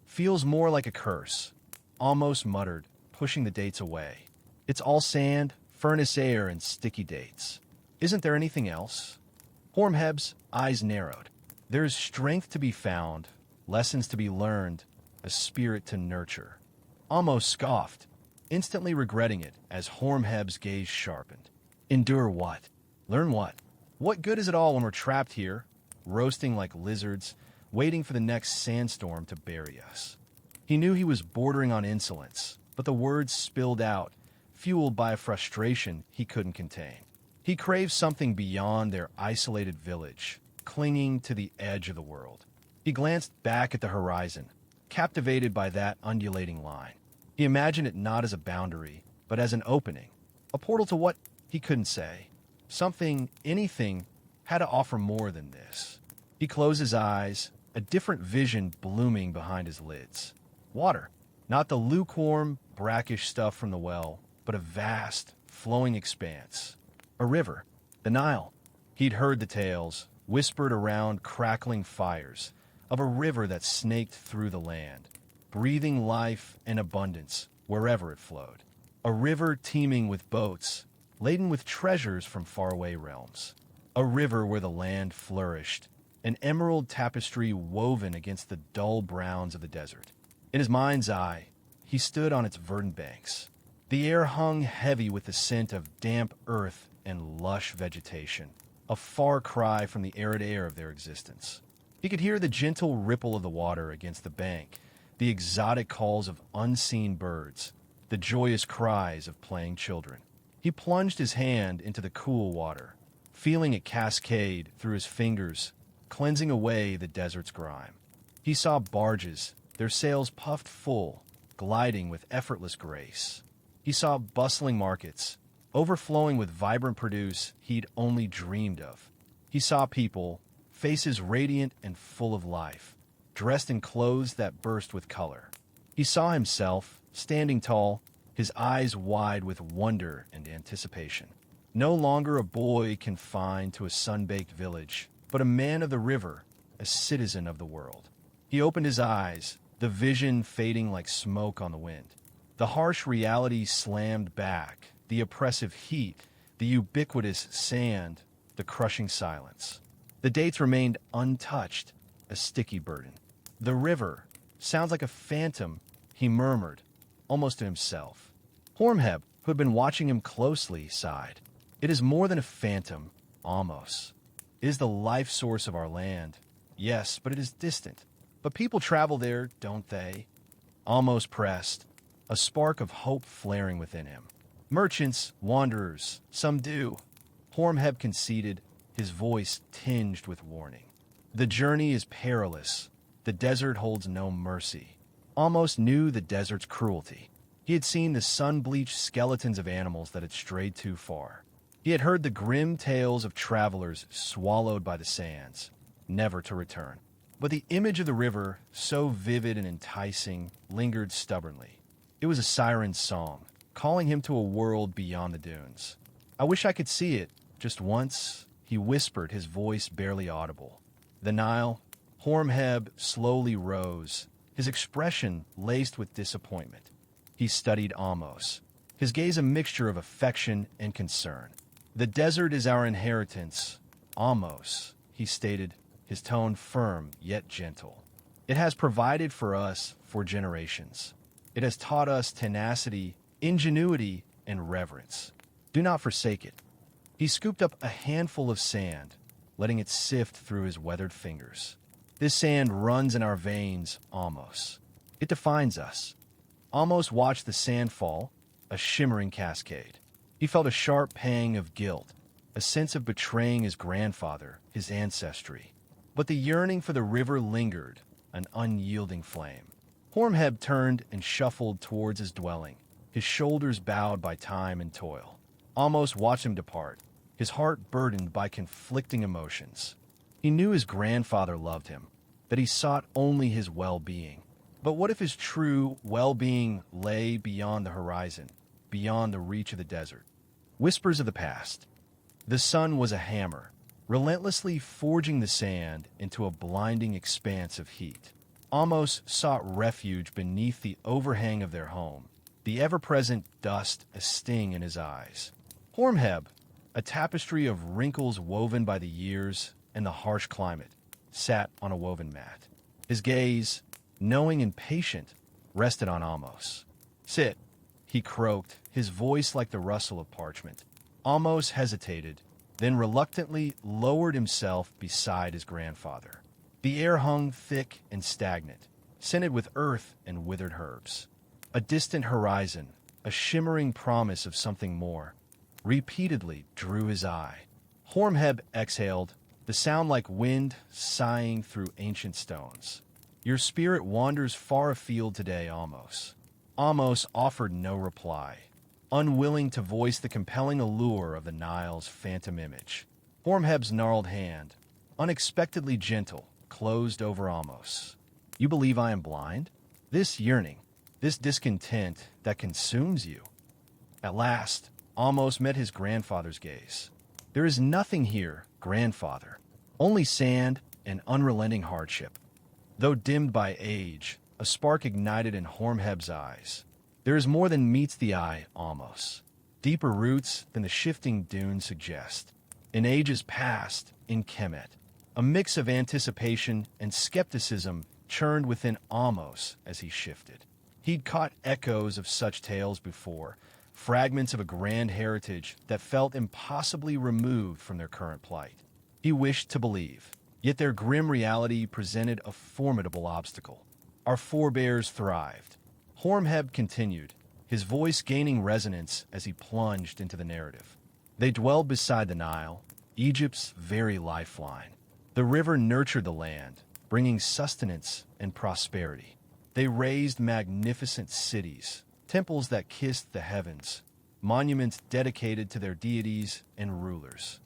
Feels more like a curse. Amos muttered, pushing the dates away. It's all sand, furnace air, and sticky dates. Isn't there anything else? Hormheb's eyes narrowed. There is strength to be found, lessons to be learned, a spirit to nurture. Amos scoffed, instantly regretting it as Hormheb's gaze sharpened. Endure what? Learn what? What good is it all when we're trapped here, roasting like lizards, waiting for the next sandstorm to bury us? He knew he was bordering on insolence, but the words spilled out, fueled by a frustration he couldn't contain. He craved something beyond their isolated village, clinging to the edge of the world. He glanced back at the horizon, captivated by that undulating line. He imagined it not as a boundary, but as an opening, a portal to what he couldn't say. Something, anything, had to offer more than this. He closed his eyes, a different vision blooming behind his lids. Water, not the lukewarm, brackish stuff from the well, but a vast, flowing expanse. A river, the Nile. He'd heard the tales, whispered around crackling fires, of a river that snaked through the land, breathing life and abundance wherever it flowed. A river teeming with boats, laden with treasures from faraway realms. A river where the land flourished, an emerald tapestry woven against the dull browns of the desert. In his mind's eye, he stood on its verdant banks. The air hung heavy with the scent of damp earth and lush vegetation, a far cry from the arid air of their existence. He could hear the gentle ripple of the water against the bank, the exotic calls of unseen birds, the joyous cries of playing children. He plunged his hand into the cool water, feeling it cascade through his fingers, cleansing away the desert's grime. He saw barges, their sails puffed full, gliding with effortless grace. He saw bustling markets, overflowing with vibrant produce he'd only dreamed of. He saw people, faces radiant and full of life, dressed in clothes that burst with color. He saw himself, standing tall, his eyes wide with wonder and anticipation. No longer a boy confined to a sun-baked village, but a man of the river, a citizen of the world. He opened his eyes, the vision fading like smoke on the wind. The harsh reality slammed back, the oppressive heat, the ubiquitous sand, the crushing silence. The dates remained untouched, a sticky burden. The river sounds like a phantom, he murmured, almost to himself. Hormheb, who had been watching him closely, sighed. It is more than a phantom, Amos. It is the life source of our land. Yes, but it is distant. But people travel there, don't they? Amos pressed, a spark of hope flaring within him. Merchants, wanderers, some do. Hormheb conceded, his voice tinged with warning. The journey is perilous. The desert holds no mercy. Amos knew the desert's cruelty. He had seen the sun-bleached skeletons of animals that had strayed too far. He had heard the grim tales of travelers swallowed by the sands, never to return. But the image of the river, so vivid and enticing, lingered stubbornly. It was a siren's song, calling him to a world beyond the dunes. I wish I could see it, just once, he whispered, his voice barely audible. The Nile, Hormheb slowly rose, his expression laced with disappointment. He studied Amos, his gaze a mixture of affection and concern. The desert is our inheritance, Amos, he stated, his tone firm yet gentle. It has provided for us for generations. It has taught us tenacity, ingenuity, and reverence. Do not forsake it. He scooped up a handful of sand, letting it sift through his weathered fingers. This sand runs in our veins, Amos. It defines us. Amos watched the sand fall, a shimmering cascade. He felt a sharp pang of guilt, a sense of betraying his grandfather, his ancestry. But the yearning for the river lingered, an unyielding flame. Hormheb turned and shuffled towards his dwelling, his shoulders bowed by time and toil. Amos watched him depart, his heart burdened by conflicting emotions. He knew his grandfather loved him, that he sought only his well-being. But what if his true well-being lay beyond the horizon, beyond the reach of the desert? Whispers of the past. The sun was a hammer, relentlessly forging the sand into a blinding expanse of heat. Amos sought refuge beneath the overhang of their home, the ever-present dust a sting in his eyes. Hormheb, a tapestry of wrinkles woven by the years and the harsh climate, sat on a woven mat. His gaze, knowing and patient, rested on Amos. "Sit," he croaked, his voice like the rustle of parchment. Amos hesitated, then reluctantly lowered himself beside his grandfather. The air hung thick and stagnant, scented with earth and withered herbs. A distant horizon, a shimmering promise of something more, repeatedly drew his eye. Hormheb exhaled, the sound like wind sighing through ancient stones. "Your spirit wanders far afield today, Amos." Amos offered no reply, unwilling to voice the compelling allure of the Nile's phantom image. Hormheb's gnarled hand, unexpectedly gentle, closed over Amos. "You believe I am blind? This yearning, this discontent that consumes you." At last, Amos met his grandfather's gaze. "There is nothing here, grandfather, only sand and unrelenting hardship." Though dimmed by age, a spark ignited in Hormheb's eyes. "There is more than meets the eye, Amos. Deeper roots than the shifting dunes suggest. In ages past, in Kemet, a mix of anticipation and skepticism churned within Amos as he shifted. He'd caught echoes of such tales before, fragments of a grand heritage that felt impossibly removed from their current plight. He wished to believe, yet their grim reality presented a formidable obstacle. Our forebears thrived. Hormheb continued, his voice gaining resonance as he plunged into the narrative. They dwelled beside the Nile, Egypt's very lifeline. The river nurtured the land, bringing sustenance and prosperity. They raised magnificent cities, temples that kissed the heavens, monuments dedicated to their deities and rulers.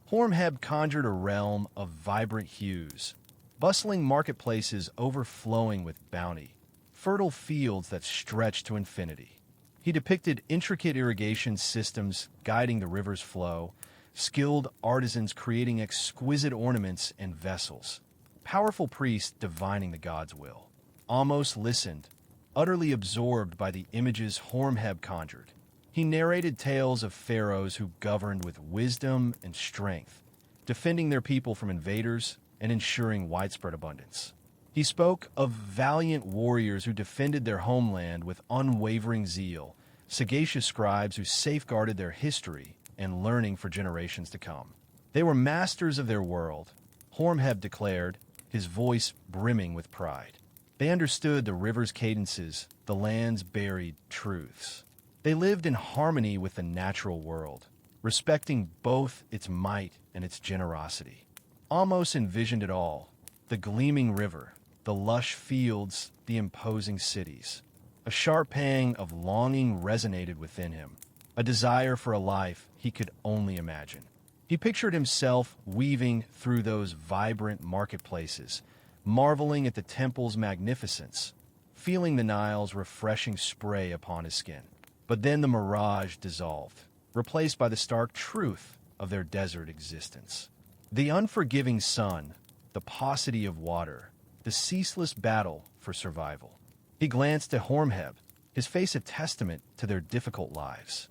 Hormheb conjured a realm of vibrant hues, bustling marketplaces overflowing with bounty, fertile fields that stretched to infinity. He depicted intricate irrigation systems guiding the river's flow, skilled artisans creating exquisite ornaments and vessels, powerful priests divining the god's will. Amos listened, utterly absorbed by the images Hormheb conjured. He narrated tales of pharaohs who governed with wisdom and strength, defending their people from invaders and ensuring widespread abundance. He spoke of valiant warriors who defended their homeland with unwavering zeal, sagacious scribes who safeguarded their history and learning for generations to come. They were masters of their world, Hormheb declared, his voice brimming with pride. They understood the river's cadences, the land's buried truths. They lived in harmony with the natural world, respecting both its might and its generosity. Amos envisioned it all, the gleaming river, the lush fields, the imposing cities. A sharp pang of longing resonated within him, a desire for a life he could only imagine. He pictured himself weaving through those vibrant marketplaces, marveling at the temple's magnificence, feeling the Nile's refreshing spray upon his skin. But then the mirage dissolved, replaced by the stark truth of their desert existence. The unforgiving sun, the paucity of water, the ceaseless battle for survival. He glanced at Hormheb, his face a testament to their difficult lives.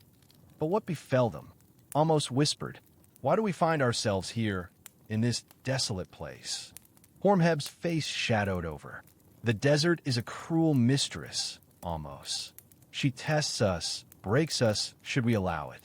But what befell them? Amos whispered, "Why do we find ourselves here, in this desolate place?" Hormheb's face shadowed over. "The desert is a cruel mistress, Amos. She tests us, breaks us, should we allow it.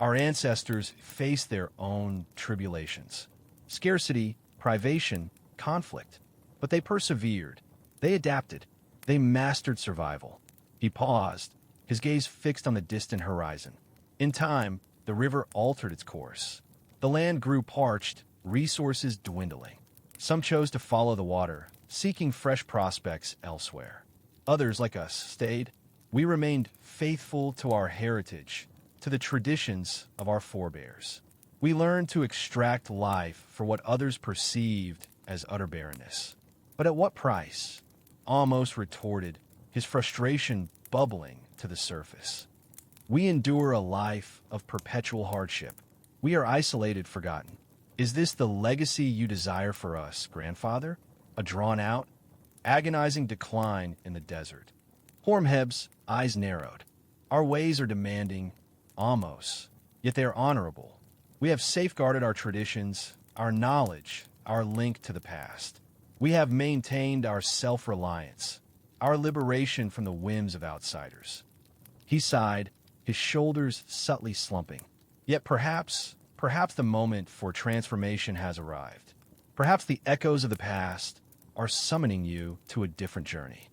Our ancestors faced their own tribulations. Scarcity, privation, conflict. But they persevered. They adapted. They mastered survival." He paused, his gaze fixed on the distant horizon. In time, the river altered its course. The land grew parched, resources dwindling. Some chose to follow the water, seeking fresh prospects elsewhere. Others, like us, stayed. We remained faithful to our heritage, to the traditions of our forebears. We learned to extract life for what others perceived as utter barrenness. But at what price? Almost retorted, his frustration bubbling to the surface. We endure a life of perpetual hardship. We are isolated, forgotten. Is this the legacy you desire for us, grandfather? A drawn-out, agonizing decline in the desert. Hormheb's eyes narrowed. Our ways are demanding, almost, yet they are honorable. We have safeguarded our traditions, our knowledge, our link to the past. We have maintained our self-reliance, our liberation from the whims of outsiders. He sighed, his shoulders subtly slumping. Yet perhaps the moment for transformation has arrived. Perhaps the echoes of the past are summoning you to a different journey.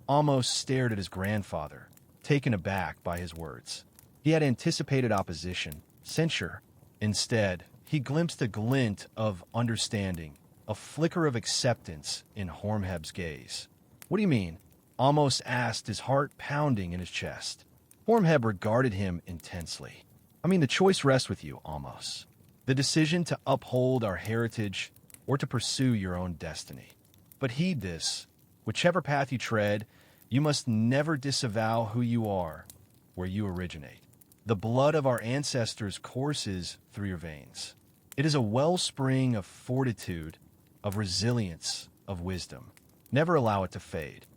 Almost stared at his grandfather, taken aback by his words. He had anticipated opposition, censure. Instead, he glimpsed a glint of understanding, a flicker of acceptance in Hormheb's gaze. What do you mean? Almost asked, his heart pounding in his chest. Hormheb regarded him intensely. I mean, the choice rests with you, Almost. The decision to uphold our heritage or to pursue your own destiny. But heed this. Whichever path you tread, you must never disavow who you are, where you originate. The blood of our ancestors courses through your veins. It is a wellspring of fortitude, of resilience, of wisdom. Never allow it to fade.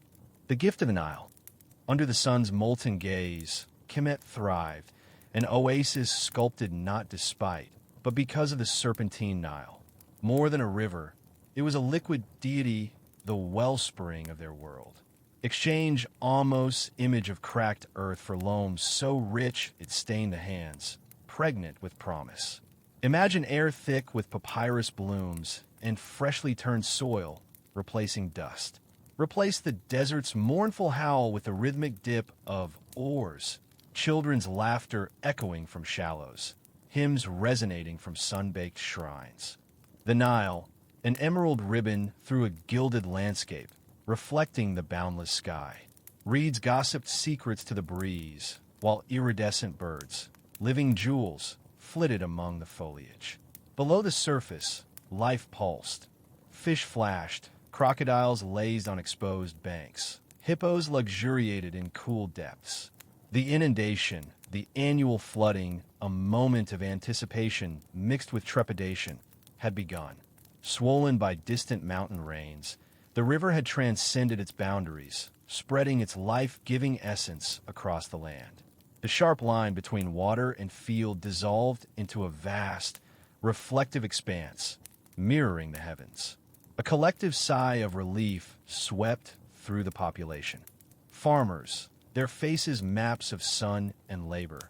The gift of the Nile. Under the sun's molten gaze, Kemet thrived, an oasis sculpted not despite, but because of the serpentine Nile. More than a river, it was a liquid deity, the wellspring of their world. Exchange Almost's image of cracked earth for loam so rich it stained the hands, pregnant with promise. Imagine air thick with papyrus blooms and freshly turned soil replacing dust. Replace the desert's mournful howl with the rhythmic dip of oars, children's laughter echoing from shallows, hymns resonating from sun-baked shrines. The Nile, an emerald ribbon through a gilded landscape, reflecting the boundless sky. Reeds gossiped secrets to the breeze, while iridescent birds, living jewels, flitted among the foliage. Below the surface, life pulsed. Fish flashed, crocodiles lazed on exposed banks. Hippos luxuriated in cool depths. The inundation, the annual flooding, a moment of anticipation mixed with trepidation, had begun. Swollen by distant mountain rains, the river had transcended its boundaries, spreading its life-giving essence across the land. The sharp line between water and field dissolved into a vast, reflective expanse, mirroring the heavens. A collective sigh of relief swept through the population. Farmers, their faces maps of sun and labor,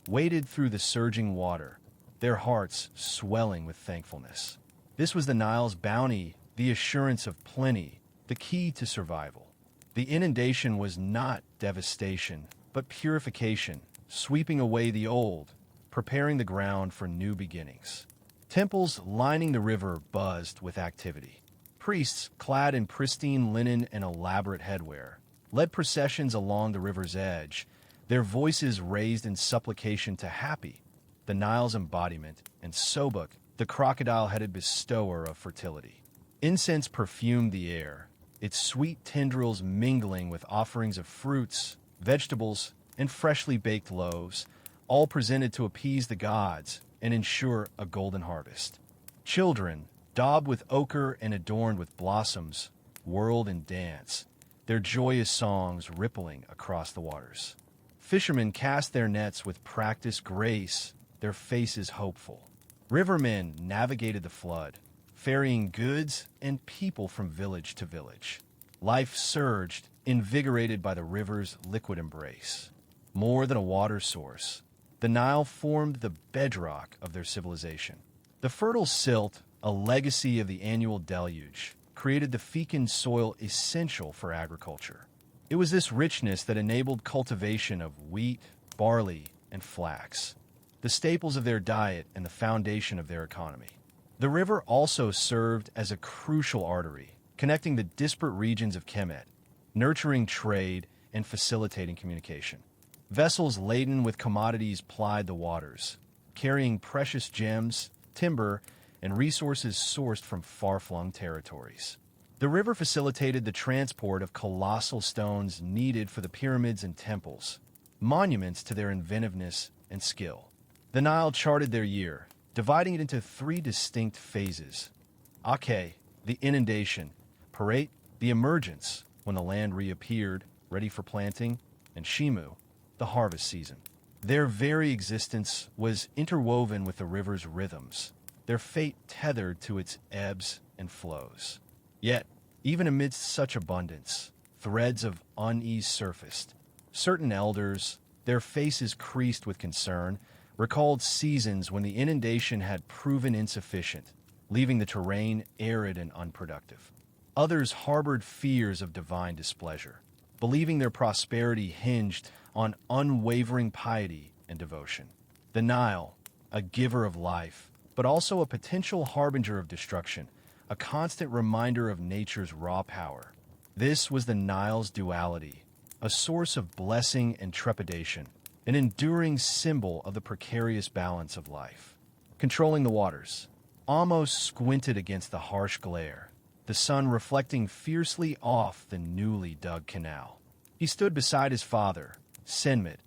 waded through the surging water, their hearts swelling with thankfulness. This was the Nile's bounty, the assurance of plenty, the key to survival. The inundation was not devastation, but purification, sweeping away the old, preparing the ground for new beginnings. Temples lining the river buzzed with activity. Priests, clad in pristine linen and elaborate headwear, led processions along the river's edge, their voices raised in supplication to Happy, the Nile's embodiment, and Sobuk, the crocodile-headed bestower of fertility. Incense perfumed the air, its sweet tendrils mingling with offerings of fruits, vegetables, and freshly baked loaves, all presented to appease the gods and ensure a golden harvest. Children, daubed with ochre and adorned with blossoms, whirled in dance, their joyous songs rippling across the waters. Fishermen cast their nets with practiced grace, their faces hopeful. Rivermen navigated the flood, ferrying goods and people from village to village. Life surged, invigorated by the river's liquid embrace. More than a water source, the Nile formed the bedrock of their civilization. The fertile silt, a legacy of the annual deluge, created the fecund soil essential for agriculture. It was this richness that enabled cultivation of wheat, barley, and flax, the staples of their diet and the foundation of their economy. The river also served as a crucial artery, connecting the disparate regions of Kemet, nurturing trade and facilitating communication. Vessels laden with commodities plied the waters, carrying precious gems, timber, and resources sourced from far-flung territories. The river facilitated the transport of colossal stones needed for the pyramids and temples, monuments to their inventiveness and skill. The Nile charted their year, dividing it into three distinct phases. Ake, the inundation; Paret, the emergence, when the land reappeared, ready for planting; and Shimu, the harvest season. Their very existence was interwoven with the river's rhythms, their fate tethered to its ebbs and flows. Yet, even amidst such abundance, threads of unease surfaced. Certain elders, their faces creased with concern, recalled seasons when the inundation had proven insufficient, leaving the terrain arid and unproductive. Others harbored fears of divine displeasure, believing their prosperity hinged on unwavering piety and devotion. The Nile, a giver of life, but also a potential harbinger of destruction, a constant reminder of nature's raw power. This was the Nile's duality, a source of blessing and trepidation, an enduring symbol of the precarious balance of life. Controlling the waters, Amos squinted against the harsh glare, the sun reflecting fiercely off the newly dug canal. He stood beside his father, Senmit,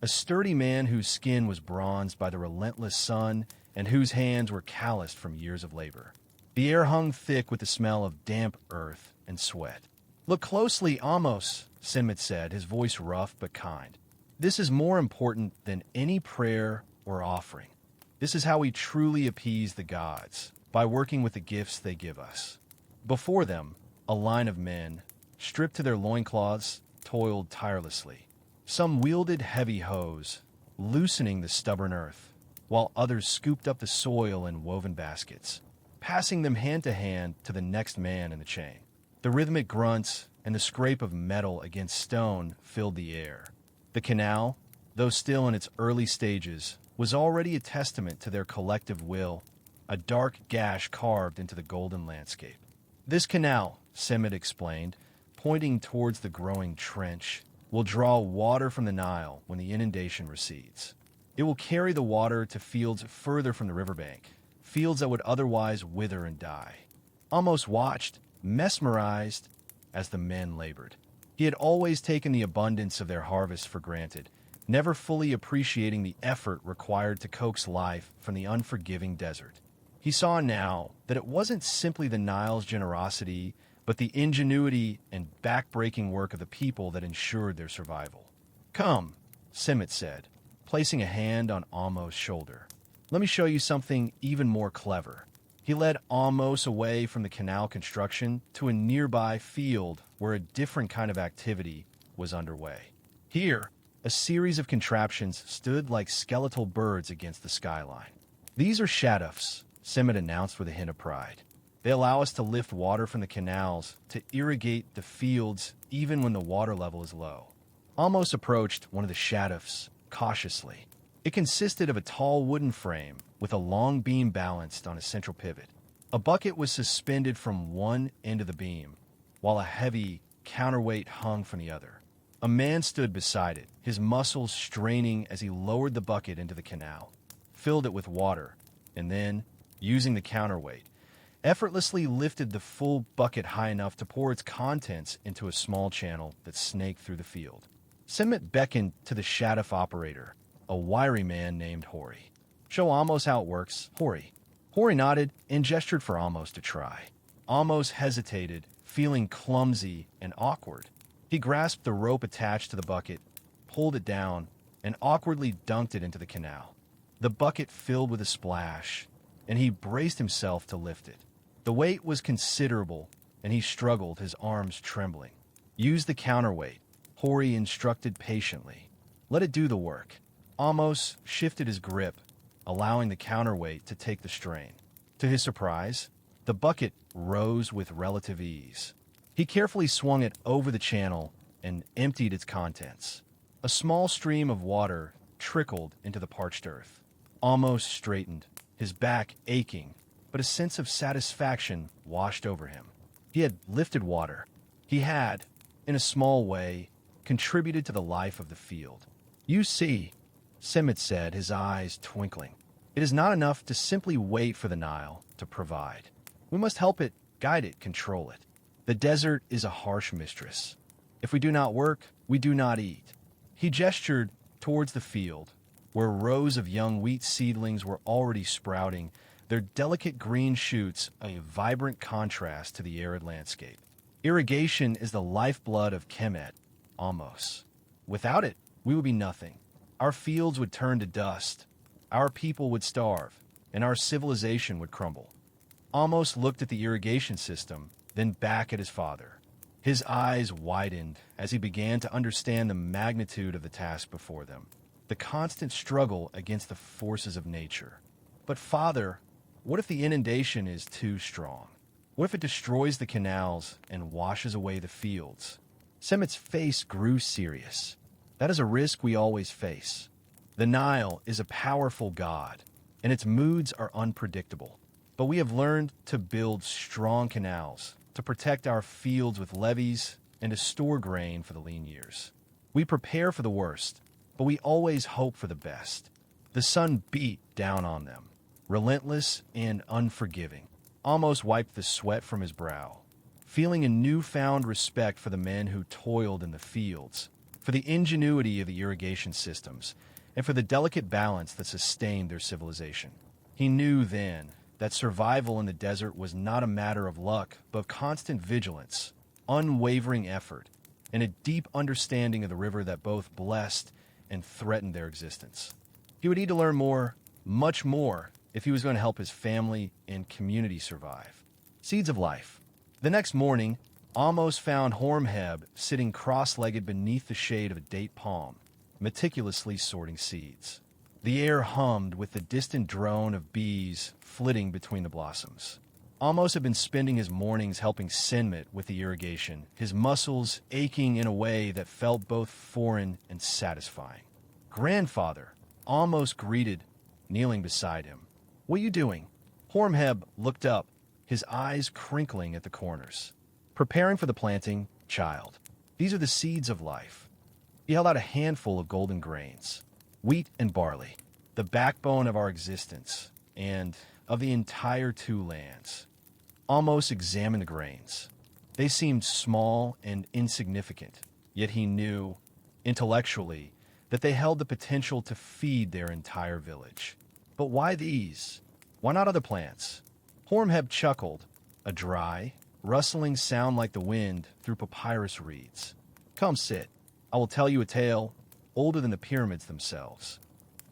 a sturdy man whose skin was bronzed by the relentless sun and whose hands were calloused from years of labor. The air hung thick with the smell of damp earth and sweat. "Look closely, Amos," Senmit said, his voice rough but kind. "This is more important than any prayer or offering. This is how we truly appease the gods, by working with the gifts they give us." Before them, a line of men, stripped to their loincloths, toiled tirelessly. Some wielded heavy hoes, loosening the stubborn earth, while others scooped up the soil in woven baskets, passing them hand to hand to the next man in the chain. The rhythmic grunts and the scrape of metal against stone filled the air. The canal, though still in its early stages, was already a testament to their collective will, a dark gash carved into the golden landscape. "This canal," Senmit explained, pointing towards the growing trench, "will draw water from the Nile when the inundation recedes. It will carry the water to fields further from the riverbank, fields that would otherwise wither and die." Amos watched, mesmerized, as the men labored. He had always taken the abundance of their harvest for granted, never fully appreciating the effort required to coax life from the unforgiving desert. He saw now that it wasn't simply the Nile's generosity, but the ingenuity and back-breaking work of the people that ensured their survival. "Come," Senmit said, placing a hand on Amos' shoulder. "Let me show you something even more clever." He led Amos away from the canal construction to a nearby field where a different kind of activity was underway. Here, a series of contraptions stood like skeletal birds against the skyline. "These are shadows," Senmit announced with a hint of pride. "They allow us to lift water from the canals to irrigate the fields even when the water level is low." Amos approached one of the shadows cautiously. It consisted of a tall wooden frame with a long beam balanced on a central pivot. A bucket was suspended from one end of the beam, while a heavy counterweight hung from the other. A man stood beside it, his muscles straining as he lowered the bucket into the canal, filled it with water, and then, using the counterweight, effortlessly lifted the full bucket high enough to pour its contents into a small channel that snaked through the field. Senmit beckoned to the Shadif operator, a wiry man named Hori. "Show Amos how it works, Hori." Hori nodded and gestured for Amos to try. Amos hesitated, feeling clumsy and awkward. He grasped the rope attached to the bucket, pulled it down, and awkwardly dunked it into the canal. The bucket filled with a splash, and he braced himself to lift it. The weight was considerable, and he struggled, his arms trembling. "Use the counterweight," Hori instructed patiently. "Let it do the work." Amos shifted his grip, allowing the counterweight to take the strain. To his surprise, the bucket rose with relative ease. He carefully swung it over the channel and emptied its contents. A small stream of water trickled into the parched earth. Amos straightened, his back aching, but a sense of satisfaction washed over him. He had lifted water. He had, in a small way, contributed to the life of the field. "You see," Senmit said, his eyes twinkling, "it is not enough to simply wait for the Nile to provide. We must help it, guide it, control it. The desert is a harsh mistress. If we do not work, we do not eat. He gestured towards the field, where rows of young wheat seedlings were already sprouting, their delicate green shoots a vibrant contrast to the arid landscape. Irrigation is the lifeblood of Kemet, Amos. Without it, we would be nothing. Our fields would turn to dust, our people would starve, and our civilization would crumble. Amos looked at the irrigation system, then back at his father. His eyes widened as he began to understand the magnitude of the task before them, the constant struggle against the forces of nature. But father, what if the inundation is too strong? What if it destroys the canals and washes away the fields? Semit's face grew serious. That is a risk we always face. The Nile is a powerful god, and its moods are unpredictable. But we have learned to build strong canals, to protect our fields with levees, and to store grain for the lean years. We prepare for the worst, but we always hope for the best. The sun beat down on them, relentless and unforgiving. Amos wiped the sweat from his brow, feeling a newfound respect for the men who toiled in the fields, for the ingenuity of the irrigation systems, and for the delicate balance that sustained their civilization. He knew then that survival in the desert was not a matter of luck, but of constant vigilance, unwavering effort, and a deep understanding of the river that both blessed and threatened their existence. He would need to learn more, much more, if he was going to help his family and community survive. Seeds of life. The next morning, Amos found Hormheb sitting cross-legged beneath the shade of a date palm, meticulously sorting seeds. The air hummed with the distant drone of bees flitting between the blossoms. Amos had been spending his mornings helping Senmit with the irrigation, his muscles aching in a way that felt both foreign and satisfying. "Grandfather," Amos greeted, kneeling beside him. "What are you doing?" Hormheb looked up, his eyes crinkling at the corners. "Preparing for the planting, child. These are the seeds of life." He held out a handful of golden grains. "Wheat and barley, the backbone of our existence, and of the entire two lands." Amos examined the grains. They seemed small and insignificant, yet he knew, intellectually, that they held the potential to feed their entire village. But why these? Why not other plants? Hormheb chuckled, a dry, rustling sound like the wind through papyrus reeds. "Come sit. I will tell you a tale older than the pyramids themselves."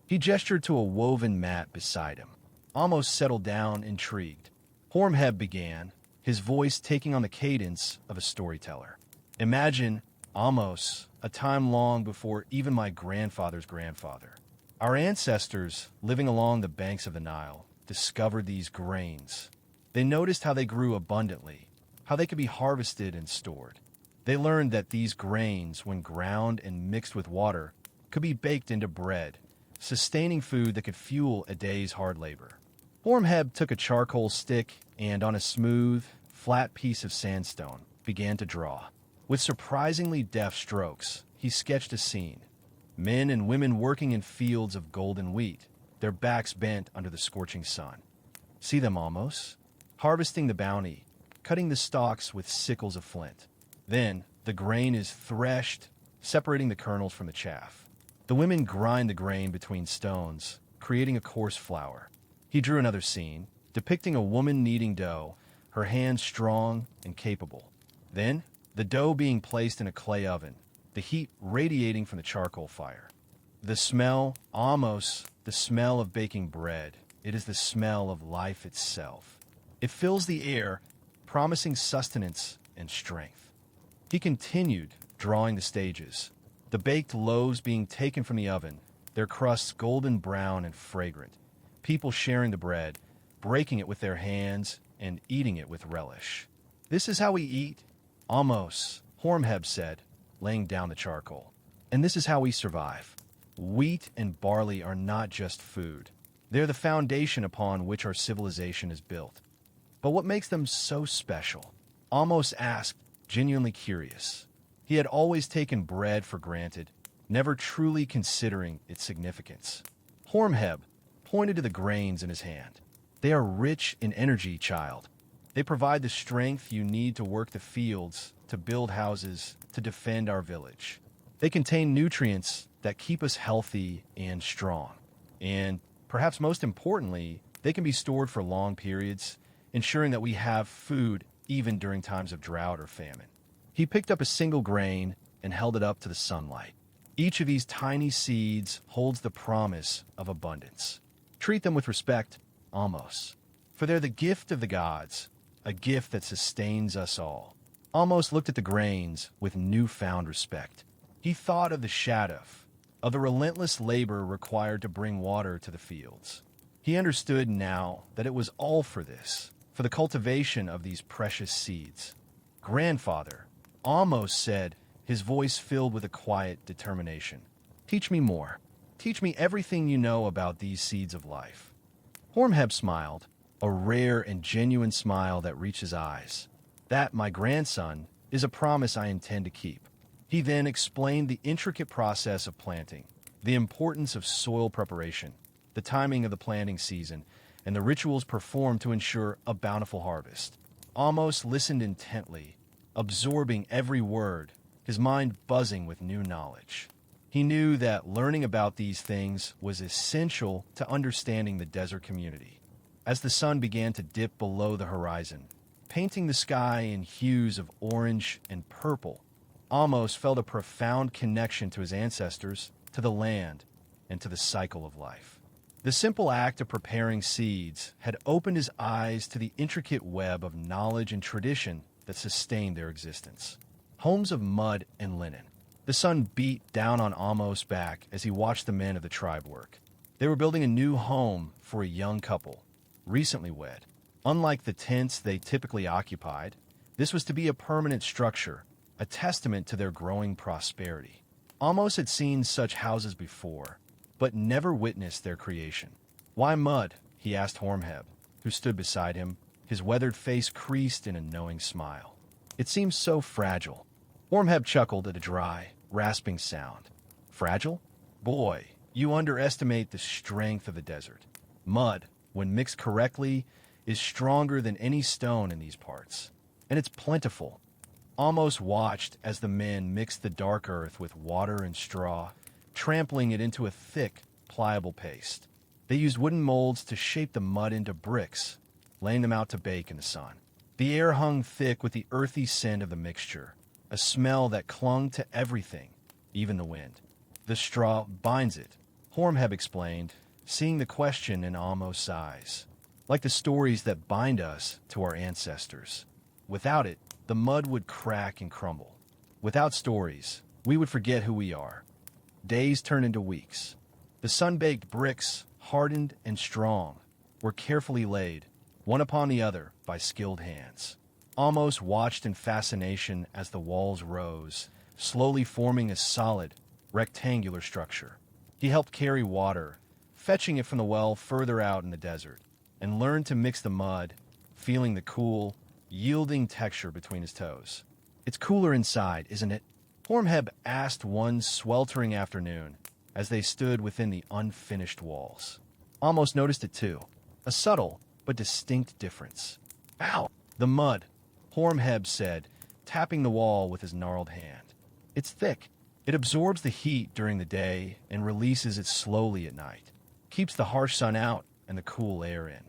He gestured to a woven mat beside him. Amos settled down, intrigued. Hormheb began, his voice taking on the cadence of a storyteller. "Imagine, Amos, a time long before even my grandfather's grandfather. Our ancestors, living along the banks of the Nile, discovered these grains. They noticed how they grew abundantly, how they could be harvested and stored. They learned that these grains, when ground and mixed with water, could be baked into bread, sustaining food that could fuel a day's hard labor." Hormheb took a charcoal stick and, on a smooth, flat piece of sandstone, began to draw. With surprisingly deft strokes, he sketched a scene. Men and women working in fields of golden wheat, their backs bent under the scorching sun. See them, Amos, harvesting the bounty, cutting the stalks with sickles of flint. Then, the grain is threshed, separating the kernels from the chaff. The women grind the grain between stones, creating a coarse flour. He drew another scene, depicting a woman kneading dough, her hands strong and capable. Then, the dough being placed in a clay oven, the heat radiating from the charcoal fire. The smell, Amos, the smell of baking bread. It is the smell of life itself. It fills the air, promising sustenance and strength. He continued, drawing the stages. The baked loaves being taken from the oven, their crusts golden brown and fragrant. People sharing the bread, breaking it with their hands, and eating it with relish. "This is how we eat?" "Amos," Hormheb said, laying down the charcoal. "And this is how we survive. Wheat and barley are not just food. They're the foundation upon which our civilization is built. But what makes them so special?" Amos asked, genuinely curious. He had always taken bread for granted, never truly considering its significance. Hormheb pointed to the grains in his hand. "They are rich in energy, child. They provide the strength you need to work the fields, to build houses, to defend our village. They contain nutrients that keep us healthy and strong. And perhaps most importantly, they can be stored for long periods, ensuring that we have food even during times of drought or famine. He picked up a single grain and held it up to the sunlight. Each of these tiny seeds holds the promise of abundance. Treat them with respect, Amos, for they're the gift of the gods, a gift that sustains us all. Amos looked at the grains with newfound respect. He thought of the shaduf, of the relentless labor required to bring water to the fields. He understood now that it was all for this, for the cultivation of these precious seeds. Grandfather, Amos said, his voice filled with a quiet determination. Teach me more. Teach me everything you know about these seeds of life. Hormheb smiled, a rare and genuine smile that reached his eyes. That, my grandson, is a promise I intend to keep. He then explained the intricate process of planting, the importance of soil preparation, the timing of the planting season, and the rituals performed to ensure a bountiful harvest. Amos listened intently, absorbing every word, his mind buzzing with new knowledge. He knew that learning about these things was essential to understanding the desert community. As the sun began to dip below the horizon, painting the sky in hues of orange and purple, Amos felt a profound connection to his ancestors, to the land, and to the cycle of life. The simple act of preparing seeds had opened his eyes to the intricate web of knowledge and tradition that sustained their existence. Homes of mud and linen. The sun beat down on Amos' back as he watched the men of the tribe work. They were building a new home for a young couple, recently wed. Unlike the tents they typically occupied, this was to be a permanent structure, a testament to their growing prosperity. Amos had seen such houses before, but never witnessed their creation. Why mud? He asked Hormheb, who stood beside him, his weathered face creased in a knowing smile. It seems so fragile. Hormheb chuckled at a dry, rasping sound. Fragile? Boy, you underestimate the strength of the desert. Mud, when mixed correctly, is stronger than any stone in these parts. And it's plentiful. Amos watched as the men mixed the dark earth with water and straw, trampling it into a thick, pliable paste. They used wooden molds to shape the mud into bricks, laying them out to bake in the sun. The air hung thick with the earthy scent of the mixture, a smell that clung to everything, even the wind. The straw binds it, Hormheb explained, seeing the question in Amos' eyes, like the stories that bind us to our ancestors. Without it, the mud would crack and crumble. Without stories, we would forget who we are. Days turned into weeks. The sun-baked bricks, hardened and strong, were carefully laid, one upon the other, by skilled hands. Amos watched in fascination as the walls rose, slowly forming a solid, rectangular structure. He helped carry water, fetching it from the well further out in the desert, and learned to mix the mud, feeling the cool, yielding texture between his toes. It's cooler inside, isn't it? Hormheb asked one sweltering afternoon as they stood within the unfinished walls. Amos noticed it too, a subtle but distinct difference. Ow! The mud, Hormheb said, tapping the wall with his gnarled hand. It's thick. It absorbs the heat during the day and releases it slowly at night. Keeps the harsh sun out and the cool air in.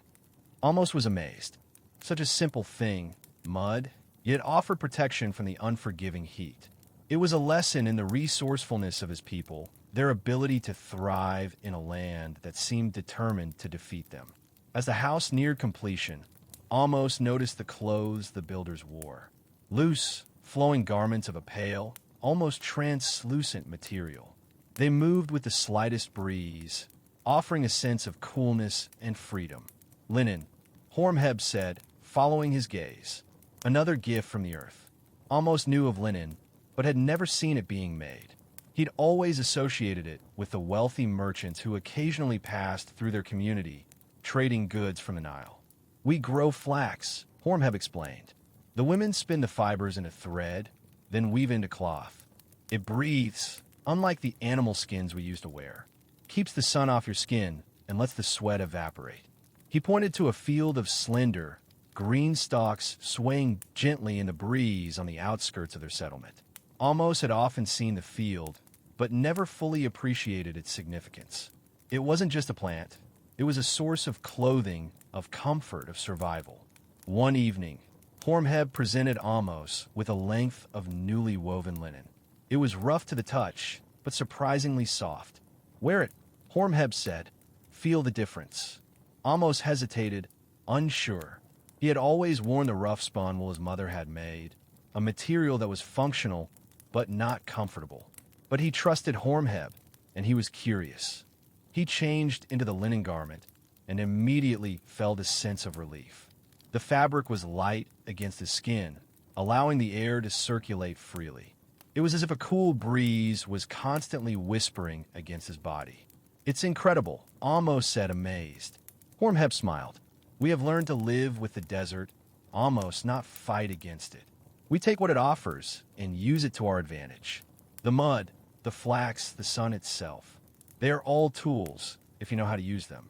Amos was amazed. Such a simple thing, mud, yet offered protection from the unforgiving heat. It was a lesson in the resourcefulness of his people, their ability to thrive in a land that seemed determined to defeat them. As the house neared completion, Amos noticed the clothes the builders wore. Loose, flowing garments of a pale, almost translucent material. They moved with the slightest breeze, offering a sense of coolness and freedom. Linen, Hormheb said, following his gaze. Another gift from the earth. Amos knew of linen, but had never seen it being made. He'd always associated it with the wealthy merchants who occasionally passed through their community, trading goods from the Nile. We grow flax, Hormheb explained. The women spin the fibers into thread, then weave into cloth. It breathes, unlike the animal skins we used to wear. Keeps the sun off your skin and lets the sweat evaporate. He pointed to a field of slender, green stalks swaying gently in the breeze on the outskirts of their settlement. Amos had often seen the field, but never fully appreciated its significance. It wasn't just a plant. It was a source of clothing, of comfort, of survival. One evening, Hormheb presented Amos with a length of newly woven linen. It was rough to the touch, but surprisingly soft. "Wear it," Hormheb said. "Feel the difference." Amos hesitated, unsure. He had always worn the rough spun wool his mother had made, a material that was functional but not comfortable. But he trusted Hormheb, and he was curious. He changed into the linen garment and immediately felt a sense of relief. The fabric was light against his skin, allowing the air to circulate freely. It was as if a cool breeze was constantly whispering against his body. "It's incredible," Amos said, amazed. Hormheb smiled. "We have learned to live with the desert, Amos, not fight against it. We take what it offers and use it to our advantage. The mud, the flax, the sun itself. They are all tools, if you know how to use them."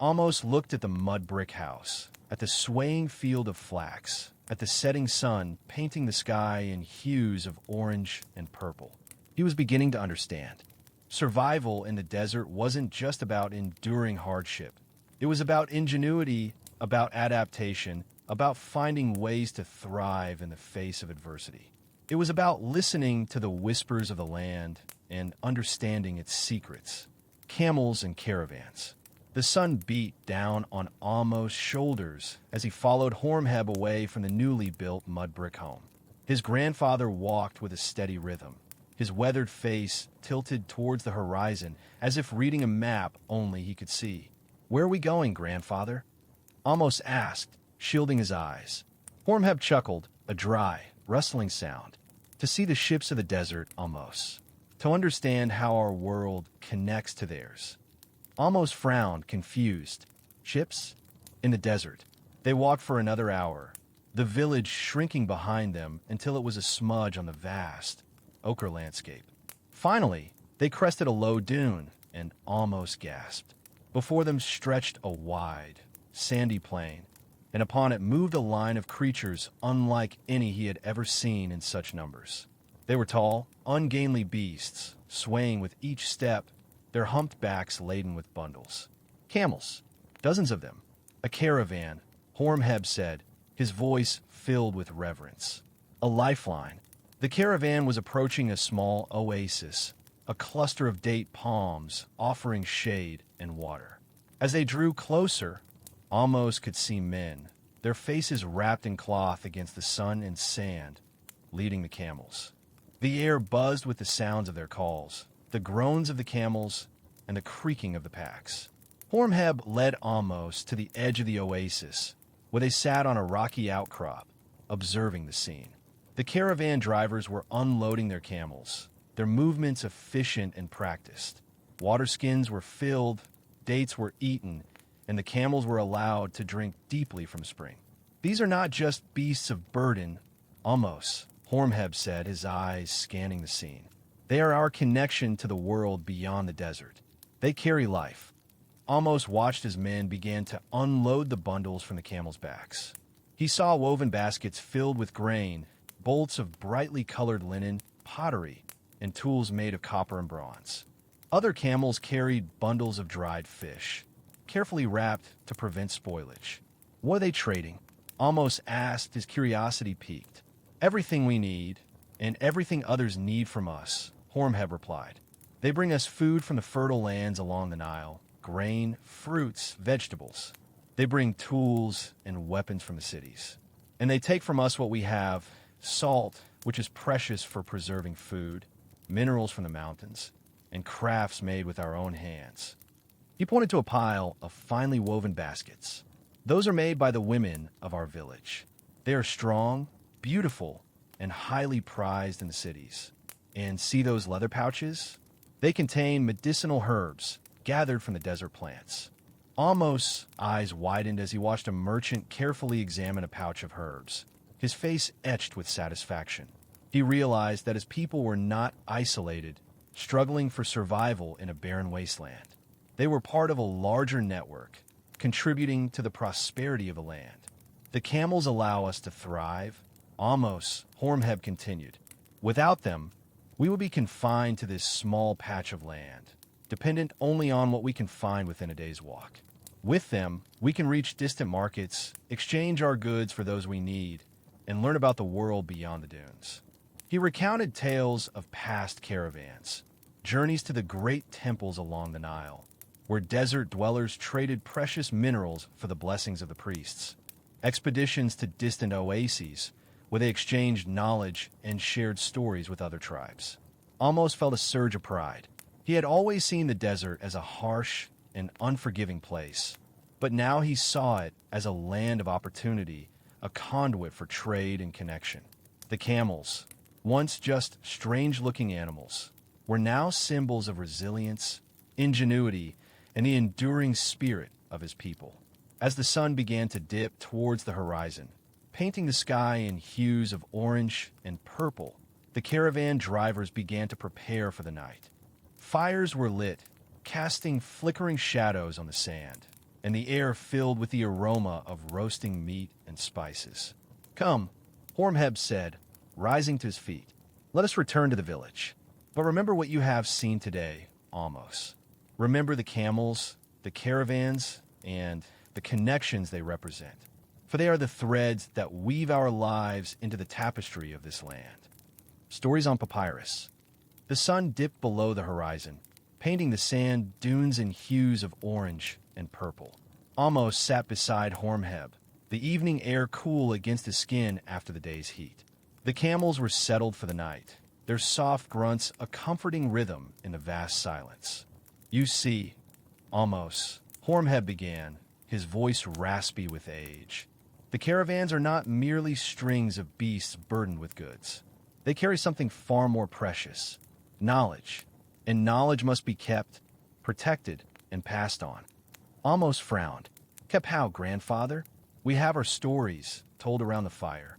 Amos looked at the mud brick house, at the swaying field of flax, at the setting sun painting the sky in hues of orange and purple. He was beginning to understand. Survival in the desert wasn't just about enduring hardship. It was about ingenuity, about adaptation, about finding ways to thrive in the face of adversity. It was about listening to the whispers of the land and understanding its secrets. Camels and caravans. The sun beat down on Amos' shoulders as he followed Hormheb away from the newly built mud brick home. His grandfather walked with a steady rhythm, his weathered face tilted towards the horizon as if reading a map only he could see. "Where are we going, grandfather?" Amos asked, shielding his eyes. Hormheb chuckled, a dry, rustling sound. "To see the ships of the desert, Amos. To understand how our world connects to theirs." Amos frowned, confused. Ships? In the desert. They walked for another hour, the village shrinking behind them until it was a smudge on the vast, ochre landscape. Finally, they crested a low dune and Amos gasped. Before them stretched a wide, sandy plain, and upon it moved a line of creatures unlike any he had ever seen in such numbers. They were tall, ungainly beasts, swaying with each step, their humped backs laden with bundles. Camels, dozens of them. A caravan, Hormheb said, his voice filled with reverence. A lifeline. The caravan was approaching a small oasis, a cluster of date palms offering shade and water. As they drew closer, Amos could see men, their faces wrapped in cloth against the sun and sand, leading the camels. The air buzzed with the sounds of their calls, the groans of the camels, and the creaking of the packs. Hormheb led Amos to the edge of the oasis, where they sat on a rocky outcrop, observing the scene. The caravan drivers were unloading their camels, their movements efficient and practiced. Water skins were filled, dates were eaten, and the camels were allowed to drink deeply from spring. "These are not just beasts of burden, Amos," Hormheb said, his eyes scanning the scene. "They are our connection to the world beyond the desert. They carry life." Amos watched as men began to unload the bundles from the camels' backs. He saw woven baskets filled with grain, bolts of brightly colored linen, pottery, and tools made of copper and bronze. Other camels carried bundles of dried fish, carefully wrapped to prevent spoilage. "What are they trading?" Amos asked, his curiosity piqued. "Everything we need, and everything others need from us," Hormheb replied. "They bring us food from the fertile lands along the Nile, grain, fruits, vegetables. They bring tools and weapons from the cities. And they take from us what we have, salt, which is precious for preserving food, minerals from the mountains, and crafts made with our own hands." He pointed to a pile of finely woven baskets. "Those are made by the women of our village. They are strong, beautiful, and highly prized in the cities. And see those leather pouches? They contain medicinal herbs gathered from the desert plants." Amos' eyes widened as he watched a merchant carefully examine a pouch of herbs, his face etched with satisfaction. He realized that his people were not isolated, struggling for survival in a barren wasteland. They were part of a larger network, contributing to the prosperity of the land. The camels allow us to thrive. Amos, Hormheb continued. Without them, we would be confined to this small patch of land, dependent only on what we can find within a day's walk. With them, we can reach distant markets, exchange our goods for those we need, and learn about the world beyond the dunes. He recounted tales of past caravans, journeys to the great temples along the Nile, where desert dwellers traded precious minerals for the blessings of the priests, expeditions to distant oases, where they exchanged knowledge and shared stories with other tribes. Amos felt a surge of pride. He had always seen the desert as a harsh and unforgiving place, but now he saw it as a land of opportunity, a conduit for trade and connection. The camels, once just strange-looking animals, were now symbols of resilience, ingenuity, and the enduring spirit of his people. As the sun began to dip towards the horizon, painting the sky in hues of orange and purple, the caravan drivers began to prepare for the night. Fires were lit, casting flickering shadows on the sand, and the air filled with the aroma of roasting meat and spices. "Come," Hormheb said, rising to his feet. "Let us return to the village. But remember what you have seen today, Amos. Remember the camels, the caravans, and the connections they represent. For they are the threads that weave our lives into the tapestry of this land." Stories on papyrus. The sun dipped below the horizon, painting the sand dunes in hues of orange and purple. Amos sat beside Hormheb, the evening air cool against his skin after the day's heat. The camels were settled for the night, their soft grunts a comforting rhythm in the vast silence. "You see, Amos," Hormheb began, his voice raspy with age. "The caravans are not merely strings of beasts burdened with goods. They carry something far more precious, knowledge, and knowledge must be kept, protected, and passed on." Amos frowned. "Kept how, grandfather? We have our stories told around the fire."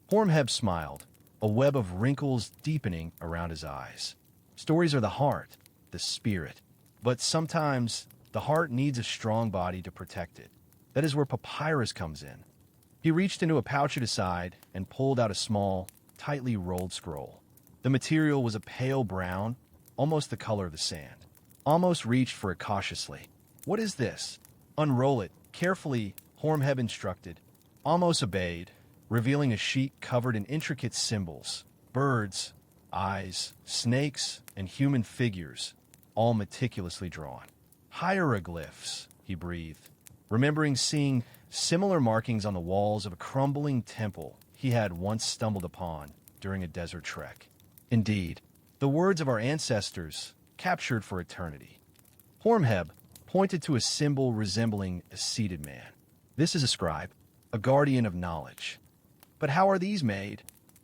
Hormheb smiled, a web of wrinkles deepening around his eyes. "Stories are the heart, the spirit. But sometimes the heart needs a strong body to protect it. That is where papyrus comes in." He reached into a pouch at his side and pulled out a small, tightly rolled scroll. The material was a pale brown, almost the color of the sand. Amos reached for it cautiously. "What is this?" "Unroll it carefully," Hormheb instructed. Amos obeyed, revealing a sheet covered in intricate symbols, birds, eyes, snakes, and human figures, all meticulously drawn. "Hieroglyphs," he breathed, remembering seeing similar markings on the walls of a crumbling temple he had once stumbled upon during a desert trek. Indeed, the words of our ancestors, captured for eternity. Hormheb pointed to a symbol resembling a seated man. "This is a scribe, a guardian of knowledge." "But how are these made?"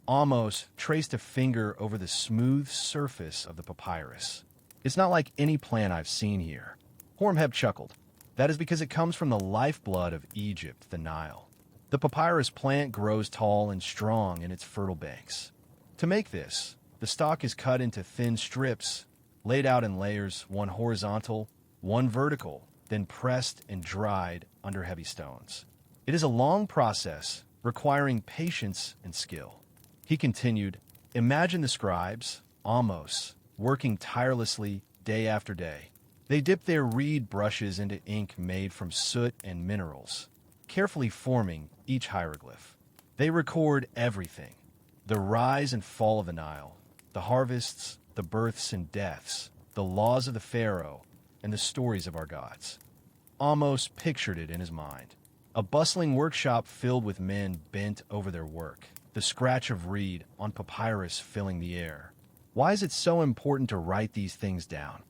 Amos traced a finger over the smooth surface of the papyrus. "It's not like any plant I've seen here." Hormheb chuckled. "That is because it comes from the lifeblood of Egypt, the Nile. The papyrus plant grows tall and strong in its fertile banks. To make this, the stalk is cut into thin strips, laid out in layers, one horizontal, one vertical, then pressed and dried under heavy stones. It is a long process, requiring patience and skill." He continued, "Imagine the scribes, Amos, working tirelessly day after day. They dip their reed brushes into ink made from soot and minerals, carefully forming each hieroglyph. They record everything: the rise and fall of the Nile, the harvests, the births and deaths, the laws of the pharaoh, and the stories of our gods." Amos pictured it in his mind. A bustling workshop filled with men bent over their work, the scratch of reed on papyrus filling the air. Why is it so important to write these things down?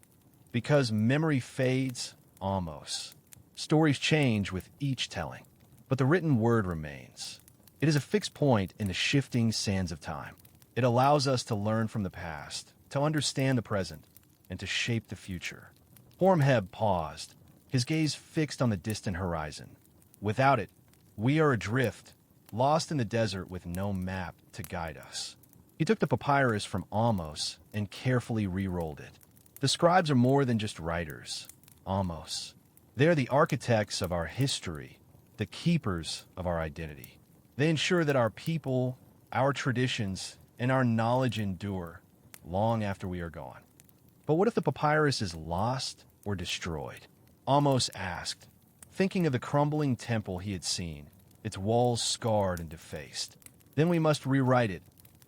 Because memory fades, Amos. Stories change with each telling, but the written word remains. It is a fixed point in the shifting sands of time. It allows us to learn from the past, to understand the present, and to shape the future. Hormheb paused, his gaze fixed on the distant horizon. Without it, we are adrift, lost in the desert with no map to guide us. He took the papyrus from Amos and carefully re-rolled it. The scribes are more than just writers, Amos. They are the architects of our history, the keepers of our identity. They ensure that our people, our traditions, and our knowledge endure long after we are gone. But what if the papyrus is lost or destroyed? Amos asked, thinking of the crumbling temple he had seen, its walls scarred and defaced. Then we must rewrite it,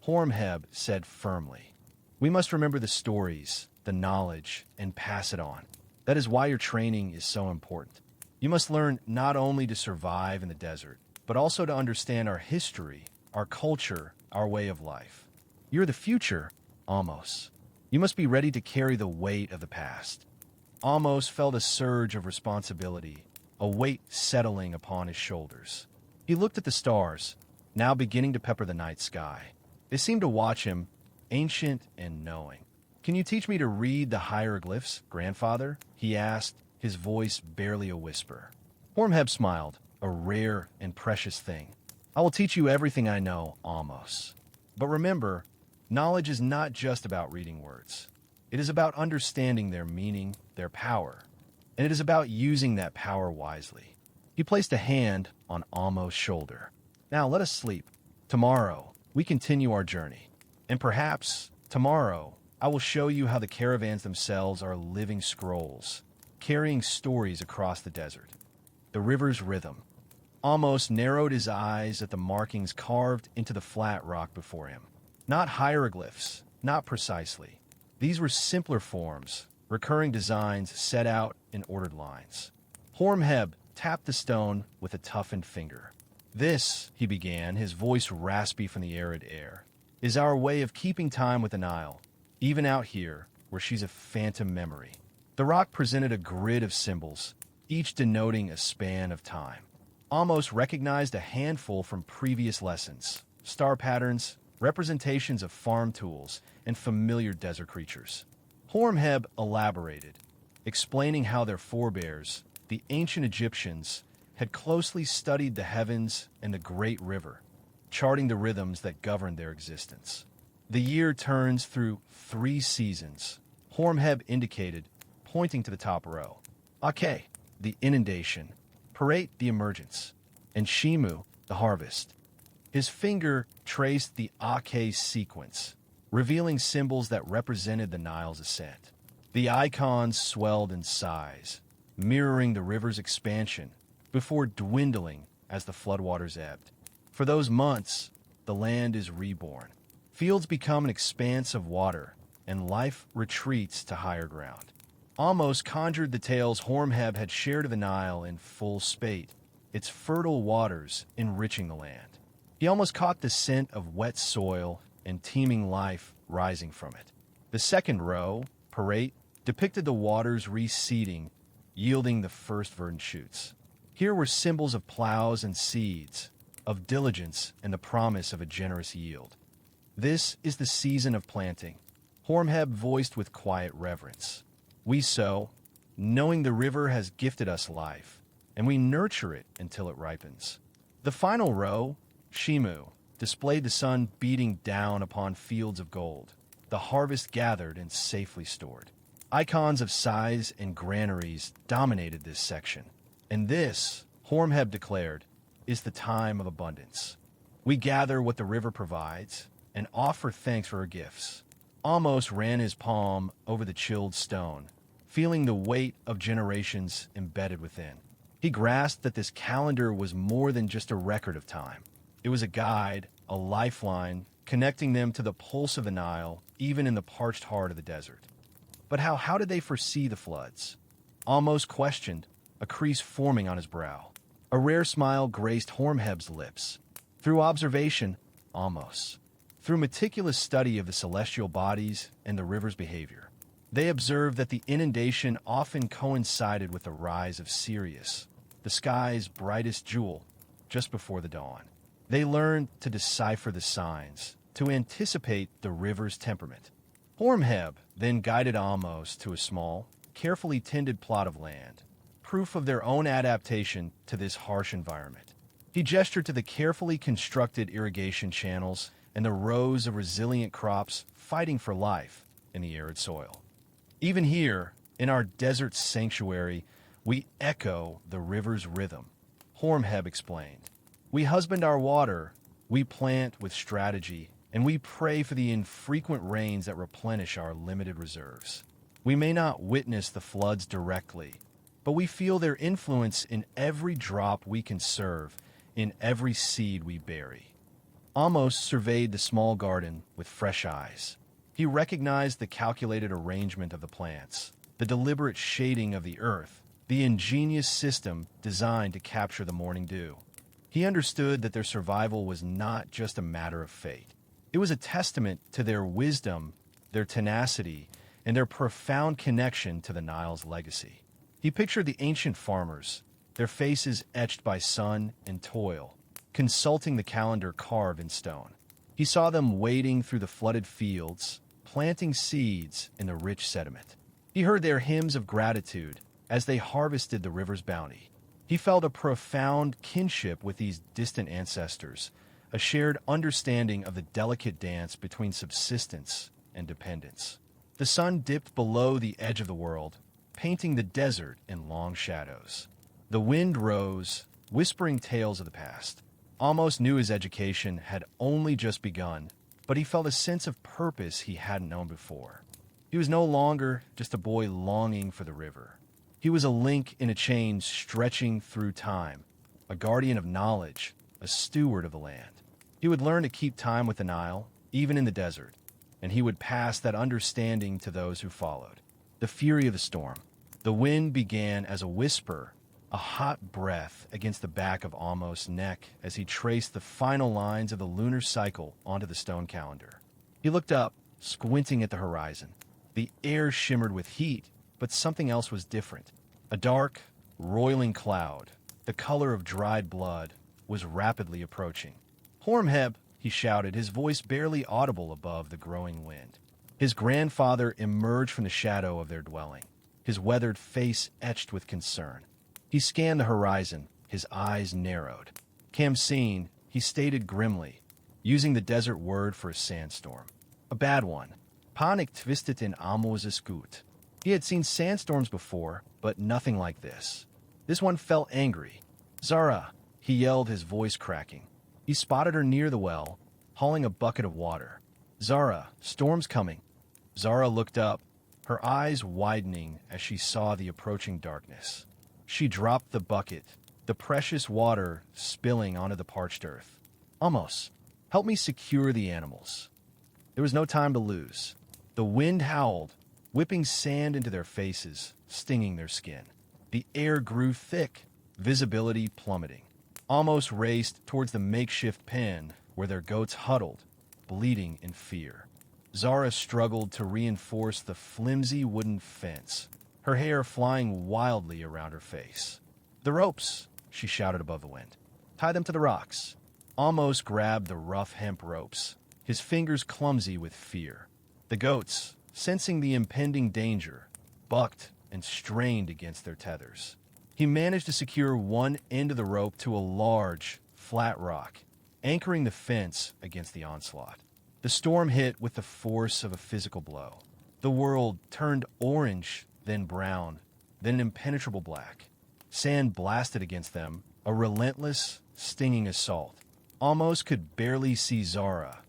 Horemheb said firmly. We must remember the stories, the knowledge, and pass it on. That is why your training is so important. You must learn not only to survive in the desert, but also to understand our history, our culture, our way of life. You're the future, Amos. You must be ready to carry the weight of the past. Amos felt a surge of responsibility, a weight settling upon his shoulders. He looked at the stars, now beginning to pepper the night sky. They seemed to watch him, ancient and knowing. "Can you teach me to read the hieroglyphs, grandfather?" he asked, his voice barely a whisper. Horemheb smiled, a rare and precious thing. "I will teach you everything I know, Amos. But remember, knowledge is not just about reading words. It is about understanding their meaning, their power, and it is about using that power wisely." He placed a hand on Amos' shoulder. "Now let us sleep. Tomorrow, we continue our journey. And perhaps, tomorrow, I will show you how the caravans themselves are living scrolls, carrying stories across the desert. The river's rhythm." Amos narrowed his eyes at the markings carved into the flat rock before him. Not hieroglyphs, not precisely. These were simpler forms, recurring designs set out in ordered lines. Horemheb tapped the stone with a toughened finger. "This," he began, his voice raspy from the arid air, "is our way of keeping time with the Nile, even out here, where she's a phantom memory." The rock presented a grid of symbols, each denoting a span of time. Amos recognized a handful from previous lessons: star patterns, representations of farm tools, and familiar desert creatures. Horemheb elaborated, explaining how their forebears, the ancient Egyptians, had closely studied the heavens and the great river, charting the rhythms that governed their existence. "The year turns through 3 seasons," Horemheb indicated, pointing to the top row. "Ake, the inundation; Paret, the emergence; and Shimu, the harvest." His finger traced the Ake sequence, revealing symbols that represented the Nile's ascent. The icons swelled in size, mirroring the river's expansion before dwindling as the floodwaters ebbed. For those months, the land is reborn. Fields become an expanse of water, and life retreats to higher ground. Amos conjured the tales Horemheb had shared of the Nile in full spate, its fertile waters enriching the land. He almost caught the scent of wet soil and teeming life rising from it. The second row, Paret, depicted the waters reseeding, yielding the first verdant shoots. Here were symbols of plows and seeds, of diligence and the promise of a generous yield. "This is the season of planting," Horemheb voiced with quiet reverence. "We sow, knowing the river has gifted us life, and we nurture it until it ripens." The final row, Shimu, displayed the sun beating down upon fields of gold, the harvest gathered and safely stored. Icons of size and granaries dominated this section. And this, Horemheb declared, is the time of abundance. We gather what the river provides and offer thanks for her gifts. Amos ran his palm over the chilled stone, feeling the weight of generations embedded within. He grasped that this calendar was more than just a record of time. It was a guide, a lifeline, connecting them to the pulse of the Nile, even in the parched heart of the desert. But how did they foresee the floods? Amos questioned, a crease forming on his brow. A rare smile graced Horemheb's lips. Through observation, Amos. Through meticulous study of the celestial bodies and the river's behavior. They observed that the inundation often coincided with the rise of Sirius, the sky's brightest jewel, just before the dawn. They learned to decipher the signs, to anticipate the river's temperament. Horemheb then guided Amos to a small, carefully tended plot of land, proof of their own adaptation to this harsh environment. He gestured to the carefully constructed irrigation channels and the rows of resilient crops fighting for life in the arid soil. Even here, in our desert sanctuary, we echo the river's rhythm. Hormheb explained. We husband our water, we plant with strategy, and we pray for the infrequent rains that replenish our limited reserves. We may not witness the floods directly, but we feel their influence in every drop we conserve, in every seed we bury. Amos surveyed the small garden with fresh eyes. He recognized the calculated arrangement of the plants, the deliberate shading of the earth, the ingenious system designed to capture the morning dew. He understood that their survival was not just a matter of fate. It was a testament to their wisdom, their tenacity, and their profound connection to the Nile's legacy. He pictured the ancient farmers, their faces etched by sun and toil, consulting the calendar carved in stone. He saw them wading through the flooded fields, planting seeds in the rich sediment. He heard their hymns of gratitude as they harvested the river's bounty. He felt a profound kinship with these distant ancestors, a shared understanding of the delicate dance between subsistence and dependence. The sun dipped below the edge of the world, painting the desert in long shadows. The wind rose, whispering tales of the past. Amos knew his education had only just begun, but he felt a sense of purpose he hadn't known before. He was no longer just a boy longing for the river. He was a link in a chain stretching through time, a guardian of knowledge, a steward of the land. He would learn to keep time with the Nile, even in the desert, and he would pass that understanding to those who followed. The fury of the storm. The wind began as a whisper, a hot breath against the back of Amos' neck as he traced the final lines of the lunar cycle onto the stone calendar. He looked up, squinting at the horizon. The air shimmered with heat, but something else was different. A dark, roiling cloud, the color of dried blood, was rapidly approaching. Hormheb, he shouted, his voice barely audible above the growing wind. His grandfather emerged from the shadow of their dwelling, his weathered face etched with concern. He scanned the horizon, his eyes narrowed. Kamseen, he stated grimly, using the desert word for a sandstorm. A bad one. Panik twistet in Amos is gut. He had seen sandstorms before, but nothing like this. This one felt angry. Zara, he yelled, his voice cracking. He spotted her near the well, hauling a bucket of water. Zara, storm's coming. Zara looked up, her eyes widening as she saw the approaching darkness. She dropped the bucket, the precious water spilling onto the parched earth. Amos, help me secure the animals. There was no time to lose. The wind howled, whipping sand into their faces, stinging their skin. The air grew thick, visibility plummeting. Amos raced towards the makeshift pen where their goats huddled, bleeding in fear. Zara struggled to reinforce the flimsy wooden fence, her hair flying wildly around her face. The ropes, she shouted above the wind. Tie them to the rocks. Amos grabbed the rough hemp ropes, his fingers clumsy with fear. The goats, sensing the impending danger, bucked and strained against their tethers. He managed to secure one end of the rope to a large, flat rock, anchoring the fence against the onslaught. The storm hit with the force of a physical blow. The world turned orange, then brown, then an impenetrable black. Sand blasted against them, a relentless, stinging assault. Amos could barely see Zara,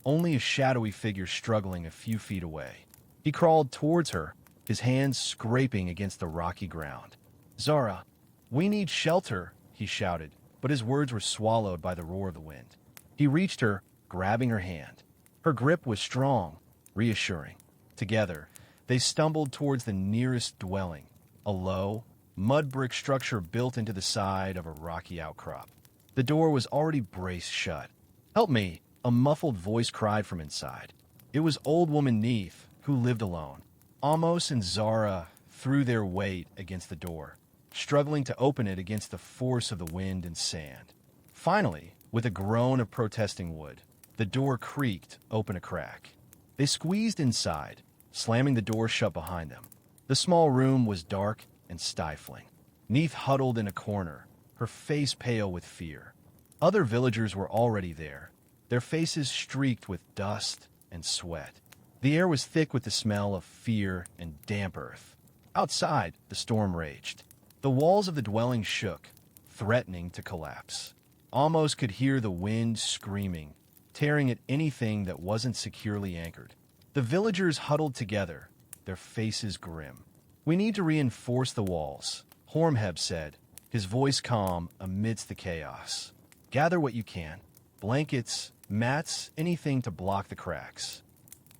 only a shadowy figure struggling a few feet away. He crawled towards her, his hands scraping against the rocky ground. Zara, we need shelter, he shouted, but his words were swallowed by the roar of the wind. He reached her, grabbing her hand. Her grip was strong, reassuring. Together, they stumbled towards the nearest dwelling, a low, mud brick structure built into the side of a rocky outcrop. The door was already braced shut. Help me, a muffled voice cried from inside. It was old woman Neith, who lived alone. Amos and Zara threw their weight against the door, struggling to open it against the force of the wind and sand. Finally, with a groan of protesting wood, the door creaked open a crack. They squeezed inside, slamming the door shut behind them. The small room was dark and stifling. Neith huddled in a corner, her face pale with fear. Other villagers were already there, their faces streaked with dust and sweat. The air was thick with the smell of fear and damp earth. Outside, the storm raged. The walls of the dwelling shook, threatening to collapse. Almost could hear the wind screaming, tearing at anything that wasn't securely anchored. The villagers huddled together, their faces grim. "We need to reinforce the walls," Hormheb said, his voice calm amidst the chaos. "Gather what you can. Blankets, mats, anything to block the cracks."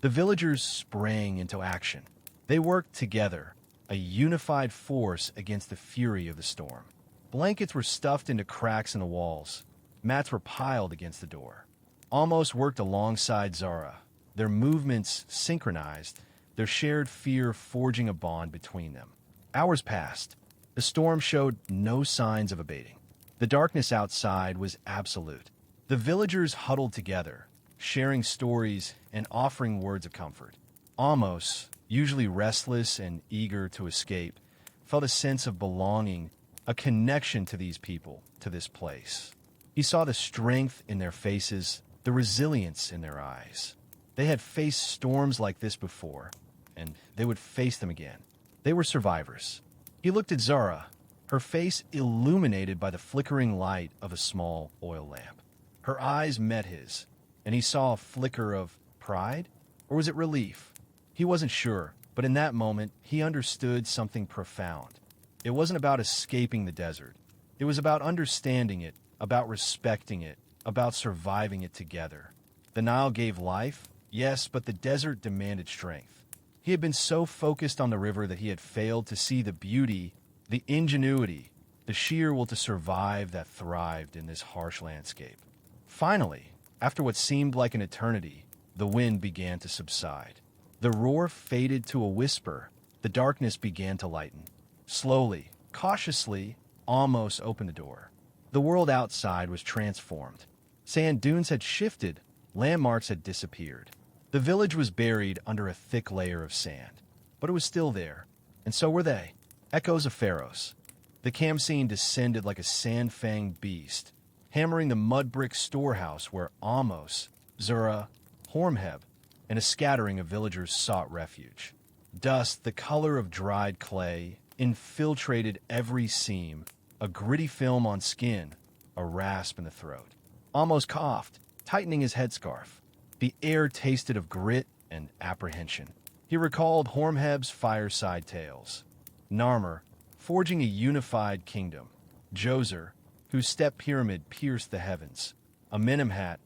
The villagers sprang into action. They worked together, a unified force against the fury of the storm. Blankets were stuffed into cracks in the walls. Mats were piled against the door. Almost worked alongside Zara, their movements synchronized, their shared fear forging a bond between them. Hours passed. The storm showed no signs of abating. The darkness outside was absolute. The villagers huddled together, sharing stories and offering words of comfort. Amos, usually restless and eager to escape, felt a sense of belonging, a connection to these people, to this place. He saw the strength in their faces, the resilience in their eyes. They had faced storms like this before, and they would face them again. They were survivors. He looked at Zara, her face illuminated by the flickering light of a small oil lamp. Her eyes met his, and he saw a flicker of pride, or was it relief? He wasn't sure, but in that moment, he understood something profound. It wasn't about escaping the desert. It was about understanding it, about respecting it, about surviving it together. The Nile gave life, yes, but the desert demanded strength. He had been so focused on the river that he had failed to see the beauty, the ingenuity, the sheer will to survive that thrived in this harsh landscape. Finally, after what seemed like an eternity, the wind began to subside. The roar faded to a whisper. The darkness began to lighten. Slowly, cautiously, Amos opened the door. The world outside was transformed. Sand dunes had shifted. Landmarks had disappeared. The village was buried under a thick layer of sand. But it was still there, and so were they. Echoes of pharaohs. The Khamsin descended like a sand-fanged beast, hammering the mud brick storehouse where Amos, Zura, Hormheb, and a scattering of villagers sought refuge. Dust, the color of dried clay, infiltrated every seam, a gritty film on skin, a rasp in the throat. Amos coughed, tightening his headscarf. The air tasted of grit and apprehension. He recalled Hormheb's fireside tales. Narmer, forging a unified kingdom. Djoser, whose step pyramid pierced the heavens. Amenemhat,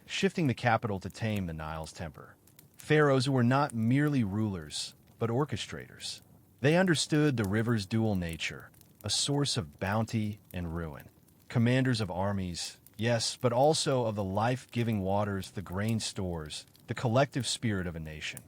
shifting the capital to tame the Nile's temper. Pharaohs who were not merely rulers, but orchestrators. They understood the river's dual nature, a source of bounty and ruin. Commanders of armies, yes, but also of the life-giving waters, the grain stores, the collective spirit of a nation.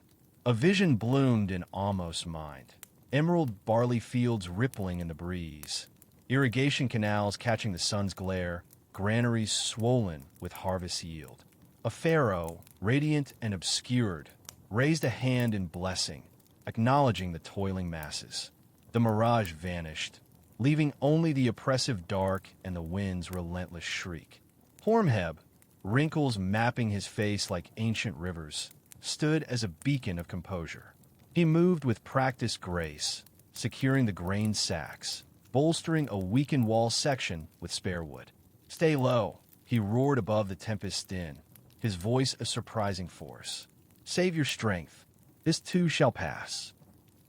A vision bloomed in Amos' mind. Emerald barley fields rippling in the breeze. Irrigation canals catching the sun's glare, granaries swollen with harvest yield. A pharaoh, radiant and obscured, raised a hand in blessing, acknowledging the toiling masses. The mirage vanished, leaving only the oppressive dark and the wind's relentless shriek. Hormheb, wrinkles mapping his face like ancient rivers, stood as a beacon of composure. He moved with practiced grace, securing the grain sacks, bolstering a weakened wall section with spare wood. "Stay low," he roared above the tempest's din, his voice a surprising force. "Save your strength. This too shall pass."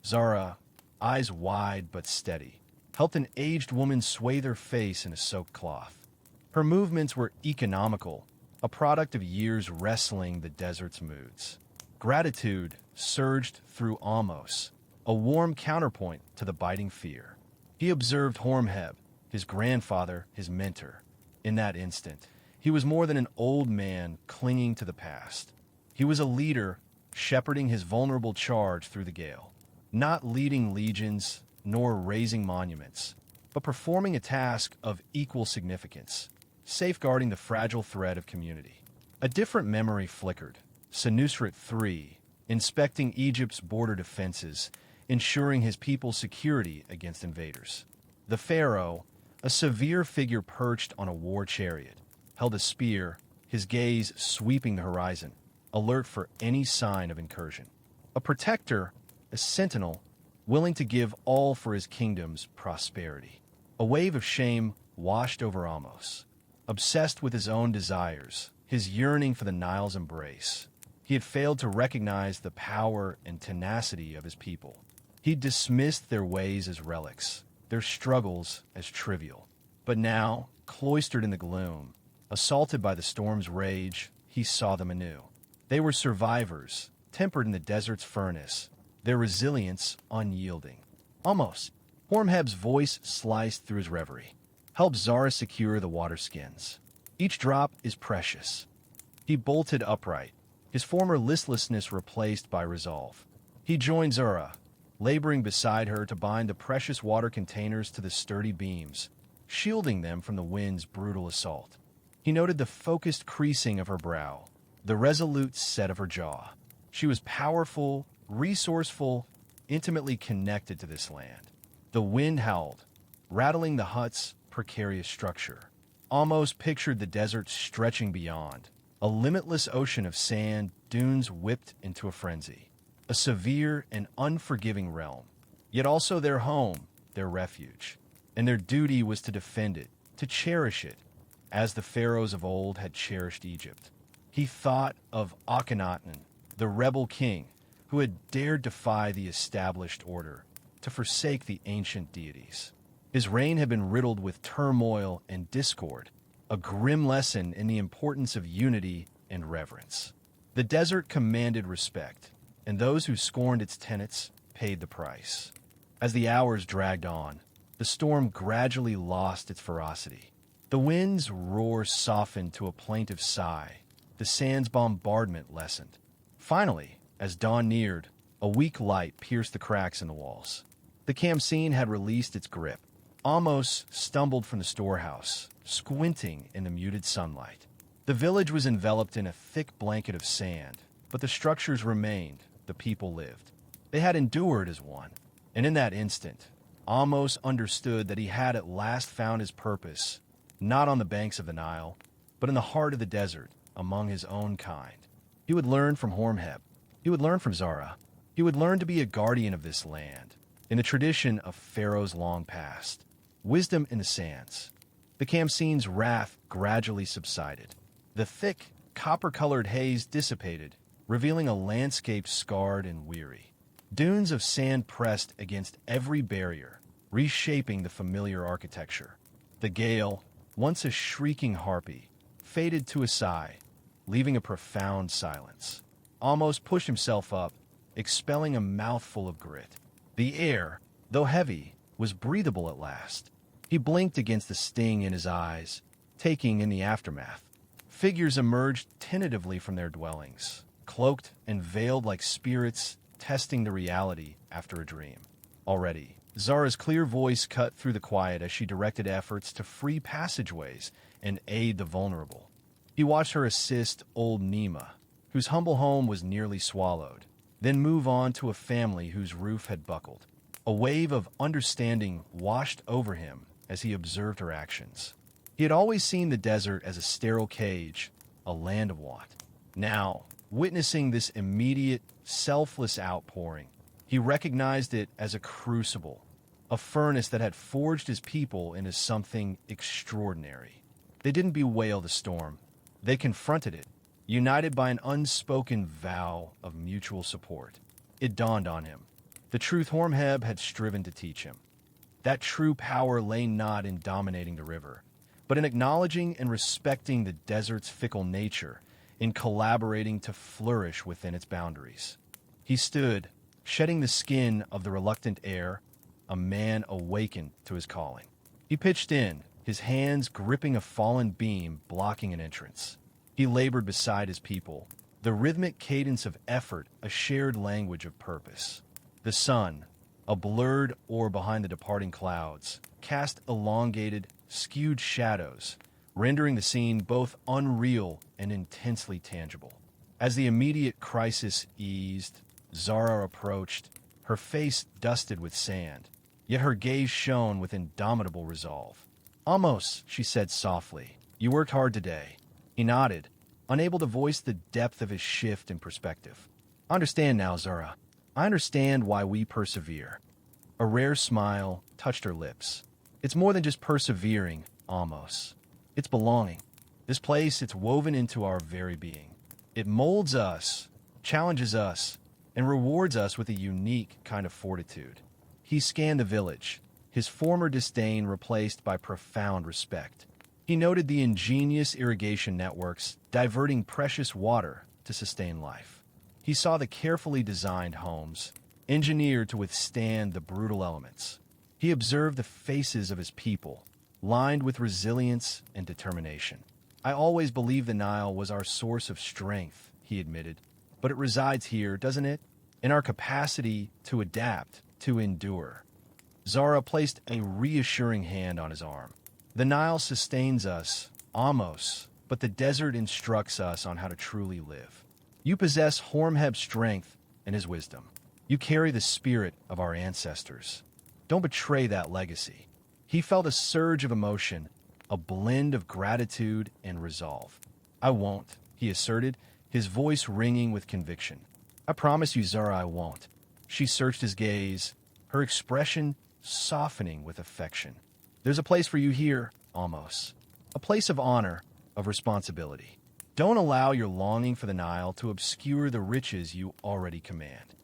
Zara, eyes wide but steady, helped an aged woman swathe her face in a soaked cloth. Her movements were economical, a product of years wrestling the desert's moods. Gratitude surged through Amos, a warm counterpoint to the biting fear. He observed Hormheb, his grandfather, his mentor. In that instant, he was more than an old man clinging to the past. He was a leader shepherding his vulnerable charge through the gale, not leading legions nor raising monuments, but performing a task of equal significance, safeguarding the fragile thread of community. A different memory flickered. Senusret III, inspecting Egypt's border defenses, ensuring his people's security against invaders. The pharaoh, a severe figure perched on a war chariot, held a spear, his gaze sweeping the horizon, alert for any sign of incursion. A protector, a sentinel, willing to give all for his kingdom's prosperity. A wave of shame washed over Amos. Obsessed with his own desires, his yearning for the Nile's embrace, he had failed to recognize the power and tenacity of his people. He dismissed their ways as relics, their struggles as trivial. But now, cloistered in the gloom, assaulted by the storm's rage, he saw them anew. They were survivors, tempered in the desert's furnace, their resilience unyielding. Almost, Hormheb's voice sliced through his reverie. Help Zara secure the water skins. Each drop is precious. He bolted upright, his former listlessness replaced by resolve. He joined Zara, laboring beside her to bind the precious water containers to the sturdy beams, shielding them from the wind's brutal assault. He noted the focused creasing of her brow, the resolute set of her jaw. She was powerful, resourceful, intimately connected to this land. The wind howled, rattling the hut's precarious structure. Almost pictured the desert stretching beyond, a limitless ocean of sand, dunes whipped into a frenzy. A severe and unforgiving realm, yet also their home, their refuge. And their duty was to defend it, to cherish it, as the pharaohs of old had cherished Egypt. He thought of Akhenaten, the rebel king, who had dared defy the established order, to forsake the ancient deities. His reign had been riddled with turmoil and discord, a grim lesson in the importance of unity and reverence. The desert commanded respect, and those who scorned its tenets paid the price. As the hours dragged on, the storm gradually lost its ferocity. The wind's roar softened to a plaintive sigh. The sand's bombardment lessened. Finally, as dawn neared, a weak light pierced the cracks in the walls. The Khamsin had released its grip. Amos stumbled from the storehouse, squinting in the muted sunlight. The village was enveloped in a thick blanket of sand, but the structures remained, the people lived. They had endured as one, and in that instant, Amos understood that he had at last found his purpose, not on the banks of the Nile, but in the heart of the desert, among his own kind. He would learn from Hormheb. He would learn from Zara. He would learn to be a guardian of this land, in the tradition of pharaohs long past. Wisdom in the sands. The Khamsin's wrath gradually subsided. The thick, copper-colored haze dissipated, revealing a landscape scarred and weary. Dunes of sand pressed against every barrier, reshaping the familiar architecture. The gale, once a shrieking harpy, faded to a sigh, leaving a profound silence. Amos pushed himself up, expelling a mouthful of grit. The air, though heavy, was breathable at last. He blinked against the sting in his eyes, taking in the aftermath. Figures emerged tentatively from their dwellings, cloaked and veiled like spirits testing the reality after a dream. Already, Zara's clear voice cut through the quiet as she directed efforts to free passageways and aid the vulnerable. He watched her assist old Nima, whose humble home was nearly swallowed, then move on to a family whose roof had buckled. A wave of understanding washed over him as he observed her actions. He had always seen the desert as a sterile cage, a land of want. Now, witnessing this immediate, selfless outpouring, he recognized it as a crucible, a furnace that had forged his people into something extraordinary. They didn't bewail the storm. They confronted it, united by an unspoken vow of mutual support. It dawned on him. The truth Hormheb had striven to teach him. That true power lay not in dominating the river, but in acknowledging and respecting the desert's fickle nature, in collaborating to flourish within its boundaries. He stood, shedding the skin of the reluctant heir, a man awakened to his calling. He pitched in, his hands gripping a fallen beam blocking an entrance. He labored beside his people, the rhythmic cadence of effort a shared language of purpose. The sun, a blurred orb behind the departing clouds, cast elongated, skewed shadows, rendering the scene both unreal and intensely tangible. As the immediate crisis eased, Zara approached, her face dusted with sand, yet her gaze shone with indomitable resolve. "Amos," she said softly, "you worked hard today." He nodded, unable to voice the depth of his shift in perspective. "I understand now, Zara. I understand why we persevere." A rare smile touched her lips. "It's more than just persevering. Amos. It's belonging. This place, it's woven into our very being. It molds us, challenges us, and rewards us with a unique kind of fortitude. He scanned the village, his former disdain replaced by profound respect. He noted the ingenious irrigation networks diverting precious water to sustain life. He saw the carefully designed homes, engineered to withstand the brutal elements. He observed the faces of his people, lined with resilience and determination. I always believed the Nile was our source of strength, he admitted. But it resides here, doesn't it? In our capacity to adapt, to endure. Zara placed a reassuring hand on his arm. The Nile sustains us, Amos, but the desert instructs us on how to truly live. You possess Horemheb's strength and his wisdom. You carry the spirit of our ancestors. Don't betray that legacy. He felt a surge of emotion, a blend of gratitude and resolve. I won't, he asserted, his voice ringing with conviction. I promise you, Zara, I won't. She searched his gaze, her expression softening with affection. There's a place for you here, Amos. A place of honor, of responsibility. Don't allow your longing for the Nile to obscure the riches you already command.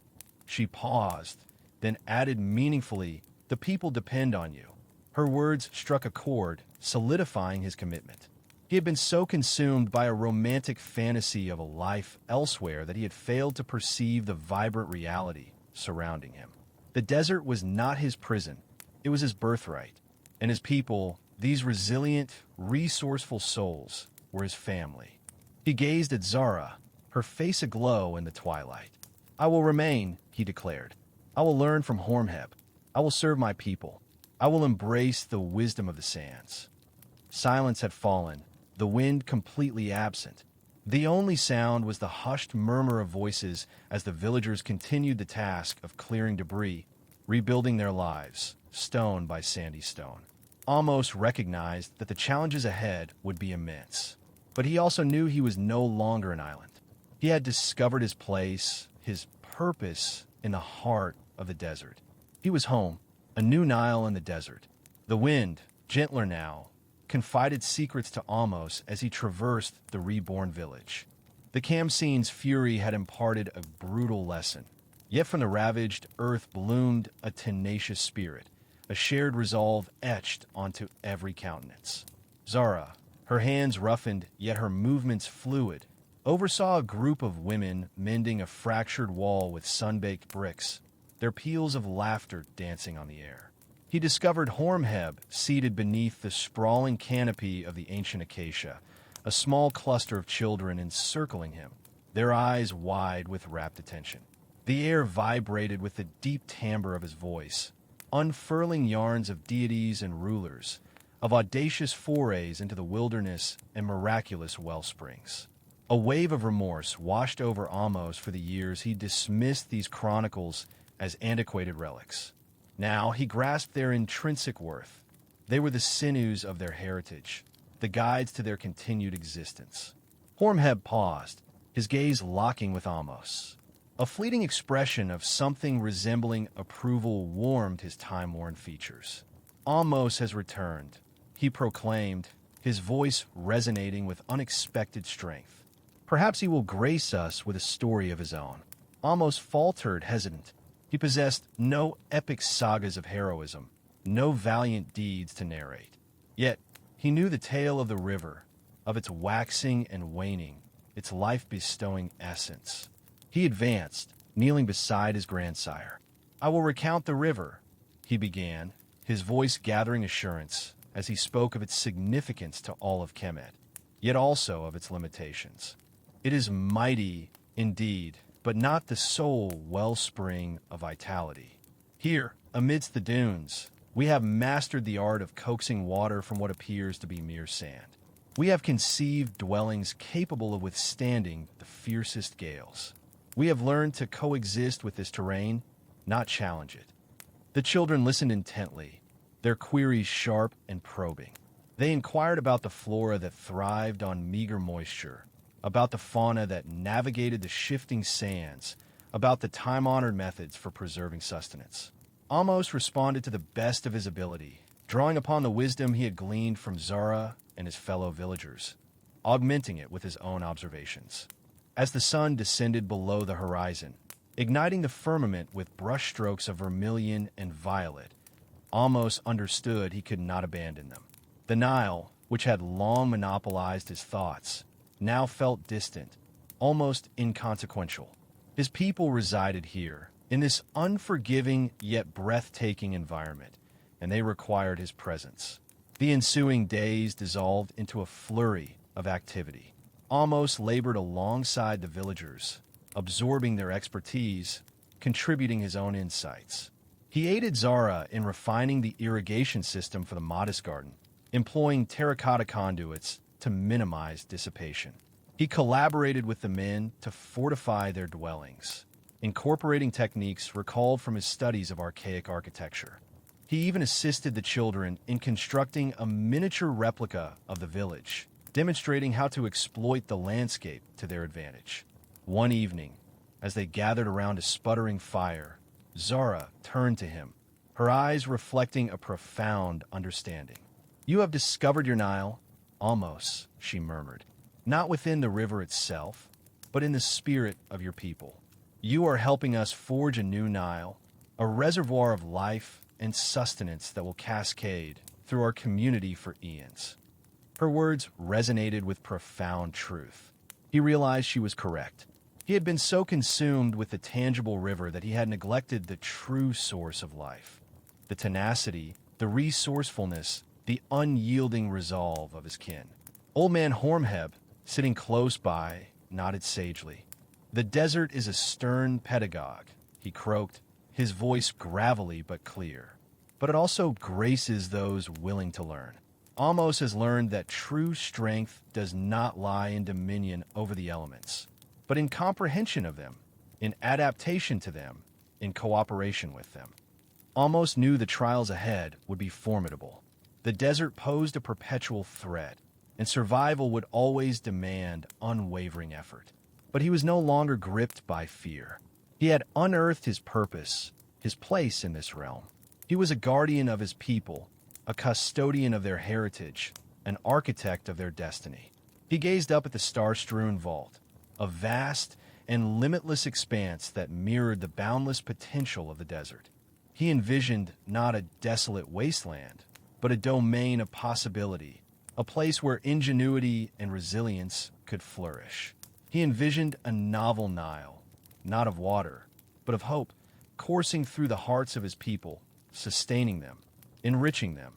She paused, then added meaningfully, the people depend on you. Her words struck a chord, solidifying his commitment. He had been so consumed by a romantic fantasy of a life elsewhere that he had failed to perceive the vibrant reality surrounding him. The desert was not his prison, it was his birthright. And his people, these resilient, resourceful souls, were his family. He gazed at Zara, her face aglow in the twilight. I will remain, he declared. I will learn from Horemheb. I will serve my people. I will embrace the wisdom of the sands. Silence had fallen, the wind completely absent. The only sound was the hushed murmur of voices as the villagers continued the task of clearing debris, rebuilding their lives, stone by sandy stone. Amos recognized that the challenges ahead would be immense. But he also knew he was no longer an island. He had discovered his place, his purpose in the heart of the desert. He was home, a new Nile in the desert. The wind, gentler now, confided secrets to Amos as he traversed the reborn village. The Khamsin's fury had imparted a brutal lesson. Yet from the ravaged earth bloomed a tenacious spirit, a shared resolve etched onto every countenance. Zara, her hands roughened yet her movements fluid, oversaw a group of women mending a fractured wall with sun-baked bricks, their peals of laughter dancing on the air. He discovered Horemheb seated beneath the sprawling canopy of the ancient acacia, a small cluster of children encircling him, their eyes wide with rapt attention. The air vibrated with the deep timbre of his voice, unfurling yarns of deities and rulers, of audacious forays into the wilderness and miraculous wellsprings. A wave of remorse washed over Amos for the years he dismissed these chronicles as antiquated relics. Now he grasped their intrinsic worth. They were the sinews of their heritage, the guides to their continued existence. Horemheb paused, his gaze locking with Amos. A fleeting expression of something resembling approval warmed his time-worn features. Amos has returned, he proclaimed, his voice resonating with unexpected strength. Perhaps he will grace us with a story of his own. Amos faltered, hesitant. He possessed no epic sagas of heroism, no valiant deeds to narrate. Yet he knew the tale of the river, of its waxing and waning, its life-bestowing essence. He advanced, kneeling beside his grandsire. I will recount the river, he began, his voice gathering assurance as he spoke of its significance to all of Kemet, yet also of its limitations. It is mighty, indeed, but not the sole wellspring of vitality. Here, amidst the dunes, we have mastered the art of coaxing water from what appears to be mere sand. We have conceived dwellings capable of withstanding the fiercest gales. We have learned to coexist with this terrain, not challenge it. The children listened intently, their queries sharp and probing. They inquired about the flora that thrived on meager moisture, about the fauna that navigated the shifting sands, about the time-honored methods for preserving sustenance. Amos responded to the best of his ability, drawing upon the wisdom he had gleaned from Zara and his fellow villagers, augmenting it with his own observations. As the sun descended below the horizon, igniting the firmament with brushstrokes of vermilion and violet, Amos understood he could not abandon them. The Nile, which had long monopolized his thoughts, now felt distant, almost inconsequential. His people resided here, in this unforgiving yet breathtaking environment, and they required his presence. The ensuing days dissolved into a flurry of activity. Amos labored alongside the villagers, absorbing their expertise, contributing his own insights. He aided Zara in refining the irrigation system for the modest garden, employing terracotta conduits to minimize dissipation. He collaborated with the men to fortify their dwellings, incorporating techniques recalled from his studies of archaic architecture. He even assisted the children in constructing a miniature replica of the village, demonstrating how to exploit the landscape to their advantage. One evening, as they gathered around a sputtering fire, Zara turned to him, her eyes reflecting a profound understanding. "You have discovered your Nile, Amos," she murmured, "not within the river itself, but in the spirit of your people. You are helping us forge a new Nile, a reservoir of life and sustenance that will cascade through our community for eons." Her words resonated with profound truth. He realized she was correct. He had been so consumed with the tangible river that he had neglected the true source of life, the tenacity, the resourcefulness, the unyielding resolve of his kin. Old man Hormheb, sitting close by, nodded sagely. "The desert is a stern pedagogue," he croaked, his voice gravelly but clear. "But it also graces those willing to learn." Amos has learned that true strength does not lie in dominion over the elements, but in comprehension of them, in adaptation to them, in cooperation with them. Amos knew the trials ahead would be formidable. The desert posed a perpetual threat, and survival would always demand unwavering effort. But he was no longer gripped by fear. He had unearthed his purpose, his place in this realm. He was a guardian of his people, a custodian of their heritage, an architect of their destiny. He gazed up at the star-strewn vault, a vast and limitless expanse that mirrored the boundless potential of the desert. He envisioned not a desolate wasteland, but a domain of possibility, a place where ingenuity and resilience could flourish. He envisioned a novel Nile, not of water, but of hope, coursing through the hearts of his people, sustaining them, enriching them,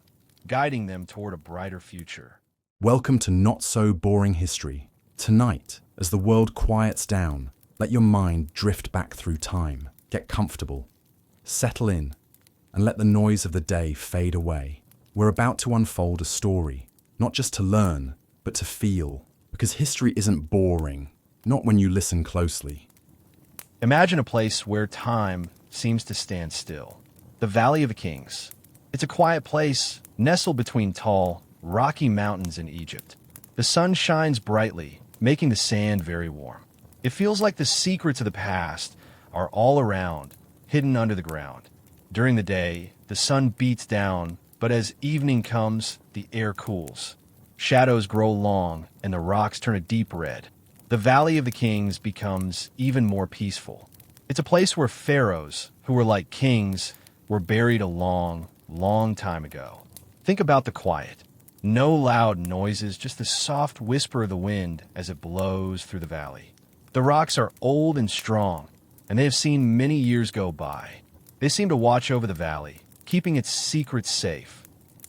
guiding them toward a brighter future. Welcome to Not So Boring History. Tonight, as the world quiets down, let your mind drift back through time. Get comfortable, settle in, and let the noise of the day fade away. We're about to unfold a story, not just to learn, but to feel. Because history isn't boring, not when you listen closely. Imagine a place where time seems to stand still. The Valley of the Kings. It's a quiet place nestled between tall, rocky mountains in Egypt. The sun shines brightly, making the sand very warm. It feels like the secrets of the past are all around, hidden under the ground. During the day, the sun beats down, but as evening comes, the air cools. Shadows grow long, and the rocks turn a deep red. The Valley of the Kings becomes even more peaceful. It's a place where pharaohs, who were like kings, were buried a long, long time ago. Think about the quiet. No loud noises, just the soft whisper of the wind as it blows through the valley. The rocks are old and strong, and they have seen many years go by. They seem to watch over the valley, keeping its secrets safe.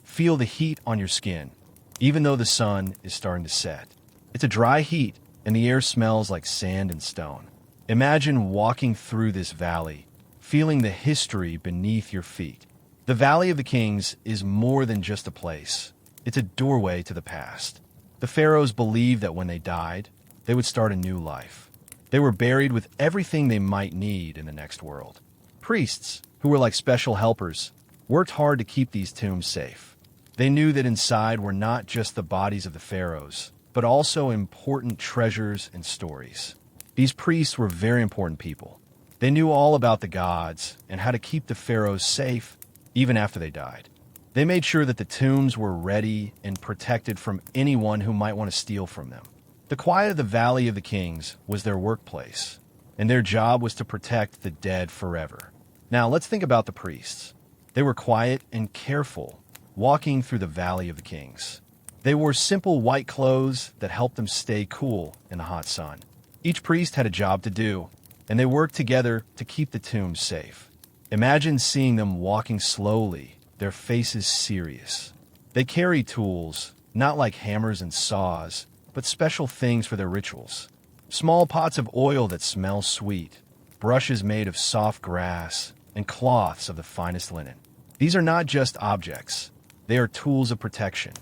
Feel the heat on your skin, even though the sun is starting to set. It's a dry heat, and the air smells like sand and stone. Imagine walking through this valley, feeling the history beneath your feet. The Valley of the Kings is more than just a place. It's a doorway to the past. The pharaohs believed that when they died, they would start a new life. They were buried with everything they might need in the next world. Priests, who were like special helpers, worked hard to keep these tombs safe. They knew that inside were not just the bodies of the pharaohs, but also important treasures and stories. These priests were very important people. They knew all about the gods and how to keep the pharaohs safe even after they died. They made sure that the tombs were ready and protected from anyone who might want to steal from them. The quiet of the Valley of the Kings was their workplace, and their job was to protect the dead forever. Now, let's think about the priests. They were quiet and careful, walking through the Valley of the Kings. They wore simple white clothes that helped them stay cool in the hot sun. Each priest had a job to do, and they worked together to keep the tombs safe. Imagine seeing them walking slowly, their faces serious. They carry tools, not like hammers and saws, but special things for their rituals. Small pots of oil that smell sweet, brushes made of soft grass, and cloths of the finest linen. These are not just objects. They are tools of protection.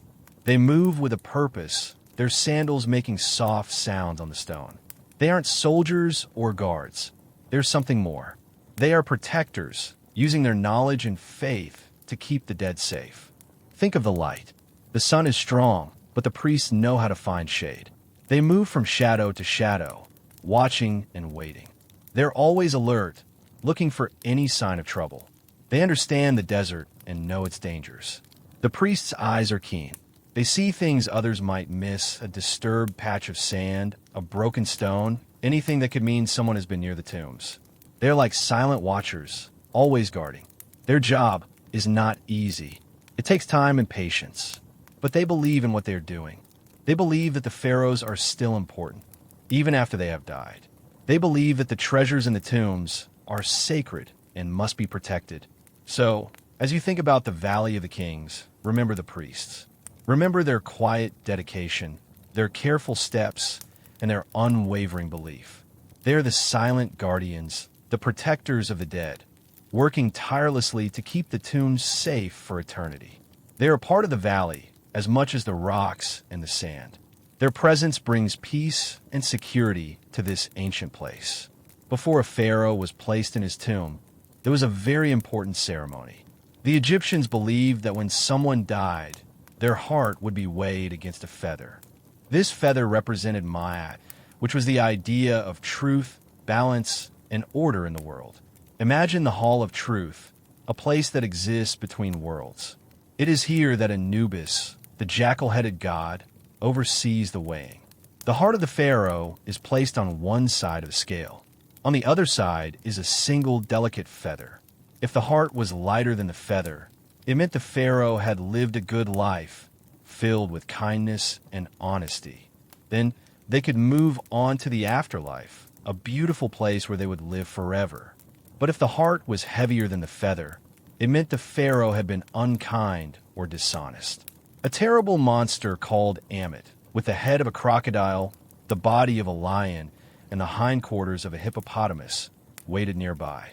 They move with a purpose, their sandals making soft sounds on the stone. They aren't soldiers or guards. There's something more. They are protectors, using their knowledge and faith to keep the dead safe. Think of the light. The sun is strong, but the priests know how to find shade. They move from shadow to shadow, watching and waiting. They're always alert, looking for any sign of trouble. They understand the desert and know its dangers. The priest's eyes are keen. They see things others might miss: a disturbed patch of sand, a broken stone, anything that could mean someone has been near the tombs. They're like silent watchers, always guarding. Their job is not easy. It takes time and patience. But they believe in what they're doing. They believe that the pharaohs are still important, even after they have died. They believe that the treasures in the tombs are sacred and must be protected. So, as you think about the Valley of the Kings, remember the priests. Remember their quiet dedication, their careful steps, and their unwavering belief. They are the silent guardians, the protectors of the dead, working tirelessly to keep the tombs safe for eternity. They are part of the valley as much as the rocks and the sand. Their presence brings peace and security to this ancient place. Before a pharaoh was placed in his tomb, there was a very important ceremony. The Egyptians believed that when someone died, their heart would be weighed against a feather. This feather represented Ma'at, which was the idea of truth, balance, and order in the world. Imagine the Hall of Truth, a place that exists between worlds. It is here that Anubis, the jackal-headed god, oversees the weighing. The heart of the pharaoh is placed on one side of the scale. On the other side is a single delicate feather. If the heart was lighter than the feather, it meant the pharaoh had lived a good life, filled with kindness and honesty. Then they could move on to the afterlife, a beautiful place where they would live forever. But if the heart was heavier than the feather, it meant the pharaoh had been unkind or dishonest. A terrible monster called Amit, with the head of a crocodile, the body of a lion, and the hindquarters of a hippopotamus, waited nearby.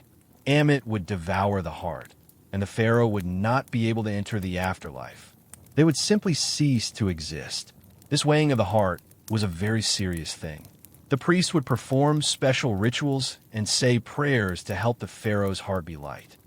Amit would devour the heart, and the pharaoh would not be able to enter the afterlife. They would simply cease to exist. This weighing of the heart was a very serious thing. The priests would perform special rituals and say prayers to help the pharaoh's heart be light.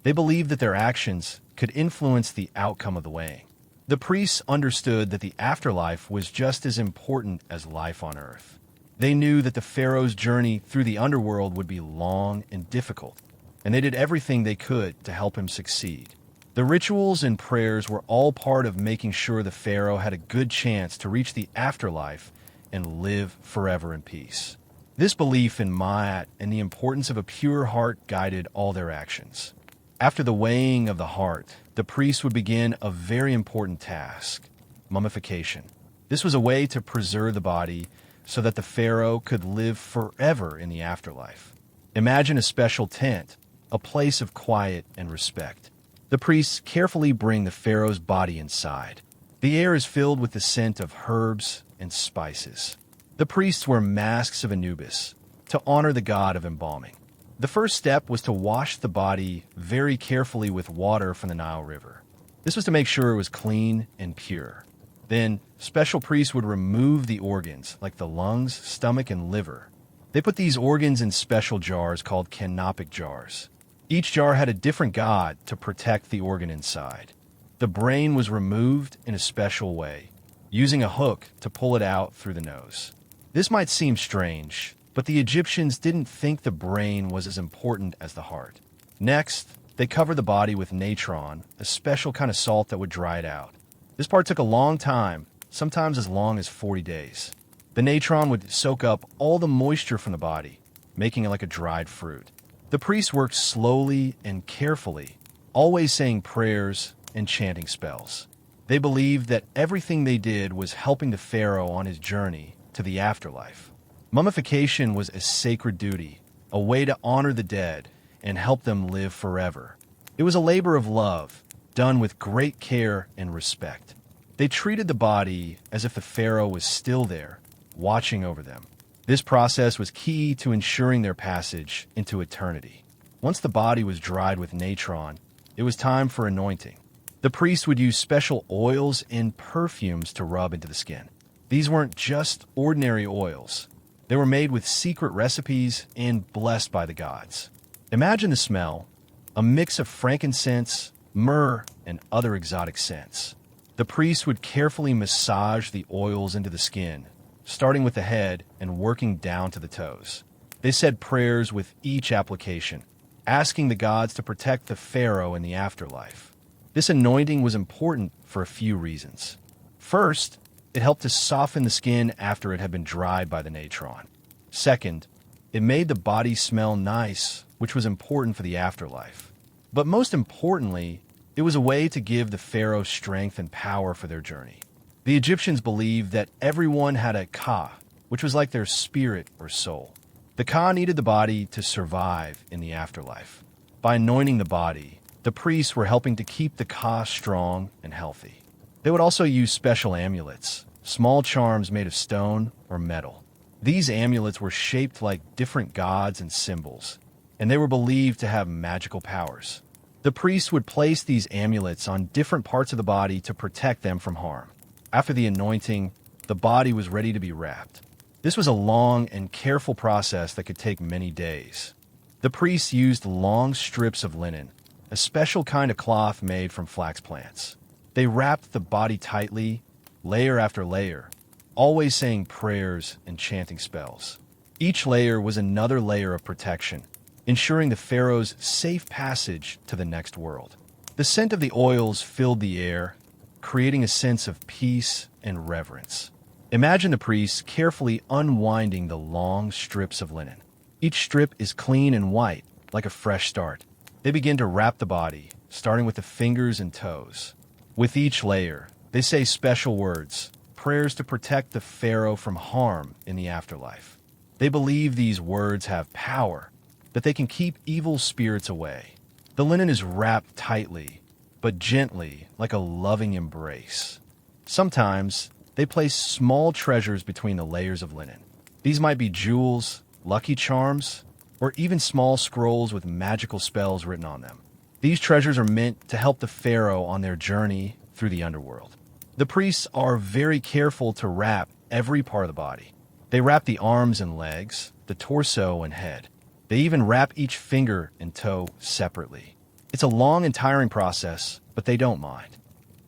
They believed that their actions could influence the outcome of the weighing. The priests understood that the afterlife was just as important as life on earth. They knew that the pharaoh's journey through the underworld would be long and difficult, and they did everything they could to help him succeed. The rituals and prayers were all part of making sure the pharaoh had a good chance to reach the afterlife and live forever in peace. This belief in Ma'at and the importance of a pure heart guided all their actions. After the weighing of the heart, the priests would begin a very important task: mummification. This was a way to preserve the body so that the pharaoh could live forever in the afterlife. Imagine a special tent, a place of quiet and respect. The priests carefully bring the pharaoh's body inside. The air is filled with the scent of herbs and spices. The priests wear masks of Anubis to honor the god of embalming. The first step was to wash the body very carefully with water from the Nile River. This was to make sure it was clean and pure. Then, special priests would remove the organs, like the lungs, stomach, and liver. They put these organs in special jars called canopic jars. Each jar had a different god to protect the organ inside. The brain was removed in a special way, using a hook to pull it out through the nose. This might seem strange, but the Egyptians didn't think the brain was as important as the heart. Next, They covered the body with natron, a special kind of salt that would dry it out. This part took a long time, sometimes as long as 40 days. The natron would soak up all the moisture from the body, making it like a dried fruit. The priests worked slowly and carefully, always saying prayers and chanting spells. They believed that everything they did was helping the pharaoh on his journey to the afterlife. Mummification was a sacred duty, a way to honor the dead and help them live forever. It was a labor of love, done with great care and respect. They treated the body as if the pharaoh was still there, watching over them. This process was key to ensuring their passage into eternity. Once the body was dried with natron, it was time for anointing. The priests would use special oils and perfumes to rub into the skin. These weren't just ordinary oils. They were made with secret recipes and blessed by the gods. Imagine the smell, a mix of frankincense, myrrh, and other exotic scents. The priests would carefully massage the oils into the skin, starting with the head and working down to the toes. They said prayers with each application, asking the gods to protect the pharaoh in the afterlife. This anointing was important for a few reasons. First, it helped to soften the skin after it had been dried by the natron. Second, it made the body smell nice, which was important for the afterlife. But most importantly, it was a way to give the pharaoh strength and power for their journey. The Egyptians believed that everyone had a ka, which was like their spirit or soul. The ka needed the body to survive in the afterlife. By anointing the body, the priests were helping to keep the ka strong and healthy. They would also use special amulets, small charms made of stone or metal. These amulets were shaped like different gods and symbols, and they were believed to have magical powers. The priests would place these amulets on different parts of the body to protect them from harm. After the anointing, the body was ready to be wrapped. This was a long and careful process that could take many days. The priests used long strips of linen, a special kind of cloth made from flax plants. They wrapped the body tightly, layer after layer, always saying prayers and chanting spells. Each layer was another layer of protection, ensuring the pharaoh's safe passage to the next world. The scent of the oils filled the air, creating a sense of peace and reverence. Imagine the priests carefully unwinding the long strips of linen. Each strip is clean and white, like a fresh start. They begin to wrap the body, starting with the fingers and toes. With each layer, they say special words, prayers to protect the pharaoh from harm in the afterlife. They believe these words have power, that they can keep evil spirits away. The linen is wrapped tightly, but gently, like a loving embrace. Sometimes, they place small treasures between the layers of linen. These might be jewels, lucky charms, or even small scrolls with magical spells written on them. These treasures are meant to help the pharaoh on their journey through the underworld. The priests are very careful to wrap every part of the body. They wrap the arms and legs, the torso and head. They even wrap each finger and toe separately. It's a long and tiring process, but they don't mind.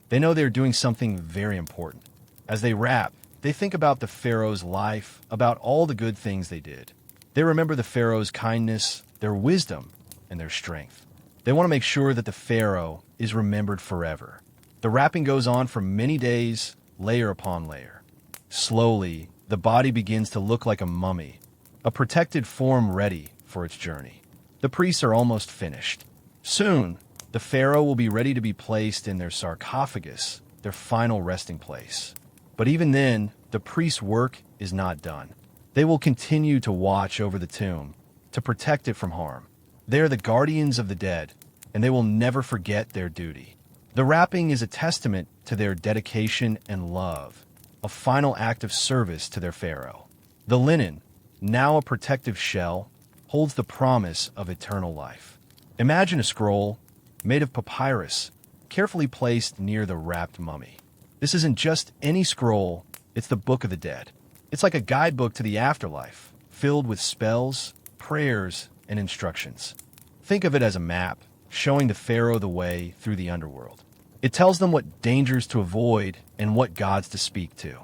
They know they're doing something very important. As they wrap, they think about the pharaoh's life, about all the good things they did. They remember the pharaoh's kindness, their wisdom, and their strength. They want to make sure that the pharaoh is remembered forever. The wrapping goes on for many days, layer upon layer. Slowly, the body begins to look like a mummy, a protected form ready for its journey. The priests are almost finished. Soon, the pharaoh will be ready to be placed in their sarcophagus, their final resting place. But even then, the priest's work is not done. They will continue to watch over the tomb, to protect it from harm. They are the guardians of the dead, and they will never forget their duty. The wrapping is a testament to their dedication and love, a final act of service to their pharaoh. The linen, now a protective shell, holds the promise of eternal life. Imagine a scroll made of papyrus, carefully placed near the wrapped mummy. This isn't just any scroll, it's the Book of the Dead. It's like a guidebook to the afterlife, filled with spells, prayers, and instructions. Think of it as a map, showing the pharaoh the way through the underworld. It tells them what dangers to avoid and what gods to speak to.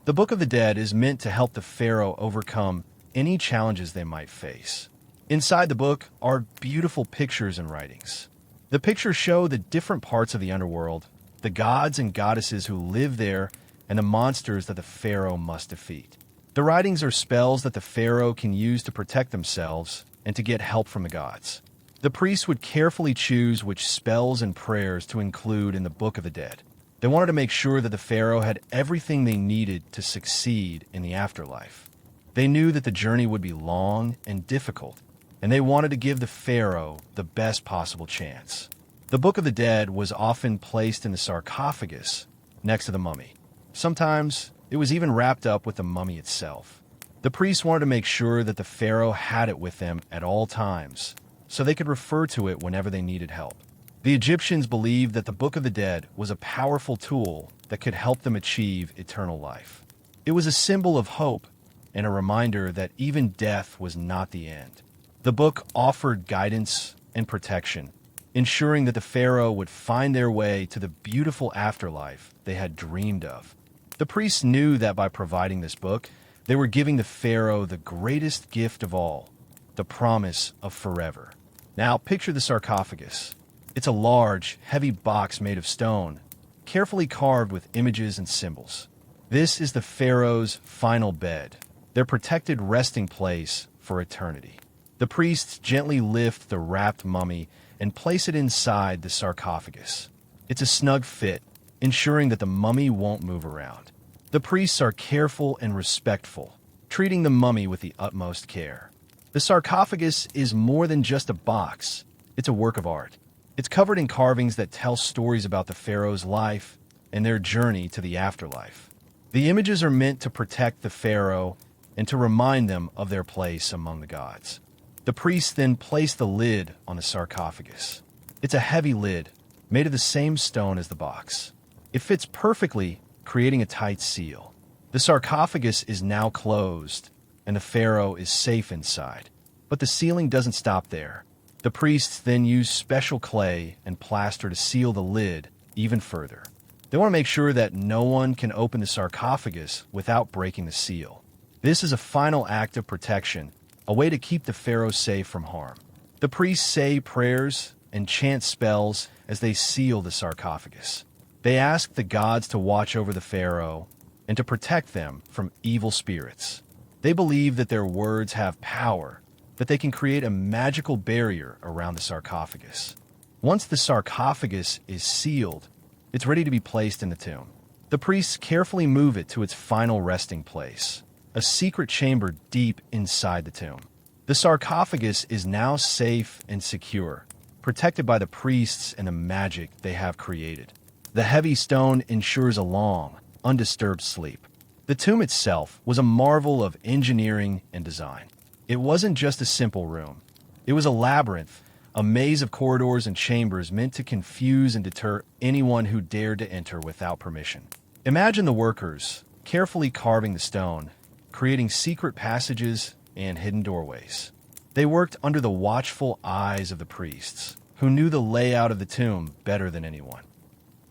The Book of the Dead is meant to help the pharaoh overcome any challenges they might face. Inside the book are beautiful pictures and writings. The pictures show the different parts of the underworld, the gods and goddesses who live there, and the monsters that the pharaoh must defeat. The writings are spells that the pharaoh can use to protect themselves and to get help from the gods. The priests would carefully choose which spells and prayers to include in the Book of the Dead. They wanted to make sure that the pharaoh had everything they needed to succeed in the afterlife. They knew that the journey would be long and difficult, and they wanted to give the pharaoh the best possible chance. The Book of the Dead was often placed in the sarcophagus next to the mummy. Sometimes it was even wrapped up with the mummy itself. The priests wanted to make sure that the pharaoh had it with them at all times, so they could refer to it whenever they needed help. The Egyptians believed that the Book of the Dead was a powerful tool that could help them achieve eternal life. It was a symbol of hope and a reminder that even death was not the end. The book offered guidance and protection, ensuring that the pharaoh would find their way to the beautiful afterlife they had dreamed of. The priests knew that by providing this book, they were giving the pharaoh the greatest gift of all, the promise of forever. Now, picture the sarcophagus. It's a large, heavy box made of stone, carefully carved with images and symbols. This is the pharaoh's final bed, their protected resting place for eternity. The priests gently lift the wrapped mummy and place it inside the sarcophagus. It's a snug fit, ensuring that the mummy won't move around. The priests are careful and respectful, treating the mummy with the utmost care. The sarcophagus is more than just a box. It's a work of art. It's covered in carvings that tell stories about the pharaoh's life and their journey to the afterlife. The images are meant to protect the pharaoh and to remind them of their place among the gods. The priests then place the lid on the sarcophagus. It's a heavy lid, made of the same stone as the box. It fits perfectly, creating a tight seal. The sarcophagus is now closed, and the pharaoh is safe inside. But the sealing doesn't stop there. The priests then use special clay and plaster to seal the lid even further. They want to make sure that no one can open the sarcophagus without breaking the seal. This is a final act of protection, a way to keep the pharaoh safe from harm. The priests say prayers and chant spells as they seal the sarcophagus. They ask the gods to watch over the pharaoh and to protect them from evil spirits. They believe that their words have power, that they can create a magical barrier around the sarcophagus. Once the sarcophagus is sealed, it's ready to be placed in the tomb. The priests carefully move it to its final resting place, a secret chamber deep inside the tomb. The sarcophagus is now safe and secure, protected by the priests and the magic they have created. The heavy stone ensures a long, undisturbed sleep. The tomb itself was a marvel of engineering and design. It wasn't just a simple room. It was a labyrinth, a maze of corridors and chambers meant to confuse and deter anyone who dared to enter without permission. Imagine the workers carefully carving the stone, creating secret passages and hidden doorways. They worked under the watchful eyes of the priests, who knew the layout of the tomb better than anyone.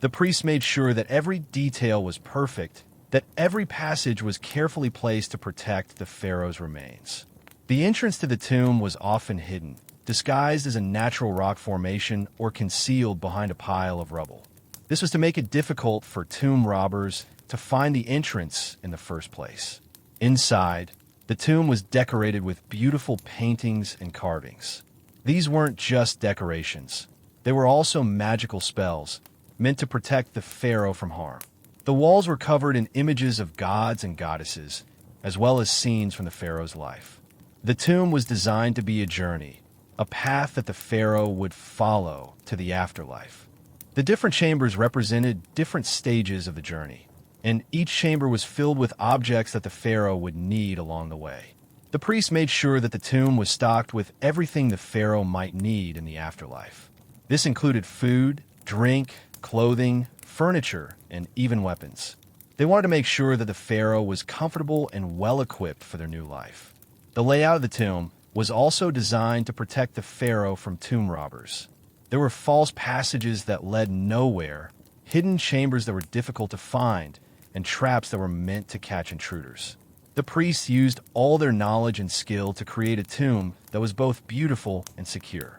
The priests made sure that every detail was perfect, that every passage was carefully placed to protect the pharaoh's remains. The entrance to the tomb was often hidden, disguised as a natural rock formation or concealed behind a pile of rubble. This was to make it difficult for tomb robbers to find the entrance in the first place. Inside, the tomb was decorated with beautiful paintings and carvings. These weren't just decorations. They were also magical spells, meant to protect the pharaoh from harm. The walls were covered in images of gods and goddesses, as well as scenes from the pharaoh's life. The tomb was designed to be a journey, a path that the pharaoh would follow to the afterlife. The different chambers represented different stages of the journey, and each chamber was filled with objects that the pharaoh would need along the way. The priests made sure that the tomb was stocked with everything the pharaoh might need in the afterlife. This included food, drink, clothing, furniture, and even weapons. They wanted to make sure that the pharaoh was comfortable and well-equipped for their new life. The layout of the tomb was also designed to protect the pharaoh from tomb robbers. There were false passages that led nowhere, hidden chambers that were difficult to find, and traps that were meant to catch intruders. The priests used all their knowledge and skill to create a tomb that was both beautiful and secure.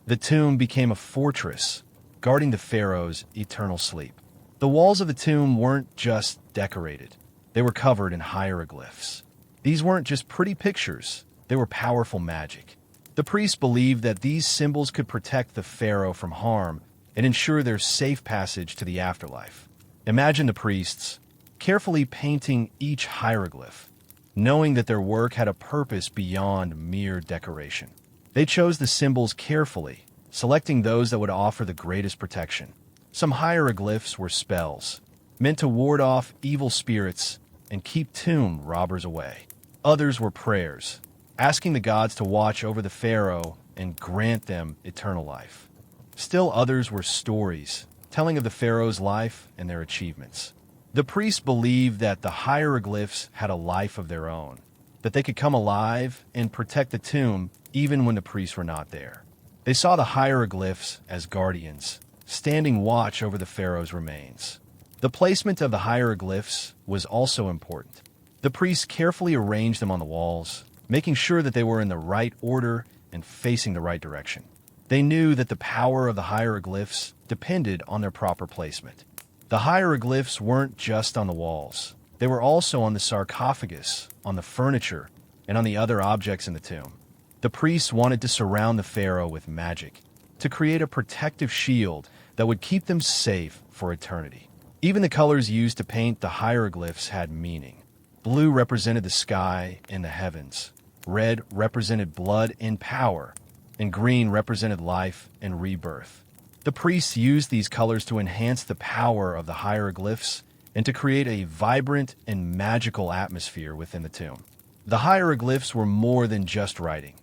The tomb became a fortress, guarding the pharaoh's eternal sleep. The walls of the tomb weren't just decorated. They were covered in hieroglyphs. These weren't just pretty pictures, they were powerful magic. The priests believed that these symbols could protect the pharaoh from harm and ensure their safe passage to the afterlife. Imagine the priests carefully painting each hieroglyph, knowing that their work had a purpose beyond mere decoration. They chose the symbols carefully, selecting those that would offer the greatest protection. Some hieroglyphs were spells, meant to ward off evil spirits and keep tomb robbers away. Others were prayers, asking the gods to watch over the pharaoh and grant them eternal life. Still others were stories, telling of the pharaoh's life and their achievements. The priests believed that the hieroglyphs had a life of their own, that they could come alive and protect the tomb even when the priests were not there. They saw the hieroglyphs as guardians, standing watch over the pharaoh's remains. The placement of the hieroglyphs was also important. The priests carefully arranged them on the walls, making sure that they were in the right order and facing the right direction. They knew that the power of the hieroglyphs depended on their proper placement. The hieroglyphs weren't just on the walls. They were also on the sarcophagus, on the furniture, and on the other objects in the tomb. The priests wanted to surround the pharaoh with magic, to create a protective shield that would keep them safe for eternity. Even the colors used to paint the hieroglyphs had meaning. Blue represented the sky and the heavens. Red represented blood and power, and green represented life and rebirth. The priests used these colors to enhance the power of the hieroglyphs and to create a vibrant and magical atmosphere within the tomb. The hieroglyphs were more than just writing.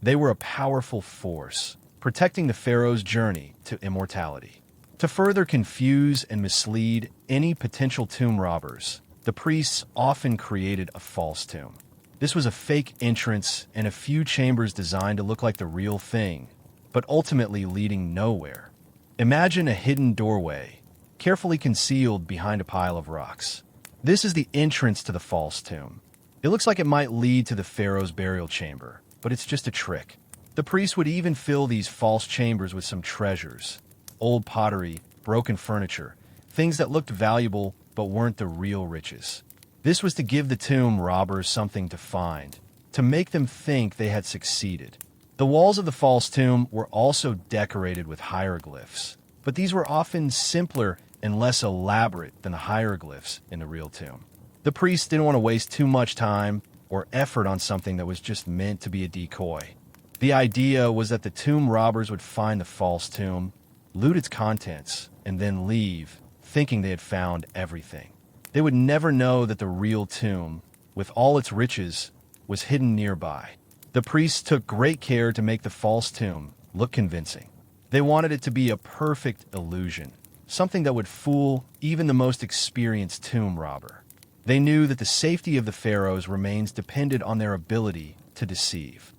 They were a powerful force, protecting the pharaoh's journey to immortality. To further confuse and mislead any potential tomb robbers, the priests often created a false tomb. This was a fake entrance and a few chambers designed to look like the real thing, but ultimately leading nowhere. Imagine a hidden doorway, carefully concealed behind a pile of rocks. This is the entrance to the false tomb. It looks like it might lead to the pharaoh's burial chamber, but it's just a trick. The priests would even fill these false chambers with some treasures, old pottery, broken furniture, things that looked valuable but weren't the real riches. This was to give the tomb robbers something to find, to make them think they had succeeded. The walls of the false tomb were also decorated with hieroglyphs, but these were often simpler and less elaborate than the hieroglyphs in the real tomb. The priests didn't want to waste too much time or effort on something that was just meant to be a decoy. The idea was that the tomb robbers would find the false tomb, loot its contents, and then leave, thinking they had found everything. They would never know that the real tomb, with all its riches, was hidden nearby. The priests took great care to make the false tomb look convincing. They wanted it to be a perfect illusion, something that would fool even the most experienced tomb robber. They knew that the safety of the pharaoh's remains depended on their ability to deceive.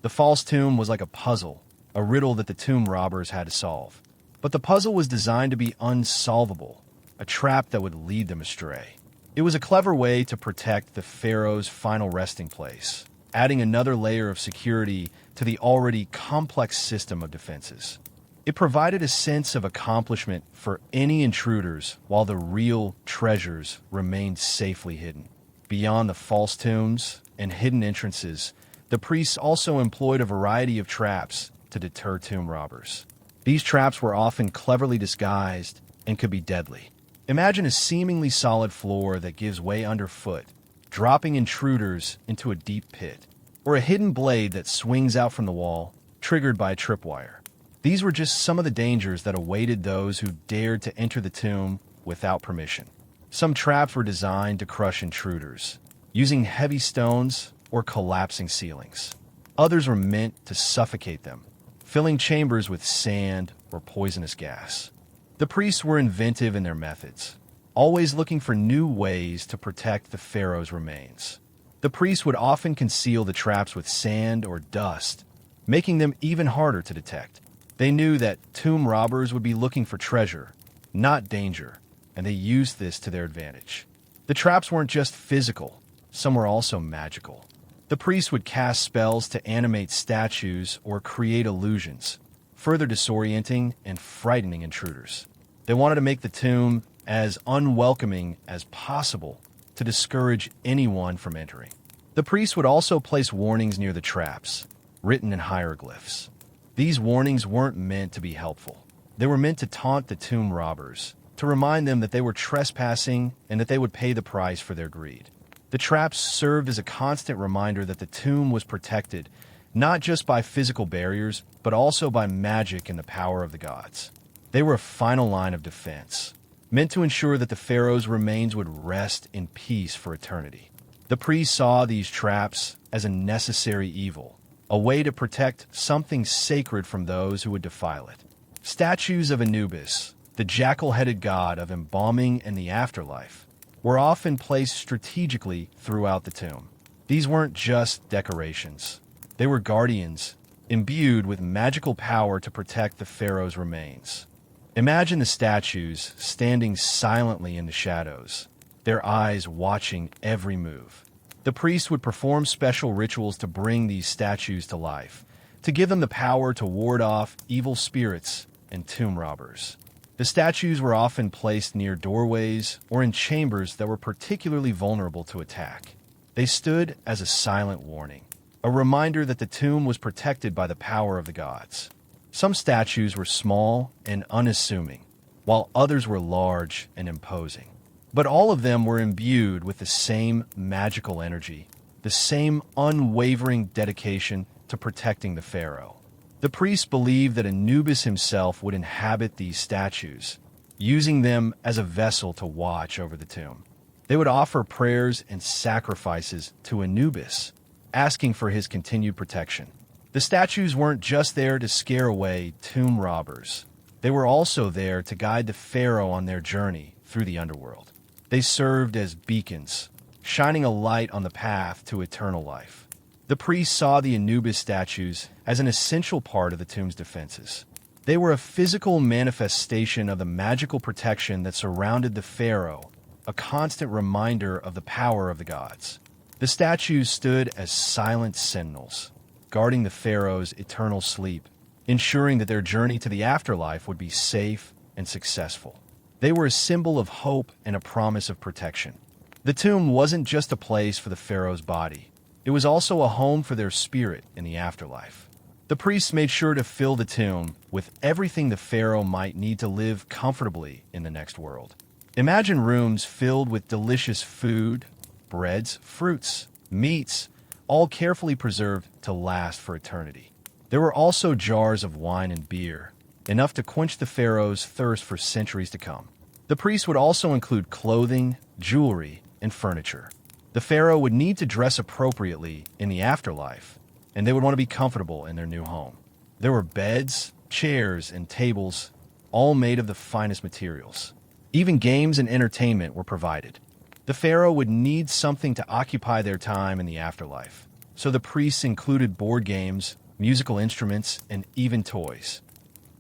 The false tomb was like a puzzle, a riddle that the tomb robbers had to solve. But the puzzle was designed to be unsolvable, a trap that would lead them astray. It was a clever way to protect the pharaoh's final resting place, adding another layer of security to the already complex system of defenses. It provided a sense of accomplishment for any intruders while the real treasures remained safely hidden. Beyond the false tombs and hidden entrances, the priests also employed a variety of traps to deter tomb robbers. These traps were often cleverly disguised and could be deadly. Imagine a seemingly solid floor that gives way underfoot, dropping intruders into a deep pit, or a hidden blade that swings out from the wall, triggered by a tripwire. These were just some of the dangers that awaited those who dared to enter the tomb without permission. Some traps were designed to crush intruders, using heavy stones or collapsing ceilings. Others were meant to suffocate them, filling chambers with sand or poisonous gas. The priests were inventive in their methods, always looking for new ways to protect the pharaoh's remains. The priests would often conceal the traps with sand or dust, making them even harder to detect. They knew that tomb robbers would be looking for treasure, not danger, and they used this to their advantage. The traps weren't just physical, some were also magical. The priests would cast spells to animate statues or create illusions, further disorienting and frightening intruders. They wanted to make the tomb as unwelcoming as possible to discourage anyone from entering. The priests would also place warnings near the traps, written in hieroglyphs. These warnings weren't meant to be helpful. They were meant to taunt the tomb robbers, to remind them that they were trespassing and that they would pay the price for their greed. The traps served as a constant reminder that the tomb was protected not just by physical barriers, but also by magic and the power of the gods. They were a final line of defense, meant to ensure that the pharaoh's remains would rest in peace for eternity. The priests saw these traps as a necessary evil, a way to protect something sacred from those who would defile it. Statues of Anubis, the jackal-headed god of embalming and the afterlife, were often placed strategically throughout the tomb. These weren't just decorations. They were guardians, imbued with magical power to protect the pharaoh's remains. Imagine the statues standing silently in the shadows, their eyes watching every move. The priests would perform special rituals to bring these statues to life, to give them the power to ward off evil spirits and tomb robbers. The statues were often placed near doorways or in chambers that were particularly vulnerable to attack. They stood as a silent warning, a reminder that the tomb was protected by the power of the gods. Some statues were small and unassuming, while others were large and imposing. But all of them were imbued with the same magical energy, the same unwavering dedication to protecting the pharaoh. The priests believed that Anubis himself would inhabit these statues, using them as a vessel to watch over the tomb. They would offer prayers and sacrifices to Anubis, asking for his continued protection. The statues weren't just there to scare away tomb robbers. They were also there to guide the pharaoh on their journey through the underworld. They served as beacons, shining a light on the path to eternal life. The priests saw the Anubis statues as an essential part of the tomb's defenses. They were a physical manifestation of the magical protection that surrounded the pharaoh, a constant reminder of the power of the gods. The statues stood as silent sentinels, guarding the pharaoh's eternal sleep, ensuring that their journey to the afterlife would be safe and successful. They were a symbol of hope and a promise of protection. The tomb wasn't just a place for the pharaoh's body. It was also a home for their spirit in the afterlife. The priests made sure to fill the tomb with everything the pharaoh might need to live comfortably in the next world. Imagine rooms filled with delicious food, breads, fruits, meats, all carefully preserved to last for eternity. There were also jars of wine and beer, enough to quench the pharaoh's thirst for centuries to come. The priests would also include clothing, jewelry, and furniture. The pharaoh would need to dress appropriately in the afterlife, and they would want to be comfortable in their new home. There were beds, chairs, and tables, all made of the finest materials. Even games and entertainment were provided. The pharaoh would need something to occupy their time in the afterlife, so the priests included board games, musical instruments, and even toys.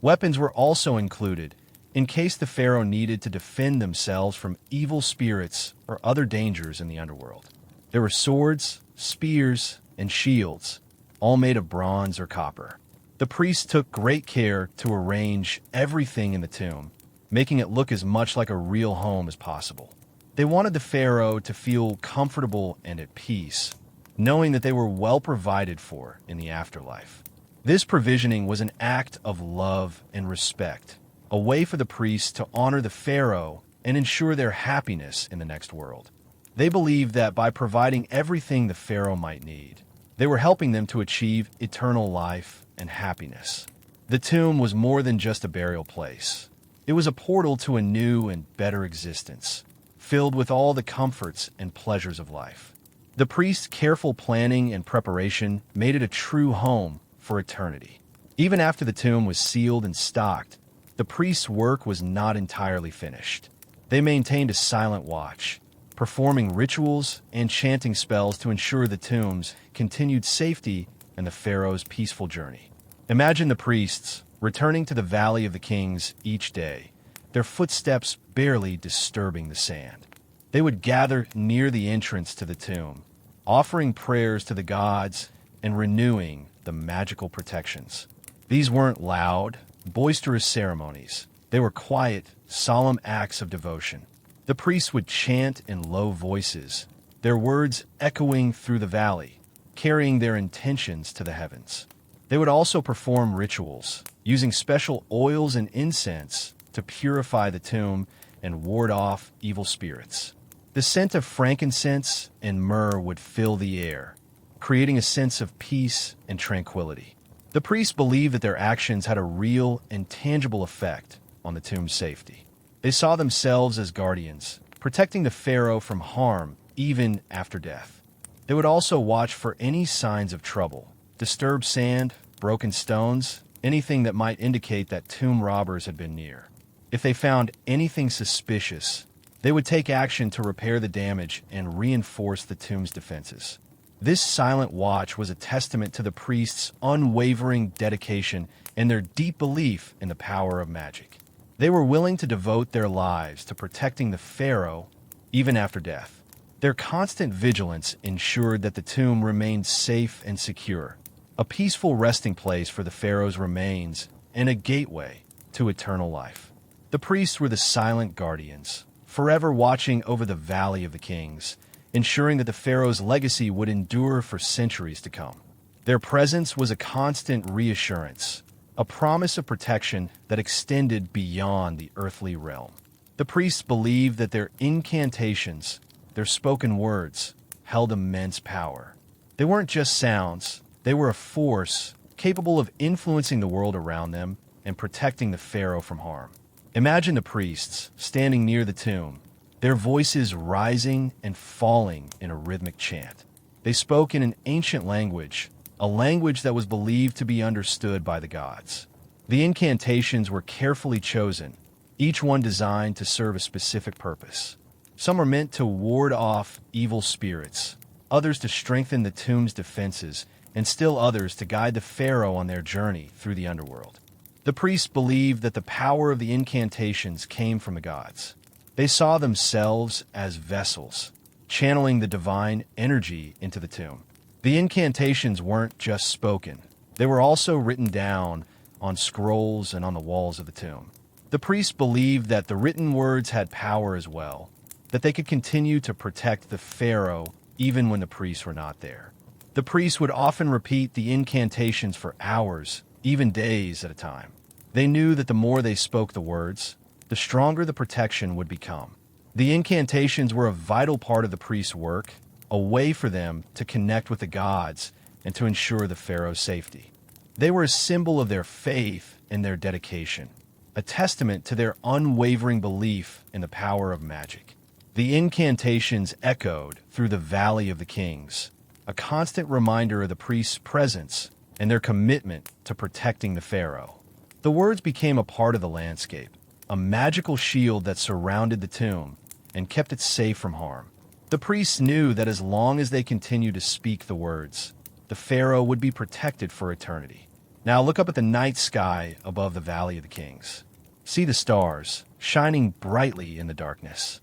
Weapons were also included, in case the pharaoh needed to defend themselves from evil spirits or other dangers in the underworld. There were swords, spears, and shields, all made of bronze or copper. The priests took great care to arrange everything in the tomb, making it look as much like a real home as possible. They wanted the pharaoh to feel comfortable and at peace, knowing that they were well provided for in the afterlife. This provisioning was an act of love and respect, a way for the priests to honor the pharaoh and ensure their happiness in the next world. They believed that by providing everything the pharaoh might need, they were helping them to achieve eternal life and happiness. The tomb was more than just a burial place. It was a portal to a new and better existence, filled with all the comforts and pleasures of life. The priest's careful planning and preparation made it a true home for eternity. Even after the tomb was sealed and stocked, the priest's work was not entirely finished. They maintained a silent watch, performing rituals and chanting spells to ensure the tomb's continued safety and the pharaoh's peaceful journey. Imagine the priests returning to the Valley of the Kings each day, their footsteps barely disturbing the sand. They would gather near the entrance to the tomb, offering prayers to the gods and renewing the magical protections. These weren't loud, boisterous ceremonies. They were quiet, solemn acts of devotion. The priests would chant in low voices, their words echoing through the valley, carrying their intentions to the heavens. They would also perform rituals, using special oils and incense to purify the tomb and ward off evil spirits. The scent of frankincense and myrrh would fill the air, creating a sense of peace and tranquility. The priests believed that their actions had a real and tangible effect on the tomb's safety. They saw themselves as guardians, protecting the pharaoh from harm even after death. They would also watch for any signs of trouble, disturbed sand, broken stones, anything that might indicate that tomb robbers had been near. If they found anything suspicious, they would take action to repair the damage and reinforce the tomb's defenses. This silent watch was a testament to the priests' unwavering dedication and their deep belief in the power of magic. They were willing to devote their lives to protecting the pharaoh even after death. Their constant vigilance ensured that the tomb remained safe and secure, a peaceful resting place for the pharaoh's remains and a gateway to eternal life. The priests were the silent guardians, forever watching over the Valley of the Kings, ensuring that the pharaoh's legacy would endure for centuries to come. Their presence was a constant reassurance, a promise of protection that extended beyond the earthly realm. The priests believed that their incantations, their spoken words, held immense power. They weren't just sounds, they were a force capable of influencing the world around them and protecting the pharaoh from harm. Imagine the priests standing near the tomb, their voices rising and falling in a rhythmic chant. They spoke in an ancient language, a language that was believed to be understood by the gods. The incantations were carefully chosen, each one designed to serve a specific purpose. Some were meant to ward off evil spirits, others to strengthen the tomb's defenses, and still others to guide the pharaoh on their journey through the underworld. The priests believed that the power of the incantations came from the gods. They saw themselves as vessels, channeling the divine energy into the tomb. The incantations weren't just spoken. They were also written down on scrolls and on the walls of the tomb. The priests believed that the written words had power as well, that they could continue to protect the pharaoh even when the priests were not there. The priests would often repeat the incantations for hours, even days at a time. They knew that the more they spoke the words, the stronger the protection would become. The incantations were a vital part of the priests' work, a way for them to connect with the gods and to ensure the pharaoh's safety. They were a symbol of their faith and their dedication, a testament to their unwavering belief in the power of magic. The incantations echoed through the Valley of the Kings, a constant reminder of the priests' presence and their commitment to protecting the pharaoh. The words became a part of the landscape, a magical shield that surrounded the tomb and kept it safe from harm. The priests knew that as long as they continued to speak the words, the pharaoh would be protected for eternity. Now look up at the night sky above the Valley of the Kings. See the stars, shining brightly in the darkness.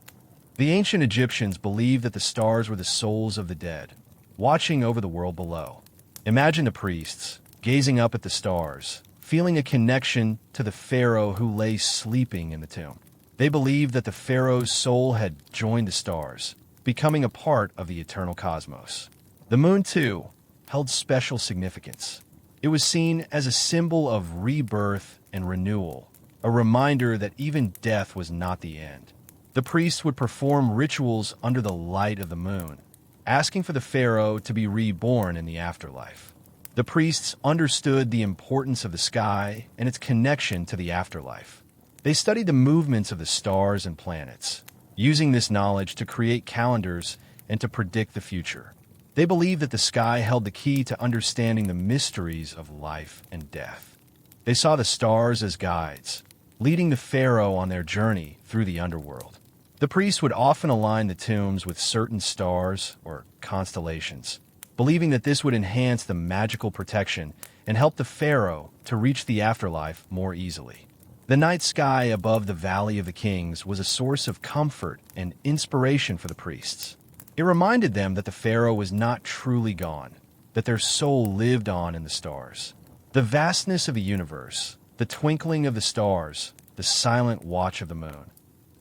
The ancient Egyptians believed that the stars were the souls of the dead, watching over the world below. Imagine the priests, gazing up at the stars, feeling a connection to the pharaoh who lay sleeping in the tomb. They believed that the pharaoh's soul had joined the stars, becoming a part of the eternal cosmos. The moon, too, held special significance. It was seen as a symbol of rebirth and renewal, a reminder that even death was not the end. The priests would perform rituals under the light of the moon, asking for the pharaoh to be reborn in the afterlife. The priests understood the importance of the sky and its connection to the afterlife. They studied the movements of the stars and planets, using this knowledge to create calendars and to predict the future. They believed that the sky held the key to understanding the mysteries of life and death. They saw the stars as guides, leading the pharaoh on their journey through the underworld. The priests would often align the tombs with certain stars or constellations, believing that this would enhance the magical protection and help the pharaoh to reach the afterlife more easily. The night sky above the Valley of the Kings was a source of comfort and inspiration for the priests. It reminded them that the pharaoh was not truly gone, that their soul lived on in the stars. The vastness of the universe, the twinkling of the stars, the silent watch of the moon.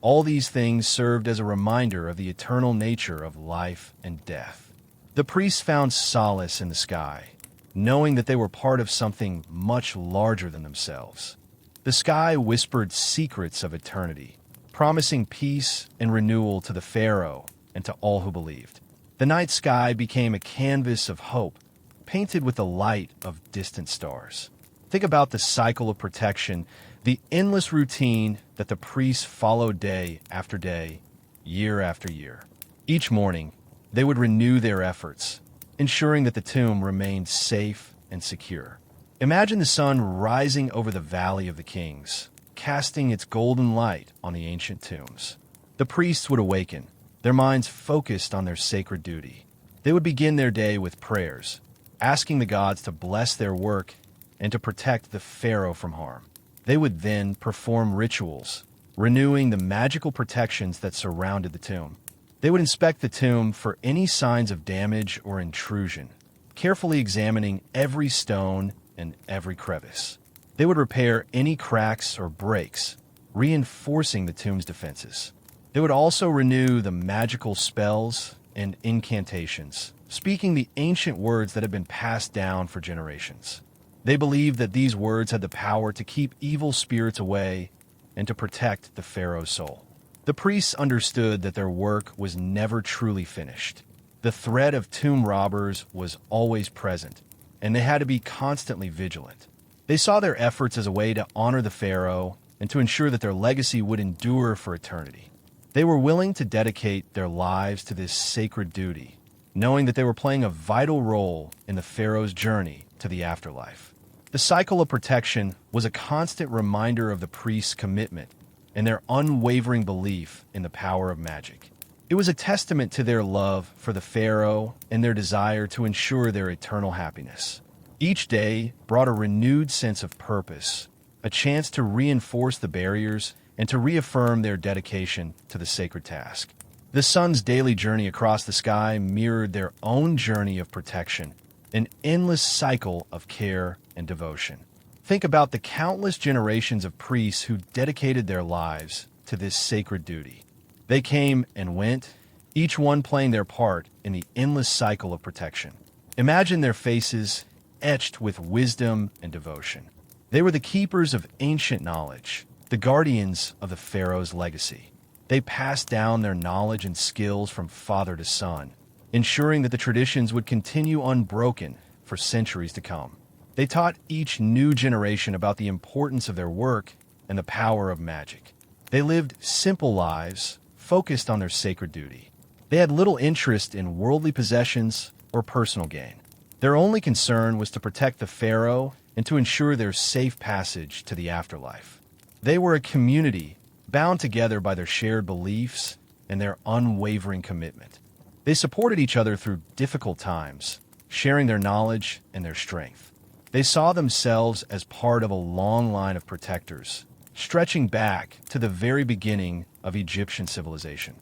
All these things served as a reminder of the eternal nature of life and death. The priests found solace in the sky, knowing that they were part of something much larger than themselves. The sky whispered secrets of eternity, promising peace and renewal to the pharaoh and to all who believed. The night sky became a canvas of hope, painted with the light of distant stars. Think about the cycle of protection, the endless routine that the priests followed day after day, year after year. Each morning, they would renew their efforts, ensuring that the tomb remained safe and secure. Imagine the sun rising over the Valley of the Kings, casting its golden light on the ancient tombs. The priests would awaken, their minds focused on their sacred duty. They would begin their day with prayers, asking the gods to bless their work and to protect the pharaoh from harm. They would then perform rituals, renewing the magical protections that surrounded the tomb. They would inspect the tomb for any signs of damage or intrusion, carefully examining every stone and every crevice. They would repair any cracks or breaks, reinforcing the tomb's defenses. They would also renew the magical spells and incantations, speaking the ancient words that had been passed down for generations. They believed that these words had the power to keep evil spirits away and to protect the pharaoh's soul. The priests understood that their work was never truly finished. The threat of tomb robbers was always present, and they had to be constantly vigilant. They saw their efforts as a way to honor the pharaoh and to ensure that their legacy would endure for eternity. They were willing to dedicate their lives to this sacred duty, knowing that they were playing a vital role in the pharaoh's journey to the afterlife. The cycle of protection was a constant reminder of the priests' commitment and their unwavering belief in the power of magic. It was a testament to their love for the pharaoh and their desire to ensure their eternal happiness. Each day brought a renewed sense of purpose, a chance to reinforce the barriers and to reaffirm their dedication to the sacred task. The sun's daily journey across the sky mirrored their own journey of protection, an endless cycle of care and devotion. Think about the countless generations of priests who dedicated their lives to this sacred duty. They came and went, each one playing their part in the endless cycle of protection. Imagine their faces etched with wisdom and devotion. They were the keepers of ancient knowledge, the guardians of the pharaoh's legacy. They passed down their knowledge and skills from father to son, ensuring that the traditions would continue unbroken for centuries to come. They taught each new generation about the importance of their work and the power of magic. They lived simple lives, focused on their sacred duty. They had little interest in worldly possessions or personal gain. Their only concern was to protect the pharaoh and to ensure their safe passage to the afterlife. They were a community bound together by their shared beliefs and their unwavering commitment. They supported each other through difficult times, sharing their knowledge and their strength. They saw themselves as part of a long line of protectors, stretching back to the very beginning of Egyptian civilization.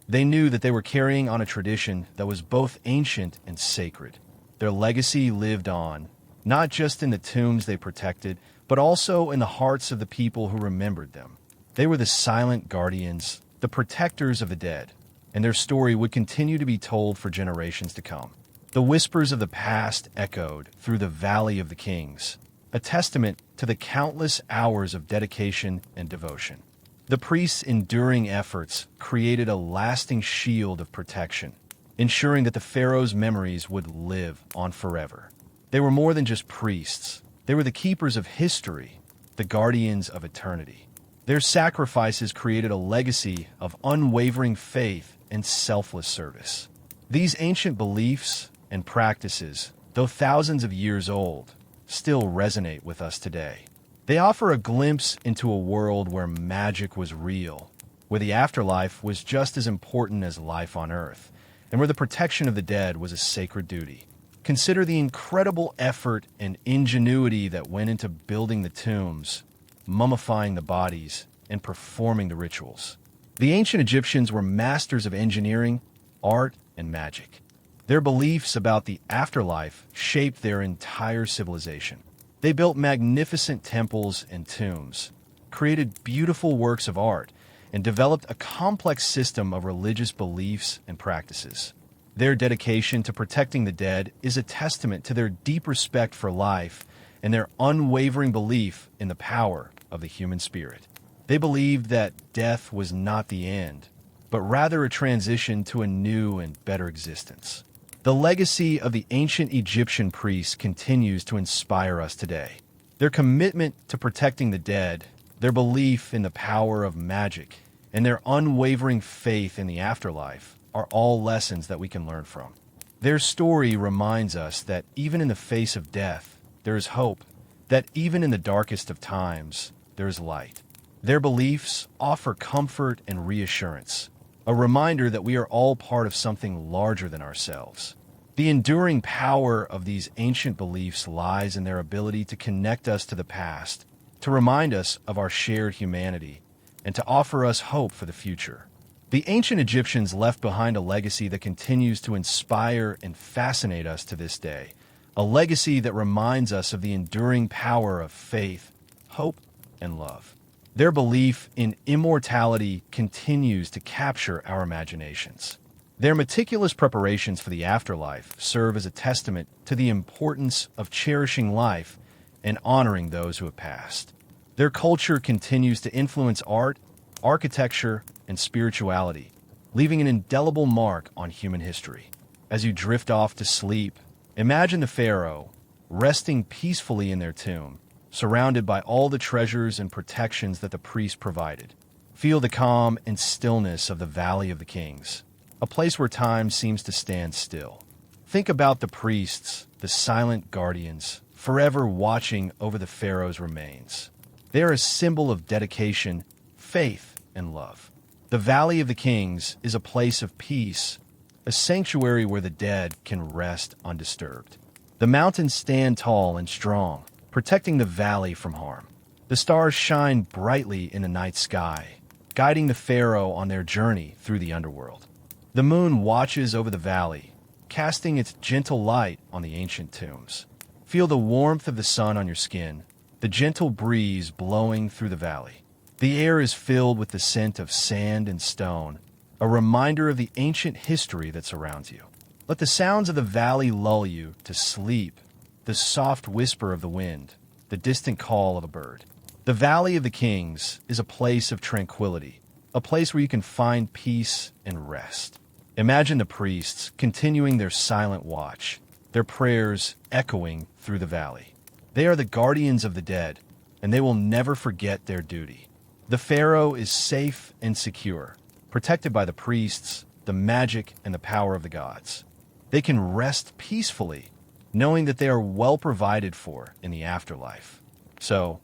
They knew that they were carrying on a tradition that was both ancient and sacred. Their legacy lived on, not just in the tombs they protected, but also in the hearts of the people who remembered them. They were the silent guardians, the protectors of the dead, and their story would continue to be told for generations to come. The whispers of the past echoed through the Valley of the Kings, a testament to the countless hours of dedication and devotion. The priests' enduring efforts created a lasting shield of protection, ensuring that the pharaoh's memories would live on forever. They were more than just priests. They were the keepers of history, the guardians of eternity. Their sacrifices created a legacy of unwavering faith and selfless service. These ancient beliefs and practices, though thousands of years old, still resonate with us today. They offer a glimpse into a world where magic was real, where the afterlife was just as important as life on Earth, and where the protection of the dead was a sacred duty. Consider the incredible effort and ingenuity that went into building the tombs, mummifying the bodies, and performing the rituals. The ancient Egyptians were masters of engineering, art, and magic. Their beliefs about the afterlife shaped their entire civilization. They built magnificent temples and tombs, created beautiful works of art, and developed a complex system of religious beliefs and practices. Their dedication to protecting the dead is a testament to their deep respect for life and their unwavering belief in the power of the human spirit. They believed that death was not the end, but rather a transition to a new and better existence. The legacy of the ancient Egyptian priests continues to inspire us today. Their commitment to protecting the dead, their belief in the power of magic, and their unwavering faith in the afterlife are all lessons that we can learn from. Their story reminds us that even in the face of death, there is hope, that even in the darkest of times, there is light. Their beliefs offer comfort and reassurance, a reminder that we are all part of something larger than ourselves. The enduring power of these ancient beliefs lies in their ability to connect us to the past, to remind us of our shared humanity, and to offer us hope for the future. The ancient Egyptians left behind a legacy that continues to inspire and fascinate us to this day, a legacy that reminds us of the enduring power of faith, hope, and love. Their belief in immortality continues to capture our imaginations. Their meticulous preparations for the afterlife serve as a testament to the importance of cherishing life and honoring those who have passed. Their culture continues to influence art, architecture, and spirituality, leaving an indelible mark on human history. As you drift off to sleep, imagine the pharaoh resting peacefully in their tomb, surrounded by all the treasures and protections that the priests provided. Feel the calm and stillness of the Valley of the Kings, a place where time seems to stand still. Think about the priests, the silent guardians, forever watching over the pharaoh's remains. They are a symbol of dedication, faith, and love. The Valley of the Kings is a place of peace, a sanctuary where the dead can rest undisturbed. The mountains stand tall and strong, protecting the valley from harm. The stars shine brightly in the night sky, guiding the pharaoh on their journey through the underworld. The moon watches over the valley, casting its gentle light on the ancient tombs. Feel the warmth of the sun on your skin, the gentle breeze blowing through the valley. The air is filled with the scent of sand and stone, a reminder of the ancient history that surrounds you. Let the sounds of the valley lull you to sleep, the soft whisper of the wind, the distant call of a bird. The Valley of the Kings is a place of tranquility, a place where you can find peace and rest. Imagine the priests continuing their silent watch, their prayers echoing through the valley. They are the guardians of the dead, and they will never forget their duty. The pharaoh is safe and secure, protected by the priests, the magic, and the power of the gods. They can rest peacefully, knowing that they are well provided for in the afterlife. So,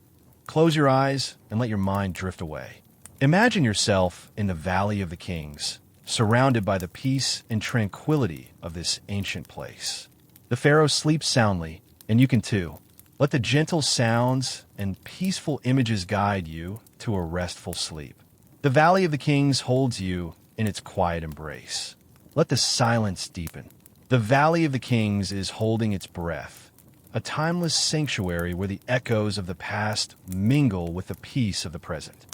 close your eyes and let your mind drift away. Imagine yourself in the Valley of the Kings, surrounded by the peace and tranquility of this ancient place. The pharaoh sleeps soundly, and you can too. Let the gentle sounds and peaceful images guide you to a restful sleep. The Valley of the Kings holds you in its quiet embrace. Let the silence deepen. The Valley of the Kings is holding its breath, a timeless sanctuary where the echoes of the past mingle with the peace of the present.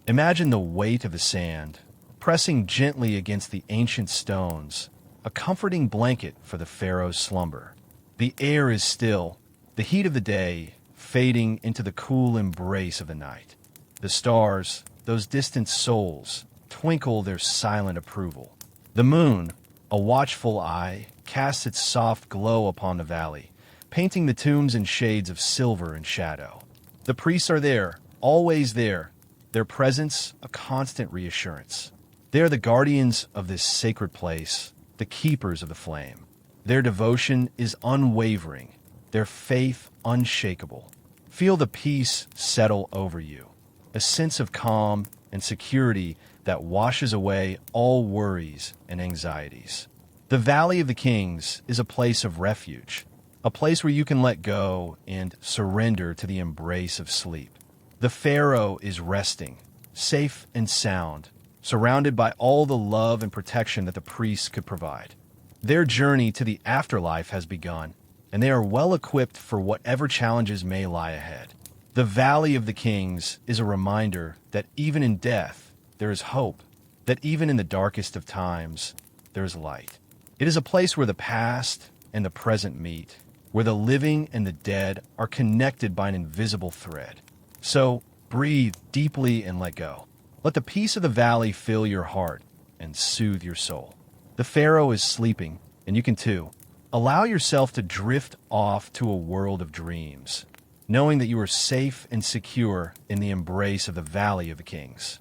Imagine the weight of the sand, pressing gently against the ancient stones, a comforting blanket for the pharaoh's slumber. The air is still, the heat of the day fading into the cool embrace of the night. The stars, those distant souls, twinkle their silent approval. The moon, a watchful eye, casts its soft glow upon the valley, painting the tombs in shades of silver and shadow. The priests are there, always there, their presence a constant reassurance. They are the guardians of this sacred place, the keepers of the flame. Their devotion is unwavering, their faith unshakable. Feel the peace settle over you, a sense of calm and security that washes away all worries and anxieties. The Valley of the Kings is a place of refuge, a place where you can let go and surrender to the embrace of sleep. The pharaoh is resting, safe and sound, surrounded by all the love and protection that the priests could provide. Their journey to the afterlife has begun, and they are well equipped for whatever challenges may lie ahead. The Valley of the Kings is a reminder that even in death, there is hope, that even in the darkest of times, there is light. It is a place where the past and the present meet, where the living and the dead are connected by an invisible thread. So, breathe deeply and let go. Let the peace of the valley fill your heart and soothe your soul. The Pharaoh is sleeping, and you can too. Allow yourself to drift off to a world of dreams, knowing that you are safe and secure in the embrace of the Valley of the Kings.